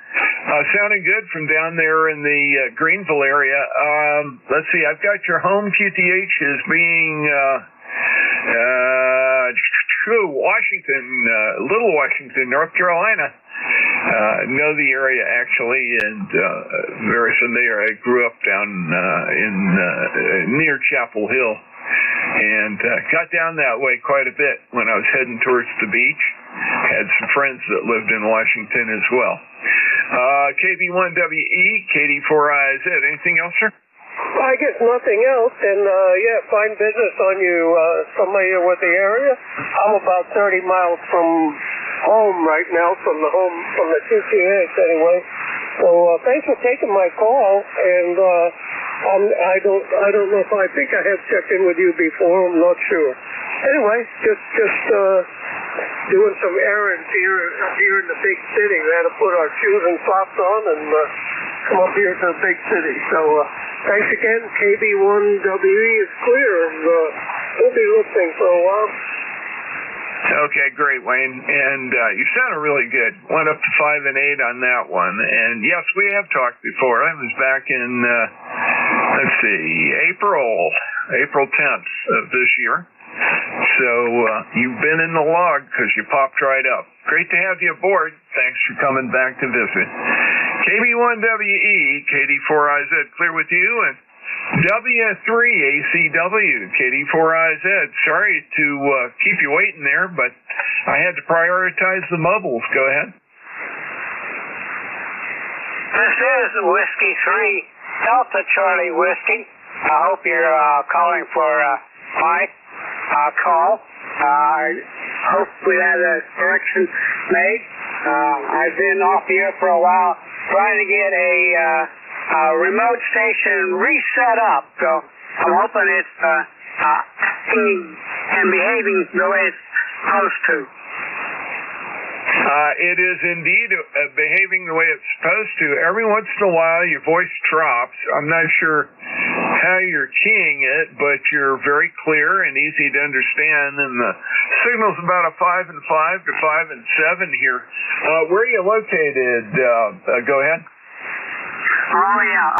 Sounding good from down there in the Greenville area. Let's see, I've got your home QTH as being Washington, Little Washington, North Carolina. Know the area actually, and very familiar. I grew up down near Chapel Hill, and got down that way quite a bit when I was heading towards the beach. Had some friends that lived in Washington as well. KB1WE, KD4IZ. Anything else, sir? I guess nothing else, and fine business on you. Familiar with the area? I'm about 30 miles from home right now, from the QTH anyway. So thanks for taking my call, and I don't know if I think I have checked in with you before. I'm not sure. Anyway, just doing some errands here in the big city. We had to put our shoes and socks on and come up here to the big city. So thanks again. KB1WE is clear, and we'll be listening for a while. Okay, great, Wayne. And you sounded really good. Went up to 5 and 8 on that one. And yes, we have talked before. I was back in, April 10th of this year. So you've been in the log because you popped right up. Great to have you aboard. Thanks for coming back to visit. KB1WE, KD4IZ, clear with you, and W3ACW, KD4IZ. Sorry to keep you waiting there, but I had to prioritize the mobiles. Go ahead. This is Whiskey 3, Delta Charlie Whiskey. I hope you're calling for my call. I hope we had a correction made. I've been off the air for a while trying to get a remote station reset up, so I'm hoping it's and behaving the way it's supposed to. It is indeed behaving the way it's supposed to. Every once in a while, your voice drops. I'm not sure how you're keying it, but you're very clear and easy to understand, and the signal's about a 5 and 5 to 5 and 7 here. Where are you located? Go ahead. Oh, yeah.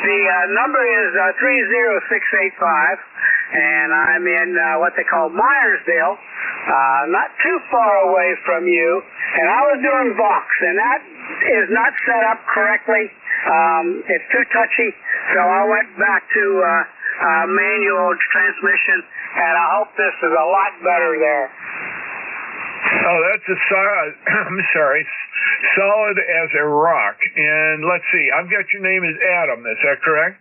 The number is 30685, and I'm in what they call Myersdale, not too far away from you. And I was doing Vox, and that is not set up correctly. It's too touchy, so I went back to manual transmission, and I hope this is a lot better there. Oh, that's I'm sorry, solid as a rock. And let's see, I've got your name as Adam, is that correct?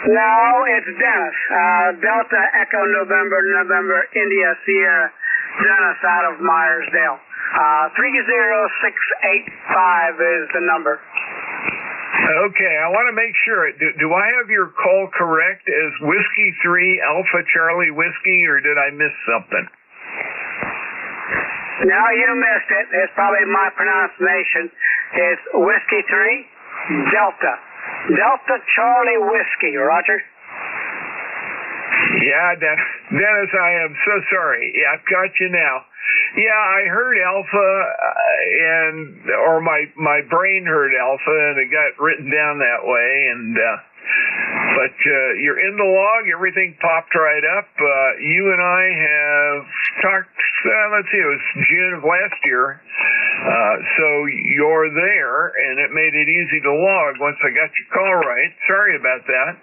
No, it's Dennis. Delta Echo November India Sierra Dennis out of Myersdale. 30685 is the number. Okay, I want to make sure. Do I have your call correct as Whiskey 3 Alpha Charlie Whiskey, or did I miss something? No, you missed it. It's probably my pronunciation. It's Whiskey 3 Delta. Delta Charlie Whiskey, Roger. Yeah, Dennis, I am so sorry. Yeah, I've got you now. Yeah, I heard Alpha, or my brain heard Alpha, and it got written down that way. And but you're in the log. Everything popped right up. You and I have talked. Let's see, it was June of last year. So you're there, and it made it easy to log once I got your call right. Sorry about that.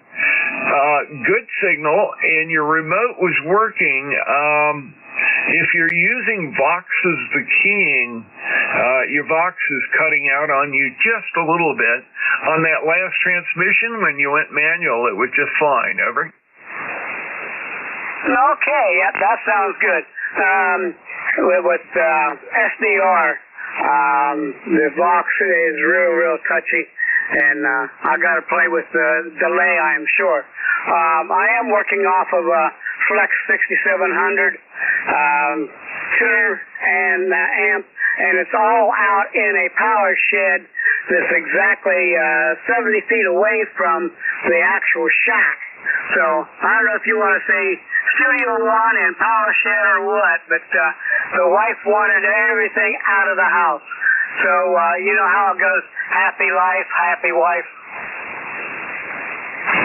Good signal, and your remote was working. If you're using Vox as the keying, your Vox is cutting out on you just a little bit. On that last transmission, when you went manual, it was just fine. Over. Okay, yep, that sounds good. With SDR, the Vox is real touchy, and I got to play with the delay, I am sure. I am working off of a Flex 6700 tuner and amp, and it's all out in a power shed that's exactly 70 feet away from the actual shack. So I don't know if you want to say Studio One and power shed or what, but the wife wanted everything out of the house. So you know how it goes: happy life, happy wife.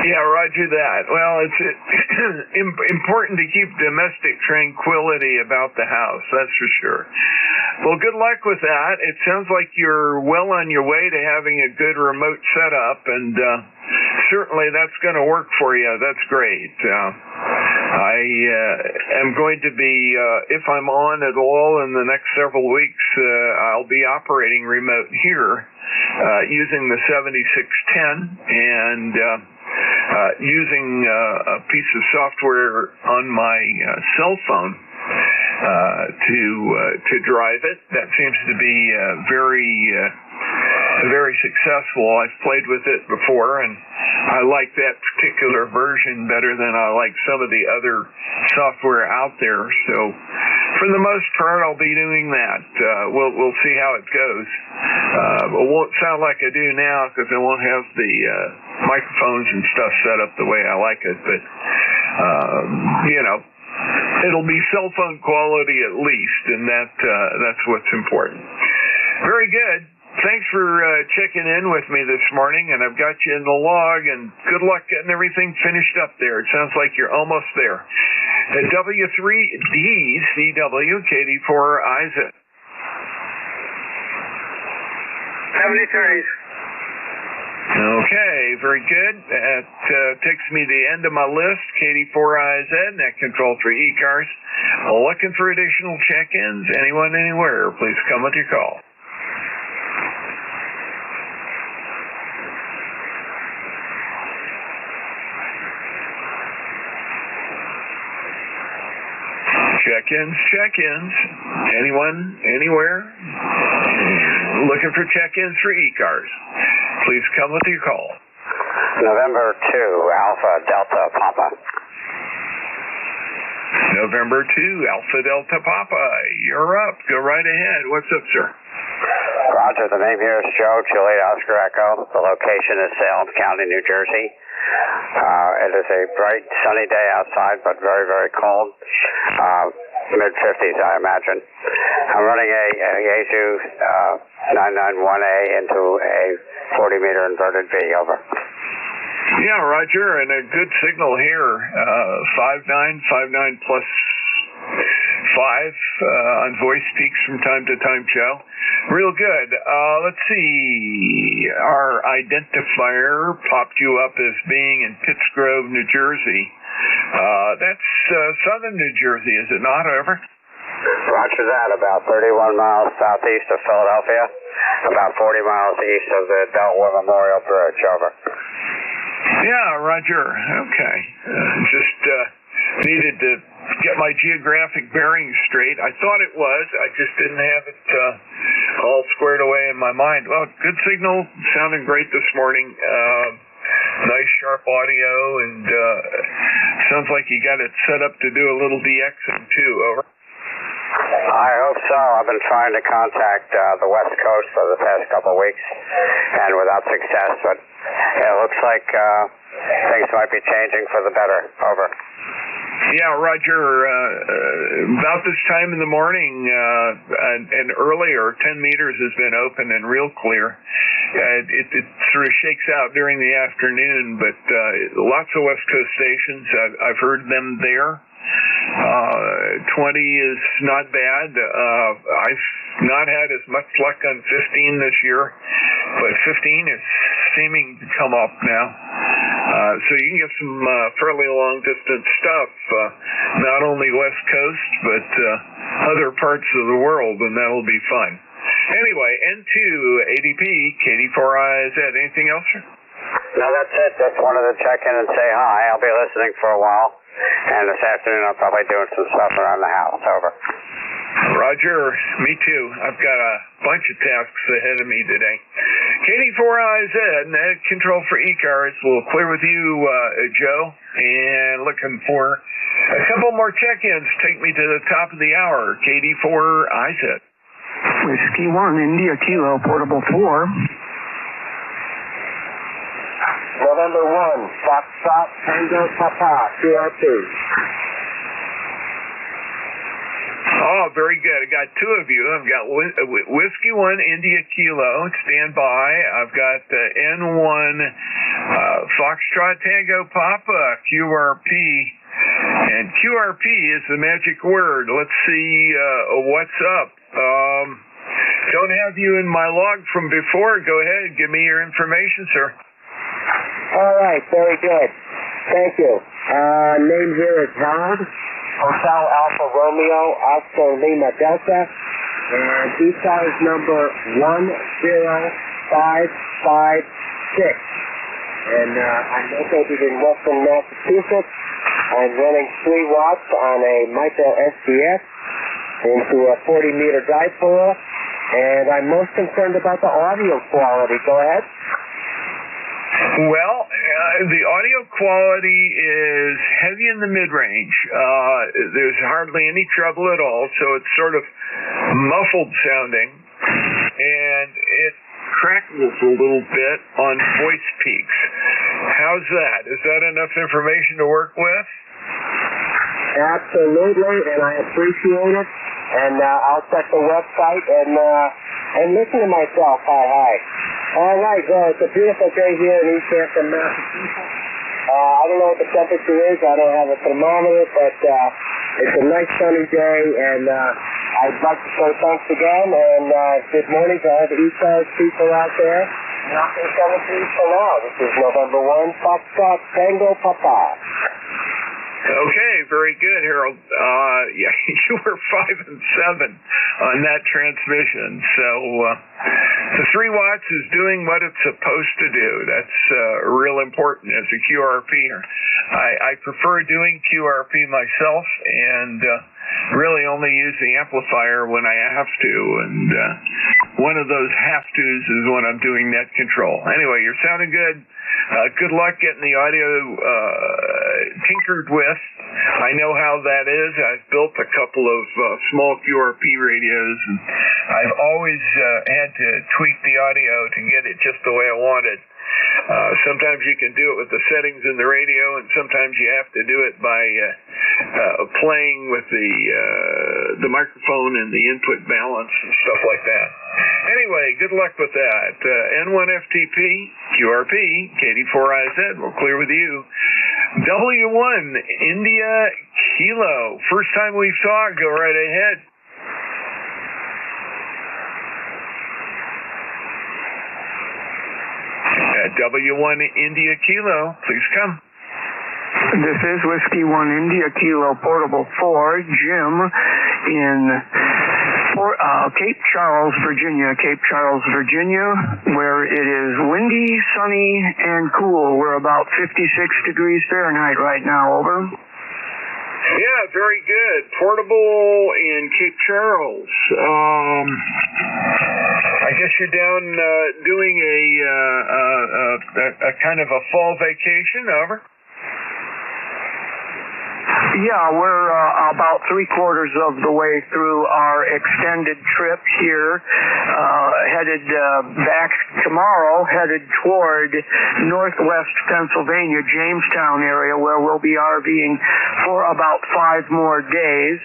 Yeah, roger that. Well, it's important to keep domestic tranquility about the house, that's for sure. Well, good luck with that. It sounds like you're well on your way to having a good remote setup, and certainly that's going to work for you. That's great. I am going to be, if I'm on at all in the next several weeks, I'll be operating remote here using the 7610 and using a piece of software on my cell phone to drive it. That seems to be very very successful. I've played with it before, and I like that particular version better than I like some of the other software out there. So for the most part, I'll be doing that. We'll see how it goes. It won't sound like I do now because I won't have the microphones and stuff set up the way I like it, but it'll be cell phone quality at least, and that's what's important. Very good. Thanks for checking in with me this morning, and I've got you in the log, and good luck getting everything finished up there. It sounds like you're almost there. At W3DCW, KD4IZ. 73. Okay, very good. That takes me to the end of my list, KD4IZ, net control for ECARS. Looking for additional check-ins, anyone, anywhere, please come with your call. Check-ins. Anyone, anywhere? Looking for check-ins for ECARS. Please come with your call. November 2, Alpha Delta Papa. November 2, Alpha Delta Papa. You're up. Go right ahead. What's up, sir? Roger, the name here is Joe, Juliet Oscar Echo. The location is Salem County, New Jersey. It is a bright, sunny day outside, but very, very cold. Mid-50s, I imagine. I'm running a Yaesu 991A into a 40-meter inverted V, over. Yeah, Roger, and a good signal here. 59 plus 5 on voice peaks from time to time, Joe. Real good. Let's see. Our identifier popped you up as being in Pittsgrove, New Jersey. That's southern New Jersey, is it not, over? Roger that. About 31 miles southeast of Philadelphia. About 40 miles east of the Delaware Memorial Bridge, over. Yeah, Roger. Okay. Just needed to get my geographic bearings straight. I thought it was. I just didn't have it all squared away in my mind. Well, good signal. Sounding great this morning. Nice sharp audio, and sounds like you got it set up to do a little DXing too, over. I hope so. I've been trying to contact the West Coast for the past couple of weeks, and without success, but it looks like things might be changing for the better, over. Yeah, Roger, about this time in the morning and earlier, 10 meters has been open and real clear. It sort of shakes out during the afternoon, but lots of West Coast stations, I've heard them there. 20 is not bad. I've not had as much luck on 15 this year, but 15 is seeming to come up now. So you can get some fairly long distance stuff, not only West Coast, but other parts of the world, and that'll be fun. Anyway, N2, ADP, KD4IZ, anything else, sir? No, that's it. Just wanted to check in and say hi. I'll be listening for a while. And this afternoon I'll probably doing some stuff around the house, over. Roger, me too. I've got a bunch of tasks ahead of me today. KD4IZ, net control for ECARS. We'll clear with you, Joe, and looking for a couple more check-ins. Take me to the top of the hour. KD4IZ. Whiskey 1, India Kilo, Portable 4. November 1, Foxtrot, Tango Papa, QRP. Oh, very good. I got two of you. I've got Whiskey 1, India Kilo, stand by. I've got N1, Foxtrot, Tango Papa, QRP. And QRP is the magic word. Let's see what's up. Don't have you in my log from before. Go ahead. Give me your information, sir. All right, very good. Thank you. Name here is Howard. Hotel Alpha Romeo, Oscar Lima Delta, and ECARS number 10556. And I'm located in Western Massachusetts. I'm running 3 watts on a micro SDS into a 40-meter dipole, and I'm most concerned about the audio quality. Go ahead. Well, the audio quality is heavy in the mid-range. There's hardly any treble at all, so it's sort of muffled sounding, and it crackles a little bit on voice peaks. How's that? Is that enough information to work with? Absolutely, and I appreciate it. And I'll check the website and listen to myself. Hi. All right, well, it's a beautiful day here in East Hampton, Massachusetts. I don't know what the temperature is. I don't have a thermometer, but it's a nice sunny day, and I'd like to say thanks again, and good morning to all the ECARS people out there. Nothing coming to you for now. This is November 1, Foxtrot Tango Papa. Okay, very good, Harold. Yeah, you were 5 and 7 on that transmission. So the 3 watts is doing what it's supposed to do. That's real important as a QRPer. I prefer doing QRP myself, and really only use the amplifier when I have to. And one of those have-tos is when I'm doing net control. Anyway, you're sounding good. Good luck getting the audio tinkered with. I know how that is. I've built a couple of small QRP radios, and I've always had to tweak the audio to get it just the way I want it. Sometimes you can do it with the settings in the radio, and sometimes you have to do it by playing with the microphone and the input balance and stuff like that. Anyway, good luck with that. N1FTP, QRP, KD4IZ, we'll clear with you. W1, India Kilo. First time we saw it, go right ahead. W1 India Kilo, please come. This is Whiskey 1 India Kilo Portable 4, Jim in Cape Charles, Virginia, where it is windy, sunny, and cool. We're about 56 degrees Fahrenheit right now, over. Yeah, very good. Portable in Cape Charles. I guess you're down doing a kind of a fall vacation, over? Yeah, we're about 3/4 of the way through our extended trip here, headed back tomorrow, headed toward northwest Pennsylvania, Jamestown area, where we'll be RVing for about 5 more days.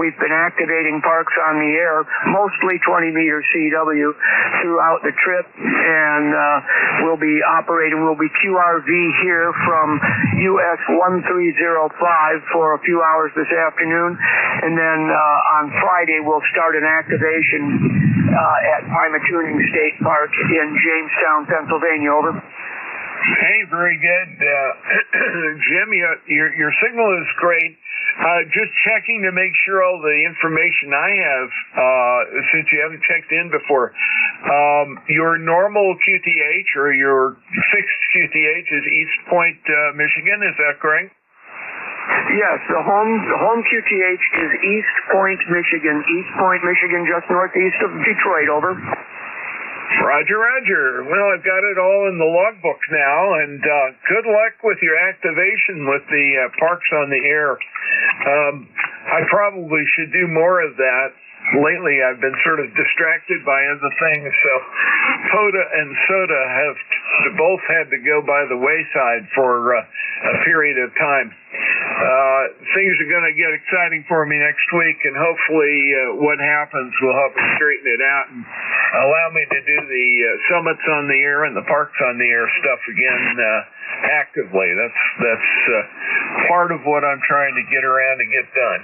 We've been activating parks on the air, mostly 20-meter CW, throughout the trip, and we'll be QRV here from US 1305 for a few hours this afternoon, and then on Friday we'll start an activation at Pymatuning State Park in Jamestown, Pennsylvania, over. Hey, very good. Jim, your signal is great. Just checking to make sure all the information I have, since you haven't checked in before, your normal QTH or your fixed QTH is East Point, Michigan, is that correct? Yes, the home QTH is East Point, Michigan. East Point, Michigan, just northeast of Detroit, over. Roger. Well, I've got it all in the logbook now, and good luck with your activation with the parks on the air. I probably should do more of that. Lately, I've been sort of distracted by other things, so POTA and SOTA have both had to go by the wayside for a period of time. Things are going to get exciting for me next week, and hopefully what happens will help me straighten it out and allow me to do the summits on the air and the parks on the air stuff again actively. That's part of what I'm trying to get around and get done.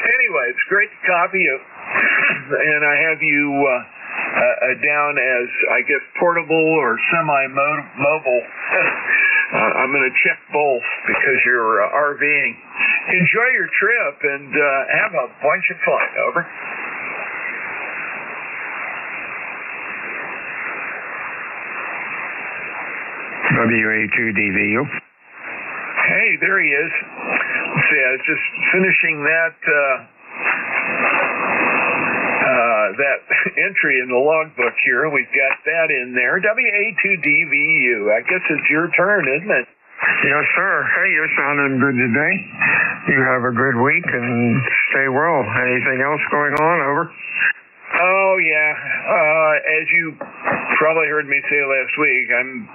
Anyway, it's great to copy you, and I have you down as, I guess, portable or semi-mobile. I'm going to check both because you're RVing. Enjoy your trip and have a bunch of fun, over. WA2DVU. Hey, there he is. Let's see, I was just finishing that that entry in the logbook here. We've got that in there. WA2DVU. I guess it's your turn, isn't it? Yes, sir. Hey, you're sounding good today. You have a good week and stay well. Anything else going on? Over. Oh, yeah. As you probably heard me say last week, I'm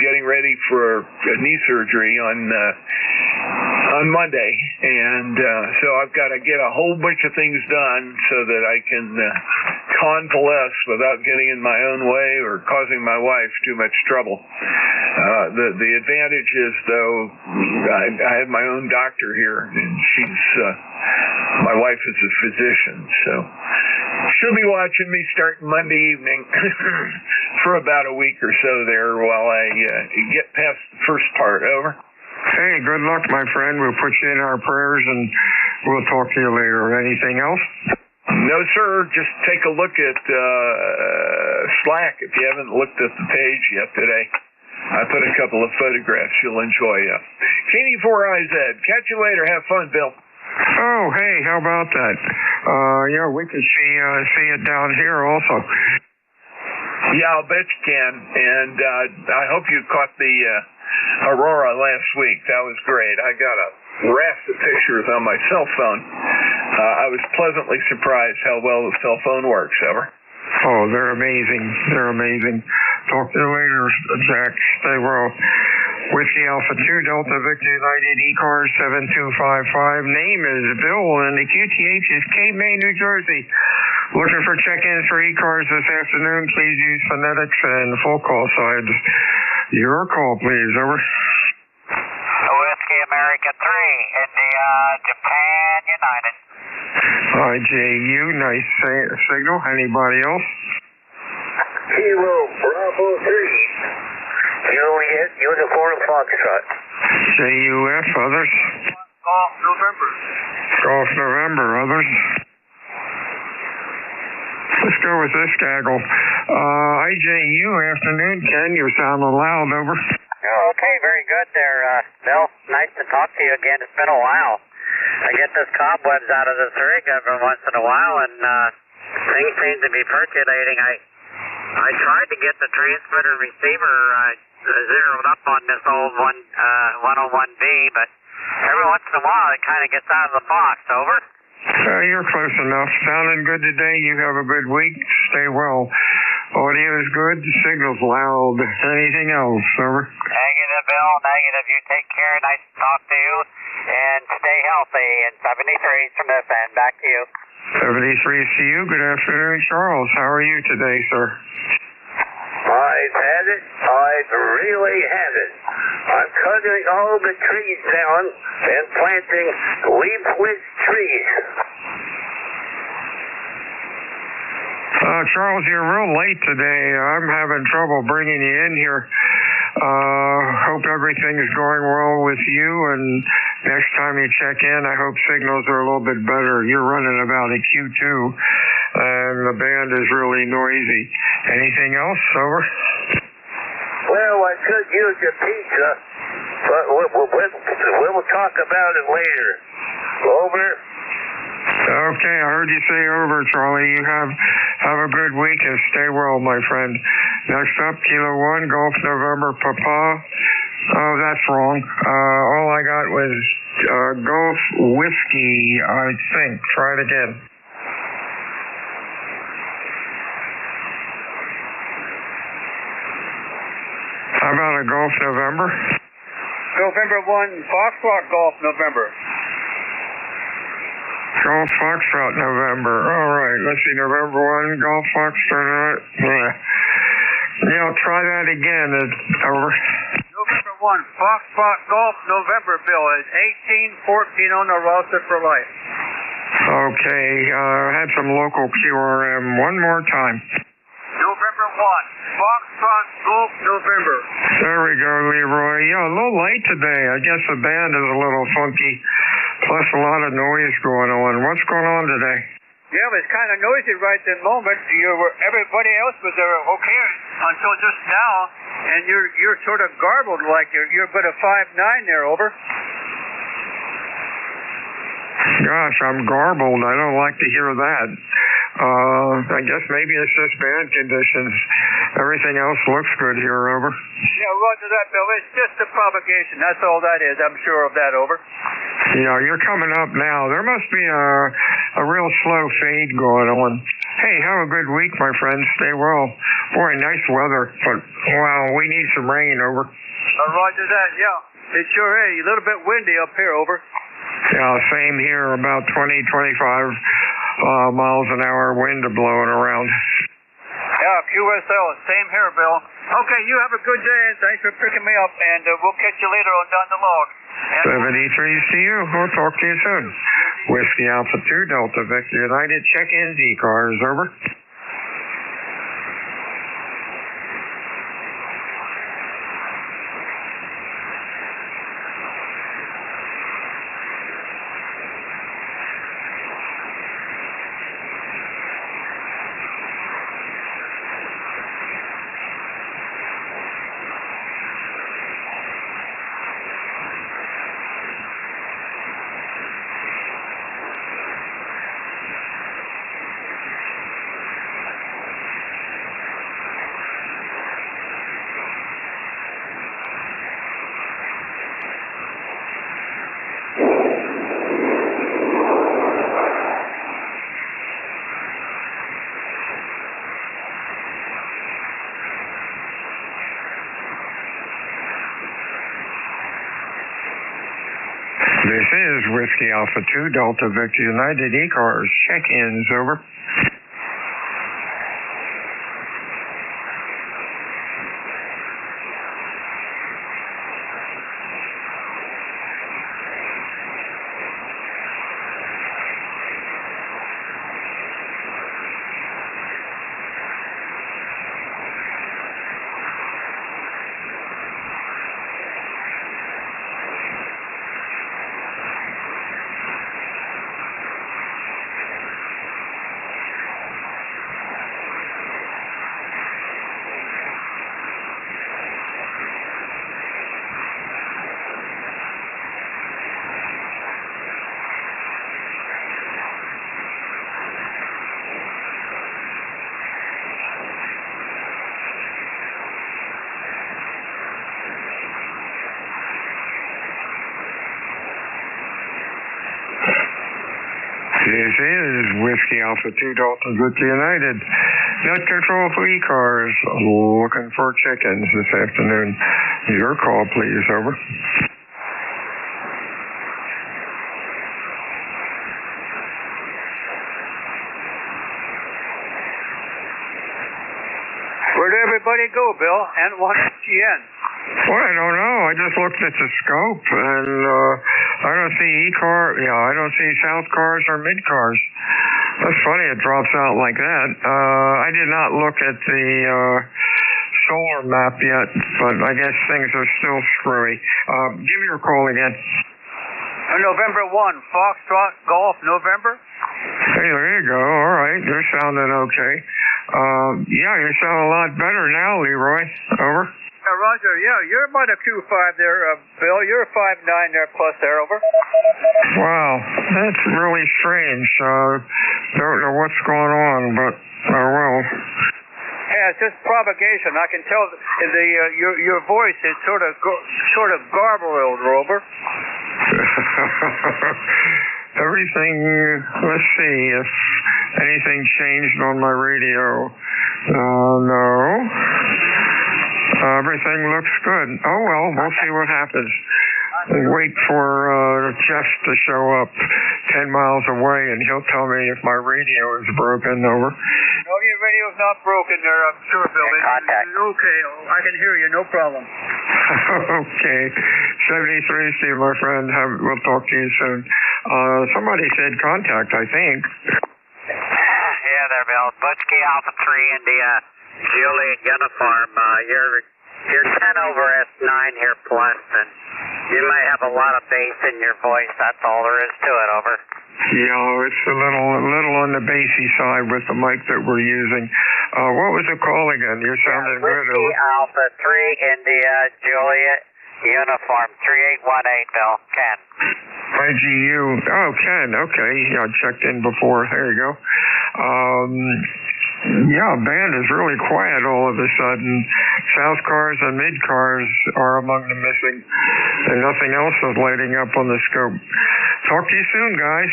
getting ready for a knee surgery on Monday, and so I've got to get a whole bunch of things done so that I can convalesce without getting in my own way or causing my wife too much trouble. The advantage is, though, I have my own doctor here, and my wife is a physician, so she'll be watching me starting Monday evening for about a week or so there while I get past the first part. Over. Hey, good luck, my friend. We'll put you in our prayers, and we'll talk to you later. Anything else? No, sir. Just take a look at Slack if you haven't looked at the page yet today. I put a couple of photographs you'll enjoy. KD4IZ. Catch you later. Have fun, Bill. Oh, hey, how about that? Yeah, we can see it down here also. Yeah, I'll bet you can. And I hope you caught the aurora last week. That was great. I got a raft of pictures on my cell phone. I was pleasantly surprised how well the cell phone works. Over. Oh, they're amazing. They're amazing. Talk to you later, Jack. Stay well. Whiskey Alpha 2 Delta Victor United ECARS 7255. Name is Bill, and the QTH is Cape May, New Jersey. Looking for check-ins for ECARS this afternoon. Please use phonetics and full call signs. Your call, please. Over. Whiskey America 3, India, Japan United. IJU, nice signal. Anybody else? Kilo Bravo 3. Juliet, Uniform Foxtrot. JUF, others? Golf November. Golf November, others? Let's go with this gaggle. IJU, afternoon. Ken, you're sounding loud. Over. Oh, okay, very good there, Bill. Nice to talk to you again. It's been a while. I get this cobwebs out of this rig every once in a while, and things seem to be percolating. I tried to get the transmitter receiver zeroed up on this old 101B, but every once in a while it kind of gets out of the box. Over. You're close enough. Sounding good today. You have a good week. Stay well. Audio is good. The signal's loud. Anything else? Over. Negative, Bill. Negative. You take care. Nice to talk to you. And stay healthy. And 73 from this end. Back to you. 73 to you. Good afternoon, Charles. How are you today, sir? I've had it. I've really had it. I'm cutting all the trees down and planting leafless trees. Charles, you're real late today. I'm having trouble bringing you in here. Hope everything's going well with you, and next time you check in, I hope signals are a little bit better. You're running about a Q2, and the band is really noisy. Anything else? Over? Well, I could use your pizza, but we'll talk about it later. Over. Okay, I heard you say over, Charlie. You have a good week and stay well, my friend. Next up, Kilo 1, Golf November, Papa. Oh, that's wrong. All I got was Golf Whiskey, I think. Try it again. How about a Golf November? November 1, Foxtrot Golf November. Golf Foxtrot November. All right, let's see. November 1, Golf Foxtrot. Yeah, try that again. Over. November 1, Foxtrot Golf November, Bill. Is 1814 on the roster for life. Okay, had some local QRM. One more time. November 1, Foxtrot Golf November. There we go, Leroy. Yeah, a little late today. I guess the band is a little funky. Plus a lot of noise going on. What's going on today? Yeah, it was kind of noisy right at the moment. Everybody else was okay until just now, and you're sort of garbled, like you're but a 5'9" there. Over. Gosh, I'm garbled. I don't like to hear that. I guess maybe it's just bad conditions. Everything else looks good here, over. Yeah, roger that, Bill. It's just the propagation. That's all that is. I'm sure of that, over. Yeah, you're coming up now. There must be a real slow fade going on. Hey, have a good week, my friends. Stay well. Boy, nice weather, but wow, we need some rain, over. Roger that, yeah. It sure is. A little bit windy up here, over. Yeah, same here, about 20, 25 miles an hour wind blowing around. Yeah, QSL, same here, Bill. Okay, you have a good day, and thanks for picking me up, and we'll catch you later on down the log. 73 CU, we'll talk to you soon. Whiskey Alpha 2, Delta Victor United, check-ins, ECARS, over. This is Whiskey Alpha 2, Delta Victor United, ECARS, check-ins, over. This is Whiskey Alpha 2, Delta Victor United. Net control for ECARS. Looking for check-ins this afternoon. Your call, please, over. Where'd everybody go, Bill? And what GN? Well, I don't know. I just looked at the scope, and I don't see I don't see south cars or mid cars. That's funny. It drops out like that. I did not look at the solar map yet, but I guess things are still screwy. Give me your call again. November 1, Foxtrot Golf, November. Hey, there you go. All right. You're sounding okay. Yeah, you sound a lot better now, Leroy. Over. Roger, yeah, you're about a Q5 there, Bill. You're a 5'9" there plus there, over. Wow, that's really strange. Don't know what's going on, but well. Yeah, it's just propagation. I can tell your voice is sort of garbled, over. Everything. Let's see if anything changed on my radio. No. Everything looks good. Oh, well, we'll see what happens. We'll wait for Jeff to show up 10 miles away, and he'll tell me if my radio is broken, over. No, your radio's not broken there, I'm sure, Bill. It's okay. I can hear you, no problem. Okay. 73, Steve, my friend. We'll talk to you soon. Somebody said contact, I think. Yeah, there, Bill. Whiskey Alpha 3 India, Juliet Uniform. You're 10 over S9 here plus, and you may have a lot of bass in your voice. That's all there is to it, over. Yeah, it's a little on the bassy side with the mic that we're using. What was the call again? You're sounding good. Whiskey Alpha 3 India, Juliet Uniform 3818, Bill. Ken. IGU. Oh, Ken. Okay. Yeah, I checked in before. There you go. Yeah, band is really quiet all of a sudden. South cars and mid cars are among the missing, and nothing else is lighting up on the scope. Talk to you soon, guys.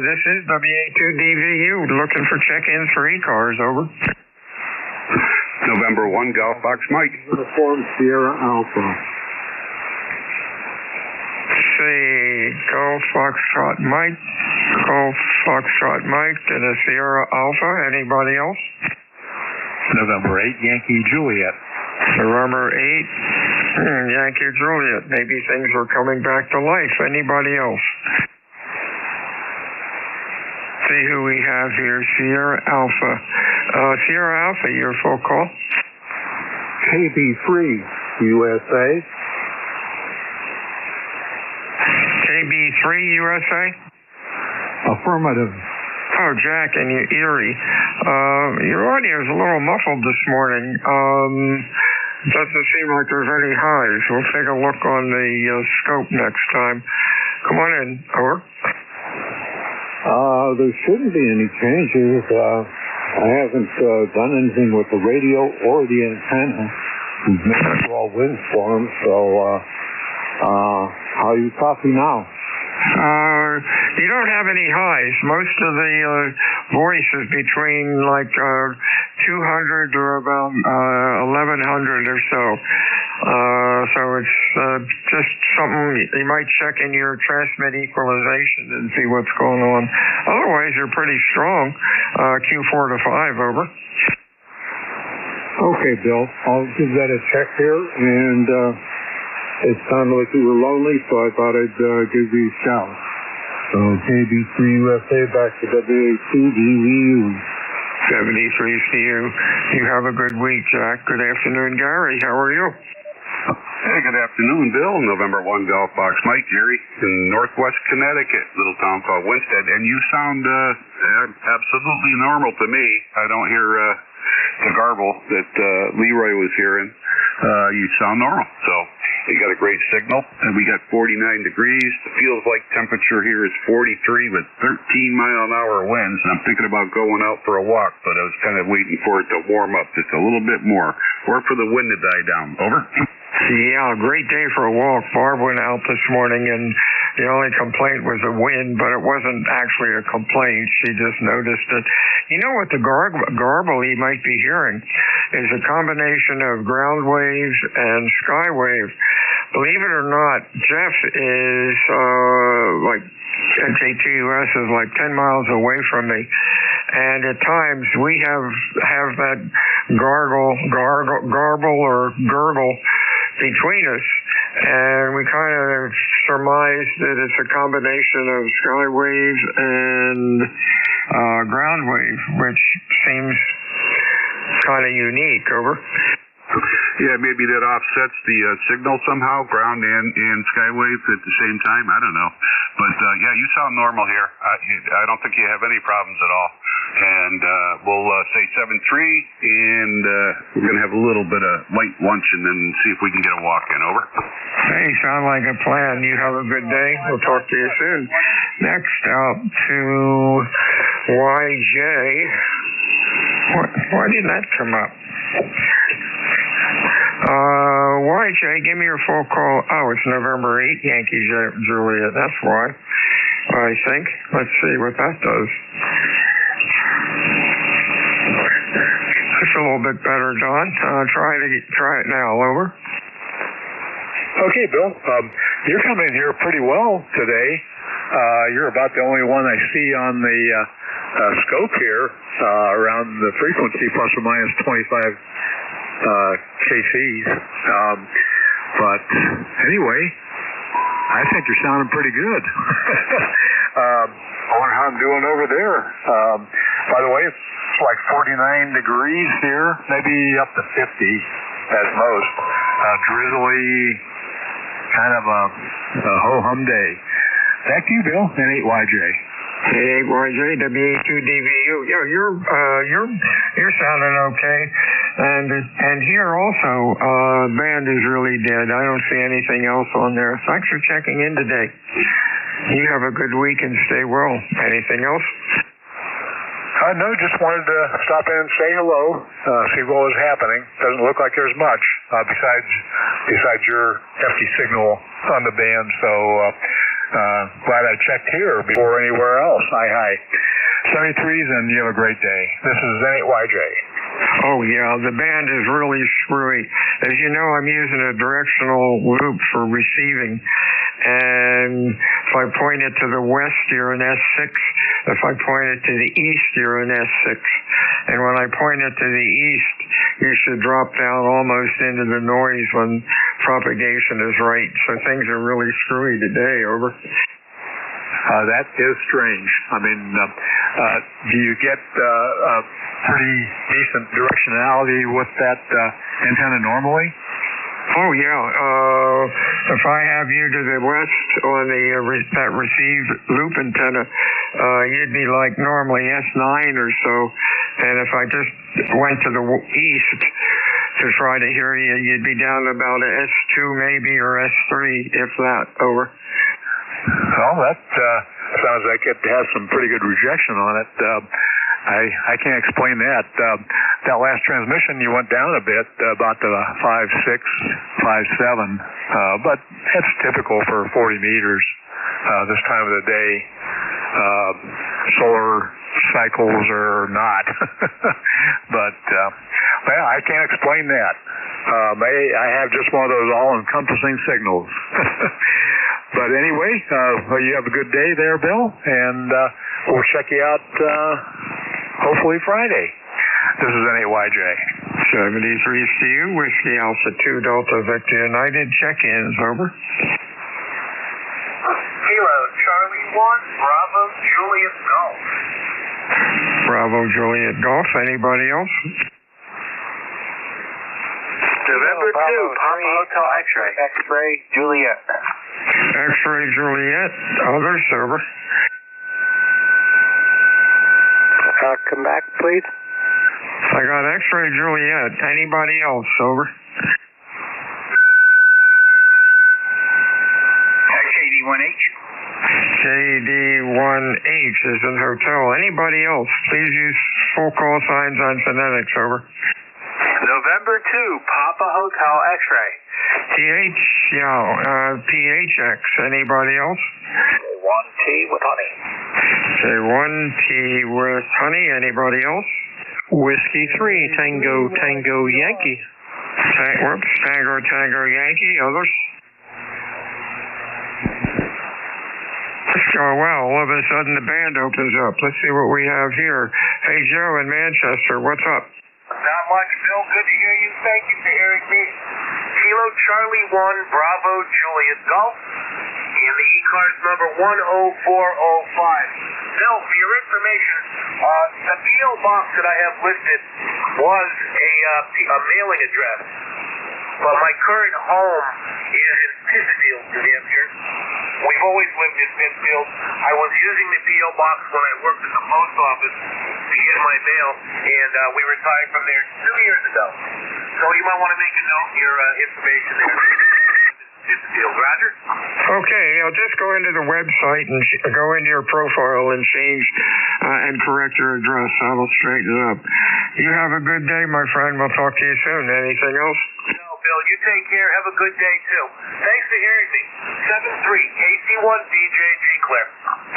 This is WA2DVU looking for check-ins for ECARS. Over. November 1, Golf Fox Mike. Uniform Sierra Alpha. See, Golf Foxtrot Mike, Golf Foxtrot Mike, and a Sierra Alpha. Anybody else? November 8, Yankee Juliet. November 8, Yankee Juliet. Maybe things are coming back to life. Anybody else? See who we have here. Sierra Alpha. Sierra Alpha, your full call. KB3 USA. KB3 USA? Affirmative. Oh, Jack in Erie. Your audio is a little muffled this morning. Doesn't seem like there's any highs. We'll take a look on the scope next time. Come on in. Over. There shouldn't be any changes. I haven't done anything with the radio or the antenna. We've made all windstorms, so how you copy now? You don't have any highs. Most of the voice is between like 200 to about 1100 or so. So it's just something you might check in your transmit equalization and see what's going on. Otherwise, you're pretty strong. Q4 to 5, over. Okay, Bill. I'll give that a check here, and it sounded like you were lonely, so I thought I'd give you a shout. So KB3 USA back to WA2DVU. 73CU. You have a good week, Jack. Good afternoon, Gary. How are you? Hey, good afternoon, Bill. November 1, Golf Fox Mike, Jerry, in northwest Connecticut, little town called Winsted. And you sound absolutely normal to me. I don't hear the garble that Leroy was hearing. You sound normal. So you got a great signal. And we got 49 degrees. It feels like temperature here is 43 with 13-mile-an-hour winds. And I'm thinking about going out for a walk, but I was kind of waiting for it to warm up just a little bit more, or for the wind to die down. Over. Yeah, great day for a walk. Barb went out this morning, and the only complaint was the wind, but it wasn't actually a complaint. She just noticed it. You know what the garble you might be hearing is a combination of ground waves and sky wave. Believe it or not, Jeff is like NJTUS is like 10 miles away from me, and at times we have that garble or gurgle between us, and we kind of surmise that it's a combination of sky wave and ground wave, which seems kind of unique. Over. Yeah, maybe that offsets the signal somehow, ground and skywave at the same time. I don't know. But, yeah, you sound normal here. I don't think you have any problems at all. And we'll say 7-3, and we're going to have a little bit of light lunch and then see if we can get a walk in. Over. Hey, sound like a plan. You have a good day. We'll talk to you soon. Next out to YJ. Why didn't that come up? YJ, give me your full call. Oh, it's November 8, Yankee Juliet. That's why, I think. Let's see what that does. It's a little bit better, Don. Try it now. Over. Okay, Bill. You're coming here pretty well today. You're about the only one I see on the scope here around the frequency, plus or minus 25 KCs. But anyway, I think you're sounding pretty good. I wonder how I'm doing over there. By the way, it's like 49 degrees here, maybe up to 50 at most. Drizzly, kind of a ho-hum day. Back to you, Bill, and 8YJ. 8YJ, WA2DVU. Yeah, you're sounding okay. And here also, band is really dead. I don't see anything else on there. Thanks for checking in today. You have a good week and stay well. Anything else? No, just wanted to stop in and say hello, see what was happening. Doesn't look like there's much besides your hefty signal on the band. So glad I checked here before anywhere else. Hi. 73s, and you have a great day. This is N8YJ. Oh, yeah, the band is really screwy. As you know, I'm using a directional loop for receiving. And if I point it to the west, you're in S6. If I point it to the east, you're in S6. And when I point it to the east, you should drop down almost into the noise when propagation is right. So things are really screwy today, over. That is strange. I mean, do you get pretty decent directionality with that antenna normally? Oh, yeah. If I have you to the west on the that receive loop antenna, you'd be like normally S9 or so. And if I just went to the east to try to hear you, you'd be down about a S2 maybe or S3, if that, over. Well, that sounds like it has some pretty good rejection on it. I can't explain that. That last transmission, you went down a bit, about the 5.6, 5.7, but that's typical for 40 meters this time of the day. Solar cycles or not. But, well, I can't explain that. I have just one of those all-encompassing signals. But anyway, you have a good day there, Bill, and we'll check you out hopefully Friday. This is N8YJ. 73 to you, Whiskey Alpha 2 Delta Victor United, check-ins, over. Kilo Charlie 1, Bravo Juliet Golf. Bravo Juliet Golf, anybody else? November 2, Papa Hotel X-Ray. X-Ray Juliet. X-Ray Juliet, others, over. Come back, please. I got X-Ray Juliet. Anybody else, over? KD1H. KD1H is in hotel. Anybody else? Please use full call signs on phonetics, over. November 2, Papa Hotel X-Ray. PH, PHX. Anybody else? J1T with honey. J1T with honey. Anybody else? Whiskey 3, Tango Yankee. Tango Yankee. Others? Oh, wow, all of a sudden the band opens up. Let's see what we have here. Hey, Joe in Manchester, what's up? Not much, Bill. Good to hear you. Thank you for hearing me. Kilo Charlie 1, Bravo Juliet Golf, and the ECARS number 10405. Bill, for your information, the P.O. box that I have listed was a mailing address, but my current home is in Pittsfield, New Hampshire. We've always lived in Pittsfield. I was using the P.O. box when I worked at the post office to get my mail, and we retired from there 2 years ago. So you might want to make a note of your information there. Pittsfield, Roger? Okay, just go into the website and go into your profile and change and correct your address. I will straighten it up. You have a good day, my friend. We'll talk to you soon. Anything else? No, Bill. You take care. Have a good day, too. Thanks for hearing me. 73 KC1DJG Clear.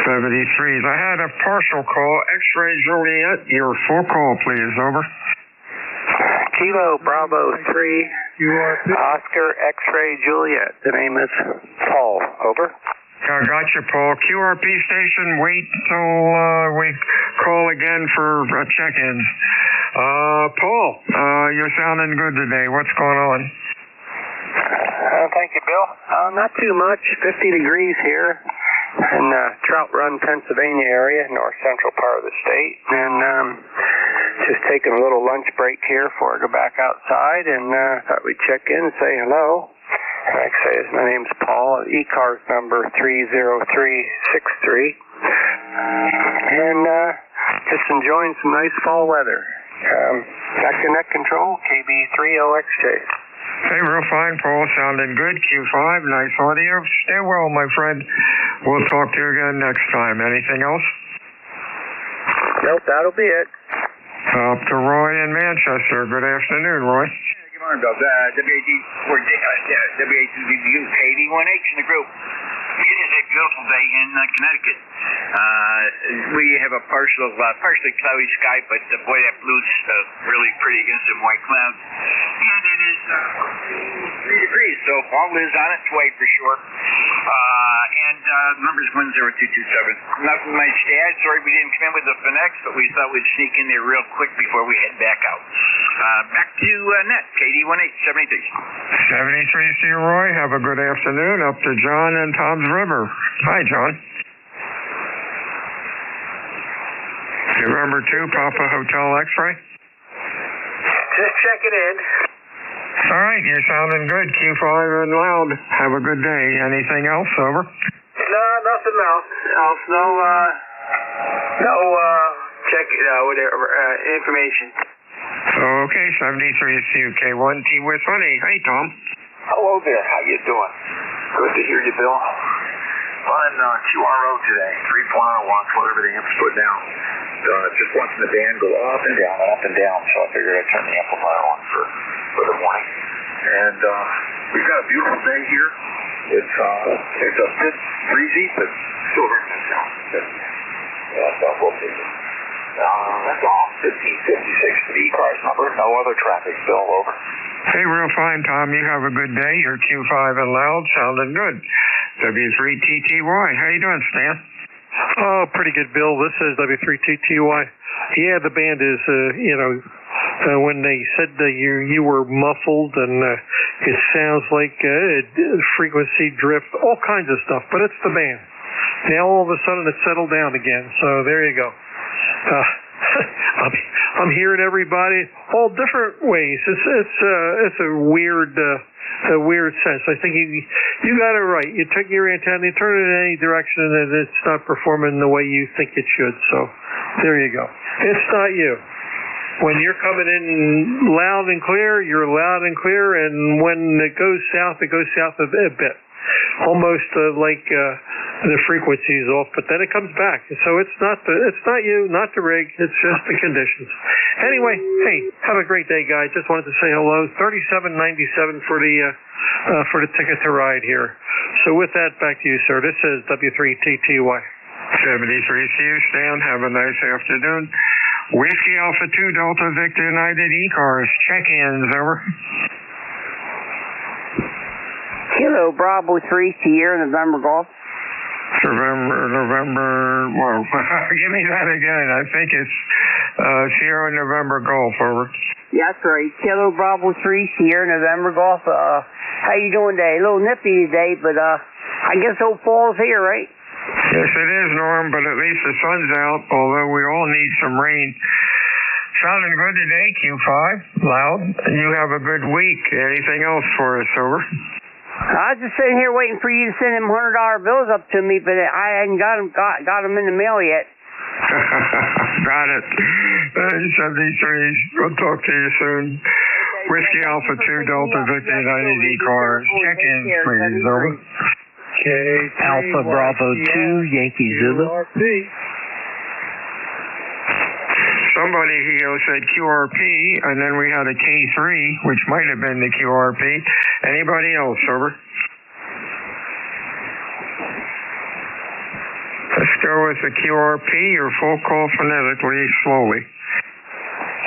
73s. I had a partial call. X-Ray Juliet, your full call, please. Over. Kilo Bravo 3, Oscar X-Ray Juliet. The name is Paul. Over. I got you, Paul. QRP station, wait till we call again for check-ins. Paul, you're sounding good today. What's going on? Thank you, Bill. Not too much. 50 degrees here in Trout Run, Pennsylvania area, north central part of the state. And just taking a little lunch break here before I go back outside, and thought we'd check in and say hello. Like I say, my name's Paul. ECARS number 30363. and just enjoying some nice fall weather. Back to net control, KB3OXJ. Hey, real fine, Paul. Sounding good. Q5, nice audio. Stay well, my friend. We'll talk to you again next time. Anything else? Nope, that'll be it. Up to Roy in Manchester. Good afternoon, Roy. Good morning, Bill. WH2DBU, KD1H in the group. It is a beautiful day in Connecticut. We have a partially cloudy sky, but boy, that blue's really pretty against some white clouds. And it is 3 degrees, so fall is on its way for sure. And number's 10227. Nothing much to add. Sorry we didn't come in with the Finex, but we thought we'd sneak in there real quick before we head back out. Back to net, KD1873. 73 to you, Roy. Have a good afternoon. Up to John and Tom's River. Hi, John. November 2, Papa Hotel X-Ray. Just checking in. All right, you're sounding good. Q5 and loud. Have a good day. Anything else? Over. No, nothing else. No check whatever information. Okay, 73 CUK1T with Honey. Hey, Tom. Hello there. How you doing? Good to hear you, Bill. On QRO today, 3.0 watts, whatever the amp's put down. Just watching the band go up and down, so I figured I'd turn the amplifier on for the morning. And we've got a beautiful day here. It's a bit breezy, but still very nice out. That's we'll take it. That's all. 1556 for the ECARS number. No other traffic, Bill. Over. Hey, real fine, Tom. You have a good day. You're Q5 and loud, sounding good. W3TTY. How you doing, Stan? Oh, pretty good, Bill. This is W3TTY. Yeah, the band is, when they said that you were muffled and it sounds like frequency drift, all kinds of stuff, but it's the band. Now all of a sudden it's settled down again, so there you go. I'm hearing everybody all different ways. It's a weird sense. I think you got it right. You took your antenna, you turn it in any direction, and it's not performing the way you think it should. So there you go. It's not you. When you're coming in loud and clear, you're loud and clear, and when it goes south a bit. Almost like the frequency is off, but then it comes back. So it's not you, not the rig. It's just the conditions. Anyway, hey, have a great day, guys. Just wanted to say hello. $37.97 for the ticket to ride here. So with that, back to you, sir. This is W3TTY. 73 to you, Stan. Have a nice afternoon. Whiskey Alpha 2 Delta Victor United ECARS. Check-ins, over. Kilo Bravo 3 Sierra November Golf. November, well, give me that again. I think it's Sierra November Golf, over. Yeah, that's right. Kilo Bravo 3 Sierra November Golf. How you doing today? A little nippy today, but I guess old fall's here, right? Yes, it is, Norm, but at least the sun's out, although we all need some rain. Sounding good today, Q5, loud. You have a good week. Anything else for us, over? I was just sitting here waiting for you to send them $100 bills up to me, but I hadn't got them in the mail yet. Got it. 73. We'll talk to you soon. Whiskey Alpha 2 Delta Victor United ECARS. Check-in, please, over. Alpha Bravo 2 Yankee Zulu. Somebody here said QRP, and then we had a K3, which might have been the QRP. Anybody else, over? Let's go with the QRP, your full call phonetically, slowly.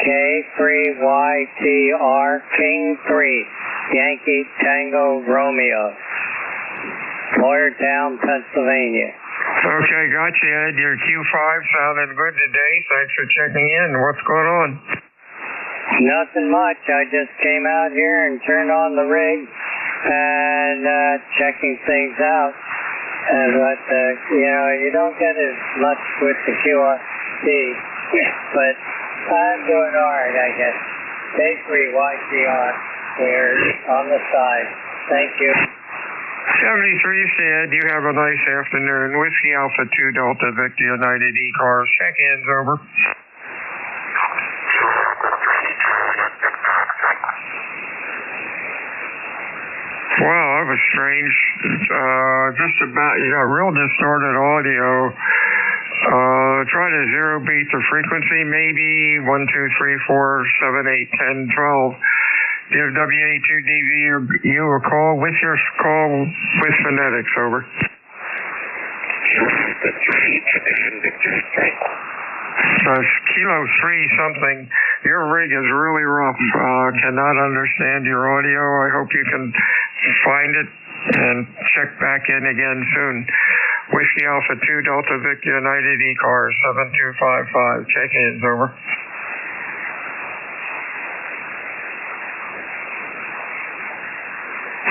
K3YTR King 3, Yankee Tango Romeo, Boyertown, Pennsylvania. Okay, got you, Ed. Your Q5 sounded good today. Thanks for checking in. What's going on? Nothing much. I just came out here and turned on the rig and checking things out. But, you don't get as much with the QRP, but I'm doing all right, I guess. K3YTR here on the side. Thank you. 73 said, you have a nice afternoon. Whiskey Alpha 2 Delta Victor United ECARS. Check-ins, over. Wow, that was strange. Just about, you got real distorted audio. Try to zero beat the frequency, maybe 1, 2, 3, 4, 7, 8, 10, 12. Give WA2DVU a call with your call with phonetics, over. Kilo 3 something. Your rig is really rough. Cannot understand your audio. I hope you can find it and check back in again soon. Whiskey Alpha 2 Delta Victor United ECARS 7255. Check-ins, over.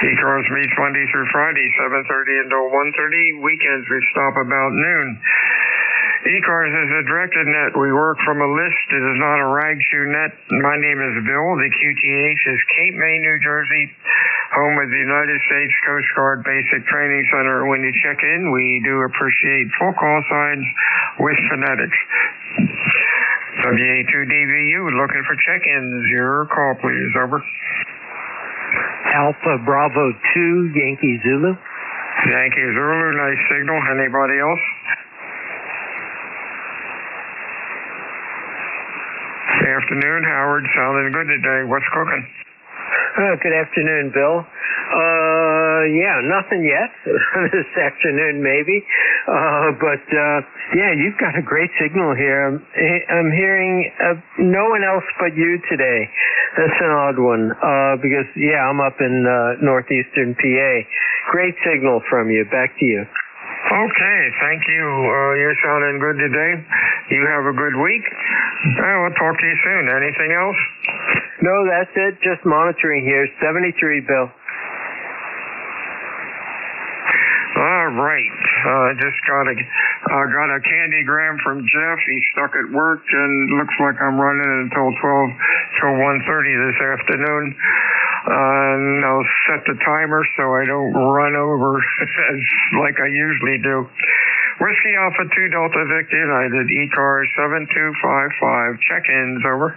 ECARS meets Monday through Friday, 7:30 until 1:30. Weekends we stop about noon. ECARS is a directed net. We work from a list. It is not a rag shoe net. My name is Bill. The QTH is Cape May, New Jersey, home of the United States Coast Guard Basic Training Center. When you check in, we do appreciate full call signs with phonetics. WA2DVU looking for check-ins. Your call, please. Over. Alpha Bravo 2 Yankee Zulu. Yankee Zulu, nice signal. Anybody else? Afternoon, Howard. Sounding good today. What's cooking? Good afternoon, Bill. Yeah, nothing yet. This afternoon, maybe. But yeah, you've got a great signal here. I'm hearing no one else but you today. That's an odd one. Because, yeah, I'm up in northeastern PA. Great signal from you. Back to you. Okay, thank you. You're sounding good today. You have a good week. We'll talk to you soon. Anything else? No, that's it. Just monitoring here. 73, Bill. All right. Just got a candygram from Jeff. He's stuck at work and looks like I'm running until 1:30 this afternoon. And I'll set the timer so I don't run over like I usually do. Whiskey Alpha 2 Delta Victor United ECARS 7255. Check-ins, over.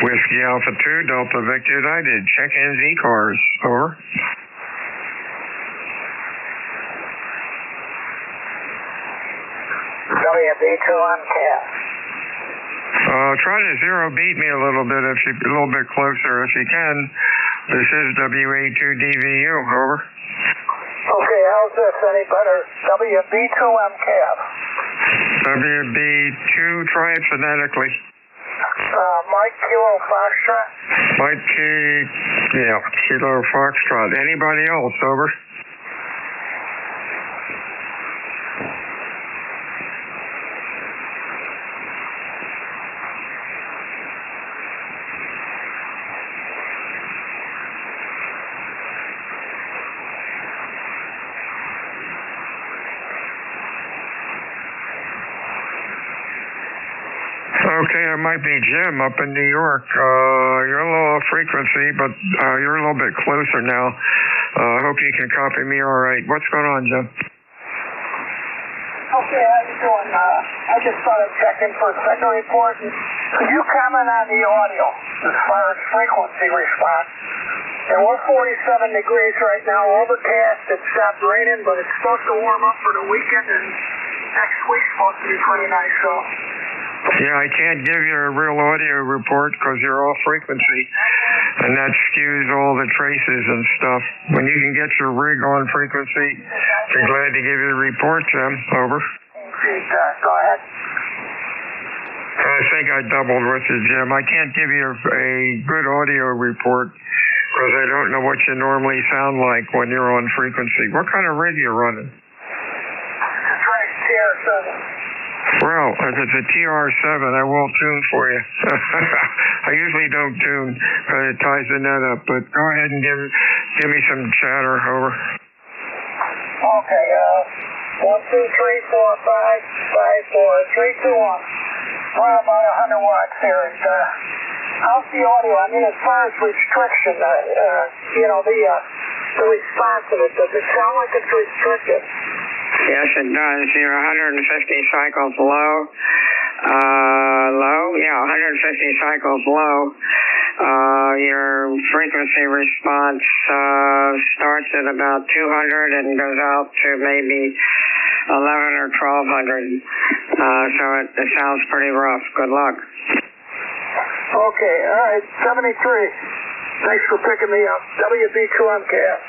Whiskey Alpha 2 Delta Victor United. Check-ins ECARS. Over. WB2 on cap. Try to zero beat me a little bit closer if you can. This is WA2DVU. Over. Okay, how's this? Any better? WB2 on cap. WB2, try it phonetically. Mike Kilo Foxtrot. Mike Kilo Foxtrot. Anybody else? Over. Okay, it might be Jim up in New York. You're a little off frequency, but you're a little bit closer now. I hope you can copy me all right. What's going on, Jim? Okay, how you doing? I just thought I'd check in for a signal report. Could you comment on the audio as far as frequency response? And we're 47 degrees right now, overcast. It stopped raining, but it's supposed to warm up for the weekend, and next week's supposed to be pretty nice, so. Yeah, I can't give you a real audio report because you're off frequency, and that skews all the traces and stuff. When you can get your rig on frequency, be glad to give you a report, Jim. Over. Go ahead. I think I doubled with you, Jim. I can't give you a good audio report because I don't know what you normally sound like when you're on frequency. What kind of rig are you running? It's right, TR7. Well, if it's a TR7, I will tune for you. I usually don't tune because it ties the net up, but go ahead and give me some chatter. Over. Okay, 1, 2, 3, 4, 5, 5, 4, 3, 2, 1. Well, about 100 watts here. How's the audio? I mean, as far as restriction, the response of it, does it sound like it's restricted? Yes, it does. You're 150 cycles low. 150 cycles low. Your frequency response starts at about 200 and goes out to maybe 11 or 1200. So it sounds pretty rough. Good luck. Okay, all right, 73. Thanks for picking me up. WB2MKF.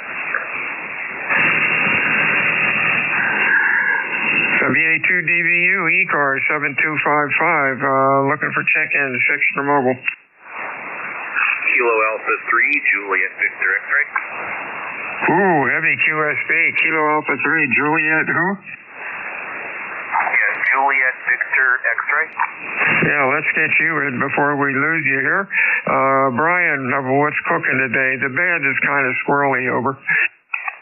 WA2DVU, ECARS 7255, looking for check-in, 6 for mobile. Kilo Alpha 3, Juliet Victor X-ray. Ooh, heavy QSB, Kilo Alpha 3, Juliet who? Yes, Juliet Victor X-ray. Yeah, let's get you in before we lose you here. Brian, what's cooking today? The bed is kind of squirrely. Over.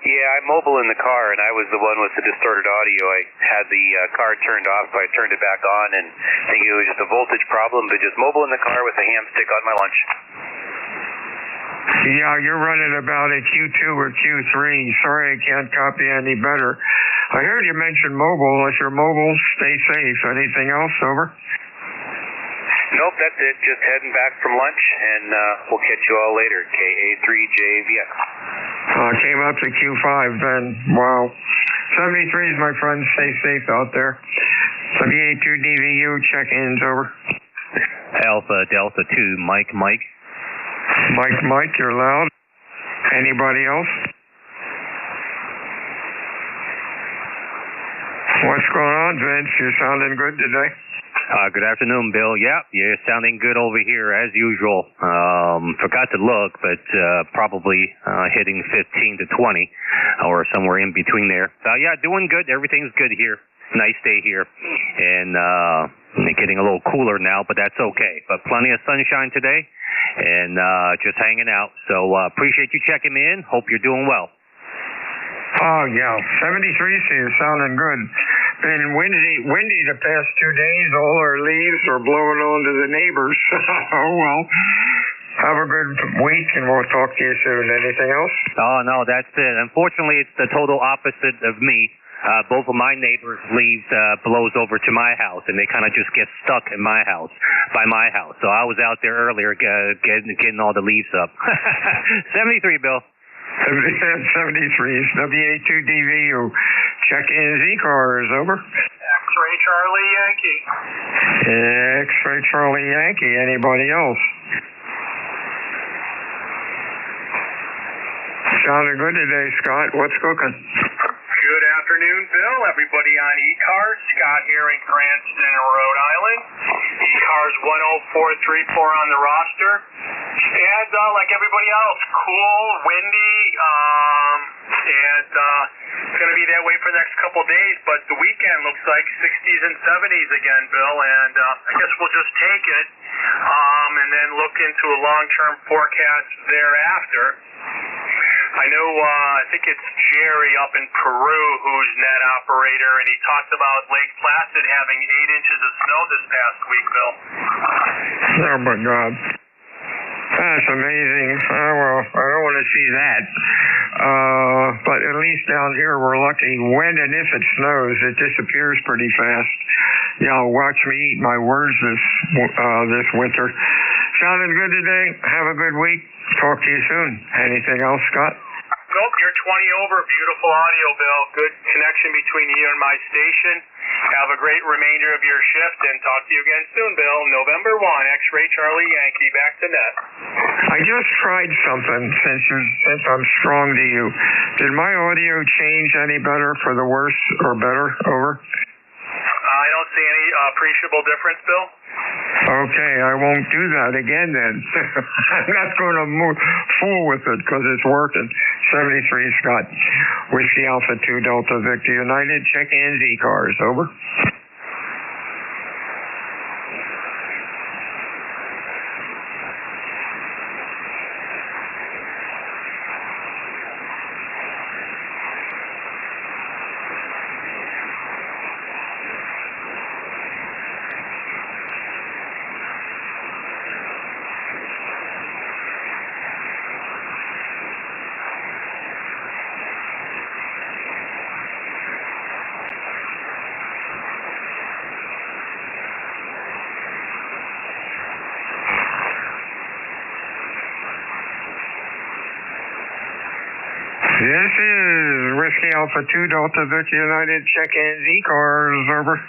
Yeah, I'm mobile in the car, and I was the one with the distorted audio. I had the car turned off, so I turned it back on, and thinking it was just a voltage problem, but just mobile in the car with a ham stick on my lunch. Yeah, you're running about a Q2 or Q3. Sorry I can't copy any better. I heard you mention mobile. If you're mobile, stay safe. Anything else? Over? Nope, that's it. Just heading back from lunch, and we'll catch you all later. KA3JVX. Came up to Q5 then. Wow. 73s, my friends. Stay safe out there. WA2DVU, check-ins. Over. Alpha Delta 2, Mike. Mike, you're loud. Anybody else? What's going on, Vince? You're sounding good today. Good afternoon, Bill. Yeah, you're sounding good over here as usual. Forgot to look, but probably hitting 15 to 20 or somewhere in between there. Yeah, doing good. Everything's good here. Nice day here. And getting a little cooler now, but that's okay. But plenty of sunshine today and just hanging out. So appreciate you checking me in. Hope you're doing well. Oh, yeah. 73, so you're sounding good. Been windy the past 2 days. All our leaves are blowing onto the neighbors. Oh, well. Have a good week, and we'll talk to you soon. Anything else? Oh, no, that's it. Unfortunately, it's the total opposite of me. Both of my neighbors' leaves blows over to my house, and they kind of just get stuck in my house, by my house. So I was out there earlier getting all the leaves up. 73, Bill. 73s, WA2DVU. Check-in ECARS, over. X-ray Charlie Yankee. X-ray Charlie Yankee. Anybody else? Sounding good today, Scott. What's cooking? Good afternoon, Bill. Everybody on ECARS. Scott here in Cranston, Rhode Island. ECARS 10434 on the roster. And like everybody else, cool, windy, and it's going to be that way for the next couple of days, but the weekend looks like 60s and 70s again, Bill, and I guess we'll just take it and then look into a long-term forecast thereafter. I know, I think it's Jerry up in Peru who's net operator, and he talked about Lake Placid having 8 inches of snow this past week, Bill. Oh, my God. That's amazing. Oh, well, I don't want to see that. But at least down here we're lucky. When and if it snows, it disappears pretty fast. Watch me eat my words this winter. Sounding good today. Have a good week. Talk to you soon. Anything else, Scott? Nope, you're 20 over. Beautiful audio, Bill. Good connection between you and my station. Have a great remainder of your shift, and talk to you again soon, Bill. November 1, X-Ray Charlie Yankee, back to net. I just tried something since I'm strong to you. Did my audio change any better for the worse or better? Over. I don't see any appreciable difference, Bill. Okay, I won't do that again then. I'm not going to fool with it because it's working. 73 Scott. Whiskey Alpha 2 Delta Victor United. Check-ins ECARS. Over. This is Whiskey Alpha 2 Delta Victor United. Check-ins ECARS. Over.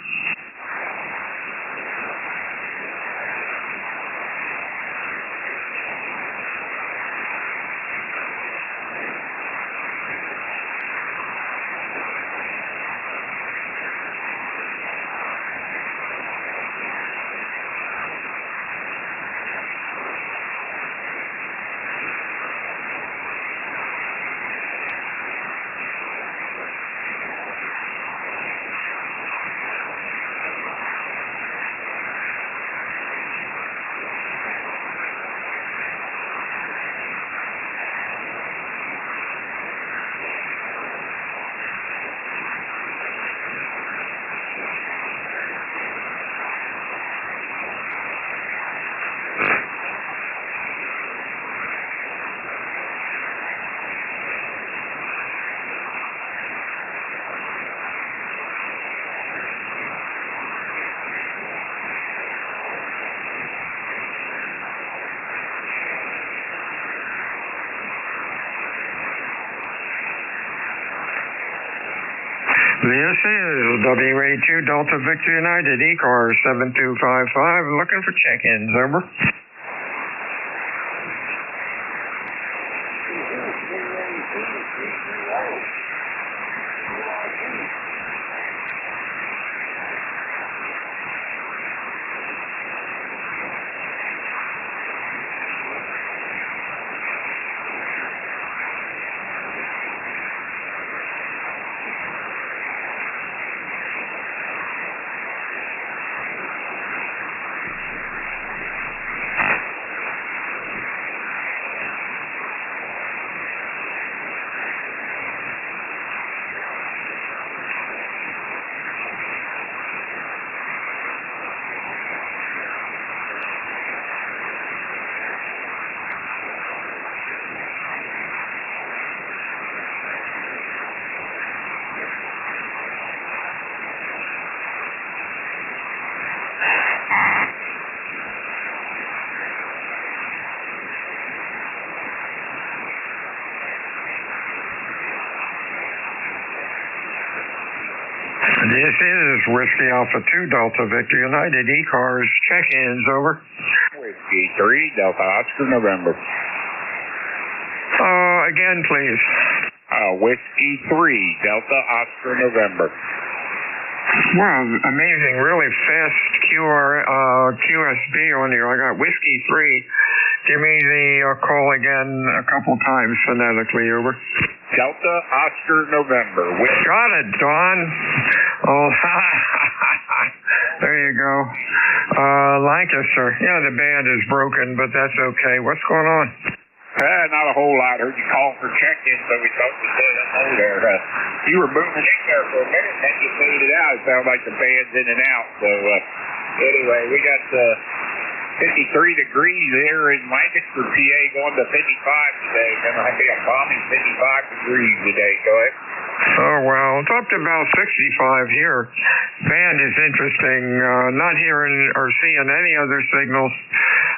This is WA2 Delta Victor United, ECARS 7255, looking for check-ins. Over. This is Whiskey Alpha 2 Delta Victor United, ECARS. Check-ins. Over. Whiskey 3 Delta Oscar November. Again, please. Whiskey 3 Delta Oscar November. Wow, amazing. Really fast QSB on here. I got Whiskey 3. Give me the call again a couple times phonetically. Over. Delta Oscar November. Got it, Don. Oh, there you go. Lancaster. Yeah, the band is broken, but that's okay. What's going on? Not a whole lot. Heard you call for check-in, so we thought we'd say hello there. You were moving in there for a minute, and then you faded out. It sounded like the band's in and out. So, anyway, we got 53 degrees here in Lancaster, PA, going to 55 today. Going to be a balmy 55 degrees today. Go ahead. Oh, well, it's up to about 65 here. Band is interesting. Not hearing or seeing any other signals.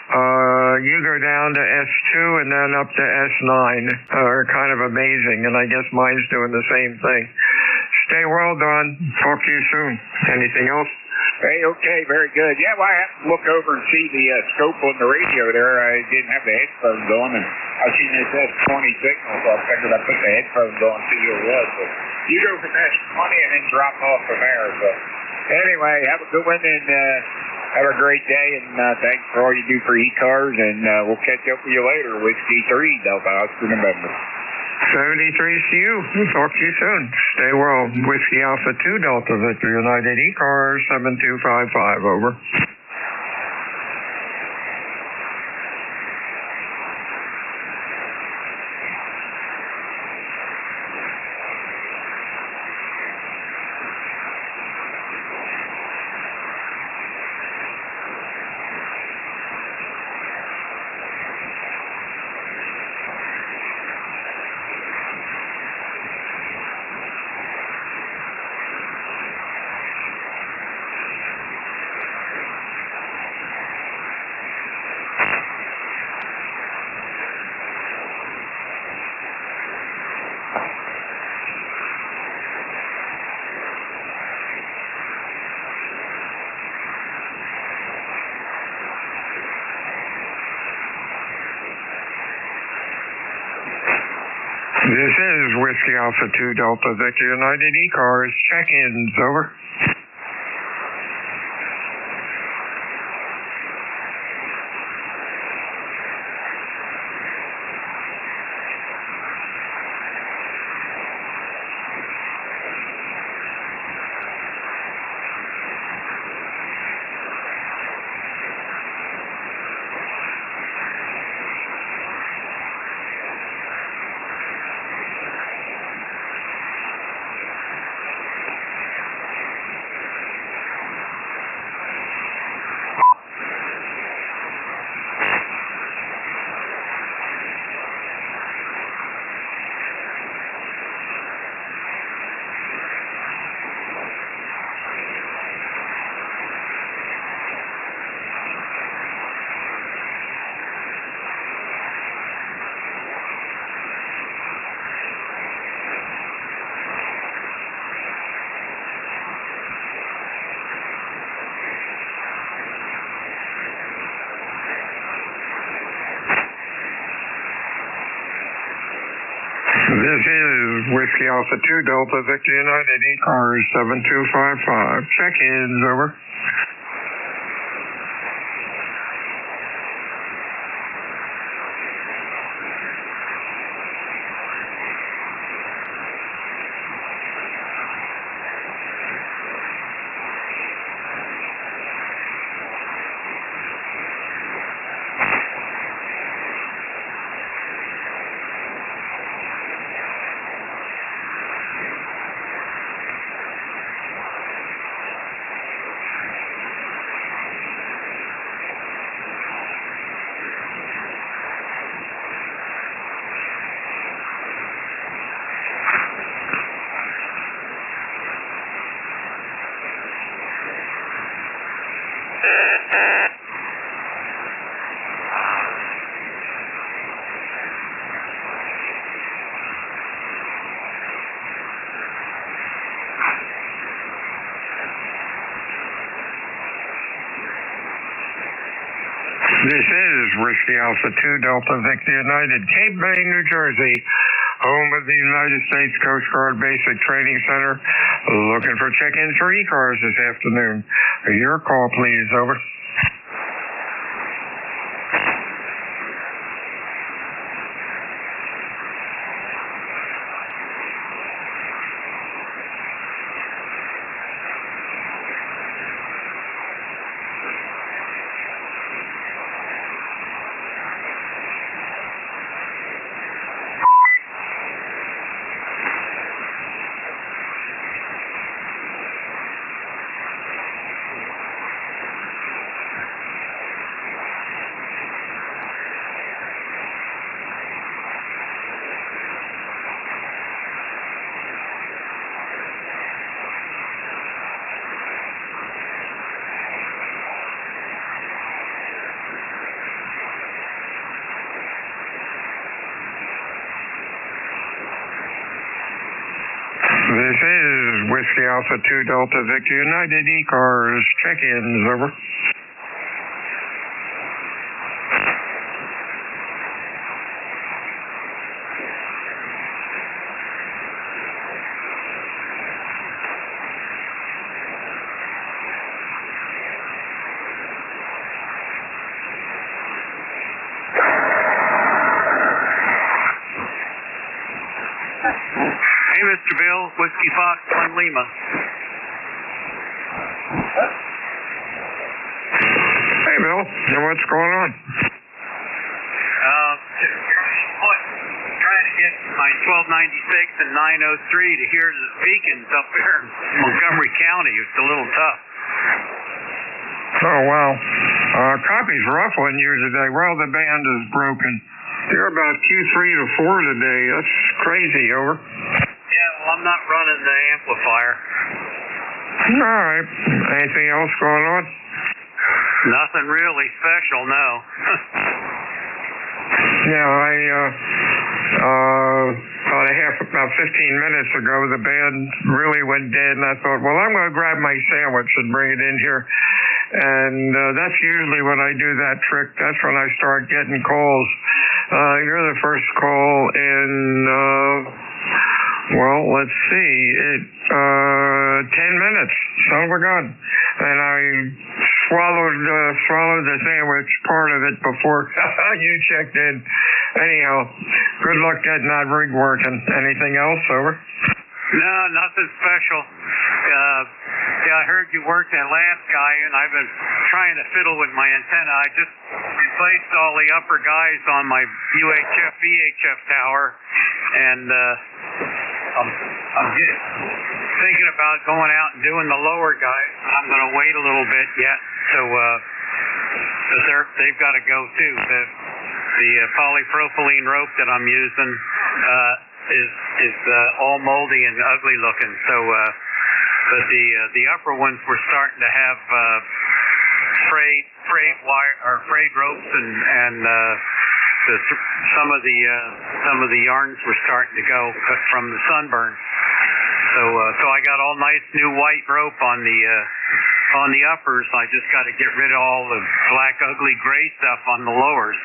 You go down to S2 and then up to S9 are kind of amazing, and I guess mine's doing the same thing. Stay well, Don. Talk to you soon. Anything else? Hey, okay, very good. Yeah, well, I have to look over and see the scope on the radio there. I didn't have the headphones on, and I seen this S20 signal, so I figured I'd put the headphones on and see who it was. But you go from S20 and then drop off from there. So anyway, have a good one, and have a great day, and thanks for all you do for ECARS, and we'll catch up with you later. Whiskey 3, Delta Oscar November. 73 to you. Talk to you soon. Stay well. Whiskey Alpha 2 Delta Victor United ECARS 7255. Over. This is Whiskey Alpha 2 Delta Victor United ECARS. Check-ins, over. This is Whiskey Alpha 2 Delta Victor United ECARS 7255. Check-ins, over. This is Whiskey Alpha 2 Delta Victor United, Cape May, New Jersey, home of the United States Coast Guard Basic Training Center. Looking for check-ins for ECARS this afternoon. Your call, please. Over. Whiskey Alpha 2 Delta Victor United ECARS. Check-ins, over. Hey, Mr. Bill, Whiskey Fox 1 Lima. Hey, Bill. What's going on? Trying to get my 1296 and 903 to hear the speakings up there in Montgomery County. It's a little tough. Oh, wow. Copy's ruffling you today. Well, the band is broken. You're about Q3 to 4 today. That's crazy, over. Yeah, well, I'm not running the amplifier. All right. Anything else going on? Nothing really special, no. Yeah, about 15 minutes ago, the band really went dead, and I thought, well, I'm going to grab my sandwich and bring it in here. And that's usually when I do that trick. That's when I start getting calls. You're the first call in, well, let's see, 10 minutes. Son of a gun. And I swallowed the sandwich, part of it, before you checked in. Anyhow, good luck getting that rig working. Anything else, over? No, nothing special. Yeah, I heard you worked that last guy, and I've been trying to fiddle with my antenna. I just replaced all the upper guys on my UHF, VHF tower, and I'm just thinking about going out and doing the lower guys. I'm going to wait a little bit yet, so they've got to go too. The polypropylene rope that I'm using is all moldy and ugly looking. So, but the upper ones were starting to have frayed wire or frayed ropes, and some of the yarns were starting to go from the sunburn. So I got all nice new white rope on the uppers. I just got to get rid of all the black, ugly gray stuff on the lowers.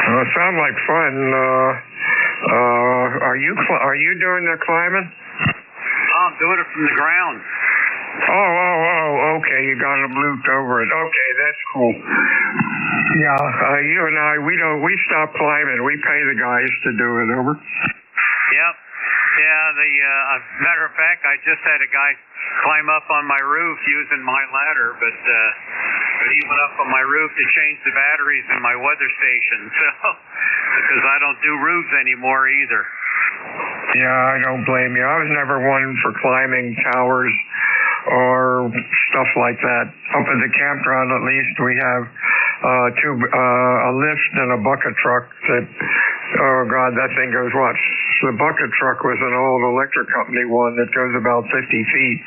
It sounds like fun. Are you doing the climbing? I'm doing it from the ground. Oh, okay. You got them looped over it. Okay, that's cool. Yeah, you and I, we stop climbing. We pay the guys to do it, over. Yep. Yeah, matter of fact, I just had a guy climb up on my roof using my ladder, but he went up on my roof to change the batteries in my weather station, so, because I don't do roofs anymore either. Yeah, I don't blame you. I was never one for climbing towers or stuff like that. Up at the campground, at least, we have a lift and a bucket truck that, oh God, that thing goes what? The bucket truck was an old electric company one that goes about 50 feet.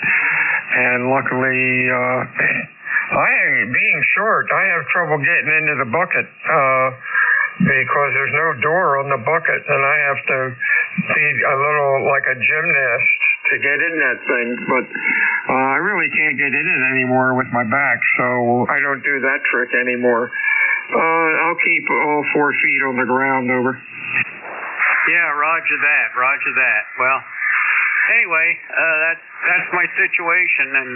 And luckily, being short, I have trouble getting into the bucket because there's no door on the bucket, and I have to be a little like a gymnast to get in that thing. But I really can't get in it anymore with my back, so I don't do that trick anymore. I'll keep all 4 feet on the ground, over. Yeah, roger that. Well, anyway, that's my situation, and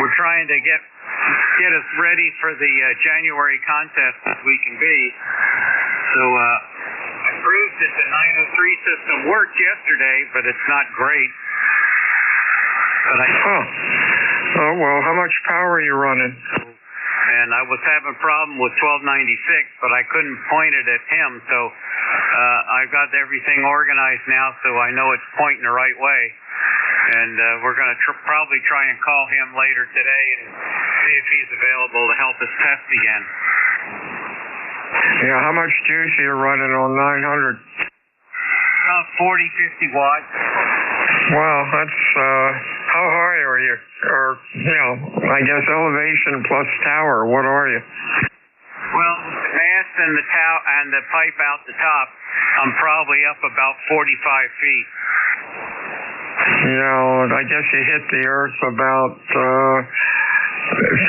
we're trying to get us ready for the January contest as we can be. So I proved that the 903 system worked yesterday, but it's not great. But Oh, well, how much power are you running? And I was having a problem with 1296, but I couldn't point it at him, so I've got everything organized now, so I know it's pointing the right way. And we're going to probably try and call him later today and see if he's available to help us test again. Yeah, how much juice are you running on 900? 40, 50 watts. Wow, that's, how high are you? Or, I guess elevation plus tower, what are you? Well, the mast and the and the pipe out the top, I'm probably up about 45 feet. You know, I guess you hit the Earth about,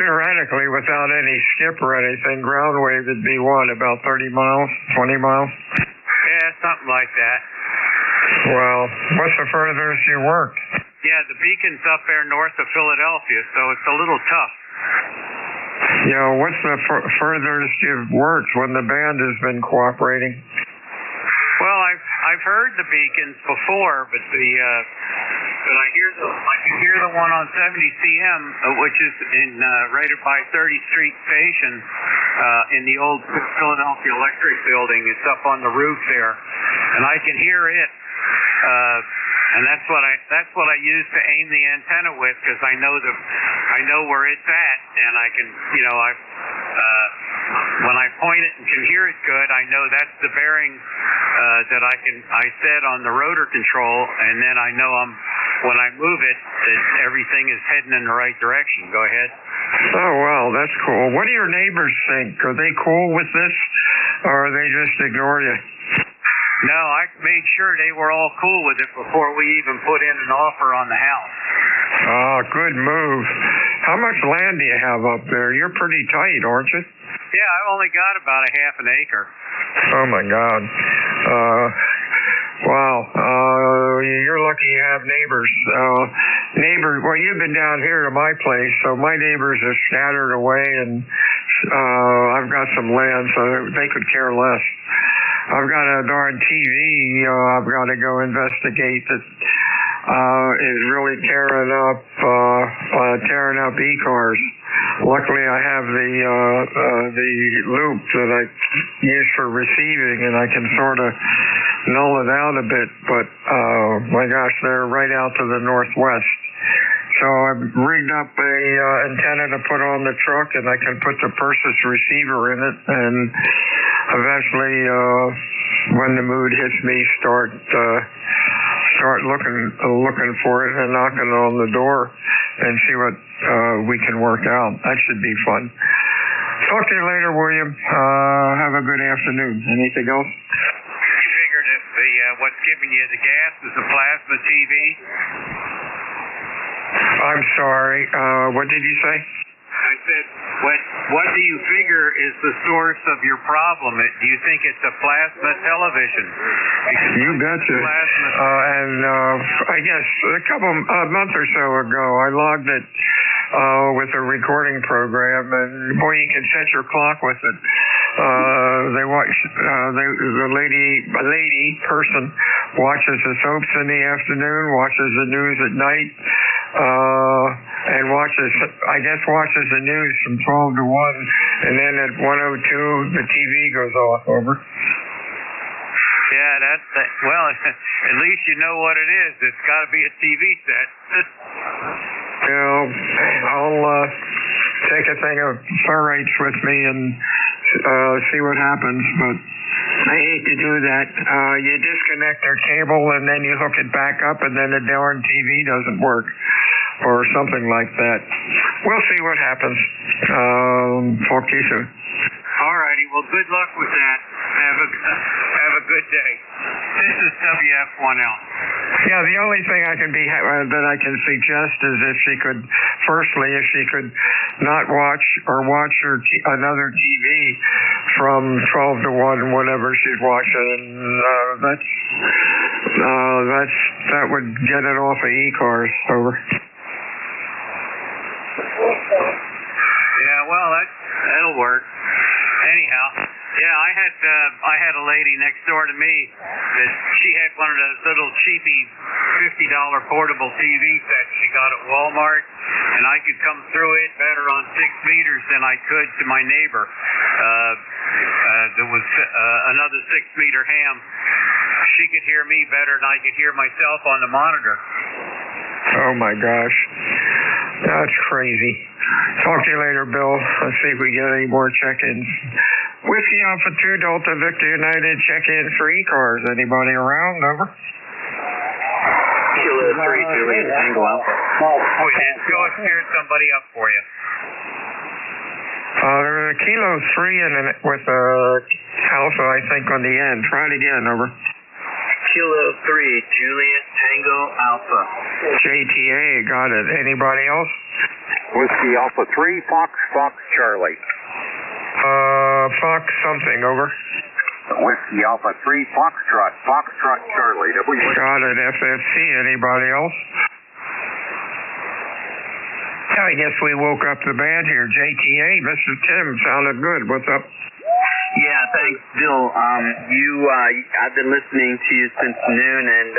theoretically, without any skip or anything, ground wave would be what, about 30 miles, 20 miles? Yeah, something like that. Well, what's the furthest you worked? Yeah, the beacon's up there north of Philadelphia, so it's a little tough. You know, what's the furthest you've worked when the band has been cooperating? Well, I've heard the beacons before, but I can hear the one on 70 CM, which is in right by 30th Street Station, in the old Philadelphia Electric building. It's up on the roof there, and I can hear it. And that's what I use to aim the antenna with, because I know where it's at, and I can, when I point it and can hear it good, I know that's the bearing that I set on the rotor control, and then I know when I move it, that everything is heading in the right direction. Go ahead. Oh, well, that's cool. What do your neighbors think? Are they cool with this, or they just ignore you? No, I made sure they were all cool with it before we even put in an offer on the house. Oh, good move. How much land do you have up there? You're pretty tight, aren't you? Yeah, I've only got about a half an acre. Oh, my God. Wow. You're lucky you have neighbors. Well, you've been down here to my place, so my neighbors are scattered away, and I've got some land, so they could care less. I've got a darn TV I've got to go investigate that is really tearing up ECARS. Luckily, I have the loop that I use for receiving, and I can sort of null it out a bit. But my gosh, they're right out to the northwest. So I've rigged up a antenna to put on the truck, and I can put the Persis receiver in it, and eventually, when the mood hits me, start looking for it and knocking on the door and see what we can work out. That should be fun. Talk to you later, William. Have a good afternoon. Anything else? You figured if what's giving you the gas is a plasma TV? I'm sorry. What did you say? I said, what do you figure is the source of your problem? Do you think it's a plasma television? You betcha. I guess a month or so ago, I logged it with a recording program, and boy, you can set your clock with it. The lady person watches the soaps in the afternoon, watches the news at night, and watches the news from 12 to 1, and then at 1:02 the TV goes off. Over. Yeah, well, at least you know what it is. It's got to be a TV set. I'll take a thing of ferrates with me and see what happens, but I hate to do that. You disconnect their cable and then you hook it back up, and then the darn TV doesn't work, or something like that. We'll see what happens. Talk to you soon. All righty. Well, good luck with that. Have a good day. This is WF1L. Yeah, the only thing that I can suggest is if she could not watch or watch another TV from 12 to 1, whatever she's watching, that would get it off of ECARS. Over. Yeah, well, that'll work. Anyhow, yeah, I had a lady next door to me that she had one of those little cheapy $50 portable TV sets she got at Walmart, and I could come through it better on 6 meters than I could to my neighbor. There was another 6-meter ham. She could hear me better than I could hear myself on the monitor. Oh my gosh, that's crazy. Talk to you later, Bill. Let's see if we get any more check-ins. Whiskey Alpha 2 Delta Victor United check-in for ECARS. Anybody around? Over. Kilo 3 Juliet Tango Alpha. Go and steer somebody up for you. There's a Kilo 3 with a Alpha, I think, on the end. Try it again. Over. Kilo 3, Juliet Tango Alpha. JTA, got it. Anybody else? Whiskey Alpha 3, Fox Charlie. Fox something, over. Whiskey Alpha 3, Foxtrot Charlie. Got it. FFC, anybody else? I guess we woke up the band here. JTA, this is Tim. Sounded good. What's up? Yeah, thanks, Bill. I've been listening to you since noon, and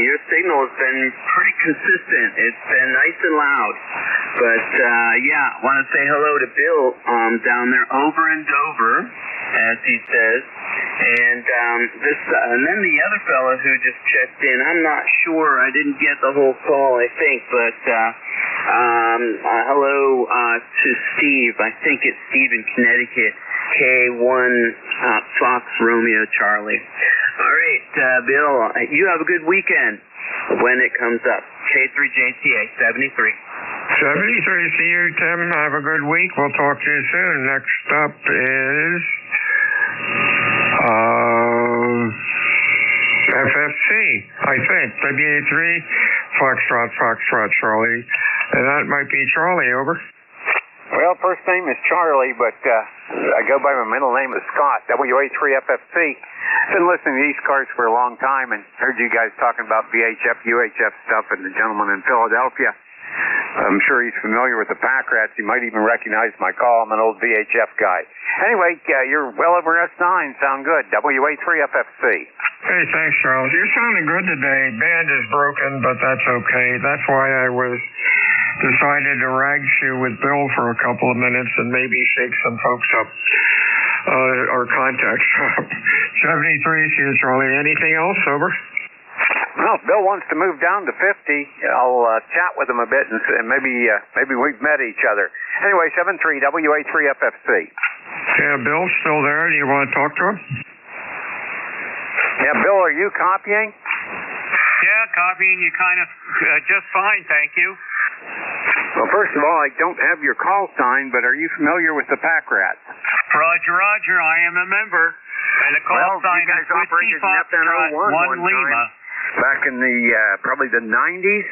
your signal has been pretty consistent. It's been nice and loud. But yeah, I want to say hello to Bill down there over in Dover, as he says. And then the other fellow who just checked in, I'm not sure. I didn't get the whole call, I think, but hello to Steve. I think it's Steve in Connecticut. K1 Fox Romeo Charlie. All right, Bill, you have a good weekend when it comes up. K3JCA 73. 73, see you, Tim. Have a good week. We'll talk to you soon. Next up is FFC, I think. WA3, Foxtrot Charlie. And that might be Charlie, over. Well, first name is Charlie, but I go by my middle name is Scott, WA3FFC. Been listening to ECARS for a long time and heard you guys talking about VHF, UHF stuff and the gentleman in Philadelphia. I'm sure he's familiar with the pack rats. He might even recognize my call. I'm an old VHF guy. Anyway, you're well over S9. Sound good. WA3FFC. Hey, thanks, Charles. You're sounding good today. Band is broken, but that's okay. That's why I decided to rag shoe with Bill for a couple of minutes and maybe shake some folks up, or contacts up. 73, see you, Charlie. Anything else, over? Well, if Bill wants to move down to 50, I'll chat with him a bit and maybe we've met each other. Anyway, 73 WA3FFC. Yeah, Bill's still there. Do you want to talk to him? Yeah, Bill, are you copying? Yeah, copying you kind of just fine, thank you. Well, first of all, I don't have your call sign, but are you familiar with the pack rat? Roger, I am a member. And the call sign is Whiskey Foxtrot 1 Lima. Back in the probably the 90s,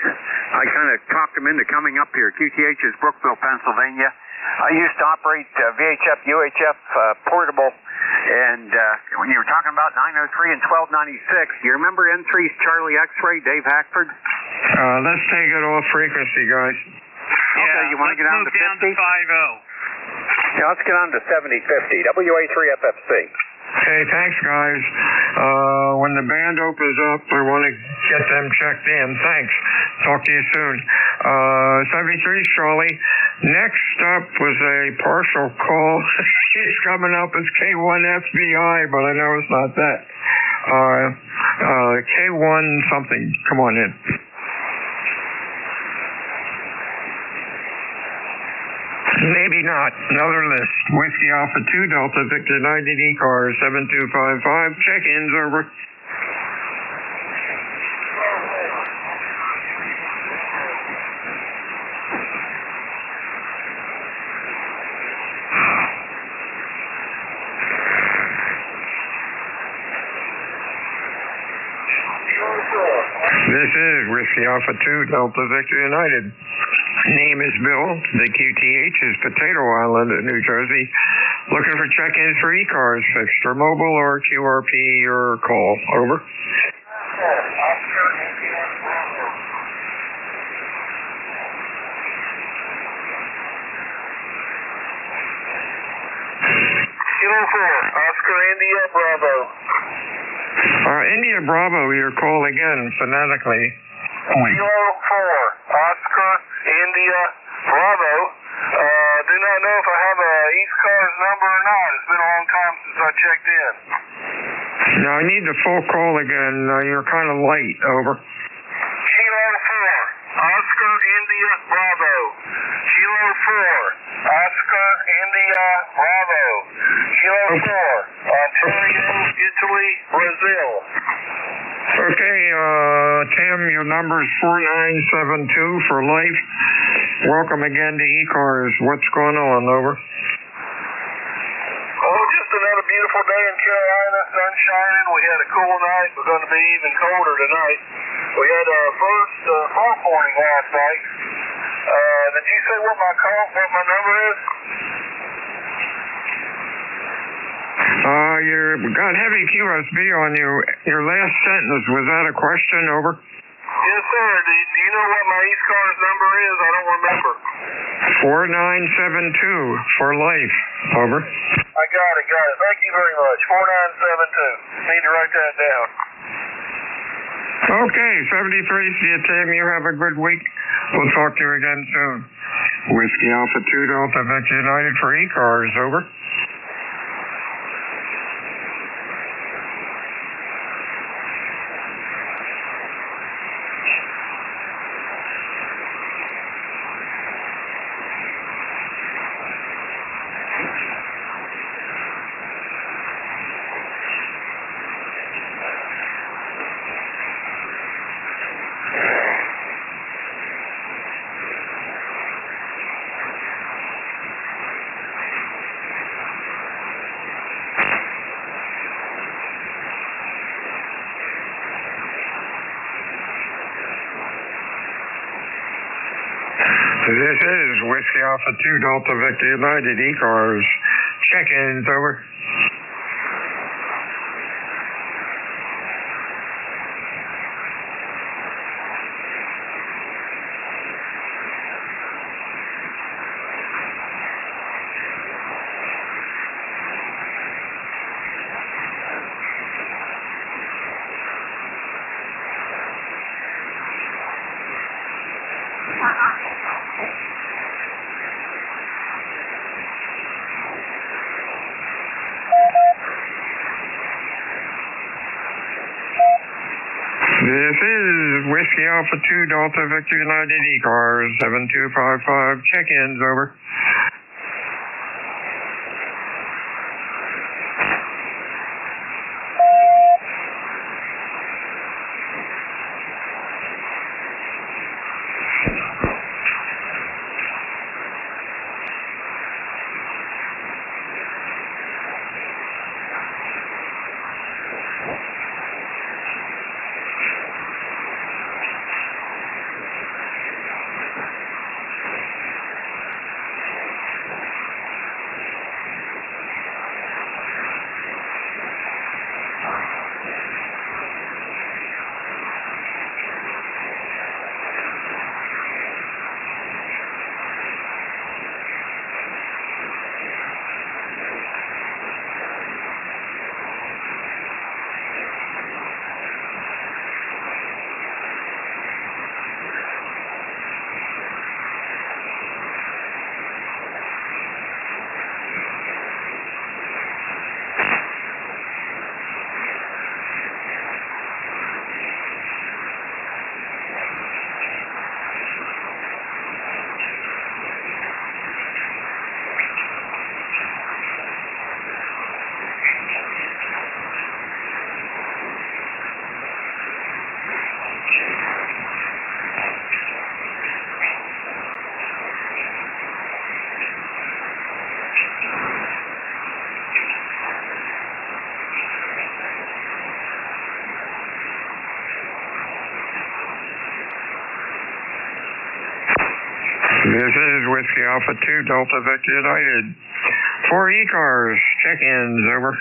I kind of talked him into coming up here. QTH is Brookville, Pennsylvania. I used to operate VHF, UHF portable, and when you were talking about 903 and 1296, do you remember N3's Charlie X-Ray, Dave Hackford? Let's take it off frequency, guys. Okay, you want to get down to 50? 50. Yeah, let's get on to 7050, WA3FFC. Hey, thanks, guys. When the band opens up, I want to get them checked in. Thanks. Talk to you soon. 73, Charlie. Next up was a partial call. He's coming up as K1 FBI, but I know it's not that. K1 something. Come on in. Maybe not. Another list. Whiskey Alpha 2 Delta Victor 90 ECARS 7255. Check-ins, over. This is Whiskey Alpha 2 Delta Victor United. Name is Bill. The QTH is Potato Island, New Jersey. Looking for check-ins for ECARS, fixed or mobile or QRP or call. Over. Kilo 4, Oscar India Bravo. India Bravo, your call again, phonetically. Kilo 4, Oscar India Bravo. Do not know if I have a ECARS number or not. It's been a long time since I checked in. Now, I need the full call again. You're kind of light. Over. Kilo 4, Oscar India Bravo. Kilo 4, Oscar India Bravo. Kilo 4, Ontario, Italy, Brazil. Okay, Tim, your number is 4972 for life. Welcome again to ECARS. What's going on? Over. Oh, just another beautiful beautiful day in Carolina, sun shining. We had a cool night. We're going to be even colder tonight. We had our first fall warning last night. Did you say what my number is? You got heavy QSB on you. Your last sentence, was that a question? Over. Yes, sir. Do you know what my ECARS number is? I don't remember. 4972 for life. Over. I got it. Thank you very much. 4972. Need to write that down. Okay, 73, see you, Tim. You have a good week. We'll talk to you again soon. Whiskey Alpha 2 Delta Victor United for ECARS. Over. This is Whiskey Alpha 2 Delta Victor United ECARS. Check-ins, over. This is Whiskey Alpha 2 Delta Victor United ECARS 7255. Check-ins, over. This is Whiskey Alpha 2 Delta Victor United. 4 ECARS, check-ins, over.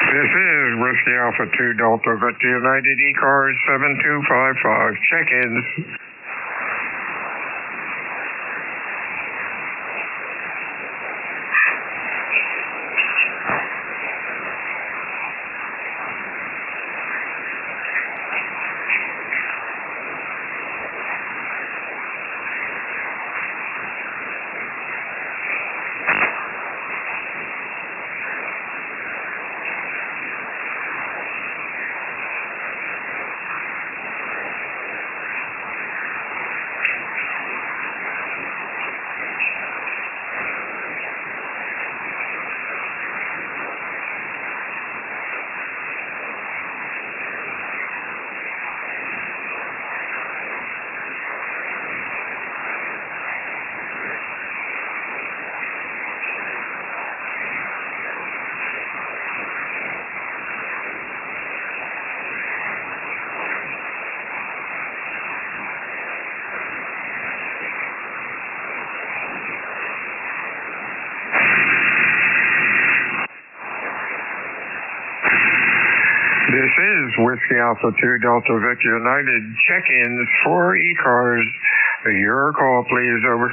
This is Whiskey Alpha 2 Delta Victor United ECARS 7255. Check-ins. is Whiskey Alpha 2 Delta Victor United. Check-ins for ECARS. Your call, please. Over.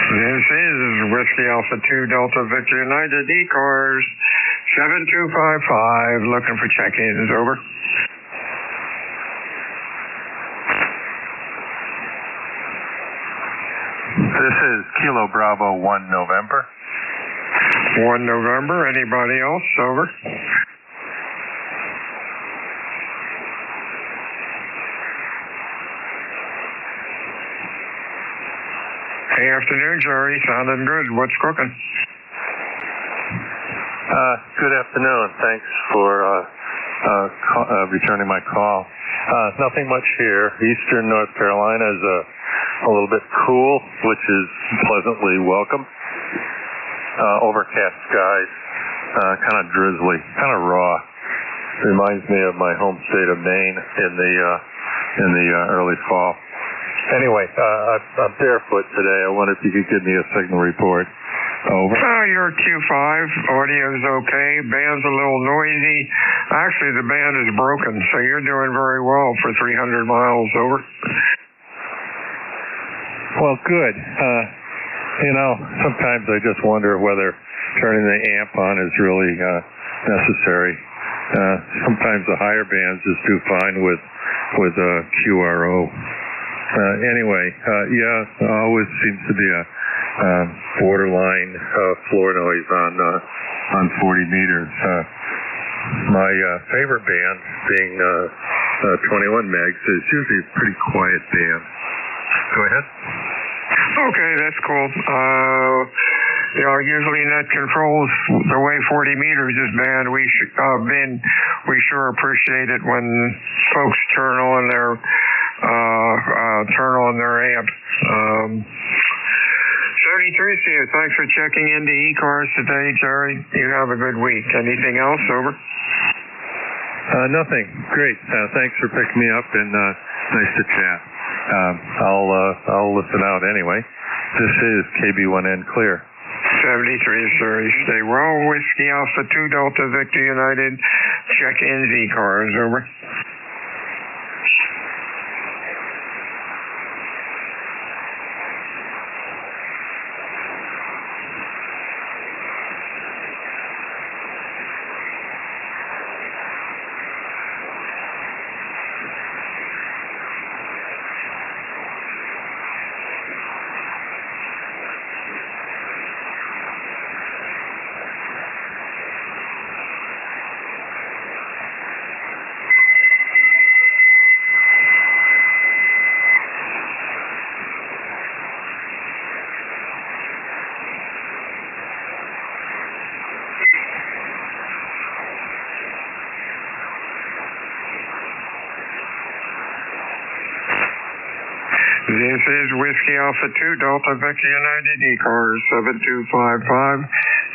This is Whiskey Alpha 2 Delta Victor United ECARS 7255, looking for check-ins. Over. This is Kilo Bravo 1 November. 1 November. Anybody else? Over. Hey, afternoon, Jerry. Sounding good. What's cooking? Good afternoon. Thanks for returning my call. Nothing much here. Eastern North Carolina is a little bit cool, which is pleasantly welcome. Overcast skies, kind of drizzly, kind of raw. Reminds me of my home state of Maine in the early fall. Anyway, I'm barefoot today. I wonder if you could give me a signal report. Over. You're Q5. Audio's okay. Band's a little noisy. Actually, the band is broken, so you're doing very well for 300 miles. Over. Well, good. Sometimes I just wonder whether turning the amp on is really necessary. Sometimes the higher bands just do fine with QRO. Always seems to be a borderline floor noise on 40 meters. My favorite band, being 21 megs, is usually a pretty quiet band. Go ahead. Okay, that's cool. Usually net controls the way 40 meters is banned. We sure appreciate it when folks turn on their amp. 73 to you. Thanks for checking into ECARS today, Jerry. You have a good week. Anything else? Over. Nothing. Great. Thanks for picking me up, and nice to chat. I'll listen out anyway. This is KB1N Clear. 73, sir. Stay well. Whiskey Alpha 2 Delta Victor United. Check-ins ECARS. Over. This is Whiskey Alpha 2 Delta Victor United ECARS 7255.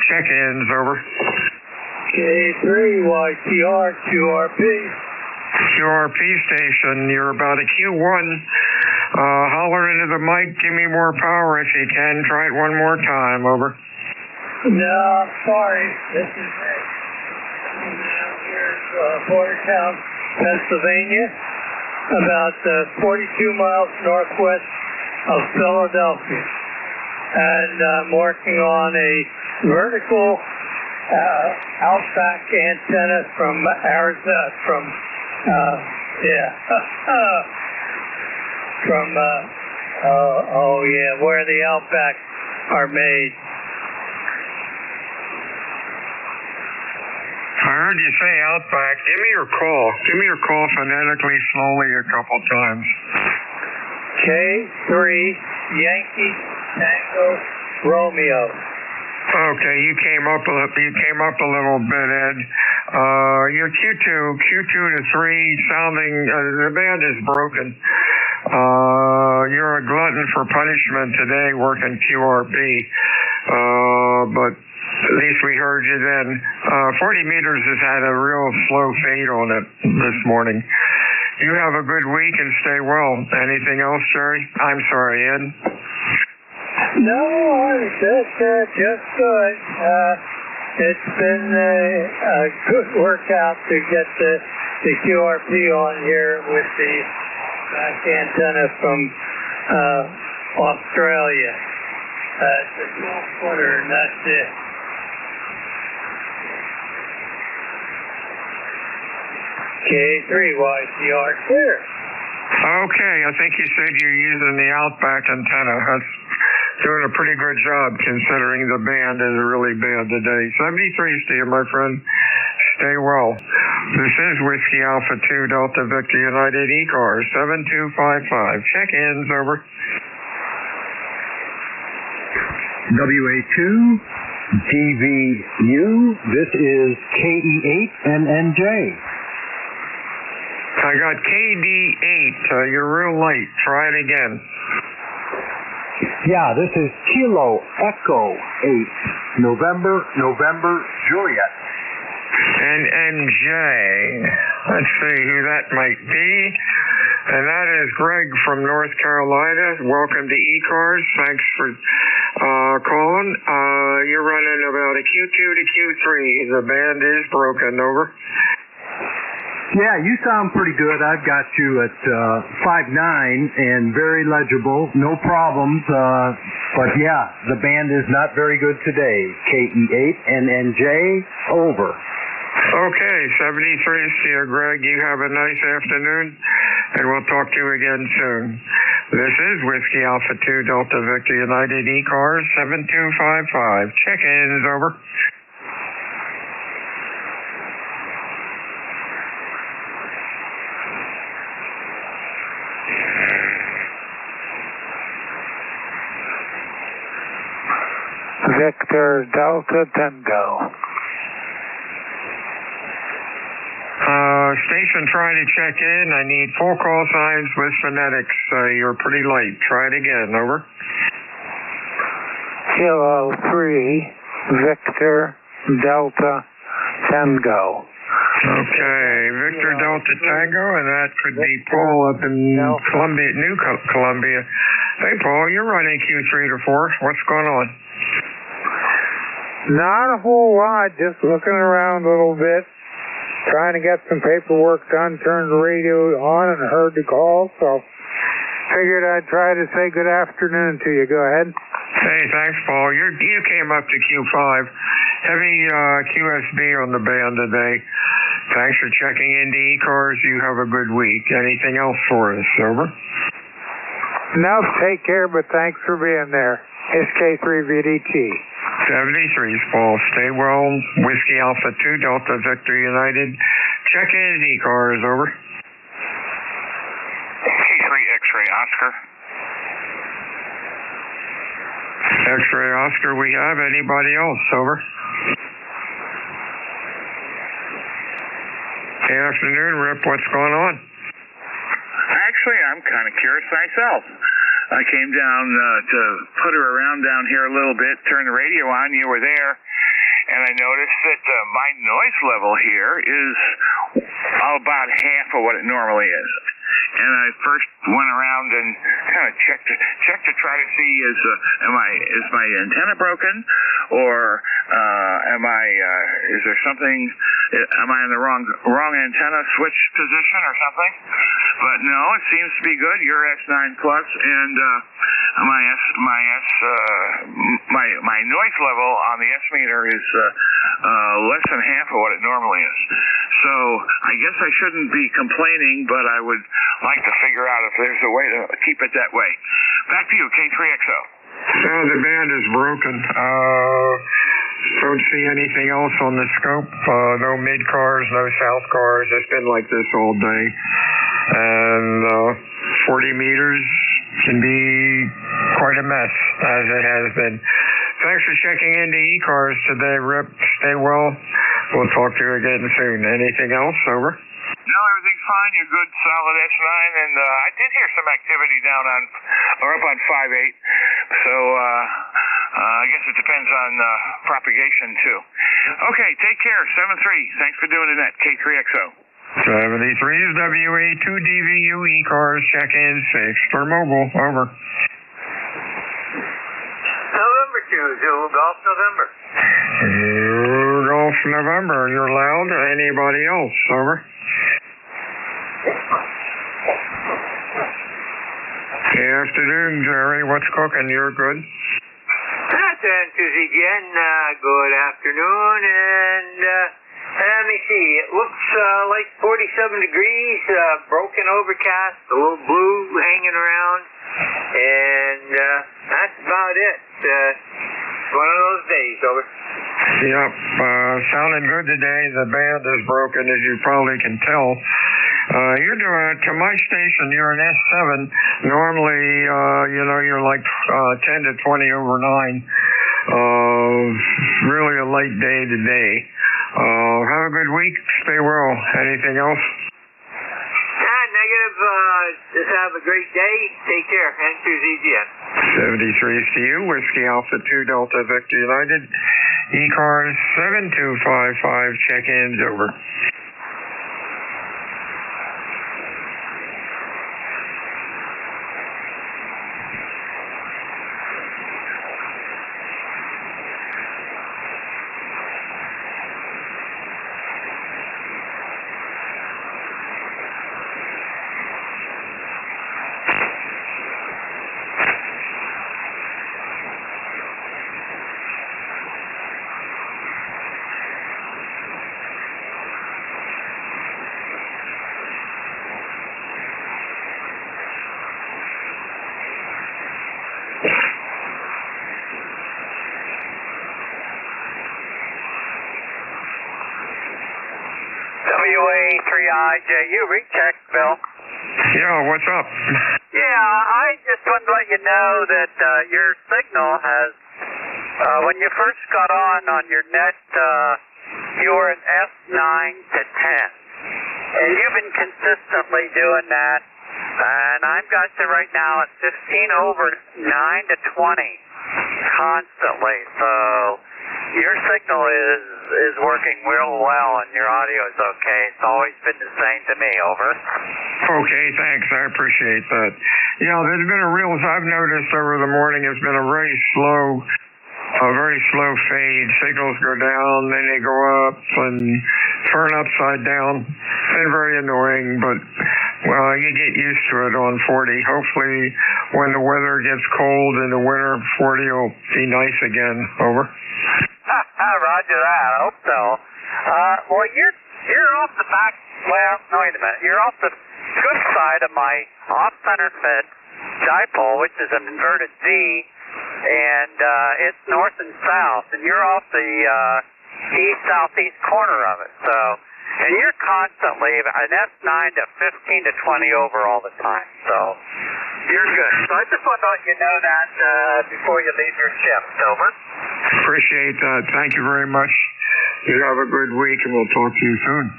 Check-ins. Over. K3 YTR QRP. QRP station. You're about a Q1. Holler into the mic. Give me more power if you can. Try it one more time. Over. No, I'm sorry. This is Nick. I'm down here in Bordertown, Pennsylvania, about 42 miles northwest of Philadelphia. And I'm working on a vertical outback antenna from Arizona, where the outbacks are made. I heard you say Outback. Give me your call. Give me your call phonetically slowly a couple times. K3 Yankee Tango Romeo. Okay, you came up a little bit, Ed. You're Q2 to 3, sounding. The band is broken. You're a glutton for punishment today, working QRB. But at least we heard you then. 40 meters has had a real slow fade on it this morning. You have a good week and stay well. Anything else, Jerry? I'm sorry, Ed. No, just good. It's been a good workout to get the QRP on here with the antenna from Australia. It's a 12-footer, and that's it. K3YCR clear. Okay, I think you said you're using the Outback antenna. That's doing a pretty good job considering the band is really bad today. 73 to you, my friend. Stay well. This is Whiskey Alpha 2 Delta Victor United ECARS 7255. Check-ins, over. WA2 DVU. This is KE8NNJ. I got KD8. You're real late. Try it again. Yeah, this is Kilo Echo 8. November, Juliet. NNJ. Let's see who that might be. And that is Greg from North Carolina. Welcome to ECARS. Thanks for calling. You're running about a Q2 to Q3. The band is broken, over. Yeah, you sound pretty good. I've got you at 5.9 and very legible. No problems. But yeah, the band is not very good today. KE8NNJ, over. Okay, 73 to you, Greg. You have a nice afternoon, and we'll talk to you again soon. This is Whiskey Alpha 2 Delta Victor United ECARS 7255. Check-ins, over. Victor Delta Tango. Station trying to check in. I need full call signs with phonetics. You're pretty late. Try it again, over. Kilo 3 Victor Delta Tango. Okay, Victor Delta Tango, and that could be Paul up in Columbia, New Columbia. Hey, Paul, you're running Q3 to 4. What's going on? Not a whole lot, just looking around a little bit, trying to get some paperwork done, turned the radio on and heard the call, so figured I'd try to say good afternoon to you. Go ahead. Hey, thanks, Paul. You came up to Q5. Heavy QSB on the band today. Thanks for checking into ECARS. You have a good week. Anything else for us, over? No, take care, but thanks for being there. SK3VDT. 73's Paul. Stay well. Whiskey Alpha 2 Delta Victor United. Check in ECARS, over. K3 X-ray Oscar. X-ray Oscar, we have. Anybody else, over? Hey, afternoon, Rip. What's going on? Actually, I'm kind of curious myself. I came down to putter around down here a little bit, turn the radio on, you were there, and I noticed that my noise level here is about half of what it normally is. And I first went around and kind of checked to try to see is my antenna broken, or is there something? Am I in the wrong antenna switch position or something? But no, it seems to be good. You're S9 plus, and my noise level on the S meter is less than half of what it normally is. So I guess I shouldn't be complaining, but I would like to figure out if there's a way to keep it that way. Back to you, K3XO. The band is broken. Don't see anything else on the scope. No mid-cars, no south cars. It's been like this all day. And 40 meters can be quite a mess, as it has been. Thanks for checking into ECARS today, Rip. Stay well. We'll talk to you again soon. Anything else? Over. No, everything's fine. You're good, solid S9, and I did hear some activity down on, or up on 5.8. So I guess it depends on propagation too. Okay, take care. 7-3. Thanks for doing the net. K3XO. 73 is WA 2DVU ECARS. Check in 6 for mobile. Over. November 2, Zulu Golf November. Golf November. You're loud. Anybody else? Over. Good afternoon, Jerry. What's cooking? You're good? That's Susie again. Good afternoon, and let me see. It looks like 47 degrees, broken overcast, a little blue hanging around, and that's about it. One of those days, over. Yep, sounding good today. The band is broken, as you probably can tell. You're doing, to my station, you're an S7. Normally, you're like 10 to 20 over 9. Really a light day today. Have a good week. Stay well. Anything else? Negative. Just have a great day. Take care. And Susie again. 73 is to you. Whiskey Alpha 2 Delta Victor United. ECARS 7255. Check-ins over. WA3IJU, recheck, Bill. Yeah, what's up? Yeah, I just wanted to let you know that your signal has, when you first got on your net, you were at F9 to 10. And you've been consistently doing that. And I've got you right now at 15 over 9 to 20 constantly. So your signal is working real well and your audio is okay. It's always been the same to me, over. Okay, thanks. I appreciate that. Yeah, there's been I've noticed over the morning, it's been a very slow fade. Signals go down, then they go up and turn upside down. Been very annoying, but well, you get used to it on 40. Hopefully, when the weather gets cold in the winter, 40 will be nice again. Over. Roger that. I hope so. Well, you're off the back. Well, no, wait a minute. You're off the good side of my off-center fed dipole, which is an inverted Z, and it's north and south, and you're off the east-southeast corner of it. So, and you're constantly an S9 to 15 to 20 over all the time. So, you're good. So I just want to let you know that before you leave your shift. Over. Appreciate that. Thank you very much. You have a good week, and we'll talk to you soon.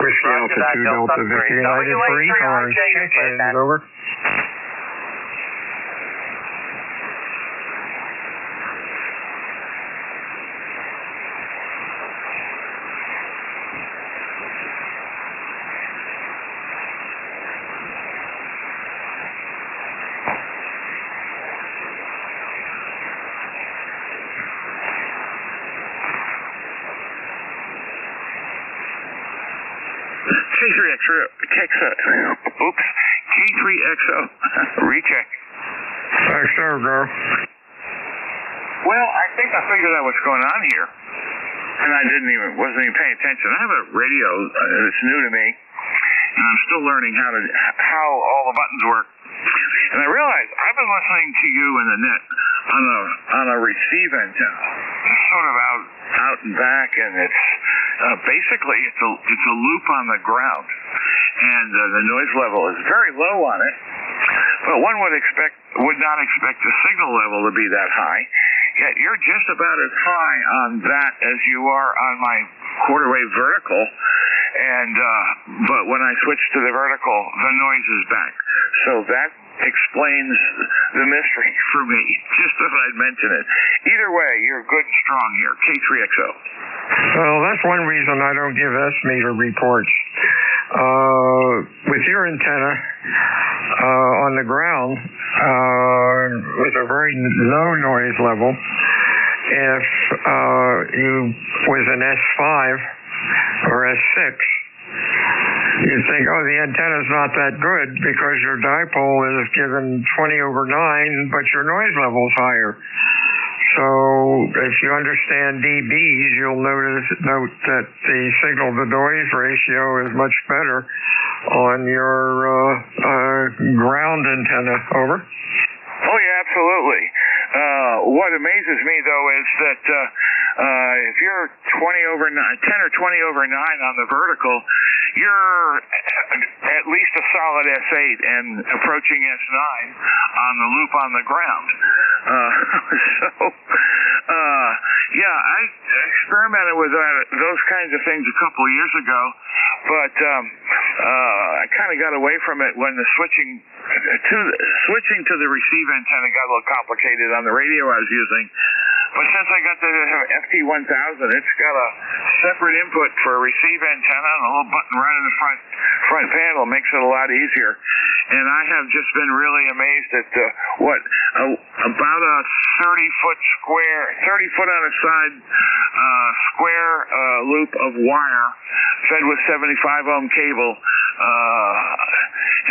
Whiskey Alpha 2 Delta Victor United for ECARS. Check-in. Over. K3XO. Recheck. XO, go. Well, I think I figured out what's going on here. And I wasn't even paying attention. I have a radio that's new to me, and I'm still learning how all the buttons work. And I realized I've been listening to you in the net on a receive antenna. sort of out and back, and it's basically it's a loop on the ground, and the noise level is very low on it. But one would not expect the signal level to be that high. Yet you're just about as high on that as you are on my quarter wave vertical. And but when I switch to the vertical, the noise is back. So that explains the mystery for me. Just thought I'd mention it. Either way, you're good and strong here. K3XO. Well, that's one reason I don't give S-meter reports. With your antenna on the ground with a very low noise level, if you was an S5 or S6, you'd think, oh, the antenna's not that good because your dipole is given 20/9, but your noise level's higher. So if you understand dBs, you'll note that the signal-to-noise ratio is much better on your ground antenna. Over. Oh, yeah, absolutely. What amazes me, though, is that if you're 10 or 20/9 on the vertical, you're at least a solid S8 and approaching S9 on the loop on the ground. Yeah, I experimented with those kinds of things a couple of years ago, but I kind of got away from it when the switching to the receive antenna got a little complicated on the radio I was using. But since I got the FT1000, it's got a separate input for a receive antenna and a little button right in the front panel. Makes it a lot easier. And I have just been really amazed at about a 30 foot on a side square loop of wire fed with 75 ohm cable.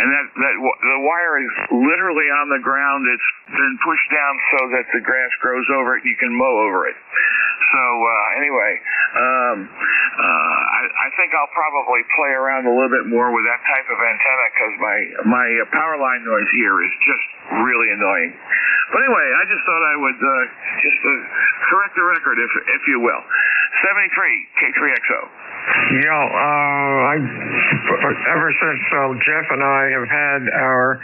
And that the wire is literally on the ground. It's been pushed down so that the grass grows over it and you can mow over it. So anyway, I think I'll probably play around a little bit more with that type of antenna because my power line noise here is just really annoying. But anyway, I just thought I would just correct the record, if you will. 73 K3XO. Yeah, ever since Jeff and I have had our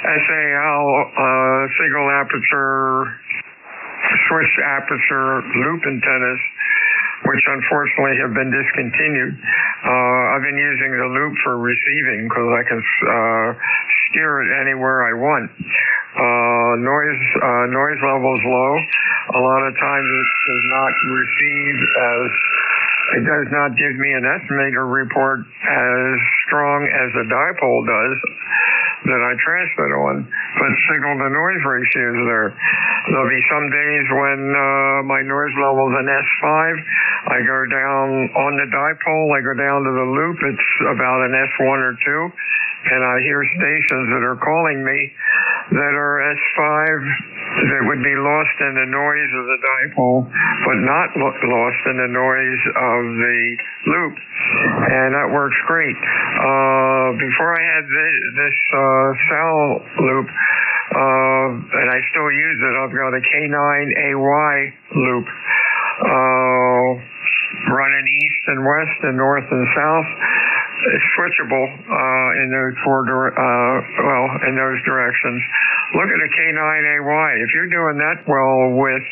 SAL single aperture, switched aperture loop antennas, which unfortunately have been discontinued, I've been using the loop for receiving because I can steer it anywhere I want. Noise level's low. A lot of times it does not receive it does not give me an S-meter report as strong as a dipole does that I transmit on, but signal-to-noise ratio is there. There'll be some days when my noise level's an S5. I go down on the dipole, I go down to the loop, it's about an S1 or 2, and I hear stations that are calling me that are S5 that would be lost in the noise of the dipole, but not lost in the noise of the loop, and that works great. Before I had this cell loop, and I still use it, I've got a K9AY loop, running east and west and north and south. It's switchable in those in those directions. Look at a K9AY. If you're doing that well with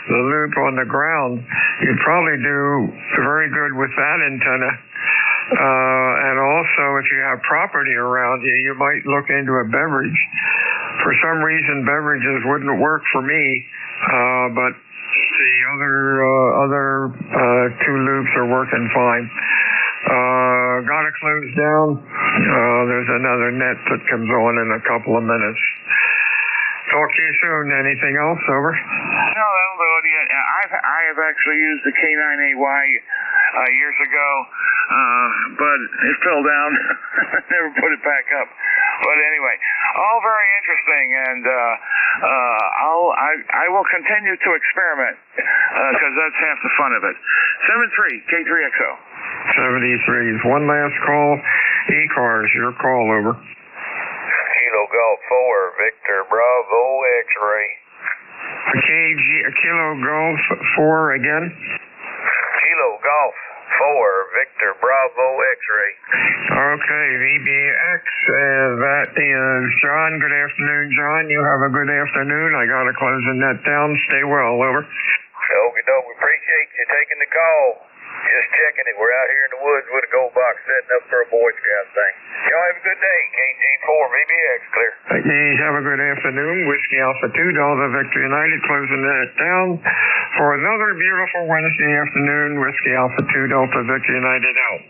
the loop on the ground, you'd probably do very good with that antenna. And also, if you have property around you, you might look into a beverage. For some reason, beverages wouldn't work for me, but the other two loops are working fine. Gotta close down. There's another net that comes on in a couple of minutes. Talk to you soon. Anything else? Over. No, that'll do it. I have actually used the K9AY years ago, but it fell down. Never put it back up. But anyway, all very interesting, and I will continue to experiment because that's half the fun of it. 73 K3XO. 73 is one last call. ECARS, your call. Over. Kilo Golf 4, Victor Bravo X-ray. Kilo Golf 4 again. Kilo Golf 4, Victor Bravo X-ray. Okay, VBX, that is John. Good afternoon, John. You have a good afternoon. I got to close the net down. Stay well, over. Okie doke, we appreciate you taking the call. Just checking it. We're out here in the woods with a gold box setting up for a Boy Scout thing. Y'all have a good day. KG4 VBX clear. Okay, have a good afternoon. Whiskey Alpha 2 Delta Victor United closing that down for another beautiful Wednesday afternoon. Whiskey Alpha 2 Delta Victor United out.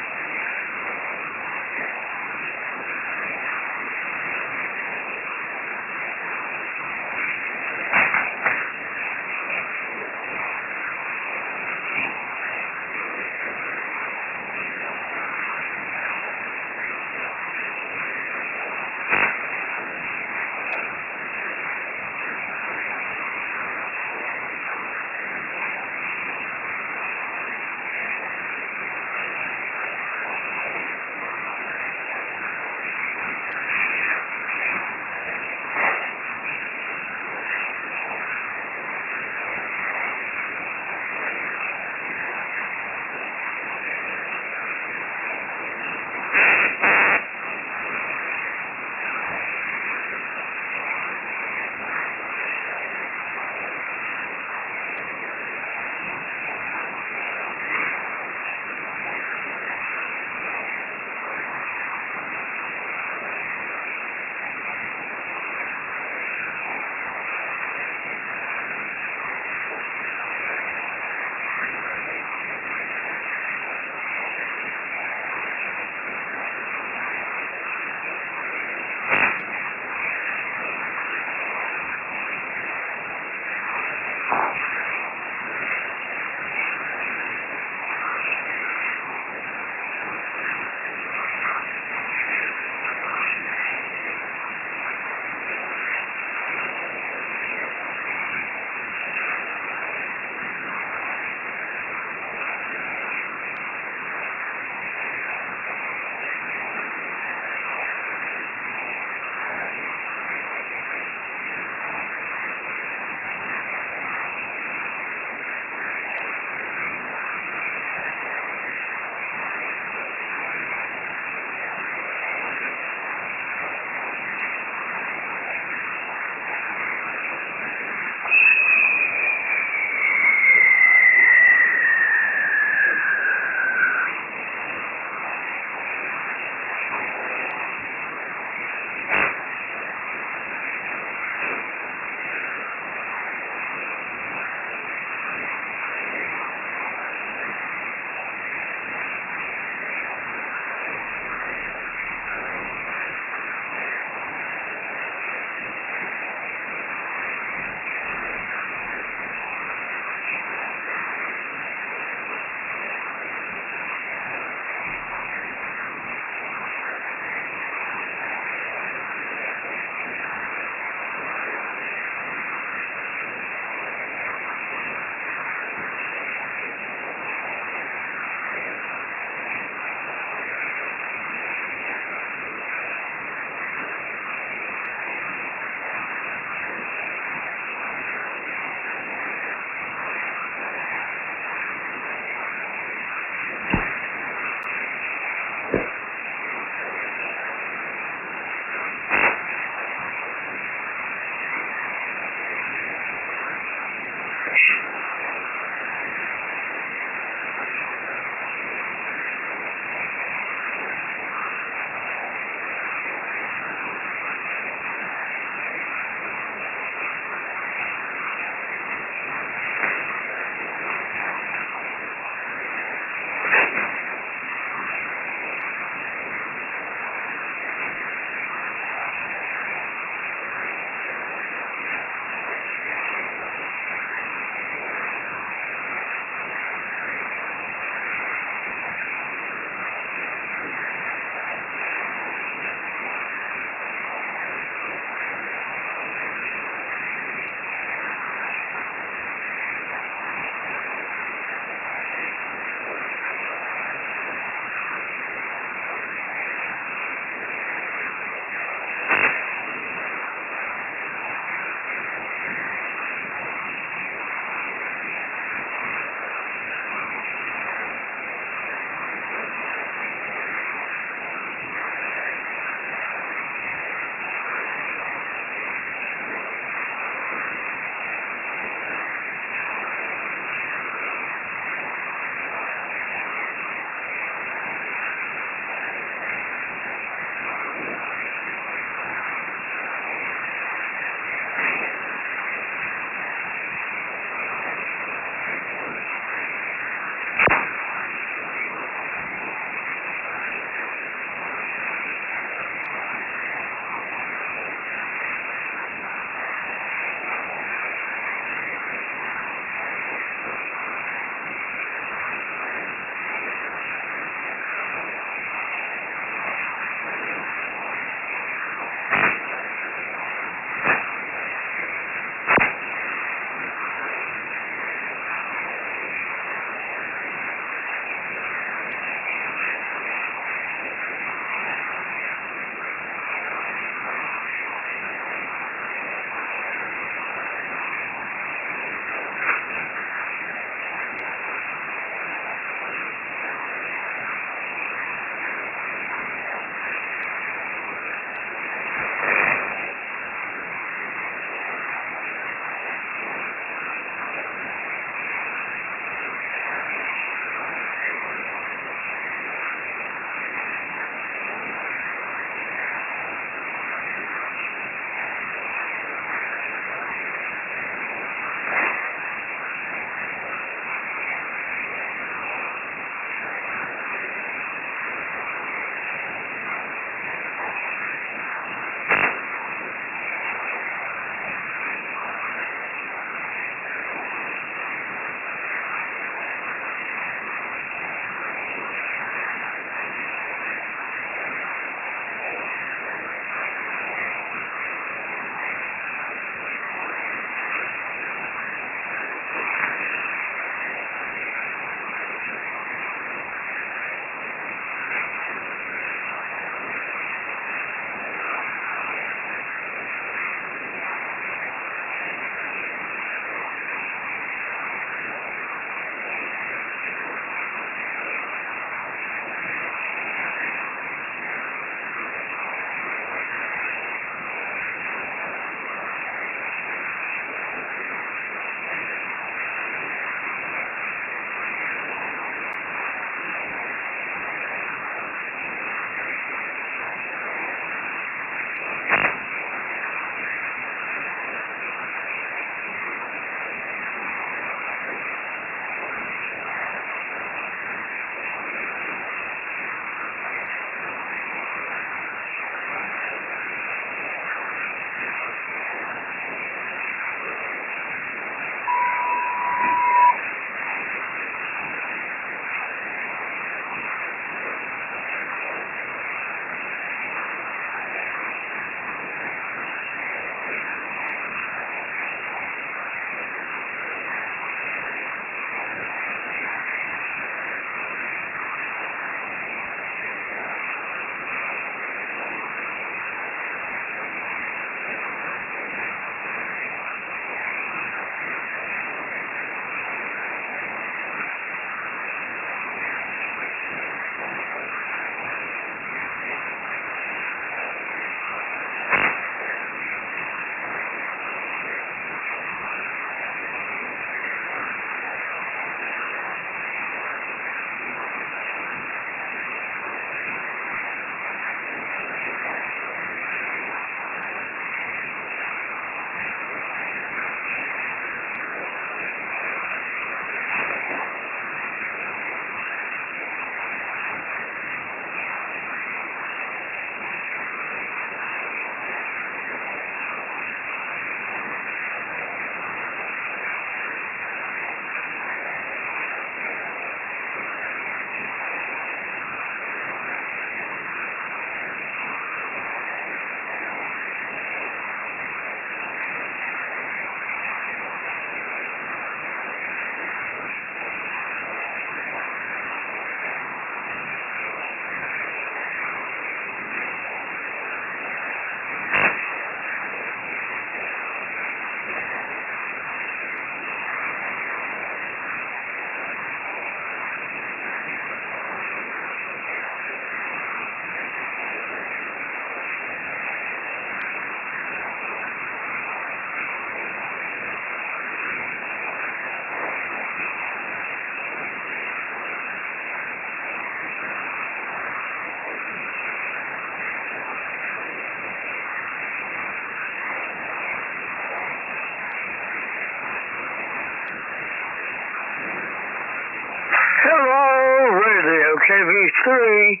KB3,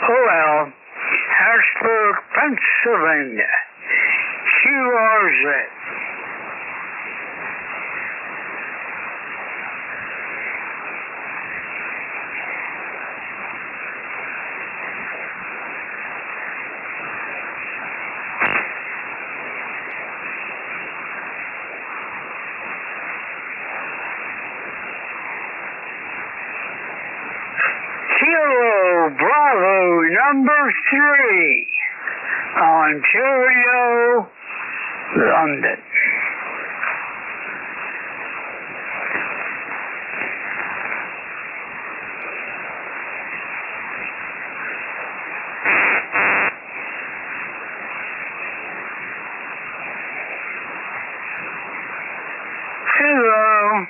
OL, Harrisburg, Pennsylvania. QRZ. Kilo Bravo number 3, Ontario, London. Hello.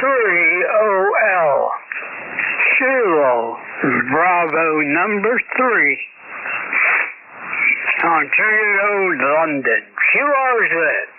3OL. Zero, Bravo number 3. Ontario, London. QRZ.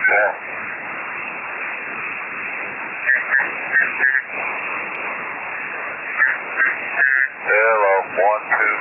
Yeah. Hello, 1, 2.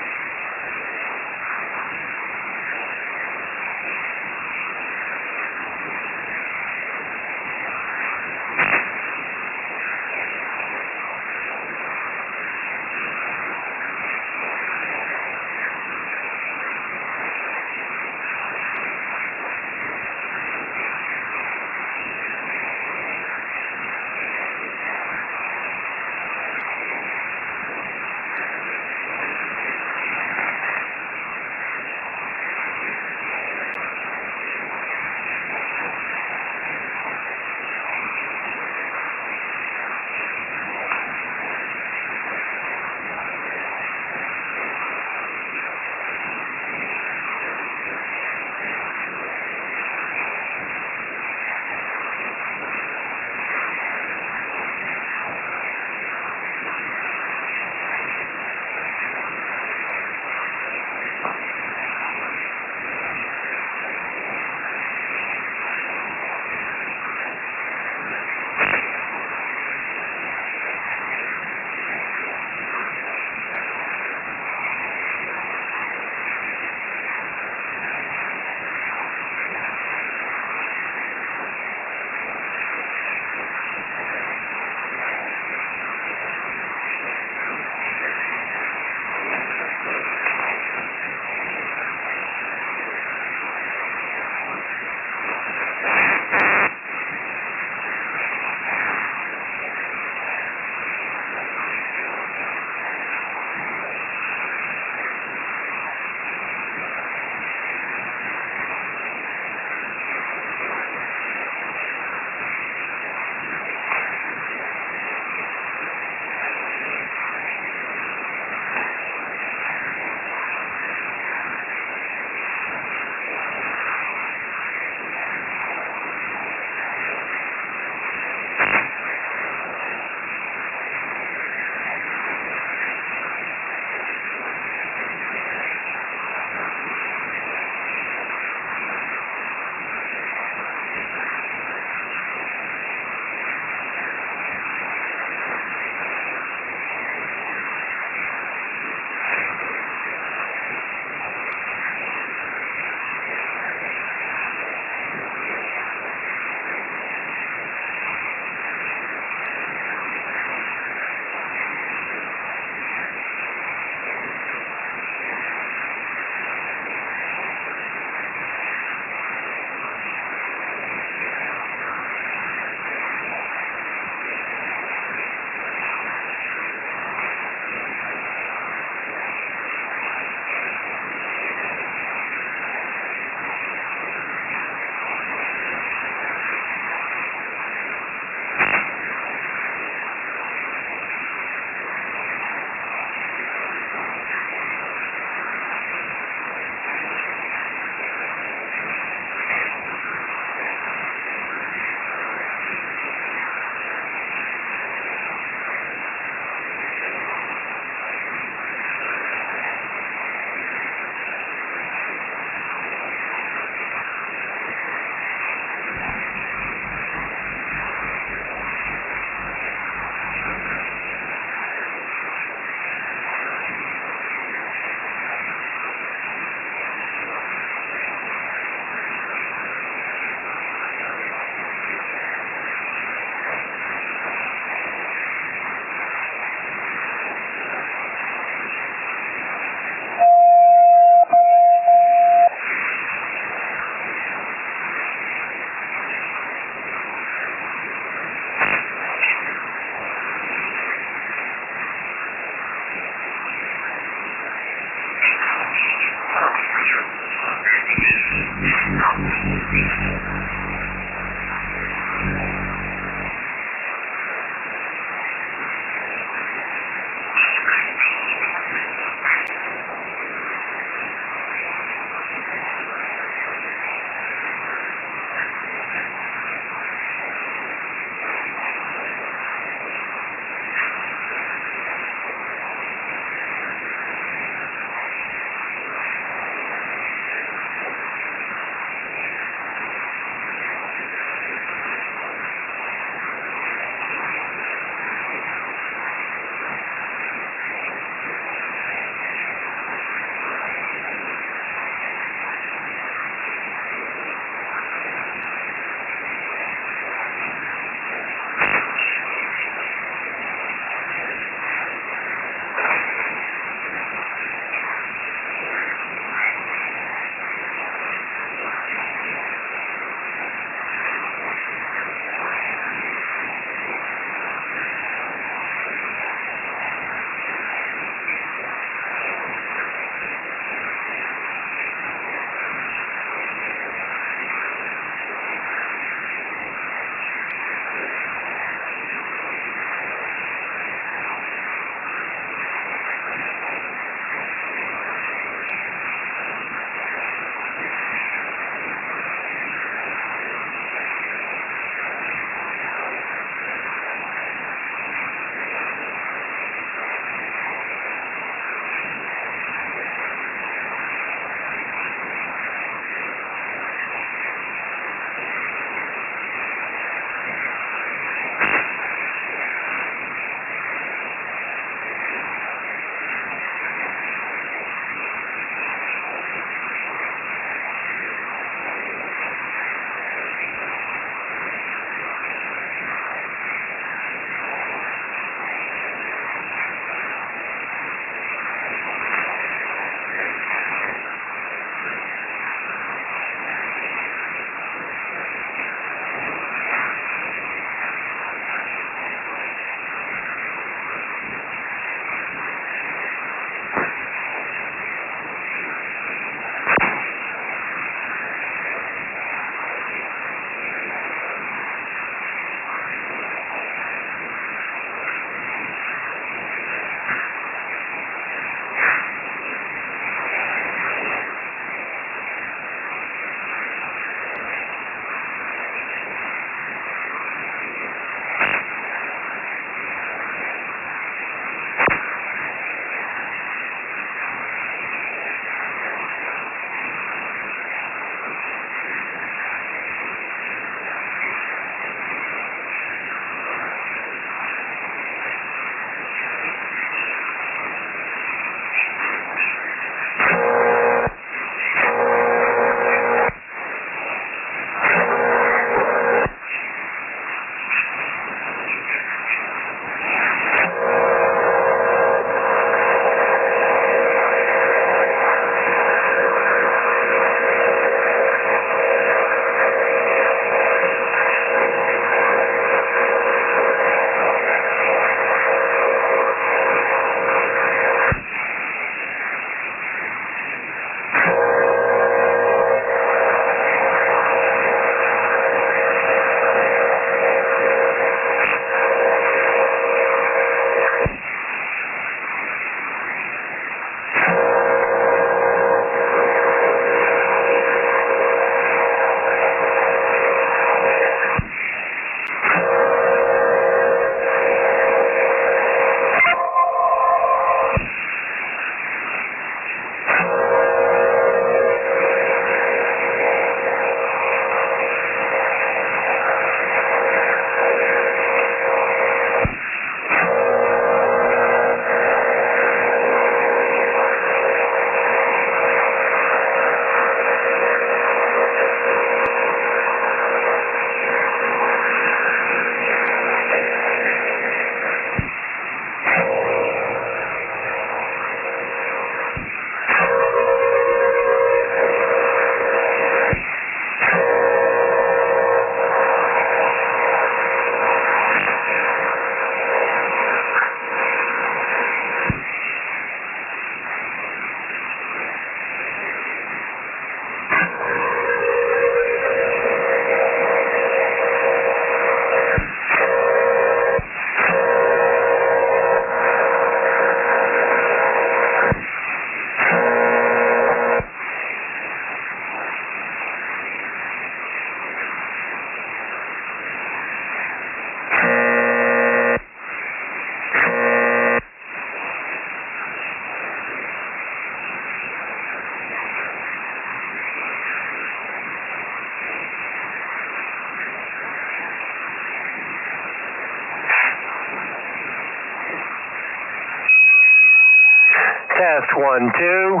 Test 1, 2.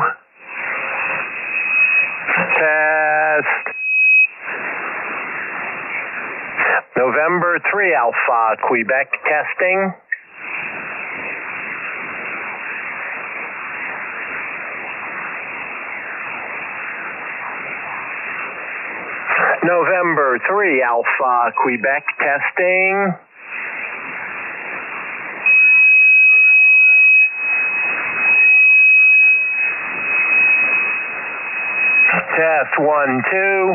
Test. November 3 Alpha, Quebec, testing. November 3 Alpha, Quebec, testing. Test 1, 2.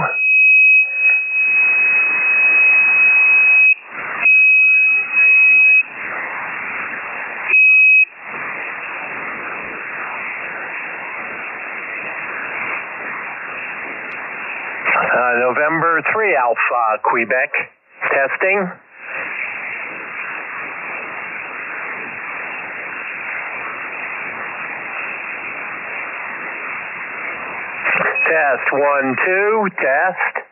November 3 Alpha, Quebec, testing. Test 1, 2, test.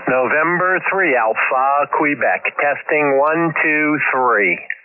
November 3 Alpha, Quebec, testing 1, 2, 3.